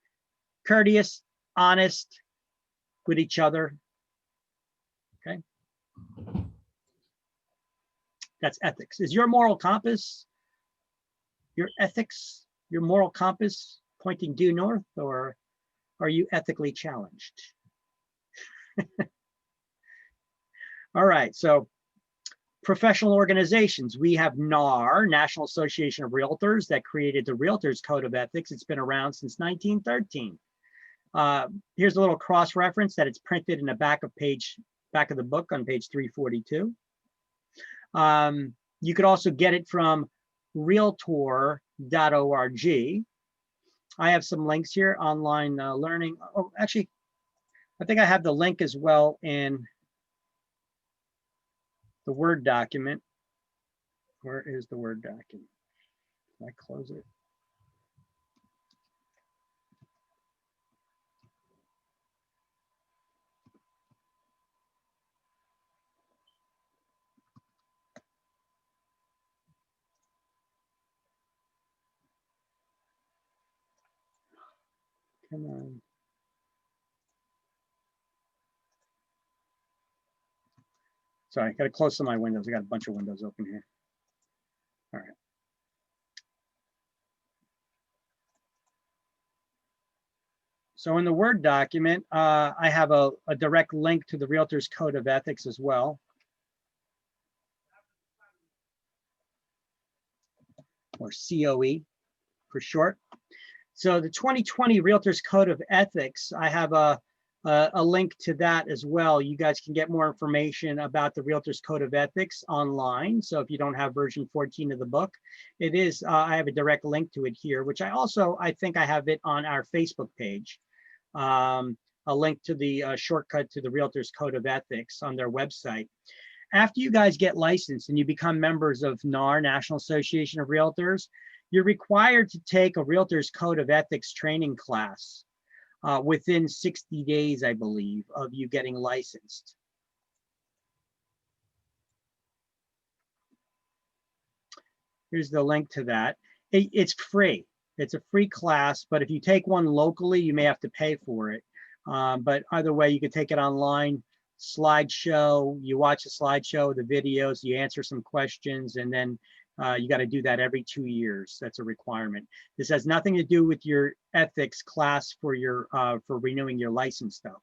courteous, honest with each other. Okay. That's ethics. Is your moral compass, your ethics, your moral compass pointing due north, or are you ethically challenged? All right, so professional organizations. We have NAR, National Association of Realtors, that created the Realtors Code of Ethics. It's been around since 1913. Here's a little cross-reference that it's printed in the back of page back of the book on page 342. You could also get it from realtor.org. I have some links here, online learning. Oh, actually, I think I have the link as well in the Word document. Where is the Word document? Can I close it? Come on. Sorry, I got to close some of my windows. I got a bunch of windows open here. All right. So in the Word document, I have a direct link to the Realtors Code of Ethics as well. Or COE for short. So the 2020 Realtors Code of Ethics, I have a link to that as well. You guys can get more information about the Realtors Code of Ethics online. So if you don't have version 14 of the book, it is, I have a direct link to it here, which I think I have it on our Facebook page. A link to the shortcut to the Realtors Code of Ethics on their website. After you guys get licensed and you become members of NAR, National Association of Realtors, you're required to take a Realtors Code of Ethics training class within 60 days, I believe, of you getting licensed. Here's the link to that. It's free. It's a free class, but if you take one locally, you may have to pay for it. But either way, you could take it online, slideshow, you watch a slideshow, the videos, you answer some questions, and then you got to do that every 2 years. That's a requirement. This has nothing to do with your ethics class for your for renewing your license, though.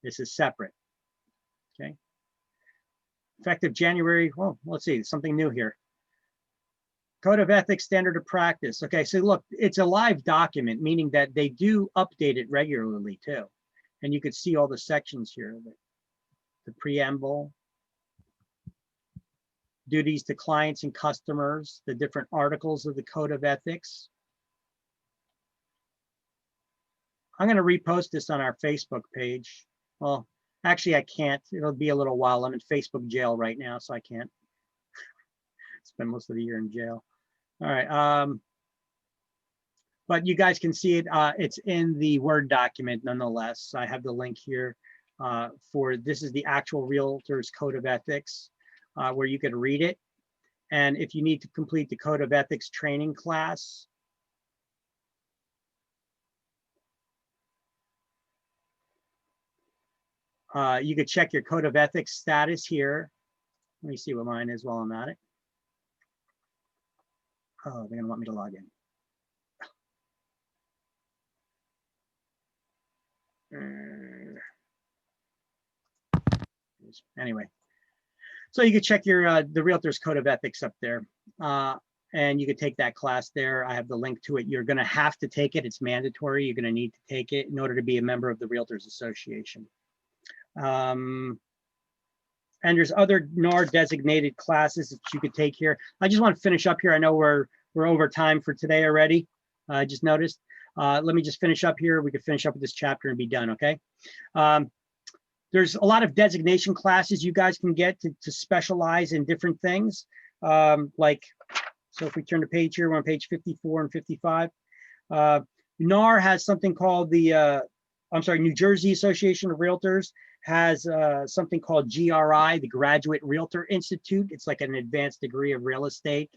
This is separate. Okay. Effective January. Well, let's see, something new here. Code of Ethics Standard of Practice. Okay, so look, it's a live document, meaning that they do update it regularly too. And you could see all the sections here. The preamble, duties to clients and customers, the different articles of the Code of Ethics. I'm going to repost this on our Facebook page. Well, actually, I can't. It'll be a little while. I'm in Facebook jail right now, so I can't spend most of the year in jail. All right. But you guys can see it. It's in the Word document nonetheless. I have the link here for this is the actual Realtors Code of Ethics where you could read it. And if you need to complete the Code of Ethics training class, you could check your Code of Ethics status here. Let me see what mine is while I'm at it. Oh, they're gonna want me to log in. Anyway, so you could check your the Realtors Code of Ethics up there, and you could take that class there. I have the link to it. You're going to have to take it. It's mandatory. You're going to need to take it in order to be a member of the Realtors Association. And there's other NAR designated classes that you could take here. I just want to finish up here. I know we're over time for today already. I just noticed. Let me just finish up here. We could finish up with this chapter and be done, okay? There's a lot of designation classes you guys can get to specialize in different things. Like, so if we turn the page here, we're on page 54 and 55. NAR has something called the, New Jersey Association of Realtors has something called GRI, the Graduate Realtor Institute. It's like an advanced degree of real estate.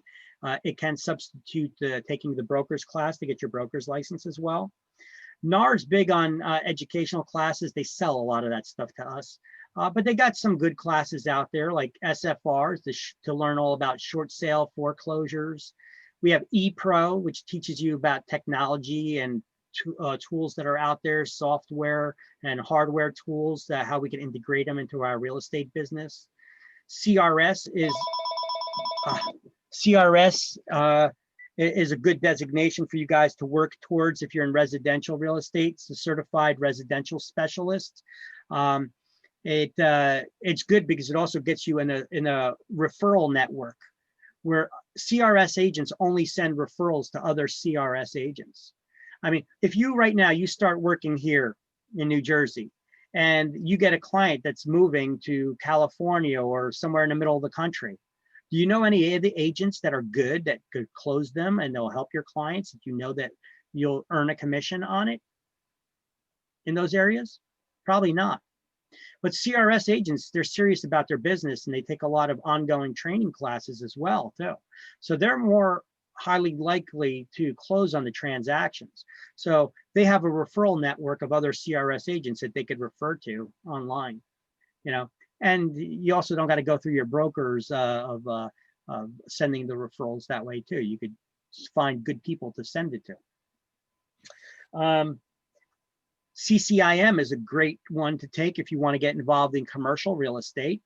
It can substitute taking the broker's class to get your broker's license as well. NAR's big on educational classes. They sell a lot of that stuff to us, but they got some good classes out there like SFRs to learn all about short sale foreclosures. We have ePro, which teaches you about technology and tools that are out there, software and hardware tools, how we can integrate them into our real estate business. CRS is a good designation for you guys to work towards if you're in residential real estate. It's a certified residential specialist. It's good because it also gets you in a referral network where CRS agents only send referrals to other CRS agents. I mean, if you right now, you start working here in New Jersey and you get a client that's moving to California or somewhere in the middle of the country, do you know any of the agents that are good that could close them and they'll help your clients if you know that you'll earn a commission on it in those areas? Probably not. But CRS agents, they're serious about their business and they take a lot of ongoing training classes as well, too. So they're more highly likely to close on the transactions. So they have a referral network of other CRS agents that they could refer to online, you know, and you also don't got to go through your brokers of sending the referrals that way too. You could find good people to send it to. CCIM is a great one to take if you want to get involved in commercial real estate.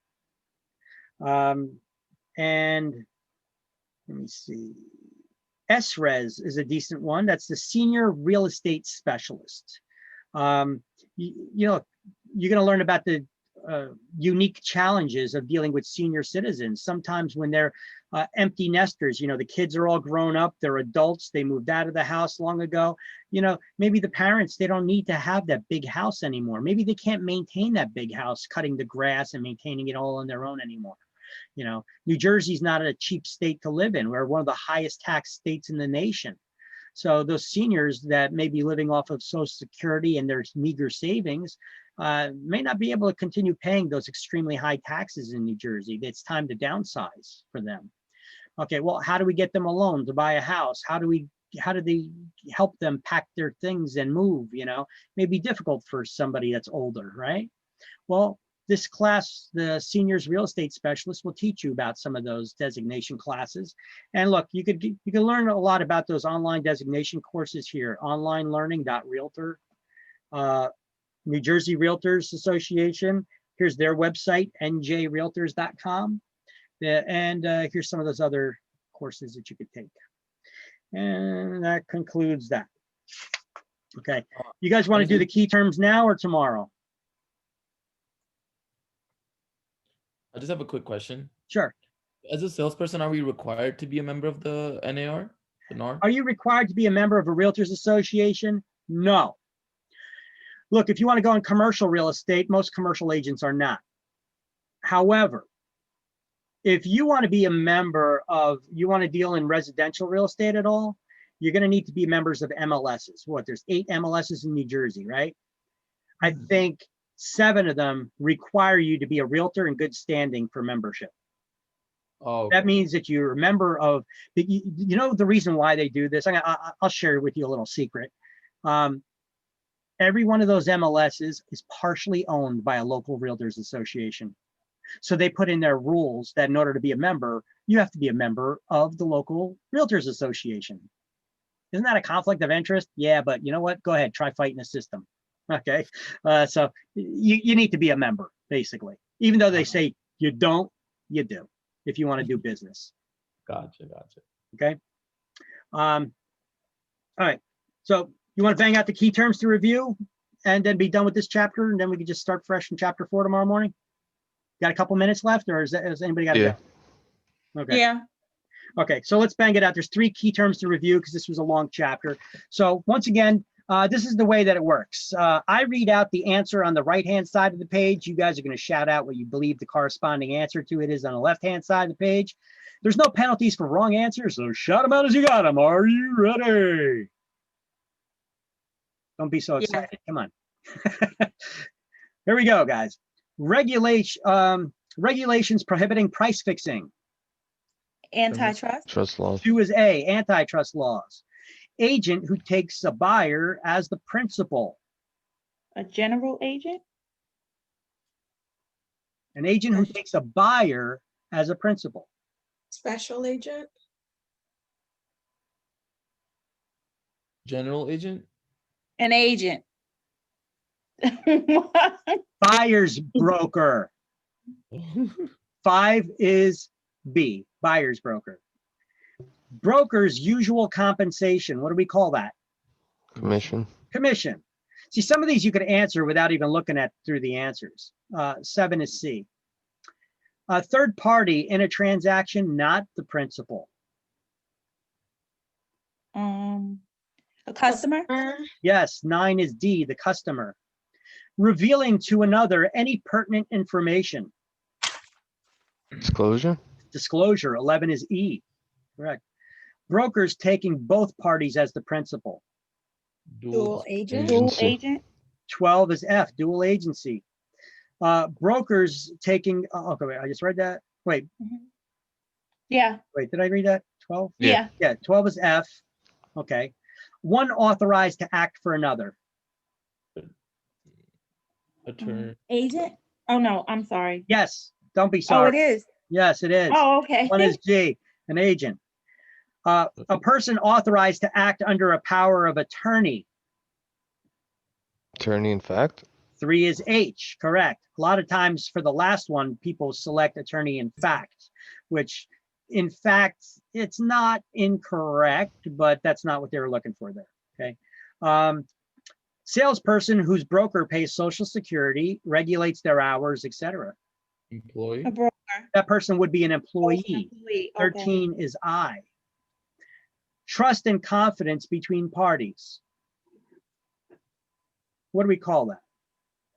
And let me see, SRES is a decent one. That's the Senior Real Estate Specialist. You know, you're going to learn about the unique challenges of dealing with senior citizens. Sometimes when they're empty nesters, you know, the kids are all grown up, they're adults, they moved out of the house long ago. You know, maybe the parents, they don't need to have that big house anymore. Maybe they can't maintain that big house, cutting the grass and maintaining it all on their own anymore. You know, New Jersey's not a cheap state to live in. We're one of the highest tax states in the nation. So those seniors that may be living off of Social Security and their meager savings may not be able to continue paying those extremely high taxes in New Jersey. It's time to downsize for them. Okay, well, how do we get them a loan to buy a house? How do they help them pack their things and move? You know, may be difficult for somebody that's older, right? Well, this class, the Seniors Real Estate Specialist, will teach you about some of those designation classes. And look, you can learn a lot about those online designation courses here. Onlinelearning.realtor, New Jersey Realtors Association. Here's their website, njrealtors.com. And here's some of those other courses that you could take. And that concludes that. Okay, you guys want to do the key terms now or tomorrow? I just have a quick question. Sure. As a salesperson, are we required to be a member of the NAR? The NAR? Are you required to be a member of a Realtors Association? No. Look, if you want to go in commercial real estate, most commercial agents are not. However, if you want to be a member of, you want to deal in residential real estate at all, you're going to need to be members of MLSs. What, there's 8 MLSs in New Jersey, right? I think 7 of them require you to be a realtor in good standing for membership. Oh, okay. That means that you're a member of, you know, the reason why they do this, I'll share with you a little secret. Every one of those MLSs is partially owned by a local Realtors Association. So they put in their rules that in order to be a member, you have to be a member of the local Realtors Association. Isn't that a conflict of interest? Yeah, but you know what? Go ahead, try fighting the system. Okay, so you need to be a member, basically. Even though they say you don't, you do, if you want to do business. Gotcha. Okay. All right, so you want to bang out the key terms to review and then be done with this chapter, and then we can just start fresh in chapter 4 tomorrow morning? Got a couple minutes left, or has anybody got to go? Okay. Yeah. Okay, so let's bang it out. There's 3 key terms to review because this was a long chapter. So once again, this is the way that it works. I read out the answer on the right-hand side of the page. You guys are going to shout out what you believe the corresponding answer to it is on the left-hand side of the page. There's no penalties for wrong answers, so shout them out as you got them. Are you ready? Don't be so excited. Yeah. Come on. Here we go, guys. Regulations prohibiting price fixing. Antitrust. Trust laws. 2 is A, antitrust laws. Agent who takes a buyer as the principal. A general agent. An agent who takes a buyer as a principal. Special agent. General agent. An agent. Buyer's broker. 5 is B, buyer's broker. Broker's usual compensation. What do we call that? Commission. Commission. See, some of these you could answer without even looking at through the answers. 7 is C. A third party in a transaction, not the principal. A customer? Yes, 9 is D, the customer. Revealing to another any pertinent information. Disclosure? Disclosure, 11 is E, correct. Brokers taking both parties as the principal. Dual agent. Dual Agency. agent? 12 is F, dual agency. Brokers taking, okay, wait, I just read that. Wait, Yeah, wait, did I read that? 12? yeah. Yeah, 12 is F. Okay. One authorized to act for another. Attorney. Agent? Oh, no, I'm sorry. Yes, don't be Oh, sorry. it is. Yes, it is. Oh, okay. One is G, an agent. A person authorized to act under a power of attorney. Attorney in fact? 3 is H, correct. A lot of times for the last one, people select attorney in fact, which in fact, it's not incorrect, but that's not what they were looking for there, okay? Salesperson whose broker pays Social Security, regulates their hours, etc. Employee. A broker. That person would be an employee. Employee, okay. 13 is I. Trust and confidence between parties. What do we call that?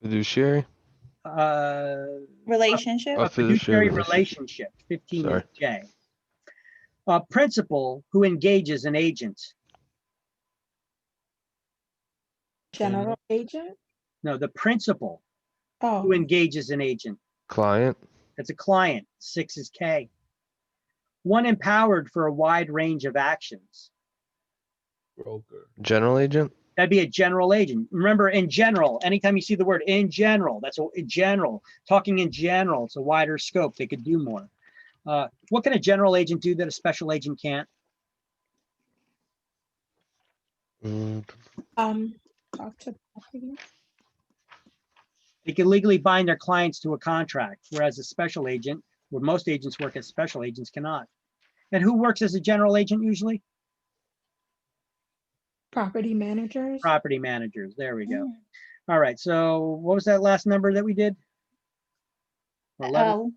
Fiduciary? Relationship. A A fiduciary fiduciary relationship. 15 Sorry. is J. A principal who engages an agent. General agent? No, the principal Oh, who engages an agent. Client? That's a client. 6 is K. One empowered for a wide range of actions. Broker. General agent? That'd be a general agent. Remember, in general, anytime you see the word in general, that's in general. Talking in general, it's a wider scope. They could do more. What can a general agent do that a special agent can't? talk to property. They can legally bind their clients to a contract, whereas a special agent, where most agents work as special agents, cannot. And who works as a general agent usually? Property managers. Property managers. There we go. All right. So what was that last number that we did? 11?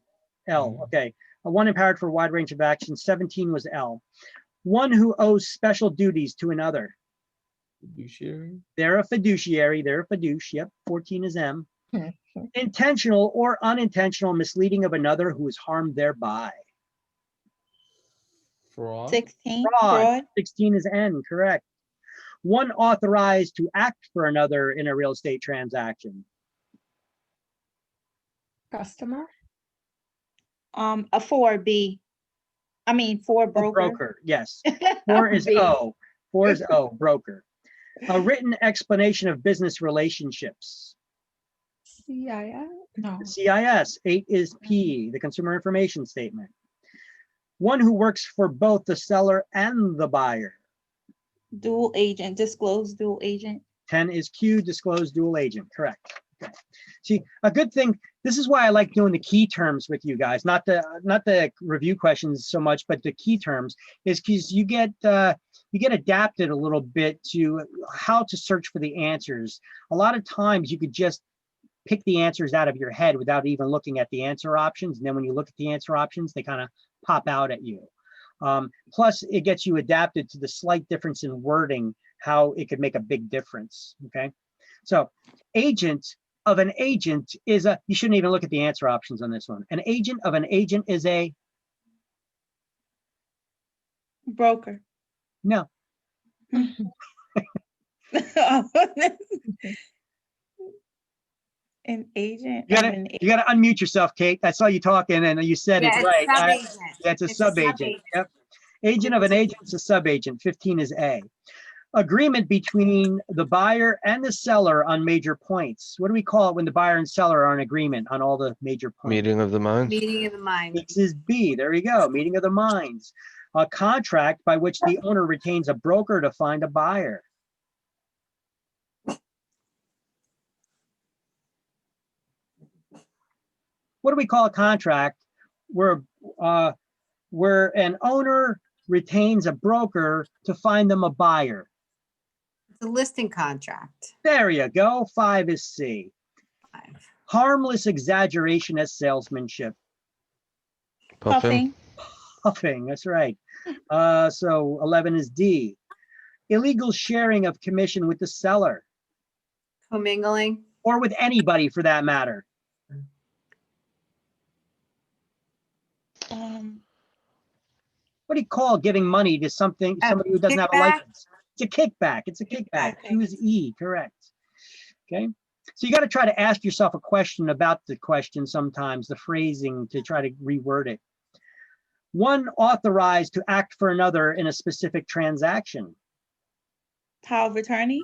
L. Okay. One empowered for a wide range of actions. 17 was L. One who owes special duties to another. Fiduciary. They're a fiduciary. They're a fiduci. Yep. 14 is M. Intentional or unintentional misleading of another who is harmed thereby. Fraud. 16. Fraud. 16 is N. Correct. One authorized to act for another in a real estate transaction. Customer. A 4B. I mean, 4 broker. Broker. Yes. 4 is B. O. 4 is O. Broker. A written explanation of business relationships. CIS. No. CIS. 8 is P, the consumer information statement. One who works for both the seller and the buyer. Dual agent. Disclose dual agent. 10 is Q, disclose dual agent. Correct. Okay. See, a good thing, this is why I like doing the key terms with you guys, not the review questions so much, but the key terms, is because you get adapted a little bit to how to search for the answers. A lot of times you could just pick the answers out of your head without even looking at the answer options. And then when you look at the answer options, they kind of pop out at you. Plus, it gets you adapted to the slight difference in wording, how it could make a big difference. Okay. So agent of an agent is a, you shouldn't even look at the answer options on this one. An agent of an agent is a Broker. no. An agent. You of gotta, an you gotta unmute yourself, Kate. I saw you talking and you said Yeah, it it's right. sub-agent. That's a It's a sub-agent. sub-agent. Yep. Agent of an agent is a sub-agent. 15 is A. Agreement between the buyer and the seller on major points. What do we call it when the buyer and seller are in agreement on all the major points? Meeting of the minds? Meeting of the mind. This is B. There you go. Meeting of the minds. A contract by which the owner retains a broker to find a buyer. What do we call a contract where an owner retains a broker to find them a buyer? It's The listing contract. There you go. 5 is C. 5. Harmless exaggeration as salesmanship. Puffing. Puffing, that's right. So 11 is D. Illegal sharing of commission with the seller Commingling. or with anybody for that matter. What do you call giving money to somebody who doesn't have a kickback? license? It's a kickback. It's a kickback. 2 is E, correct. Okay. So you got to try to ask yourself a question about the question sometimes, the phrasing to try to reword it. One authorized to act for another in a specific transaction. Power of attorney.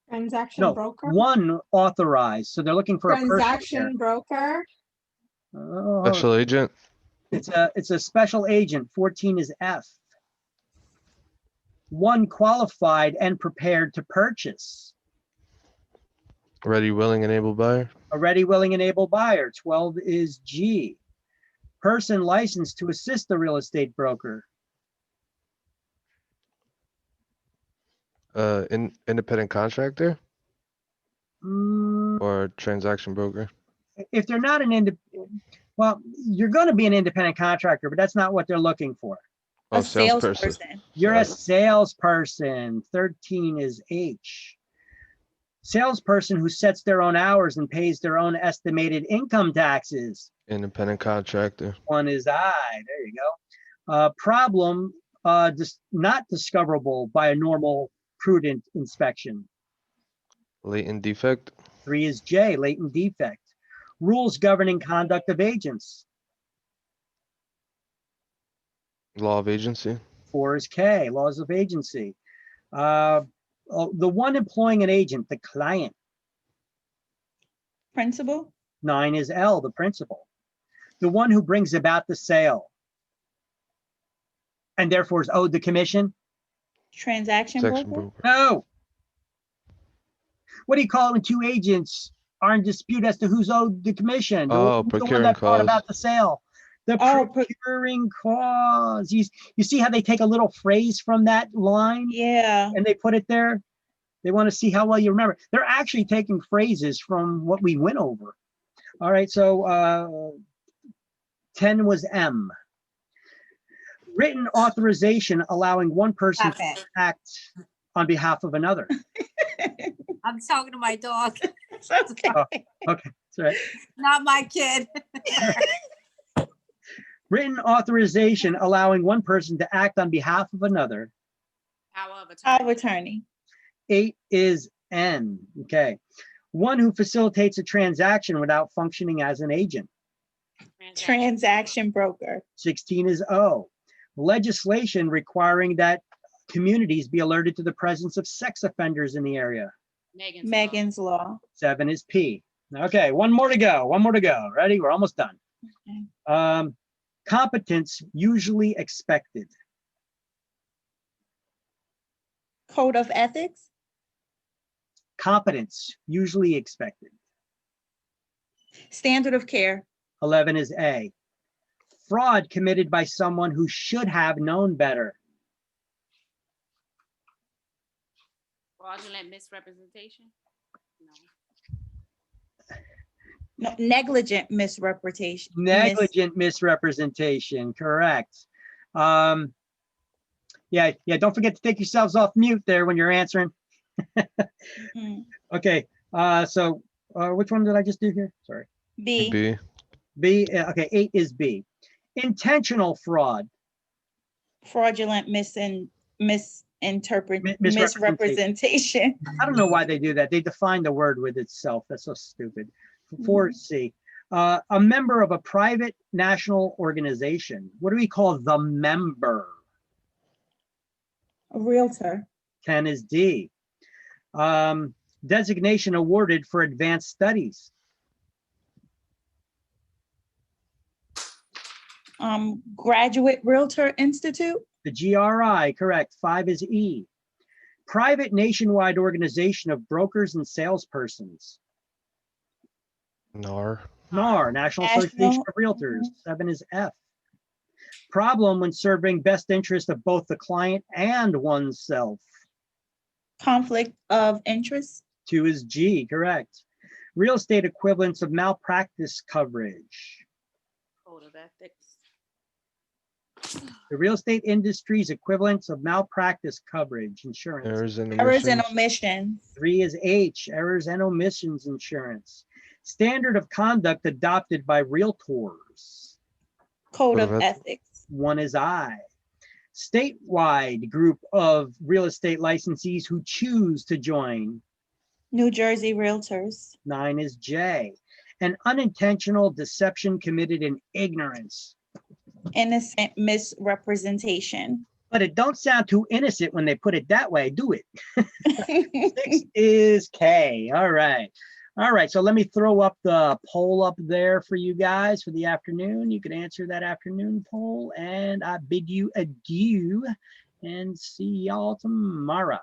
Transaction No, broker. one authorized. So they're looking for a person here. Transaction broker. Oh, Special agent. it's a special agent. 14 is F. One qualified and prepared to purchase. Ready, willing, and able buyer. A ready, willing, and able buyer. 12 is G. Person licensed to assist the real estate broker. Independent contractor Mm, or transaction broker. if they're not well, you're going to be an independent contractor, but that's not what they're looking for. Oh, A salesperson. You're a Sorry. salesperson. 13 is H. Salesperson who sets their own hours and pays their own estimated income taxes. Independent contractor. 1 is I. There you go. Problem not discoverable by a normal prudent inspection. Latent defect. 3 is J, latent defect. Rules governing conduct of agents. Law of agency. 4 is K, laws of agency. The one employing an agent, the client. Principal. 9 is L, the principal. The one who brings about the sale and therefore is owed the commission. Transaction Section broker. broker. No. What do you call it when 2 agents are in dispute as to who's owed the commission? Oh, The one procuring that brought cause. about the sale. The Oh, procuring cause. You see how they take a little phrase from that line Yeah. and they put it there? They want to see how well you remember. They're actually taking phrases from what we went over. All right, so 10 was M. Written authorization allowing one person Stop to it. act on behalf of another. I'm talking to my dog, It's okay. Okay, that's right. not my kid. Written authorization allowing one person to act on behalf of another. Power of Power of attorney. attorney. 8 is N. Okay. One who facilitates a transaction without functioning as an agent. Transaction broker. 16 is O. Legislation requiring that communities be alerted to the presence of sex offenders in the area. Megan's. Law. Megan's law. 7 is P. Okay, one more to go. One more to go. Ready? We're almost done. Okay. Competence usually expected. Code of ethics. Competence usually expected. Standard of care. 11 is A. Fraud committed by someone who should have known better. Fraudulent misrepresentation. No. No, negligent misrepresentation. Negligent misrepresentation, correct. Yeah, don't forget to take yourselves off mute there when you're answering. Mhm. Okay, so which one did I just do here? Sorry. B. B. B, okay, 8 is B. Intentional fraud. Fraudulent misrepresentation. I don't know why they do that. They define the word with itself. That's so stupid. 4 is C. A member of a private national organization. What do we call the member? A realtor. 10 is D. Designation awarded for advanced studies. Graduate Realtor Institute. The GRI, correct. 5 is E. Private nationwide organization of brokers and salespersons. NAR. NAR, National National- Association of Realtors. 7 is F. Problem when serving best interest of both the client and oneself. Conflict of interest. 2 is G, correct. Real estate equivalents of malpractice coverage. Code of ethics. The real estate industry's equivalents of malpractice coverage insurance. Errors and Errors and omissions. omissions. 3 is H, errors and omissions insurance. Standard of conduct adopted by realtors. Code of ethics. 1 is I. Statewide group of real estate licensees who choose to join. New Jersey Realtors. 9 is J. An unintentional deception committed in ignorance. Innocent misrepresentation. But it don't sound too innocent when they put it that way, do it? 6 is K. All right. All right. So let me throw up the poll up there for you guys for the afternoon. You can answer that afternoon poll. And I bid you adieu and see y'all tomorrow.